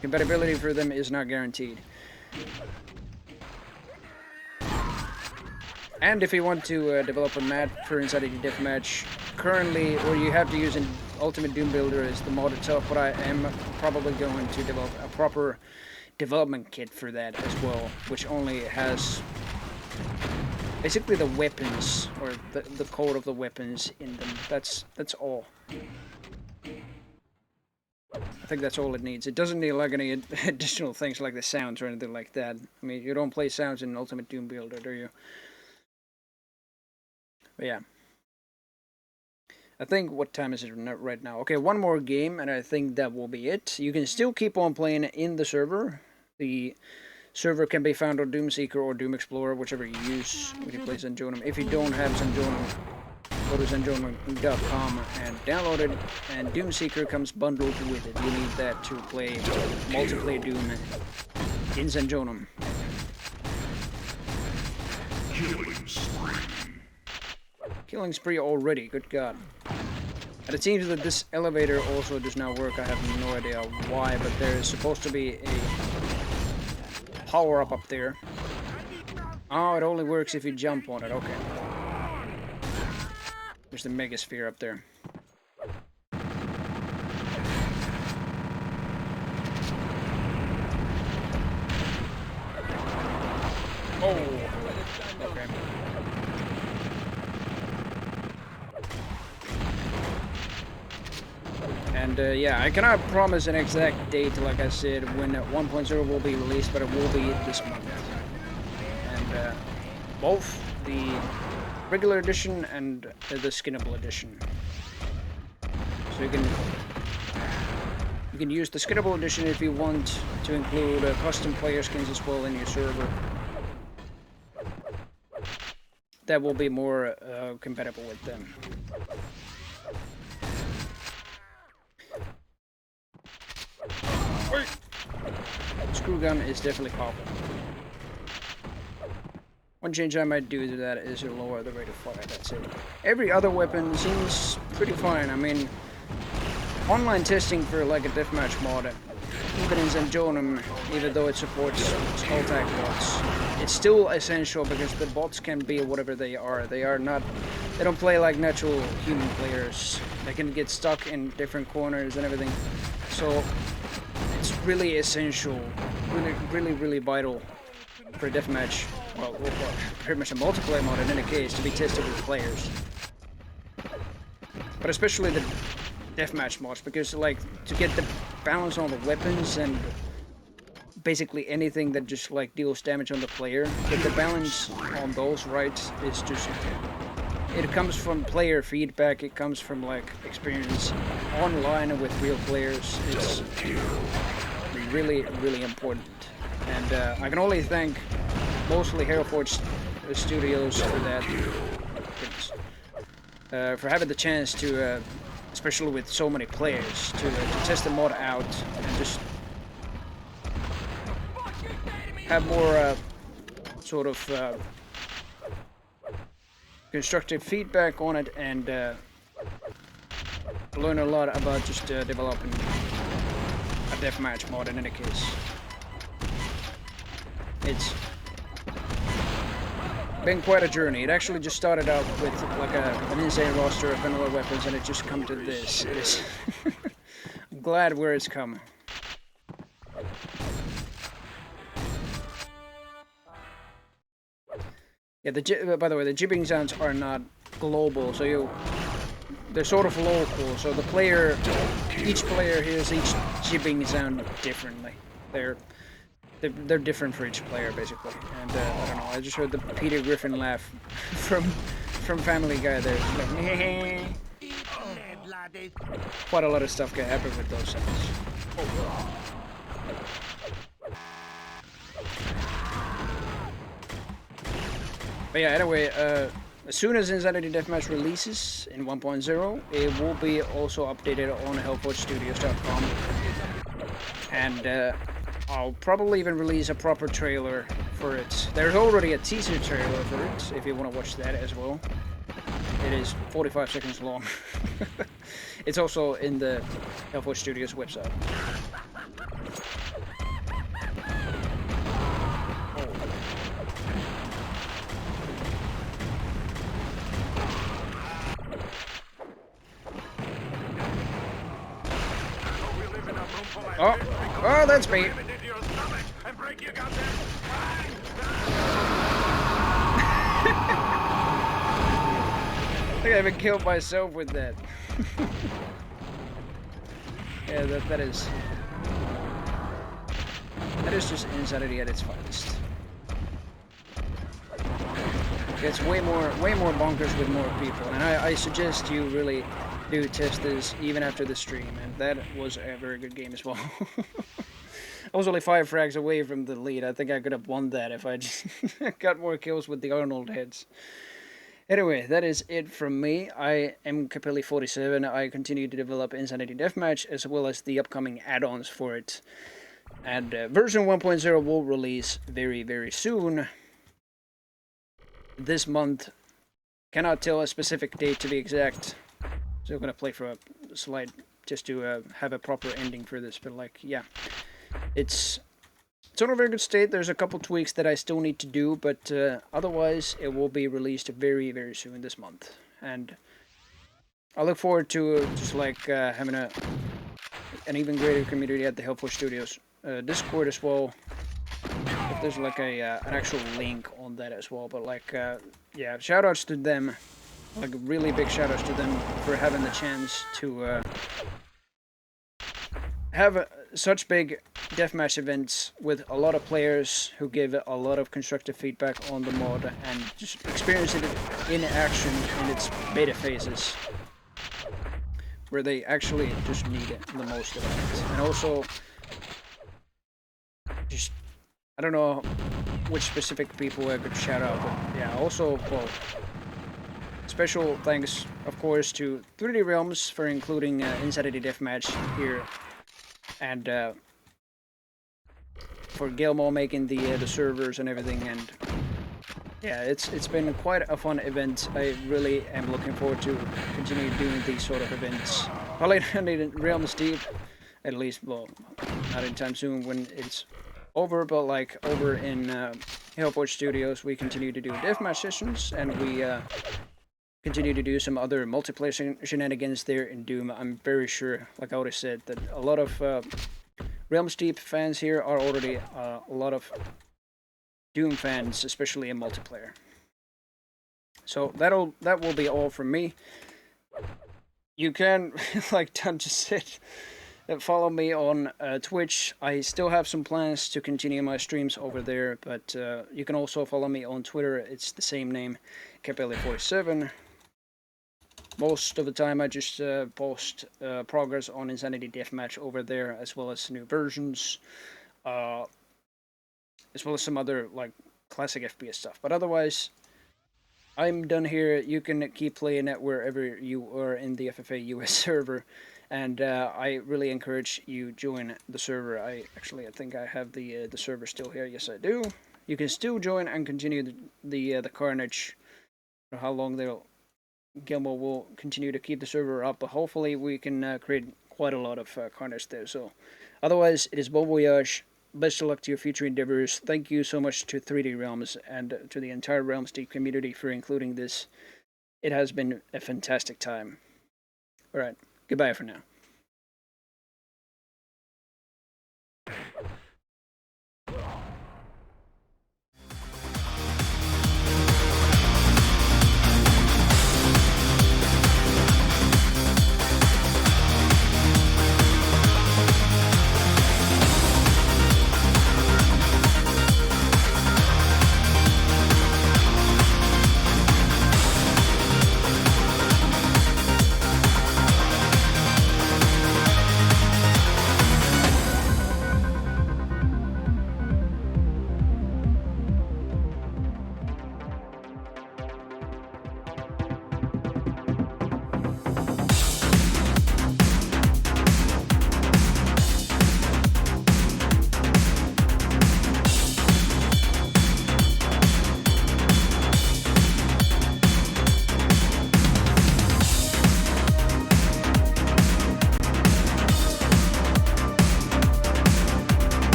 Compatibility for them is not guaranteed. And if you want to develop a map for Insanity Deathmatch, currently, or you have to use an Ultimate Doom Builder as the mod itself, but I am probably going to develop a proper development kit for that as well, which only has basically the weapons, or the code of the weapons in them. That's all. I think that's all it needs. It doesn't need like any additional things like the sounds or anything like that. I mean, you don't play sounds in Ultimate Doom Builder, do you? But yeah. I think, what time is it right now? Okay, one more game, and I think that will be it. You can still keep on playing in the server. The server can be found on Doomseeker or Doom Explorer, whichever you use when you play Zenjonum. If you don't have Zenjonum, go to zenjonum.com and download it, and Doomseeker comes bundled with it. You need that to play multiplayer Doom in Zenjonum. Killing spree already, good god. And it seems that this elevator also does not work. I have no idea why, but there is supposed to be a power-up up there. Oh, it only works if you jump on it, okay. There's the Megasphere up there. Oh, okay. And yeah, I cannot promise an exact date, like I said, when 1.0 will be released, but it will be this month. And both the regular edition and the skinnable edition. So you can use the skinnable edition if you want to include custom player skins as well in your server. That will be more compatible with them. Screw gun is definitely powerful. One change I might do to that is to lower the rate of fire, that's it. Every other weapon seems pretty fine. I mean, online testing for like a deathmatch mod, even in Zenjonum, even though it supports Skulltag bots, it's still essential because the bots can be whatever they are. They don't play like natural human players. They can get stuck in different corners and everything. So it's really essential, really vital for a deathmatch, well, pretty much a multiplayer mod in any case, to be tested with players. But especially the deathmatch mods, because like to get the balance on the weapons and basically anything that just like deals damage on the player, get the balance on those right is just, it comes from player feedback, it comes from like experience online with real players. It's really important. And I can only thank mostly Hereford Studios for that, for having the chance to, especially with so many players, to test the mod out and just have more sort of constructive feedback on it, and learn a lot about just developing a deathmatch mod in any case. It's been quite a journey. It actually just started out with like an insane roster of vanilla weapons, and it just come to this. It is. I'm glad where it's come. Yeah, by the way, the jibbing sounds are not global, so they're sort of local. So each player hears each jibbing sound differently. They're different for each player, basically. And I don't know. I just heard the Peter Griffin laugh from Family Guy there. Like, quite a lot of stuff can happen with those sounds. But yeah, anyway, as soon as Insanity Deathmatch releases in 1.0, it will be also updated on HelpWatchStudios.com. And I'll probably even release a proper trailer for it. There's already a teaser trailer for it, if you want to watch that as well. It is 45 seconds long. It's also in the HelpWatch Studios website. Oh, that's me. I think I even killed myself with that. Yeah, that is just insanity at its finest. It's way more bonkers with more people, and I suggest you really do test this even after the stream, and that was a very good game as well. I was only 5 frags away from the lead. I think I could have won that if I just got more kills with the Arnold heads. Anyway, that is it from me. I am Capelli47. I continue to develop Insanity Deathmatch as well as the upcoming add-ons for it. And version 1.0 will release very, very soon. This month. Cannot tell a specific date to be exact. So I'm gonna play for a slide just to have a proper ending for this. But like, yeah. It's in a very good state. There's a couple tweaks that I still need to do, but otherwise it will be released very, very soon this month. And I look forward to just like having an even greater community at the HelpWatch Studios Discord as well. If there's like an actual link on that as well. But like, yeah, shoutouts to them. Like really big shoutouts to them for having the chance to have such big deathmatch events with a lot of players who give a lot of constructive feedback on the mod and just experience it in action in its beta phases where they actually just need it the most of it. And also, just, I don't know which specific people I could shout out, but yeah, also, well, special thanks, of course, to 3D Realms for including Insanity Deathmatch here. And for Gilmore making the servers and everything, and yeah, it's been quite a fun event. I really am looking forward to continue doing these sort of events. Probably not in Realms Deep, at least, well, not anytime soon when it's over, but like over in HelpWatch Studios, we continue to do deathmatch sessions, and we continue to do some other multiplayer shenanigans there in Doom. I'm very sure, like I already said, that a lot of Realms Deep fans here are already a lot of Doom fans, especially in multiplayer. So that will be all from me. You can, like Tom just said, follow me on Twitch. I still have some plans to continue my streams over there, but you can also follow me on Twitter. It's the same name, Capelli47. Most of the time I just post progress on Insanity Deathmatch over there, as well as new versions, as well as some other like classic FPS stuff. But otherwise, I'm done here. You can keep playing it wherever you are in the FFA US server, and I really encourage you join the server. I think I have the server still here. Yes, I do. You can still join and continue the carnage. I don't know how long Gilmore will continue to keep the server up, but hopefully we can create quite a lot of carnage there. So, otherwise, it is Bon Voyage. best of luck to your future endeavors. Thank you so much to 3D Realms and to the entire Realms Deep community for including this. It has been a fantastic time. Alright, goodbye for now.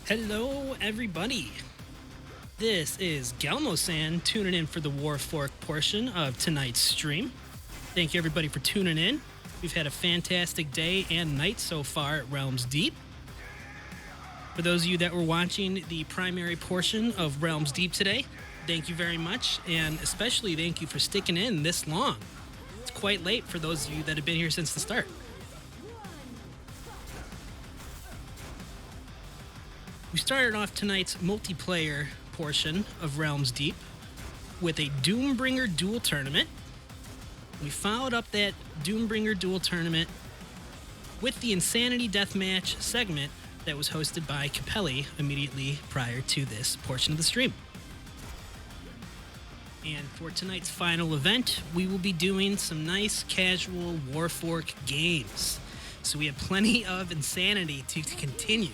Hello, everybody. This is Galmo-san tuning in for the Warfork portion of tonight's stream. Thank you, everybody, for tuning in. We've had a fantastic day and night so far at Realms Deep. For those of you that were watching the primary portion of Realms Deep today, thank you very much, and especially thank you for sticking in this long. It's quite late for those of you that have been here since the start. We started off tonight's multiplayer portion of Realms Deep with a Doombringer duel tournament. We followed up that Doombringer duel tournament with the Insanity Deathmatch segment that was hosted by Capelli immediately prior to this portion of the stream. And for tonight's final event, we will be doing some nice casual Warfork games. So we have plenty of Insanity to continue.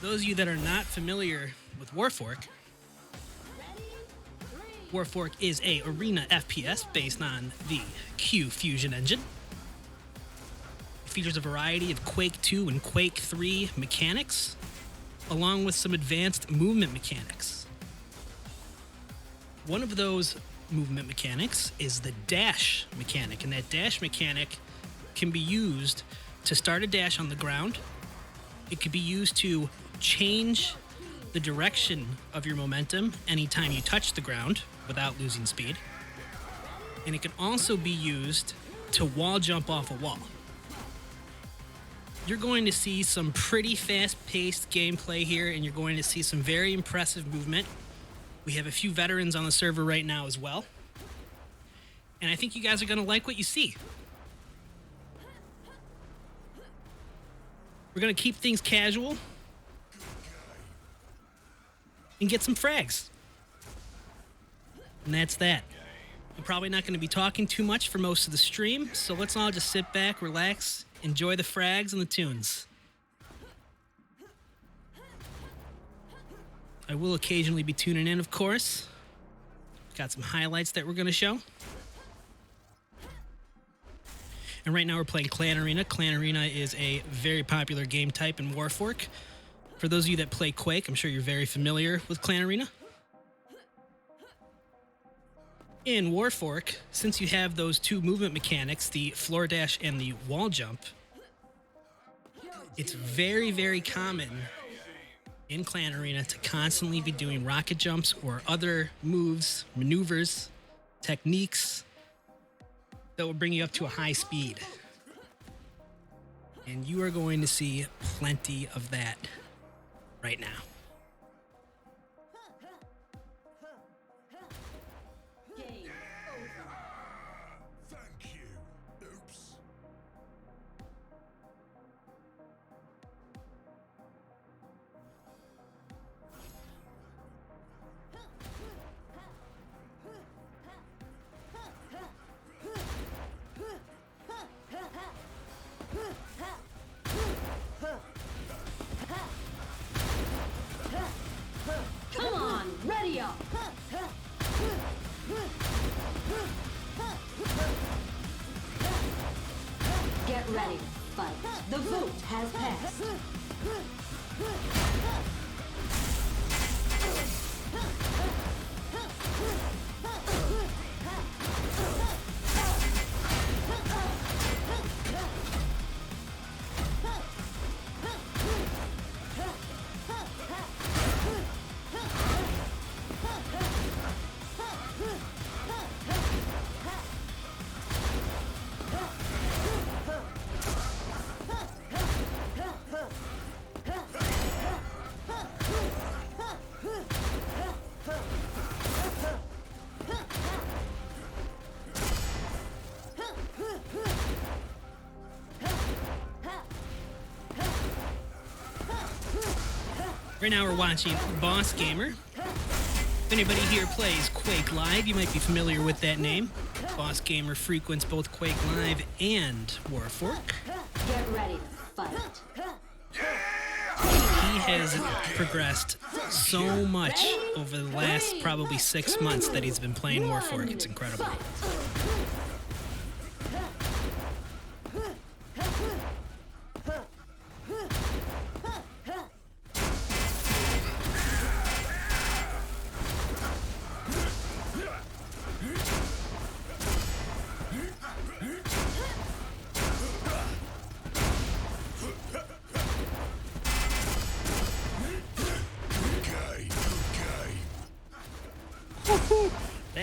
Those of you that are not familiar with Warfork, Warfork is a arena FPS based on the Q Fusion engine. It features a variety of Quake 2 and Quake 3 mechanics, along with some advanced movement mechanics. One of those movement mechanics is the dash mechanic, and that dash mechanic can be used to start a dash on the ground. It could be used to change the direction of your momentum anytime you touch the ground without losing speed. And it can also be used to wall jump off a wall. You're going to see some pretty fast-paced gameplay here, and you're going to see some very impressive movement. We have a few veterans on the server right now as well. And I think you guys are going to like what you see. We're going to keep things casual and get some frags. And that's that. I'm probably not going to be talking too much for most of the stream, so let's all just sit back, relax, enjoy the frags and the tunes. I will occasionally be tuning in, of course. Got some highlights that we're going to show. And right now we're playing Clan Arena. Clan Arena is a very popular game type in Warfork. For those of you that play Quake, I'm sure you're very familiar with Clan Arena. In Warfork, since you have those two movement mechanics, the floor dash and the wall jump, it's very, very common in Clan Arena to constantly be doing rocket jumps or other moves, maneuvers, techniques that will bring you up to a high speed. And you are going to see plenty of that right now. Thank you. Oops. Come on, ready up! Get ready, fight. The vote has passed. Right now we're watching Boss Gamer. If anybody here plays Quake Live, you might be familiar with that name. Boss Gamer frequents both Quake Live and Warfork. Get ready to fight. He has progressed so much over the last probably 6 months that he's been playing Warfork. It's incredible.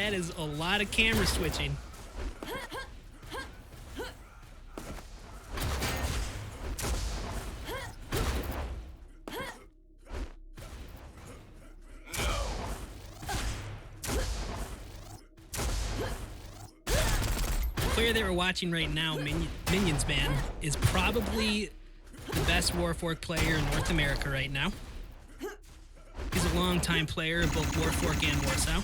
That is a lot of camera switching. The player that we're watching right now, Minions Man, is probably the best Warfork player in North America right now. He's a longtime player of both Warfork and Warsow.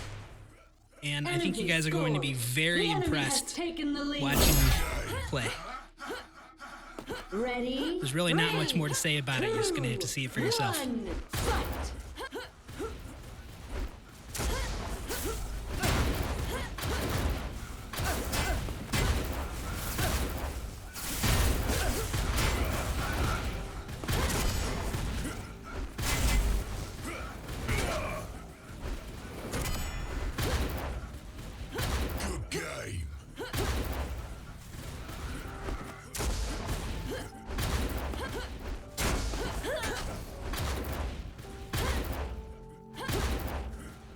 And I think you guys are going to be very impressed watching him play. Ready? There's really not much more to say about it. You're just going to have to see it for yourself. One, fight. Good game.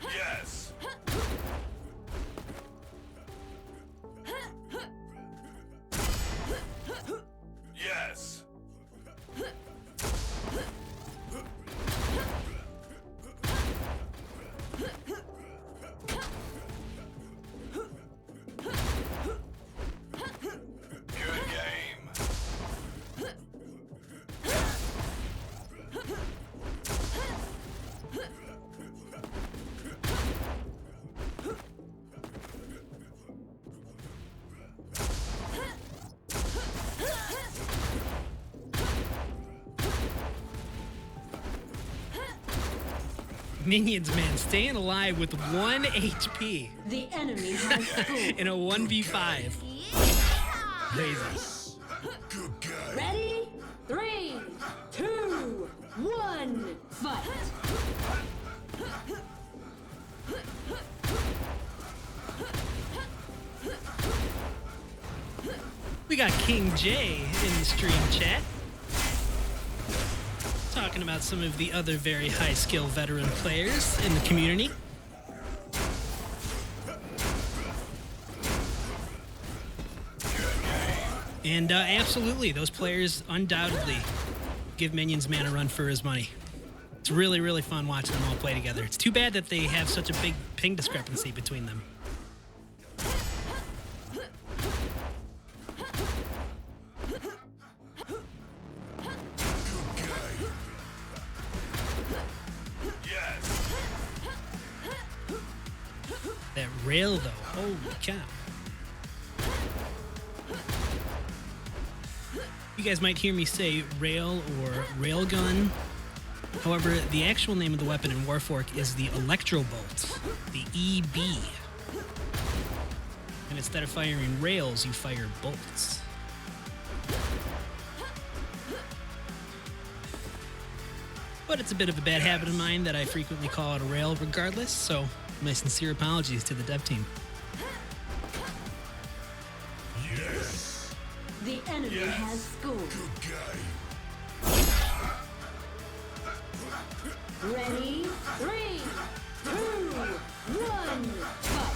Yes. Yes. Good game. Minions Man staying alive with 1 HP The enemy has scored. in a 1v5. Crazy. Good game. Ready? 3, 2, 1, fight. We got King J in the stream chat. Talking about some of the other very high skill veteran players in the community. And absolutely, those players undoubtedly give Minions Man a run for his money. It's really, really fun watching them all play together. It's too bad that they have such a big ping discrepancy between them. Yes. That rail, though, holy cow. You guys might hear me say rail or railgun. However, the actual name of the weapon in Warfork is the Electrobolt, the EB. And instead of firing rails, you fire bolts. But it's a bit of a bad habit of mine that I frequently call it a rail regardless, so my sincere apologies to the dev team. Yes. The enemy Yes. has scored. Good game. Ready? 3, 2, 1, fight.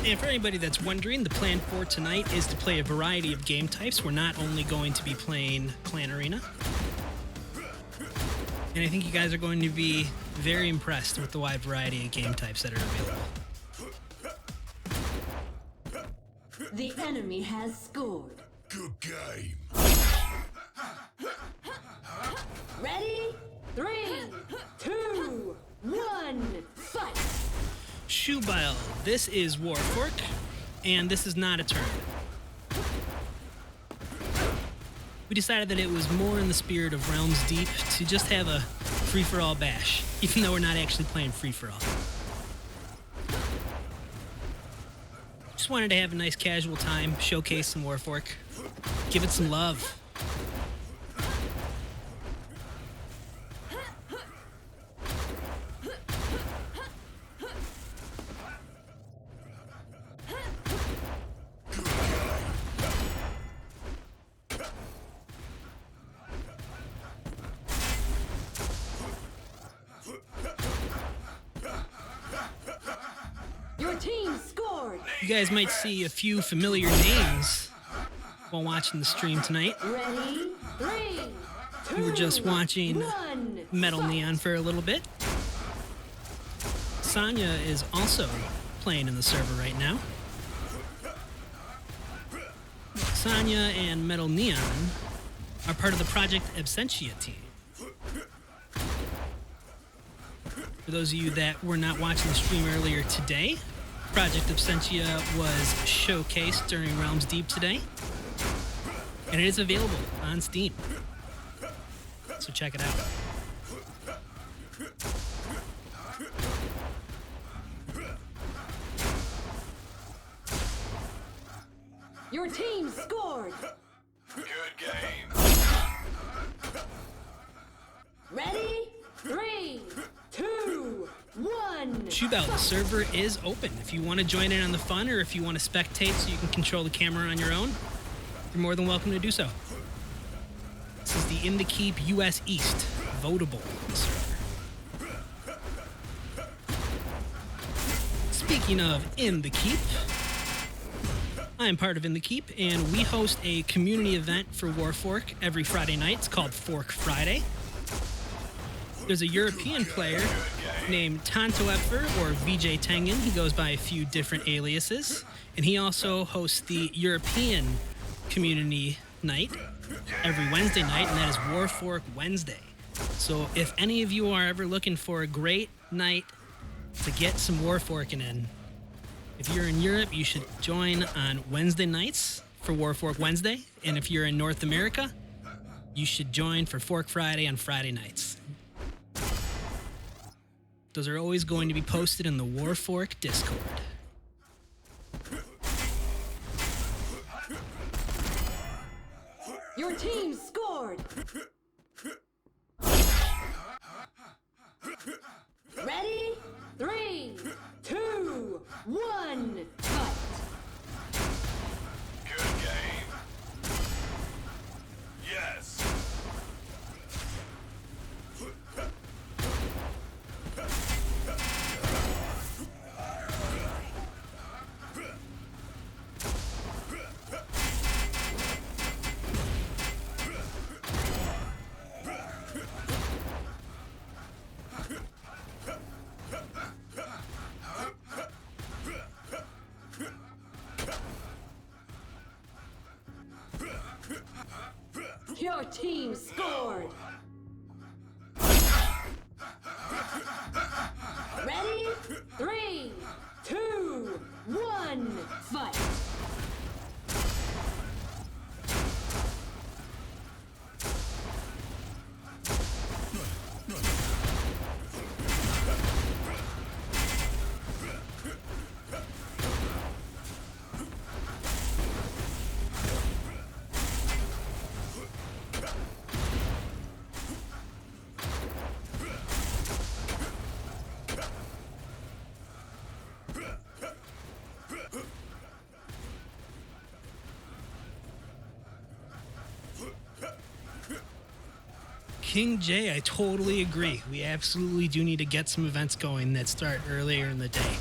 And for anybody that's wondering, the plan for tonight is to play a variety of game types. We're not only going to be playing Clan Arena. And I think you guys are going to be very impressed with the wide variety of game types that are available. The enemy has scored. Good game. Ready? 3, 2, 1, fight! Shubile, this is Warfork, and this is not a tournament. We decided that it was more in the spirit of Realms Deep to just have a free-for-all bash, even though we're not actually playing free-for-all. Just wanted to have a nice casual time, showcase some Warfork, give it some love. Your team scored! You guys might see a few familiar names while watching the stream tonight. Ready? 3, 2, We were just watching 1, Metal fight! Neon for a little bit. Sonya is also playing in the server right now. Sonya and Metal Neon are part of the Project Absentia team. For those of you that were not watching the stream earlier today, Project Absentia was showcased during Realms Deep today, and it is available on Steam. So check it out. Your team scored! Good game. Ready? 3, 2, 1. Shubel, the server is open. If you want to join in on the fun or if you want to spectate so you can control the camera on your own, you're more than welcome to do so. This is the In the Keep US East votable server. Speaking of In the Keep, I'm part of In the Keep, and we host a community event for Warfork every Friday night. It's called Fork Friday. There's a European player named Tanto Epfer, or VJ Tengen. He goes by a few different aliases. And he also hosts the European Community Night every Wednesday night, and that is Warfork Wednesday. So if any of you are ever looking for a great night to get some Warforking in, if you're in Europe, you should join on Wednesday nights for Warfork Wednesday. And if you're in North America, you should join for Fork Friday on Friday nights. Those are always going to be posted in the Warfork Discord. Your team scored! Ready? 3, 2, 1, fight! Good game. Yes. Your team scored! Ready? 3, 2, 1, fight! King J, I totally agree. We absolutely do need to get some events going that start earlier in the day.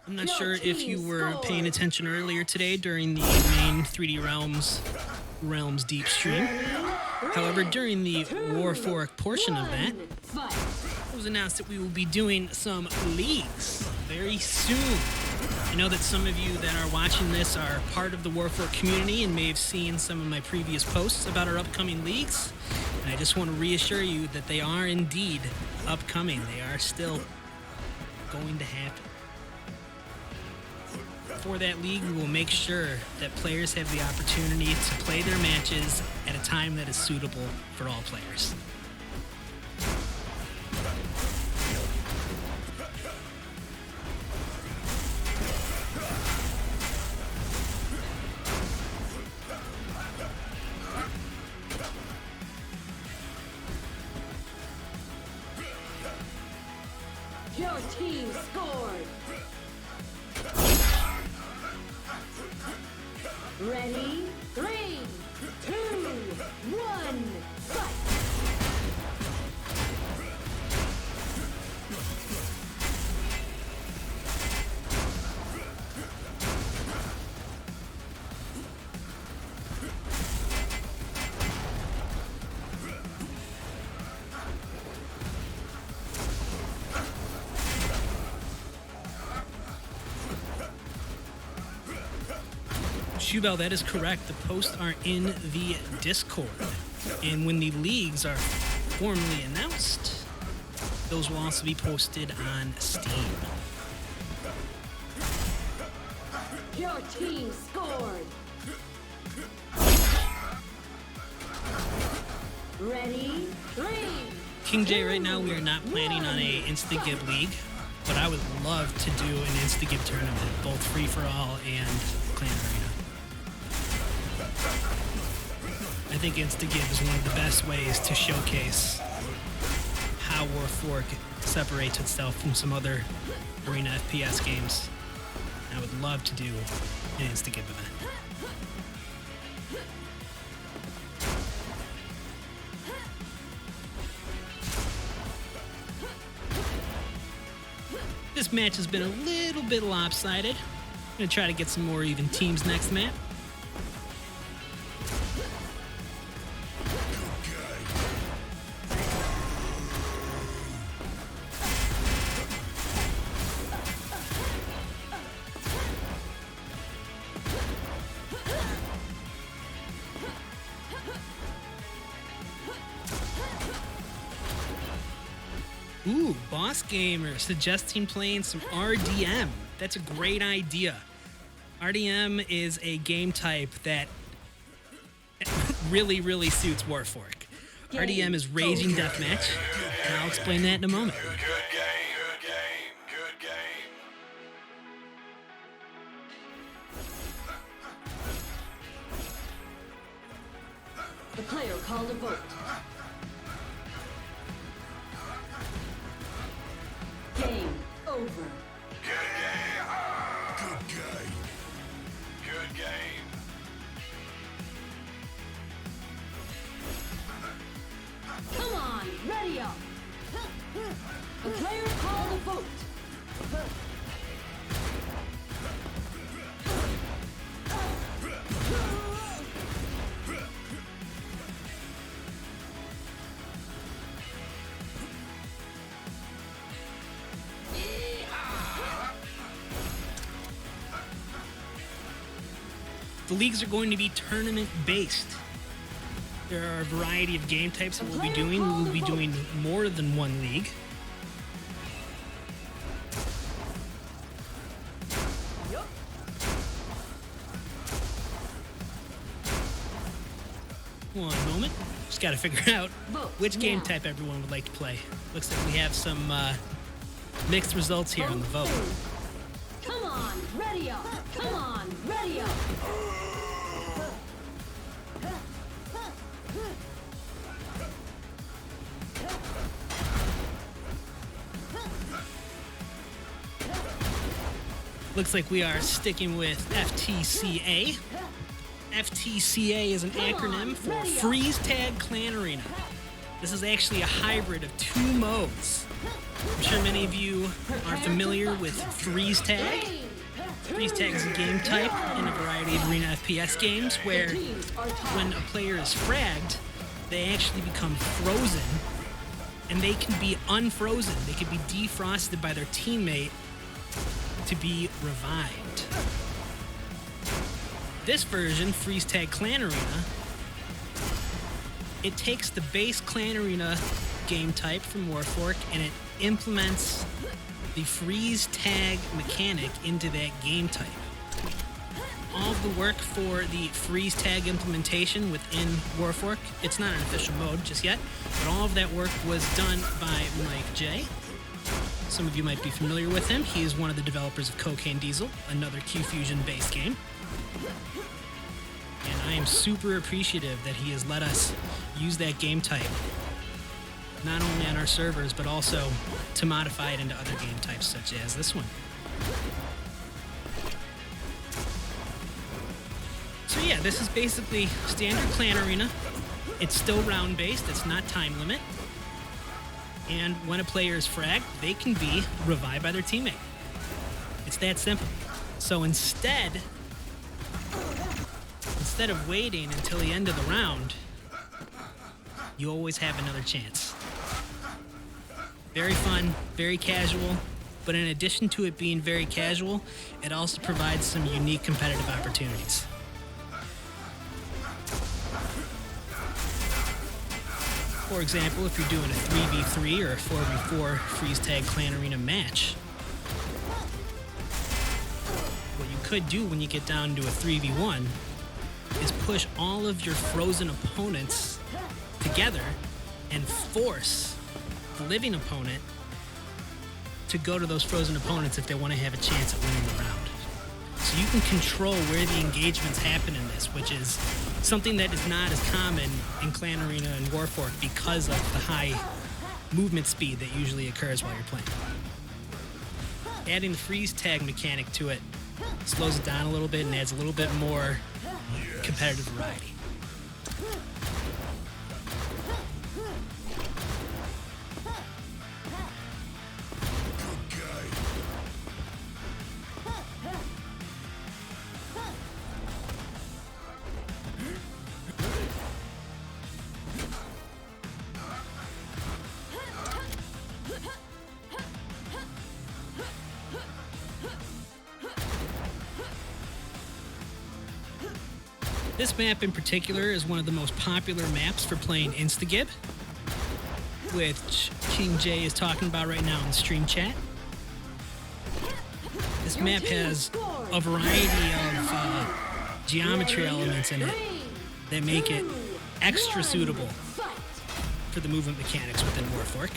I'm not sure if you were paying attention earlier today during the main 3D Realms Deep stream. However, during the Warfork portion of that, Fight. it was announced that we will be doing some leagues very soon. I know that some of you that are watching this are part of the Warfork community and may have seen some of my previous posts about our upcoming leagues. And I just want to reassure you that they are indeed upcoming. They are still going to happen. For that league, we will make sure that players have the opportunity to play their matches at a time that is suitable for all players. Your team scored. Ready? 3, 2, 1, fight! Shubel, that is correct. The posts are in the Discord. And when the leagues are formally announced, those will also be posted on Steam. Your team scored. Ready? 3. King J, right now we are not planning on a Instagib league, but I would love to do an Instagib tournament, both free for all and Clan Arena. I think Instagib is one of the best ways to showcase how Warfork separates itself from some other arena FPS games. I would love to do an Instagib event. This match has been a little bit lopsided. I'm gonna try to get some more even teams next map. Ooh, Boss Gamer suggesting playing some RDM. That's a great idea. RDM is a game type that really, really suits Warfork. RDM is Raging Deathmatch, and I'll explain that in a moment. Good game. Good game. Good game. The player called a vote. Game over. Good game. Good game. Good game. Come on, ready up. The player called a vote. The leagues are going to be tournament based. There are a variety of game types that we'll be doing. We will be doing more than one league. One moment. Just got to figure out which game type everyone would like to play. Looks like we have some mixed results here on the vote. Come on, ready up. Come on, ready up. Looks like we are sticking with FTCA. FTCA is an acronym for Freeze Tag Clan Arena. This is actually a hybrid of two modes. I'm sure many of you are familiar with Freeze Tag. Freeze tag is a game type in a variety of arena FPS games where when a player is fragged, they actually become frozen, and they can be unfrozen. They can be defrosted by their teammate to be revived. This version, Freeze Tag Clan Arena, it takes the base Clan Arena game type from Warfork and it implements the freeze tag mechanic into that game type. All of the work for the freeze tag implementation within Warfork, it's not an official mode just yet, but all of that work was done by Mike J. Some of you might be familiar with him. He is one of the developers of Cocaine Diesel, another Q-Fusion based game. And I am super appreciative that he has let us use that game type, not only on our servers, but also to modify it into other game types such as this one. So yeah, this is basically standard Clan Arena. It's still round-based, it's not time limit. And when a player is fragged, they can be revived by their teammate. It's that simple. So instead of waiting until the end of the round, you always have another chance. Very fun, very casual, but in addition to it being very casual, it also provides some unique competitive opportunities. For example, if you're doing a 3v3 or a 4v4 Freeze Tag Clan Arena match, what you could do when you get down to a 3v1 is push all of your frozen opponents together and force the living opponent to go to those frozen opponents if they want to have a chance at winning the round. So you can control where the engagements happen in this, which is something that is not as common in Clan Arena and Warfork because of the high movement speed that usually occurs while you're playing. Adding the freeze tag mechanic to it slows it down a little bit and adds a little bit more competitive variety. This map in particular is one of the most popular maps for playing Instagib, which King J is talking about right now in the stream chat. This map has a variety of geometry elements in it that make it extra suitable for the movement mechanics within Warfork.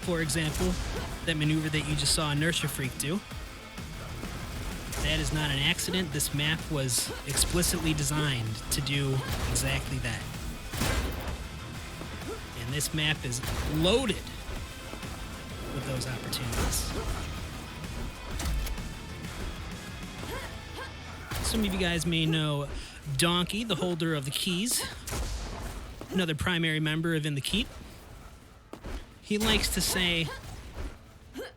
For example, that maneuver that you just saw Inertia Freak do. That is not an accident. This map was explicitly designed to do exactly that. And this map is loaded with those opportunities. Some of you guys may know Donkey, the holder of the keys, another primary member of In the Keep. He likes to say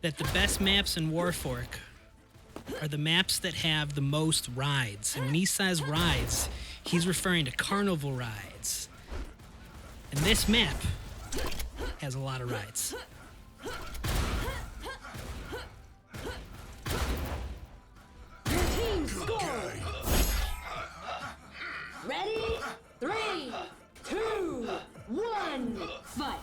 that the best maps in Warfork are the maps that have the most rides. And when he says rides, he's referring to carnival rides. And this map has a lot of rides. Your team scored. Ready? 3, 2, 1, fight.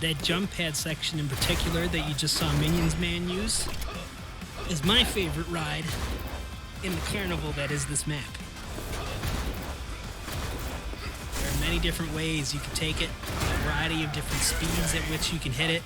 That jump pad section in particular that you just saw Minions Man use is my favorite ride in the carnival that is this map. There are many different ways you can take it, a variety of different speeds at which you can hit it.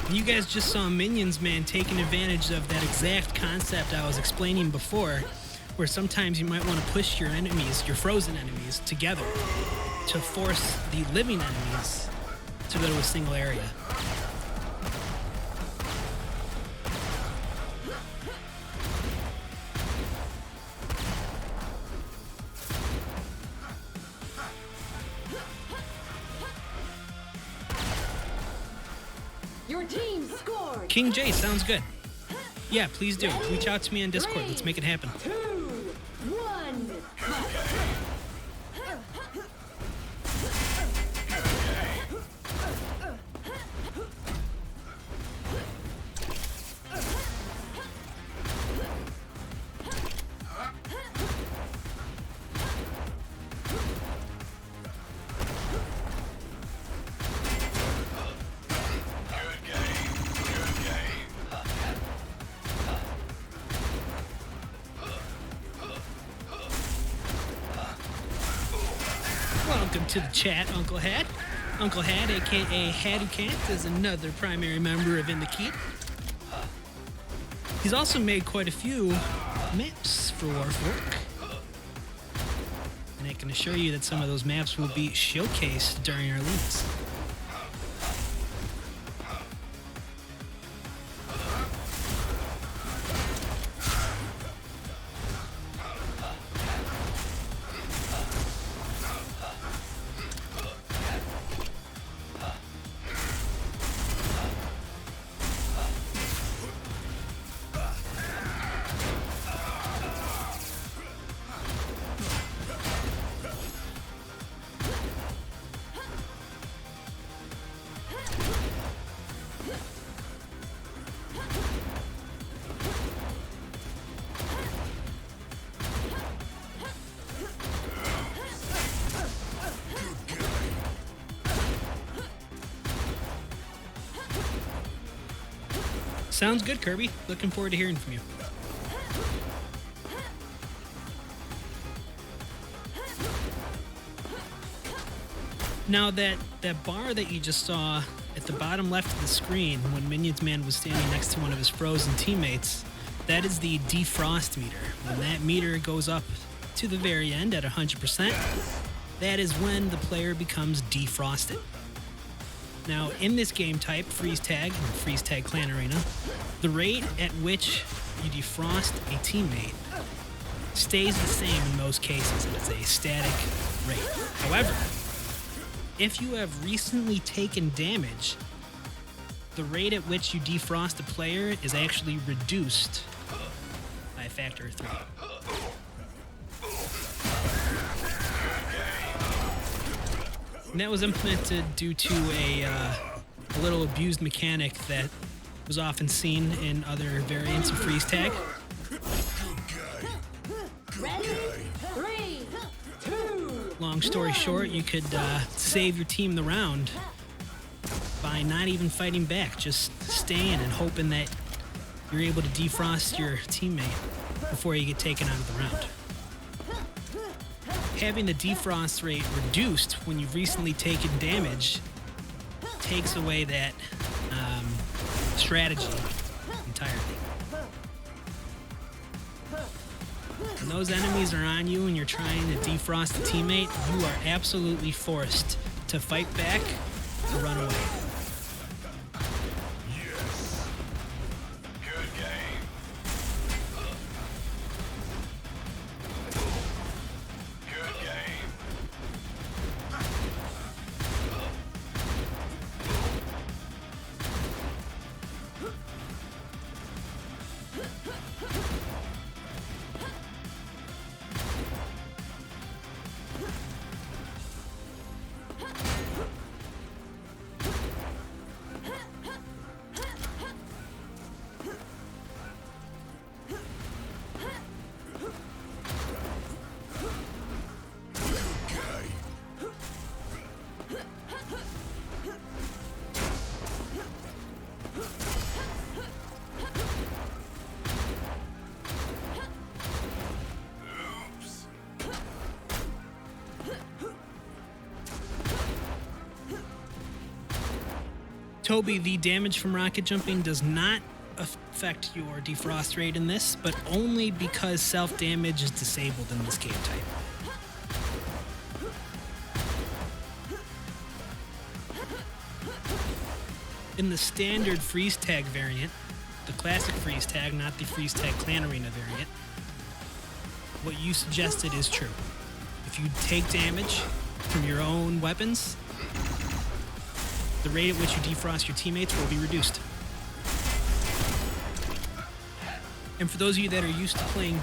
You guys just saw Minions Man taking advantage of that exact concept I was explaining before, where sometimes you might want to push your enemies, your frozen enemies, together to force the living enemies to go to a single area. Your team scored. King J sounds good. Yeah, please do. Reach out to me on Discord. Let's make it happen. 2, 1. Good game. Good game. Welcome to the chat, Uncle Hat. Uncle Hat, aka Hadoucant, is another primary member of In the Keep. He's also made quite a few maps for Warfork. And I can assure you that some of those maps will be showcased during our leaks. Sounds good, Kirby. Looking forward to hearing from you. Now that bar that you just saw at the bottom left of the screen when Minions Man was standing next to one of his frozen teammates, that is the defrost meter. When that meter goes up to the very end at 100%, that is when the player becomes defrosted. Now, in this game type, Freeze Tag and Freeze Tag Clan Arena, the rate at which you defrost a teammate stays the same in most cases. It is a static rate. However, if you have recently taken damage, the rate at which you defrost a player is actually reduced by a factor of 3. And that was implemented due to a little abused mechanic that was often seen in other variants of Freeze Tag. Ready? 3, 2. Long story short, you could save your team the round by not even fighting back, just staying and hoping that you're able to defrost your teammate before you get taken out of the round. Having the defrost rate reduced when you've recently taken damage takes away that strategy entirely. When those enemies are on you and you're trying to defrost a teammate, you are absolutely forced to fight back or run away. Good game. Good game. Toby, the damage from rocket jumping does not affect your defrost rate in this, but only because self-damage is disabled in this game type. In the standard freeze tag variant, the classic freeze tag, not the freeze tag clan arena variant, what you suggested is true. If you take damage from your own weapons, the rate at which you defrost your teammates will be reduced. And for those of you that are used to playing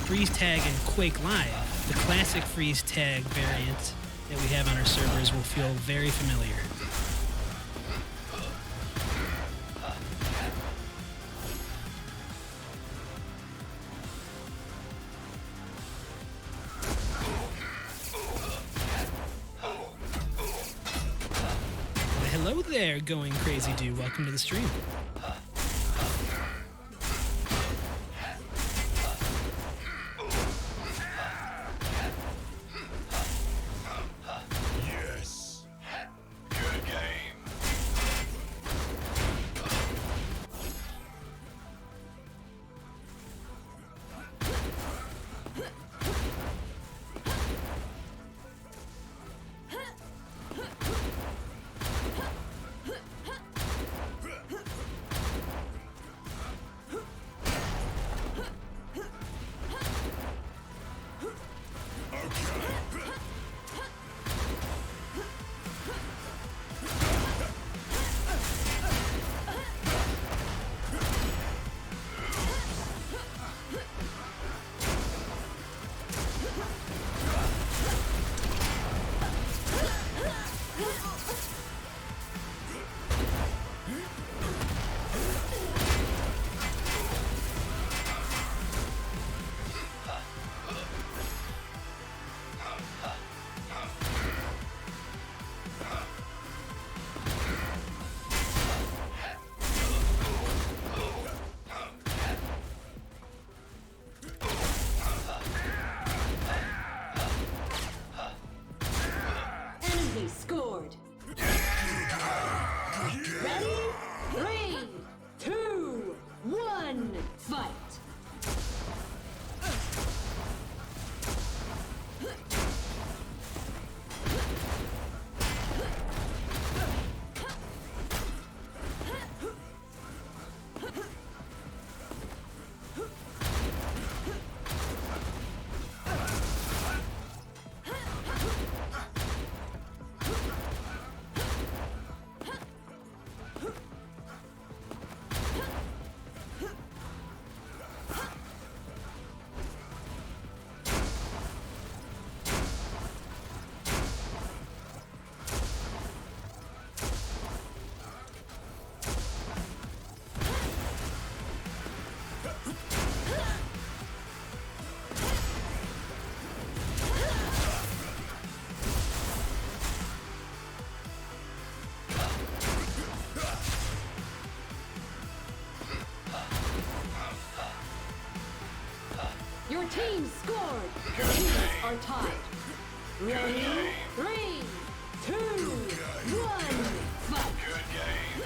freeze tag and Quake Live, the classic freeze tag variant that we have on our servers will feel very familiar. Hello there, Going Crazy Dude. Welcome to the stream. Yes. Good game. Enemy scored. Ready? 3, 2, 1, fight. Your team scored. The teams are tied. Ready? 3, 2, 1, fight. Good game.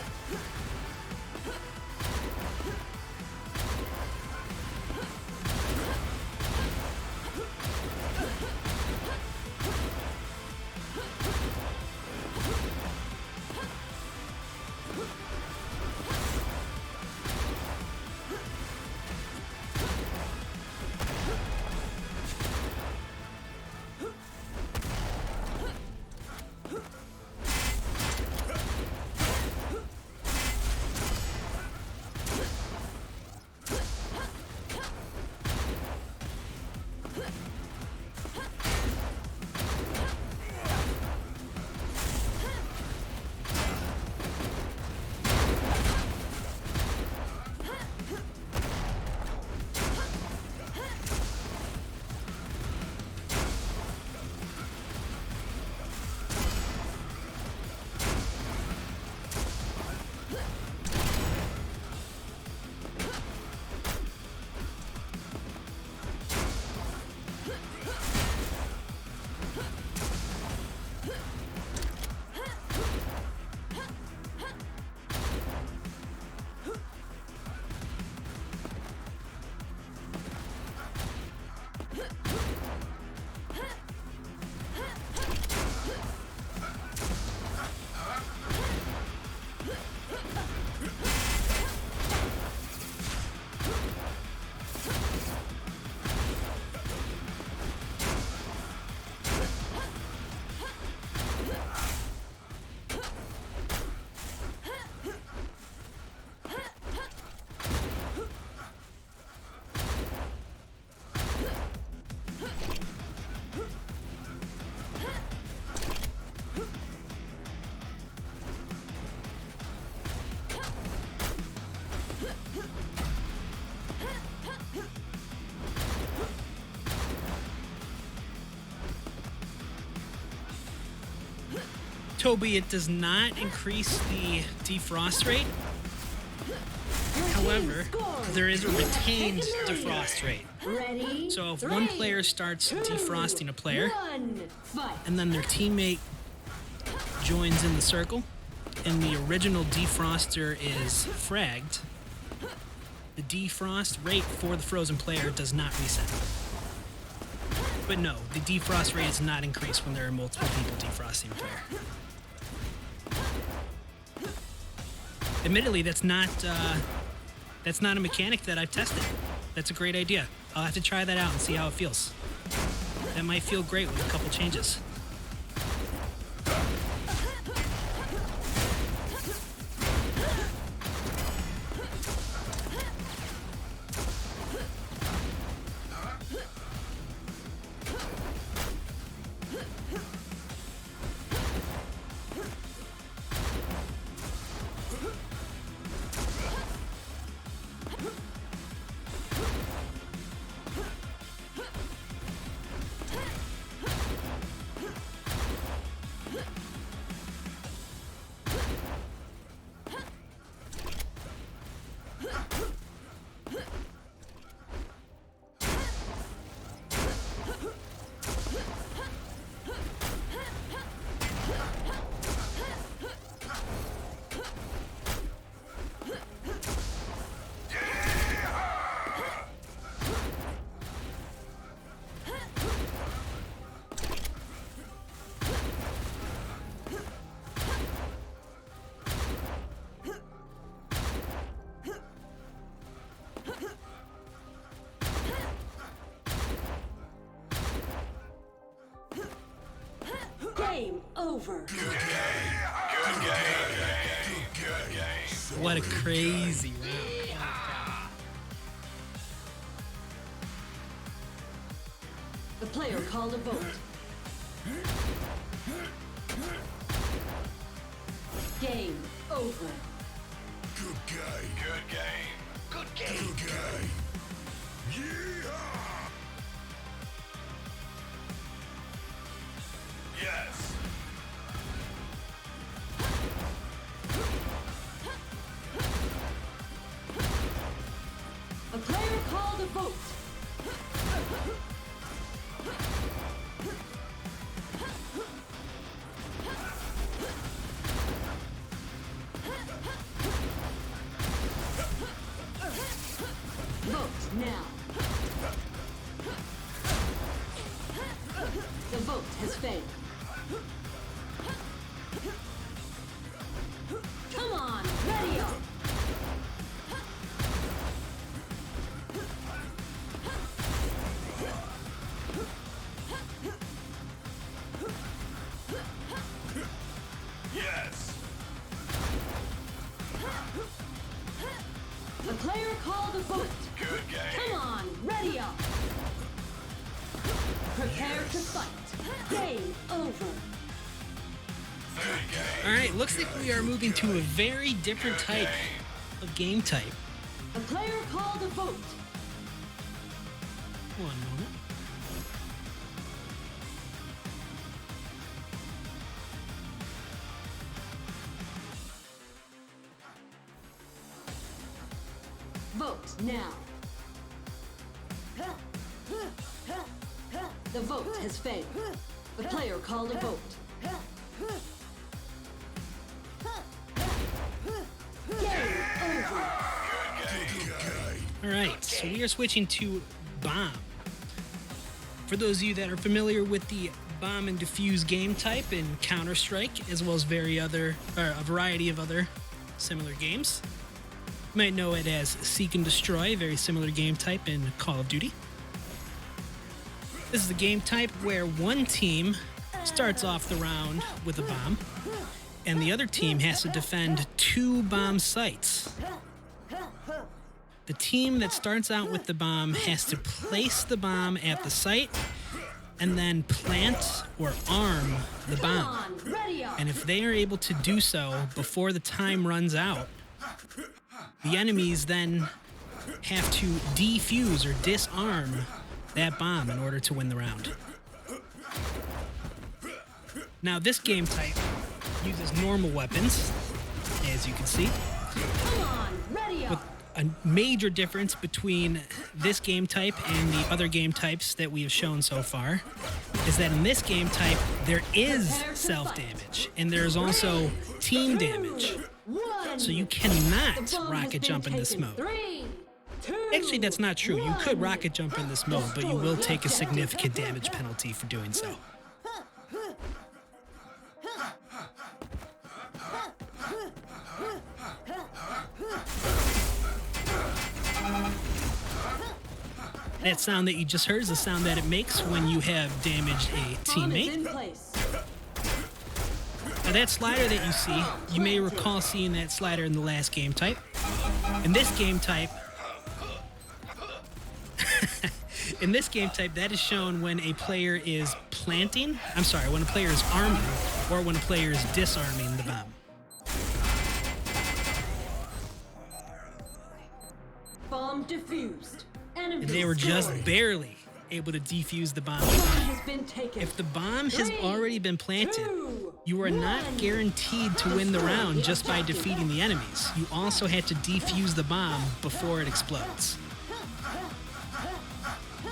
Toby, it does not increase the defrost rate. However, there is a retained defrost rate. Ready? So if one player starts defrosting a player, One. Fight. and then their teammate joins in the circle, and the original defroster is fragged, the defrost rate for the frozen player does not reset. But no, the defrost rate is not increased when there are multiple people defrosting a player. Admittedly, that's not a mechanic that I've tested. That's a great idea. I'll have to try that out and see how it feels. That might feel great with a couple changes. Game over. Good game. What a crazy round. The player called a vote. Game over. Good game. Yes. A player called a vote. Vote now. The vote has failed. Come on, ready up. Yes. A player called a vote. Good game. Come on, ready up. Prepare to fight. Game over. Good game. All right, looks like we are moving to a very different type of game type. A player called a vote. One moment. Vote now. The vote has failed. The player called a vote. Game over. All right, so we are switching to bomb. For those of you that are familiar with the bomb and defuse game type in Counter-Strike, as well as a variety of other similar games, you might know it as Seek and Destroy, a very similar game type in Call of Duty. This is the game type where one team starts off the round with a bomb, and the other team has to defend 2 bomb sites. The team that starts out with the bomb has to place the bomb at the site and then plant or arm the Come bomb. on, ready up. And if they are able to do so before the time runs out, the enemies then have to defuse or disarm that bomb in order to win the round. Now, this game type uses normal weapons, as you can see. Come on, ready up. A major difference between this game type and the other game types that we have shown so far is that in this game type, there is self-damage, and there's also team damage. One. So you The cannot bomb has rocket been jump in this taken. mode. 3, 2, Actually, that's not true. You could 1. rocket jump in this mode, but you will take a significant damage penalty for doing so. That sound that you just heard is the sound that it makes when you have damaged a Bomb is teammate. in place. Now that slider that you see, you may recall seeing that slider in the last game type. In this game type, that is shown when a player is planting. I'm sorry, when a player is arming, or when a player is disarming the bomb. Bomb defused. Enemy And they were just destroyed. barely able to defuse the bomb. Bomb has been taken. If the bomb has 3, already been planted, 2, you are not 1. guaranteed to win the round just by defeating the enemies. You also have to defuse the bomb before it explodes.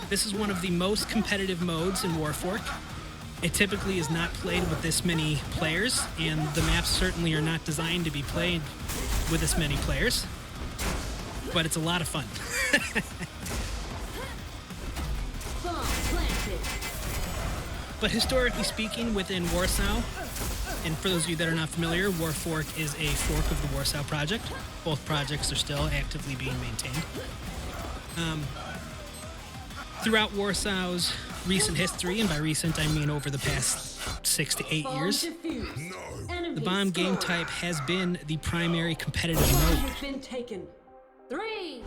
This is one of the most competitive modes in Warfork. It typically is not played with this many players, and the maps certainly are not designed to be played with this many players. But it's a lot of fun. Bomb planted. But historically speaking, within Warsaw, and for those of you that are not familiar, Warfork is a fork of the Warsaw project. Both projects are still actively being maintained. Throughout Warsaw's recent history, and by recent I mean over the past 6 to 8 Bomb years, defused. Enemy the bomb game scored. type has been the primary competitive Bomb mode. has been taken. 3,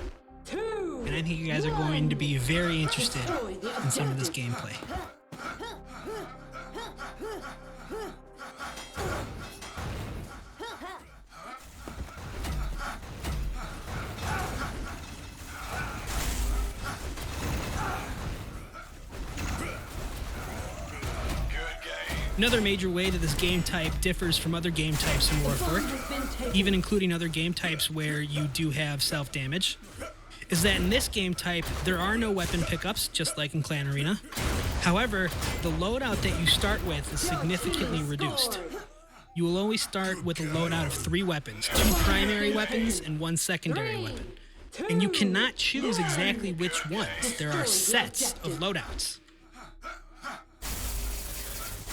2, And I think you guys are going to be very interested Destroy the in some of this objective. gameplay. Good game. Another major way that this game type differs from other game types in Bomb Warfork, has been taken. even including other game types where you do have self-damage, is that in this game type, there are no weapon pickups, just like in Clan Arena. However, the loadout that you start with is significantly reduced. You will always start with a loadout of 3 weapons, 2 primary weapons and 1 secondary weapon. And you cannot choose exactly which ones. There are sets of loadouts.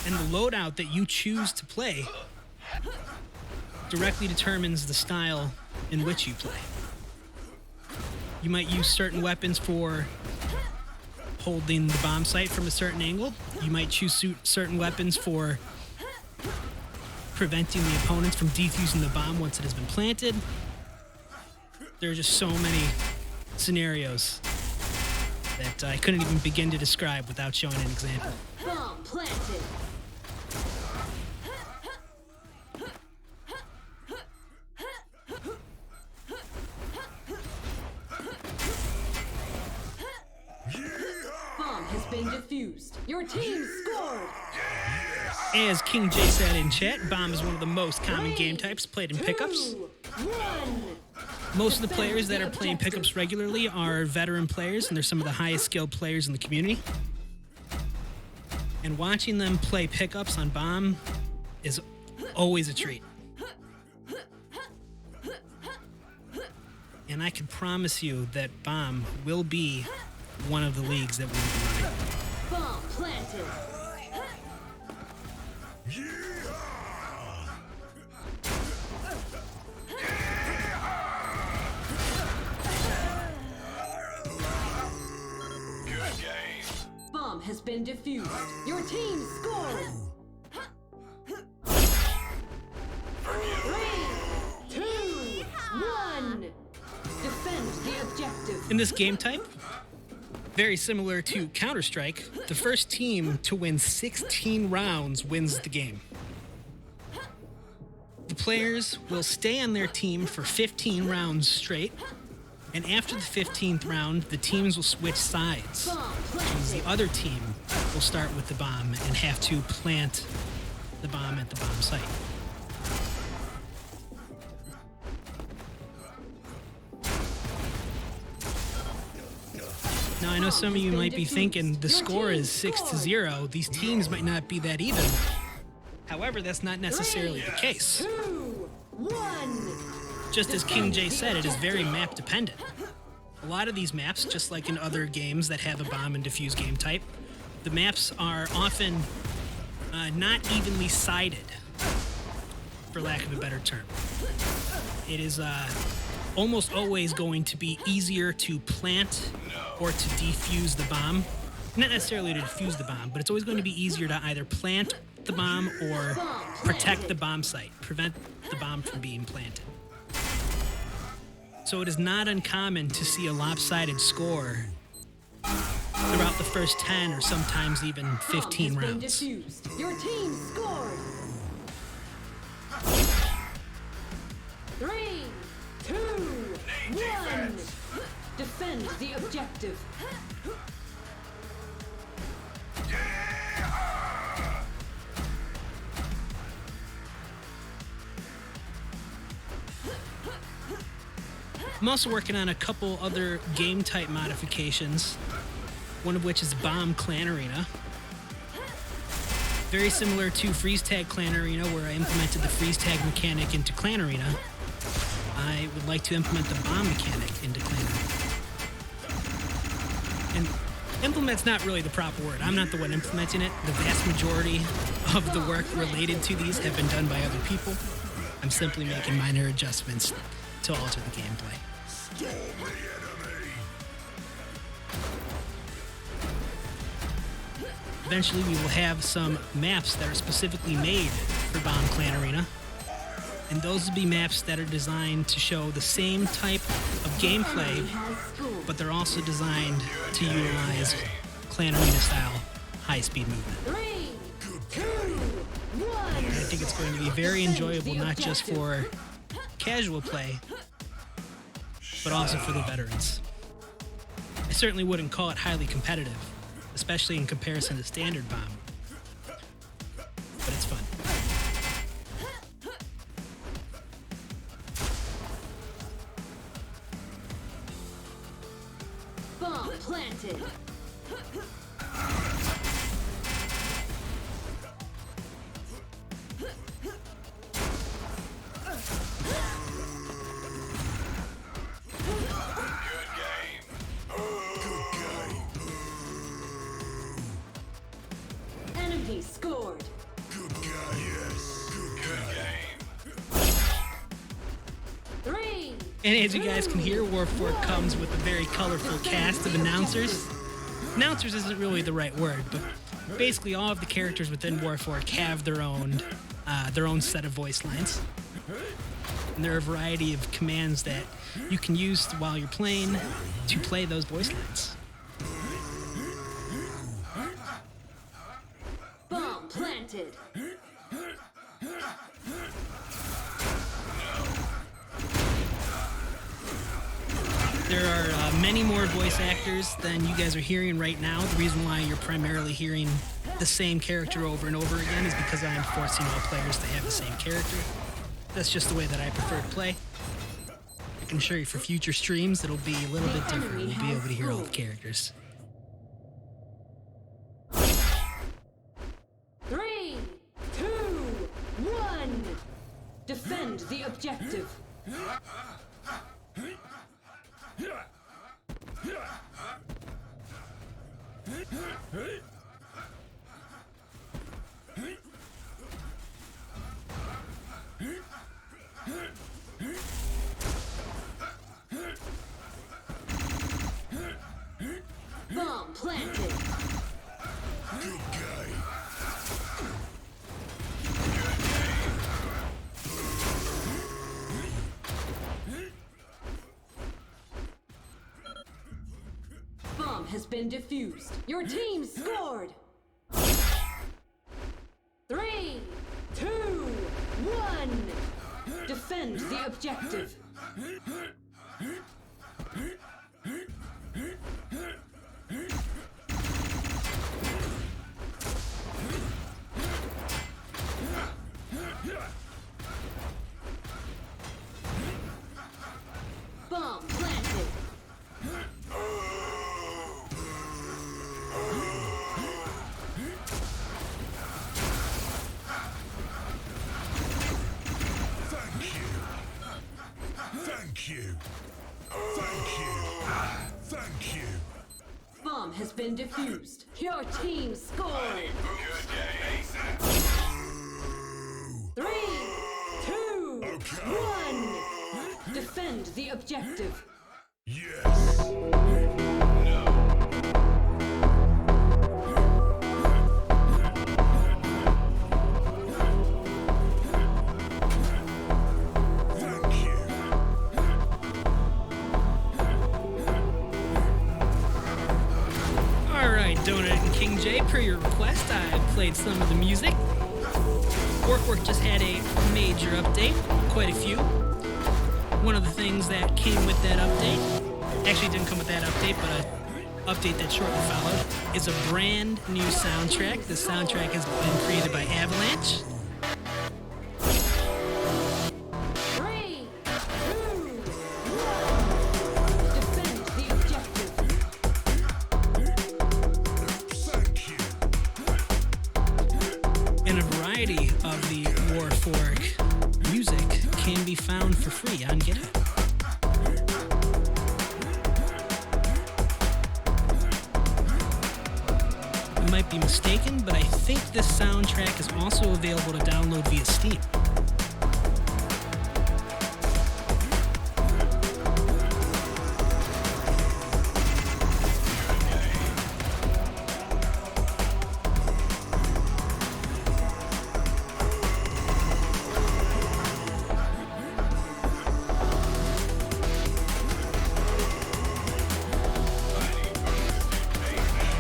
And the loadout that you choose to play directly determines the style in which you play. You might use certain weapons for holding the bomb site from a certain angle. You might choose certain weapons for preventing the opponents from defusing the bomb once it has been planted. There are just so many scenarios that I couldn't even begin to describe without showing an example. Bomb planted. Bomb has been defused. Your team scored. As King J said in chat, bomb is one of the most common game types played in pickups. 2, 1. Most of the players that are playing pickups regularly are veteran players, and they're some of the highest skilled players in the community. And watching them play pickups on bomb is always a treat. And I can promise you that bomb will be one of the leagues that we'll be running. Bomb planted. Good game. Bomb has been defused. Your team scored. 3, 2, 1. Defend the objective. In this game type, very similar to Counter-Strike, the first team to win 16 rounds wins the game. The players will stay on their team for 15 rounds straight, and after the 15th round, the teams will switch sides. Bomb Means planted. the other team will start with the bomb and have to plant the bomb at the bomb site. I know some of you might be thinking the score is 6-0. These teams might not be that even. However, that's not necessarily the case. 2, 1. Just as King J said, it is very map dependent. A lot of these maps, just like in other games that have a bomb and defuse game type, the maps are often not evenly sided, for lack of a better term. It is almost always going to be easier to plant or to defuse the bomb. Not necessarily to defuse the bomb, but it's always going to be easier to either plant the bomb or protect the bomb site, prevent the bomb from being planted. So it is not uncommon to see a lopsided score throughout the first 10 or sometimes even 15 rounds. Diffused. Your team scored. 3, 2, 1. Defend the objective. I'm also working on a couple other game type modifications, one of which is Bomb Clan Arena. Very similar to Freeze Tag Clan Arena, where I implemented the freeze tag mechanic into Clan Arena. I would like to implement the bomb mechanic into Clan Arena. And implement's not really the proper word. I'm not the one implementing it. The vast majority of the work related to these have been done by other people. I'm simply making minor adjustments to alter the gameplay. Eventually, we will have some maps that are specifically made for Bomb Clan Arena. And those will be maps that are designed to show the same type of gameplay, but they're also designed to utilize Clan Arena style high-speed movement. 3, 2, 1. And I think it's going to be very enjoyable, not just for casual play, but also for the veterans. I certainly wouldn't call it highly competitive, especially in comparison to standard bomb, but it's fun. Bomb planted. Good game. Enemy scored. Good game. 3. And as you guys can hear, War 4 comes with a very colorful cast of announcers. Announcers isn't really the right word, but basically all of the characters within War 4 have their own set of voice lines. And there are a variety of commands that you can use while you're playing to play those voice lines. Bomb planted. There are many more voice actors than you guys are hearing right now. The reason why you're primarily hearing the same character over and over again is because I am forcing all players to have the same character. That's just the way that I prefer to play. I can assure you for future streams it'll be a little bit different. We'll be able to hear all the characters. 3, 2, 1. Defend the objective. Bomb planted. Bomb has been defused. Your team scored. 3, 2, 1. Defend the objective. Bomb planted. Thank you. Thank you. Thank you. Bomb has been defused. Your team scored. Good game. 3, 2, Okay. 1. Defend the objective. Yes. No. Thank you. All right, Donut and King J, per your request, I played some of the music. Work just had a major update, quite a few. One of the things that came with that update, actually didn't come with that update, but an update that shortly followed, is a brand new soundtrack. The soundtrack has been created by Avalanche. 3, 2, 1. Defend the objective. Thank you. And a variety of the Warfork music can be found for free on GitHub. I might be mistaken, but I think this soundtrack is also available to download via Steam.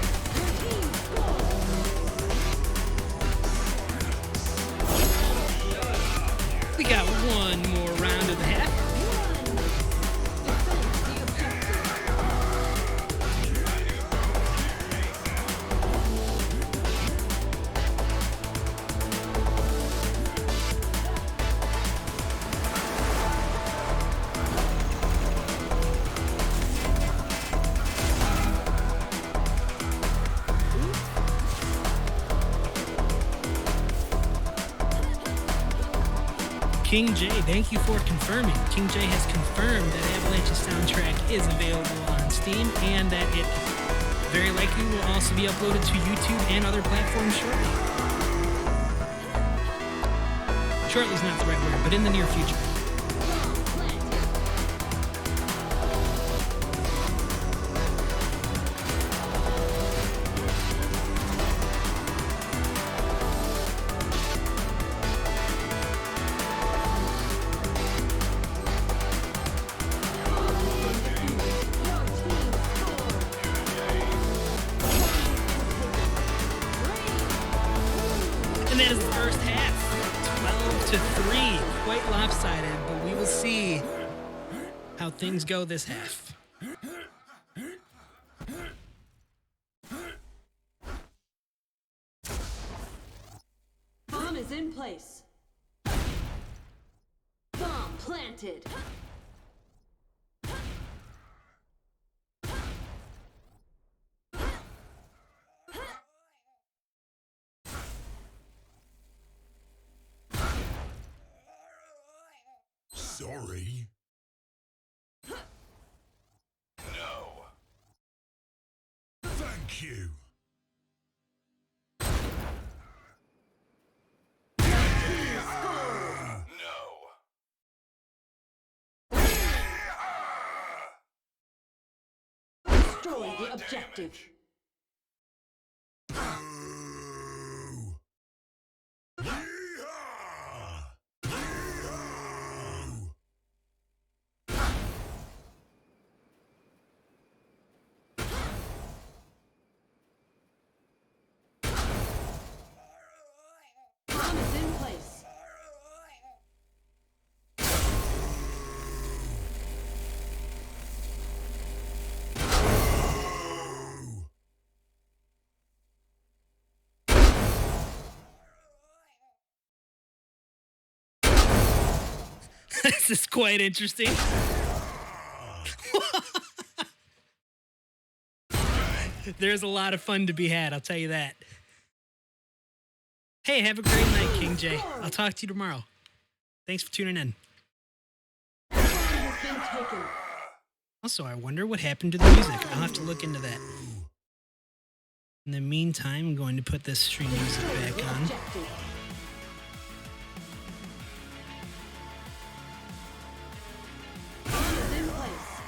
Your team scored. We got one more round of the half. 1. Defend the objective. King J, thank you for confirming. King J has confirmed that Avalanche's soundtrack is available on Steam and that it very likely will also be uploaded to YouTube and other platforms shortly. Shortly is not the right word, but in the near future. Bomb planted. Your team scored. And that is the first half. 12-3. Quite lopsided, but we will see how things go this half. Bomb is in place. Bomb planted. Sorry. No. Thank you. No. Destroy the objective. Boo. Yeehaw! Yeehaw! Bomb is in place. This is quite interesting. There's a lot of fun to be had, I'll tell you that. Hey, have a great night, King J. I'll talk to you tomorrow. Thanks for tuning in. Bomb has been taken. Also, I wonder what happened to the music. I'll have to look into that. In the meantime, I'm going to put this stream music back on. Objective. Bomb is in place.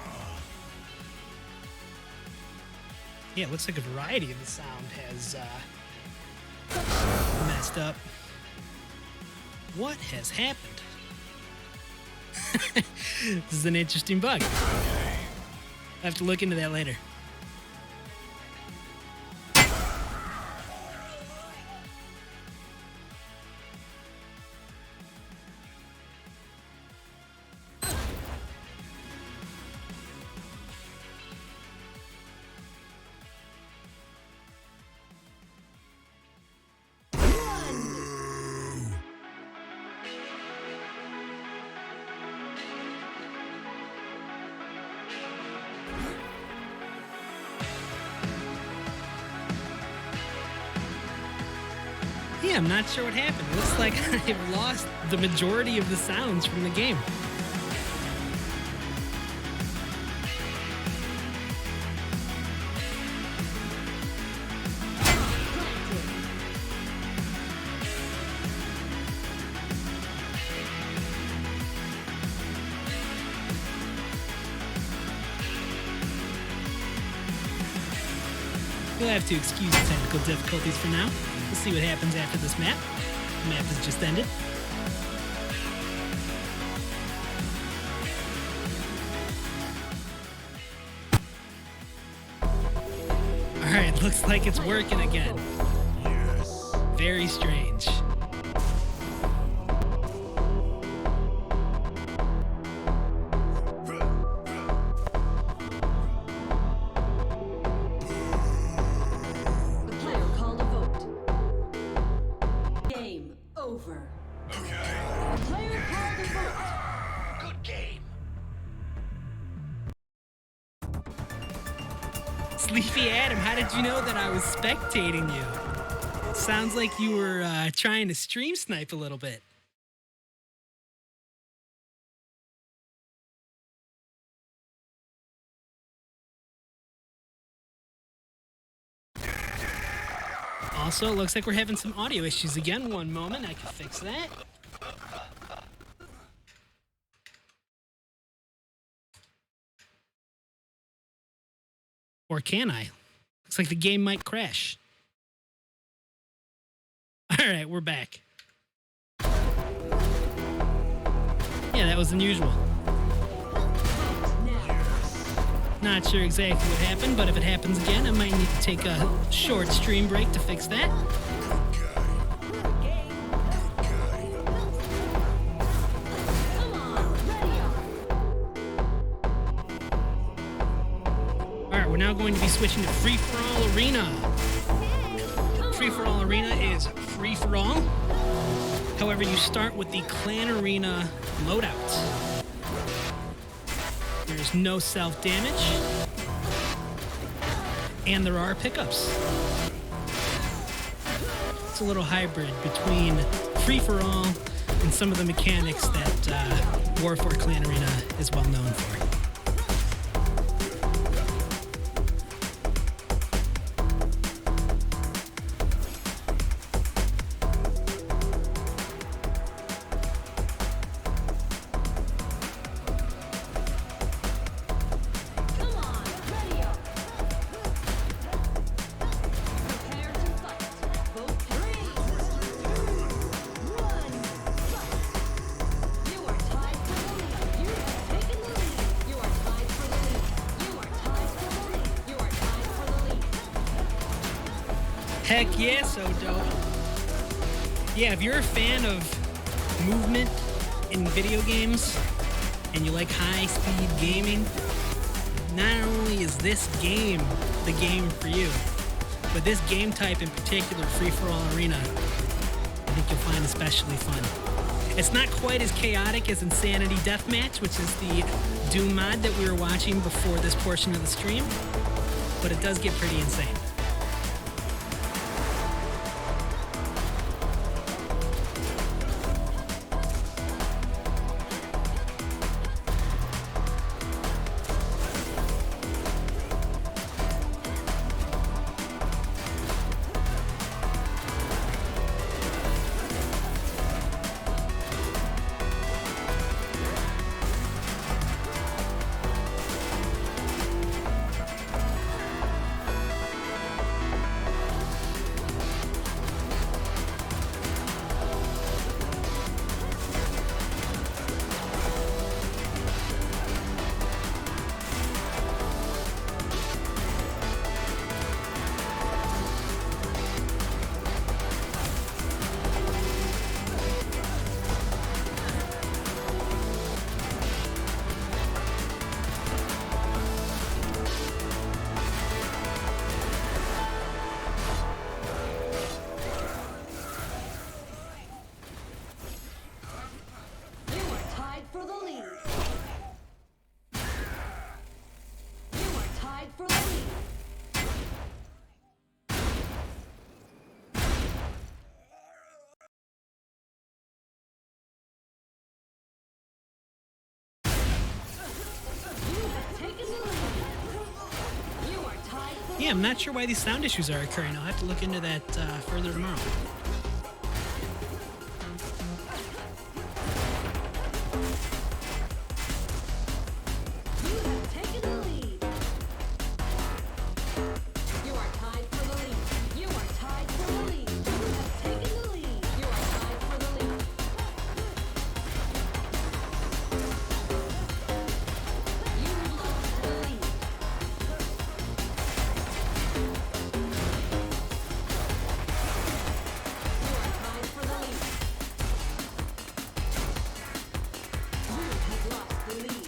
Yeah, it looks like a variety of the sound has messed up. What has happened? This is an interesting bug. I have to look into that later. Yeah, I'm not sure what happened. Looks like I've lost the majority of the sounds from the game. You'll have to excuse the technical difficulties for now. We'll see what happens after this map. The map has just ended. Alright, looks like it's working again. Yes. Very strange. The player called a vote. Game over. Okay. The player called a vote. Good game. Sleepy Adam, how did you know that I was spectating you? Sounds like you were trying to stream snipe a little bit. Also, looks like we're having some audio issues again. One moment, I can fix that. Or can I? Looks like the game might crash. All right, we're back. Yeah, that was unusual. Now. Not sure exactly what happened, but if it happens again, I might need to take a short stream break to fix that. Come on, ready up. All right, we're now going to be switching to Free For All Arena. Free For All Arena is free for all. However, you start with the Clan Arena loadout. There's no self-damage, and there are pickups. It's a little hybrid between free-for-all and some of the mechanics that War for Clan Arena is well known for. Come on, ready up. Prepare to fight. Vote 3, 2, 1, fight. You are tied for the lead. You have taken the lead. You are tied for the lead. You are tied for the lead. You are tied for the lead. Heck yeah, so dope. Yeah, if you're a fan of movement in video games and you like high-speed gaming, not only is this game the game for you, but this game type in particular, Free-for-All Arena, I think you'll find especially fun. It's not quite as chaotic as Insanity Deathmatch, which is the Doom mod that we were watching before this portion of the stream, but it does get pretty insane. Yeah, I'm not sure why these sound issues are occurring. I'll have to look into that further tomorrow. You have taken the lead. You are tied for the lead. You are tied for the lead. You have taken the lead. You are tied for the lead. You lost the lead. You are tied for the lead. You have lost the lead.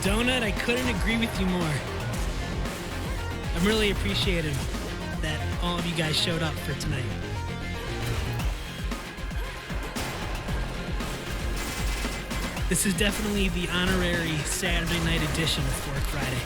Donut, I couldn't agree with you more. I'm really appreciative that all of you guys showed up for tonight. This is definitely the honorary Saturday night edition of Fork Friday.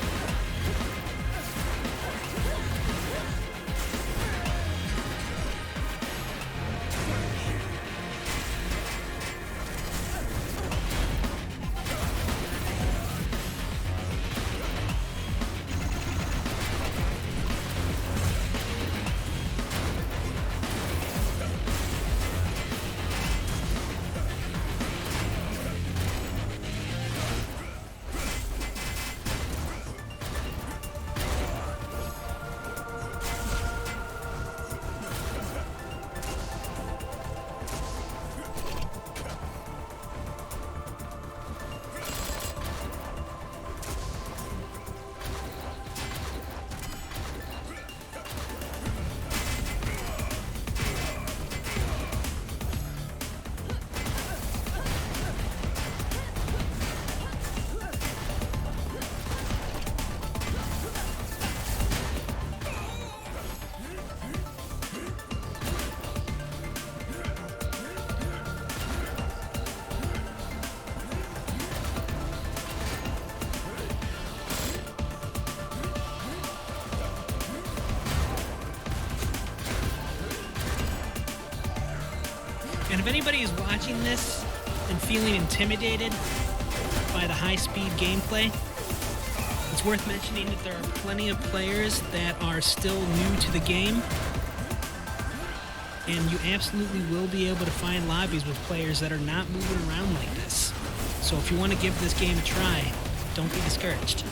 if anybody is watching this and feeling intimidated by the high-speed gameplay, it's worth mentioning that there are plenty of players that are still new to the game, and you absolutely will be able to find lobbies with players that are not moving around like this. So if you want to give this game a try, don't be discouraged.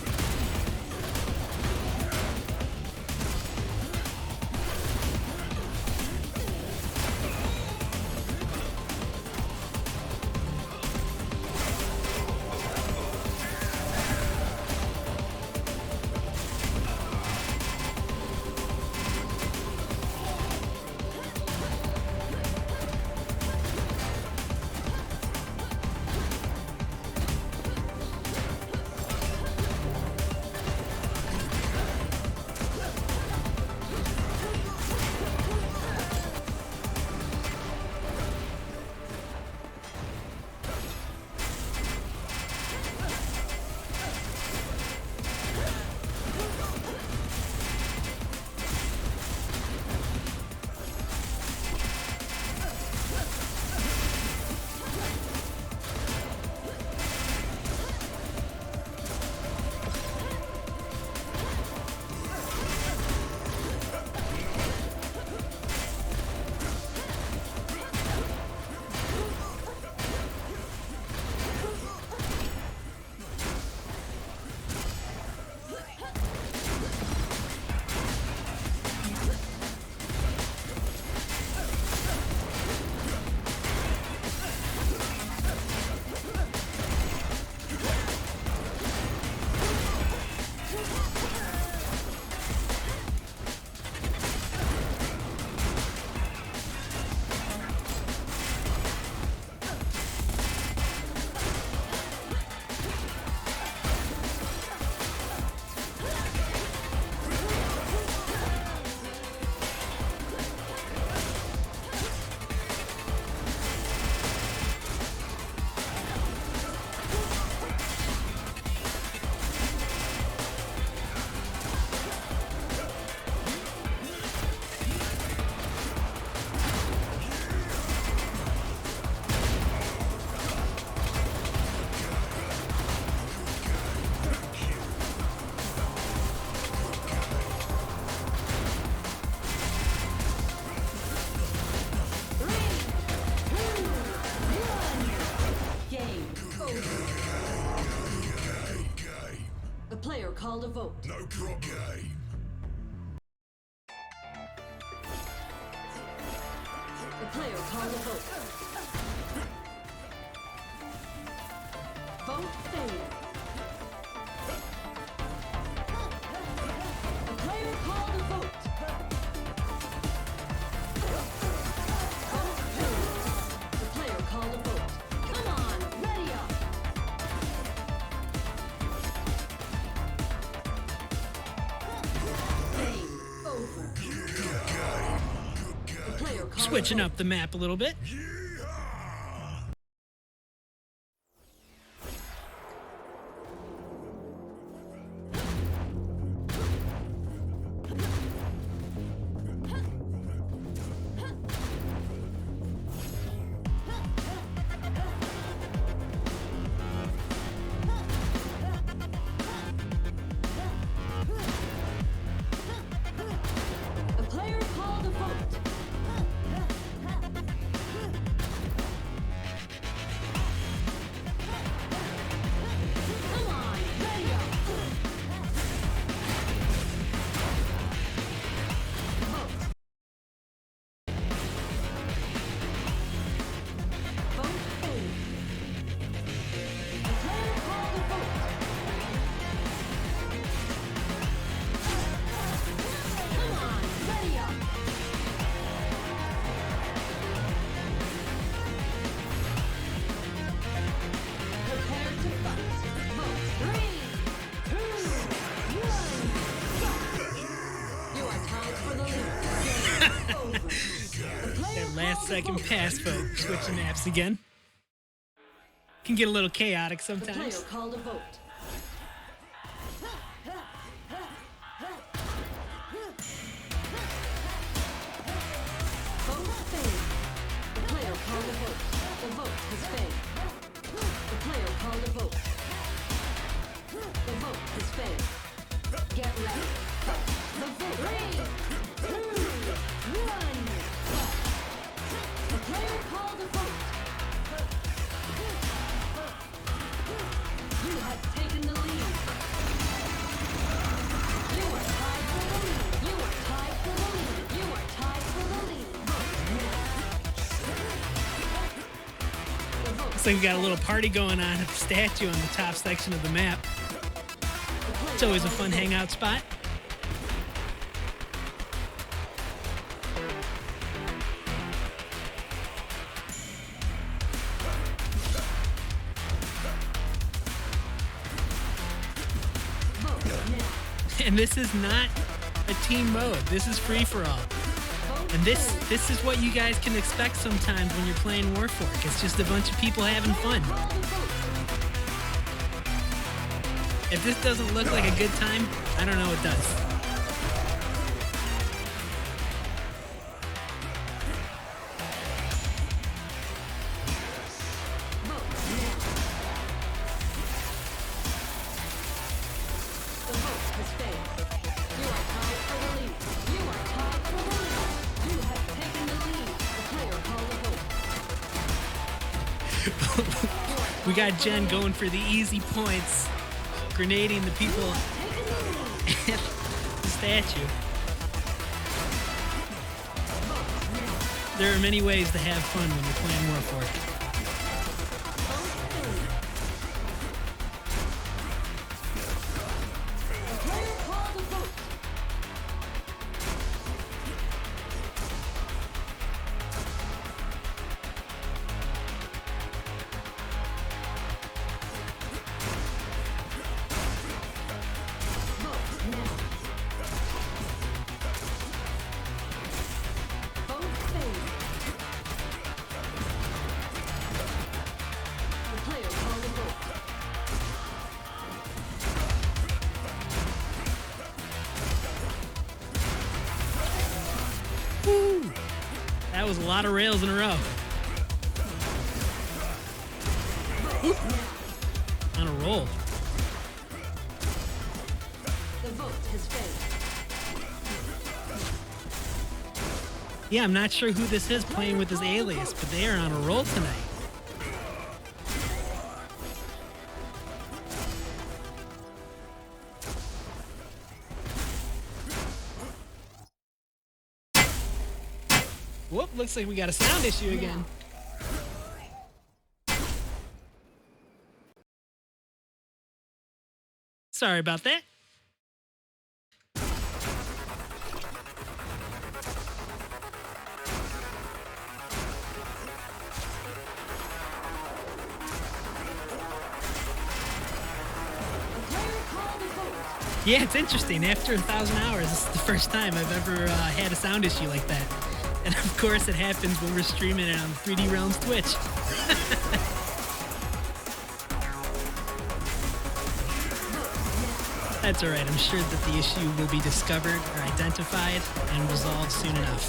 called a vote. No problem. Game. The player called a vote. Vote failed. The player called a vote. Vote failed. The player called a vote. Come on, ready up. Game over. The player called Switching a vote. up the map a little bit. The player called a vote. Come on, ready up. Vote. Vote failed. The player called a vote. Come on, ready up. Prepare to fight. Vote 3, 2, 1, fight. You are tied for the lead. Game over. The player That last called a second vote. pass vote. Switching maps again. Can get a little chaotic The player sometimes. called a vote. Vote failed. The player called a vote. Looks like we got a little party going on at the statue on the top section of the map. It's always a fun hangout spot. And this is not a team mode. This is free for all. And this is what you guys can expect sometimes when you're playing Warfork. It's just a bunch of people having fun. If this doesn't look like a good time, I don't know what does. The vote has failed. You are tied for the lead. You are tied for the lead. You have taken the lead. The player call the vote. We got Jen going for the easy points, grenading the people at the statue. There are many ways to have fun when you're playing Warfork. The player call the vote. Vote now. Vote failed. The player call the vote. That was a lot of rails in a row. Oop. On a roll. The vote has failed. Yeah, I'm not sure who this is playing with his alias, but they are on a roll tonight. Whoop, looks like we got a sound issue again. Sorry about that. The player call the vote. Yeah, it's interesting. After 1,000 hours, this is the first time I've ever had a sound issue like that. And of course, it happens when we're streaming it on 3D Realms Twitch. That's all right. I'm sure that the issue will be discovered or identified and resolved soon enough.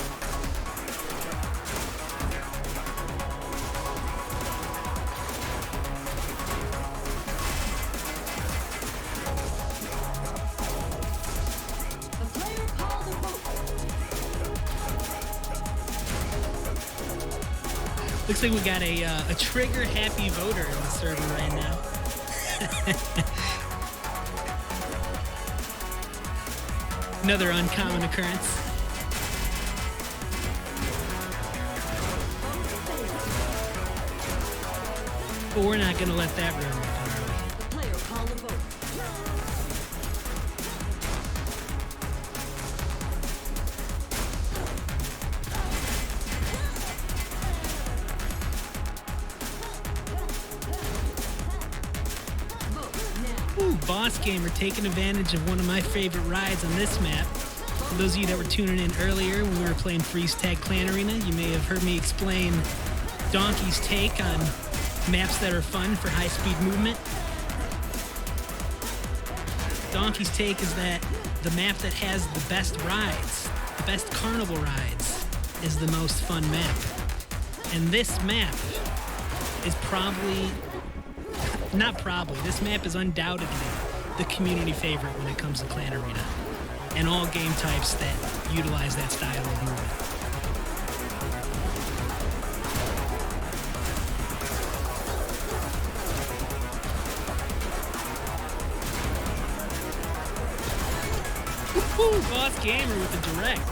The player call the vote. Looks like we got a trigger happy voter in the server right now. Another uncommon occurrence. But we're not going to let that ruin the fun, are we? The player call the vote. Vote now. Ooh, Boss Gamer taking advantage of one of my favorite rides on this map. For those of you that were tuning in earlier when we were playing Freeze Tag Clan Arena, you may have heard me explain Donkey's take on maps that are fun for high-speed movement. Donkey's take is that the map that has the best rides, the best carnival rides, is the most fun map. And this map is this map is undoubtedly the community favorite when it comes to Clan Arena and all game types that utilize that style of movement. Woo, Boss Gamer with the direct.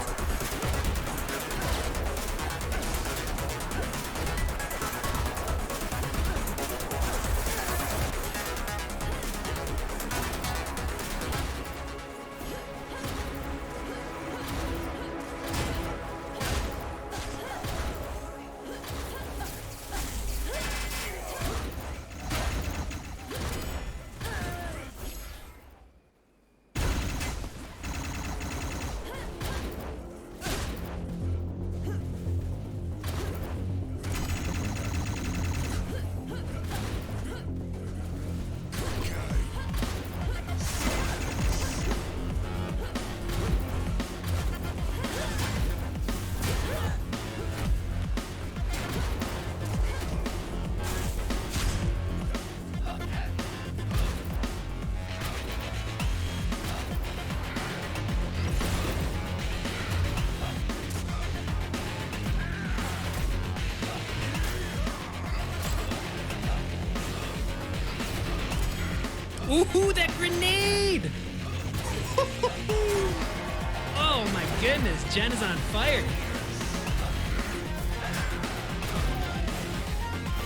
Ooh, that grenade! Oh my goodness, Jen is on fire.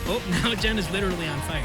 Oh, now Jen is literally on fire.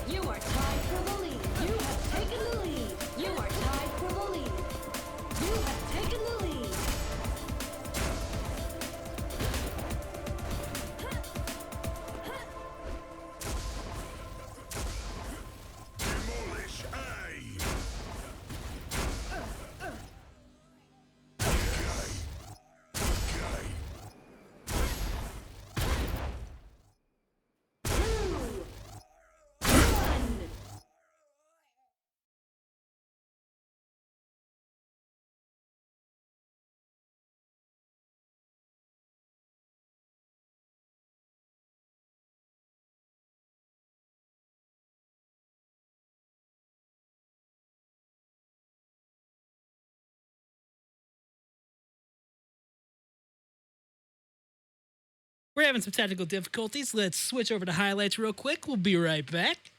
You are tied for the lead. You have taken the lead. You are tied for the lead. You have taken the lead. Demolish A! We're having some technical difficulties. Let's switch over to highlights real quick. We'll be right back.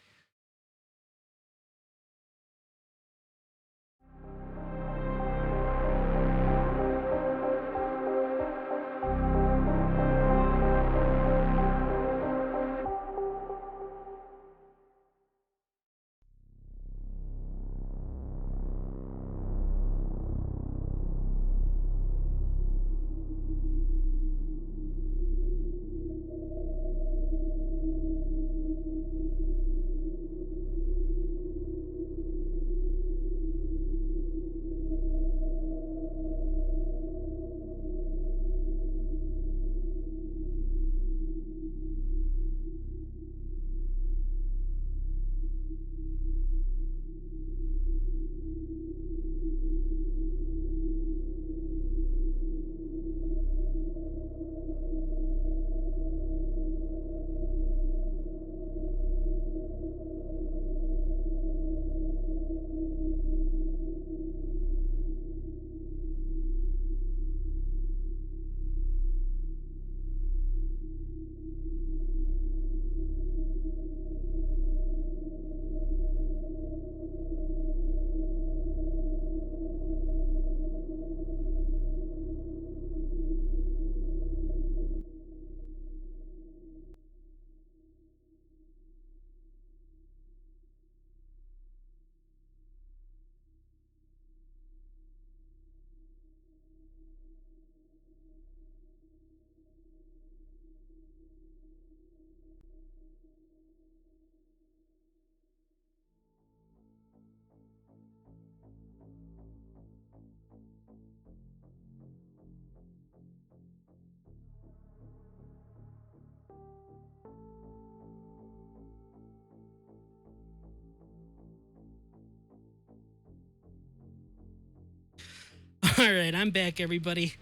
All right, I'm back, everybody.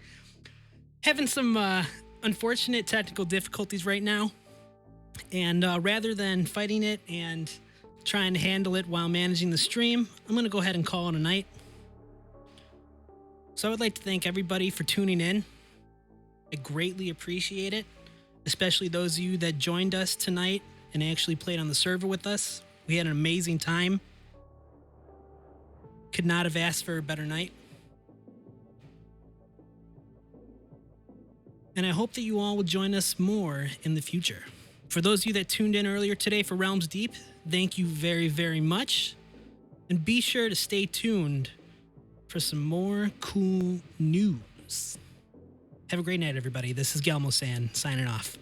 Having some unfortunate technical difficulties right now. And rather than fighting it and trying to handle it while managing the stream, I'm going to go ahead and call it a night. So I would like to thank everybody for tuning in. I greatly appreciate it, especially those of you that joined us tonight and actually played on the server with us. We had an amazing time. Could not have asked for a better night. And I hope that you all will join us more in the future. For those of you that tuned in earlier today for Realms Deep, thank you very, very much. And be sure to stay tuned for some more cool news. Have a great night, everybody. This is Galmo San signing off.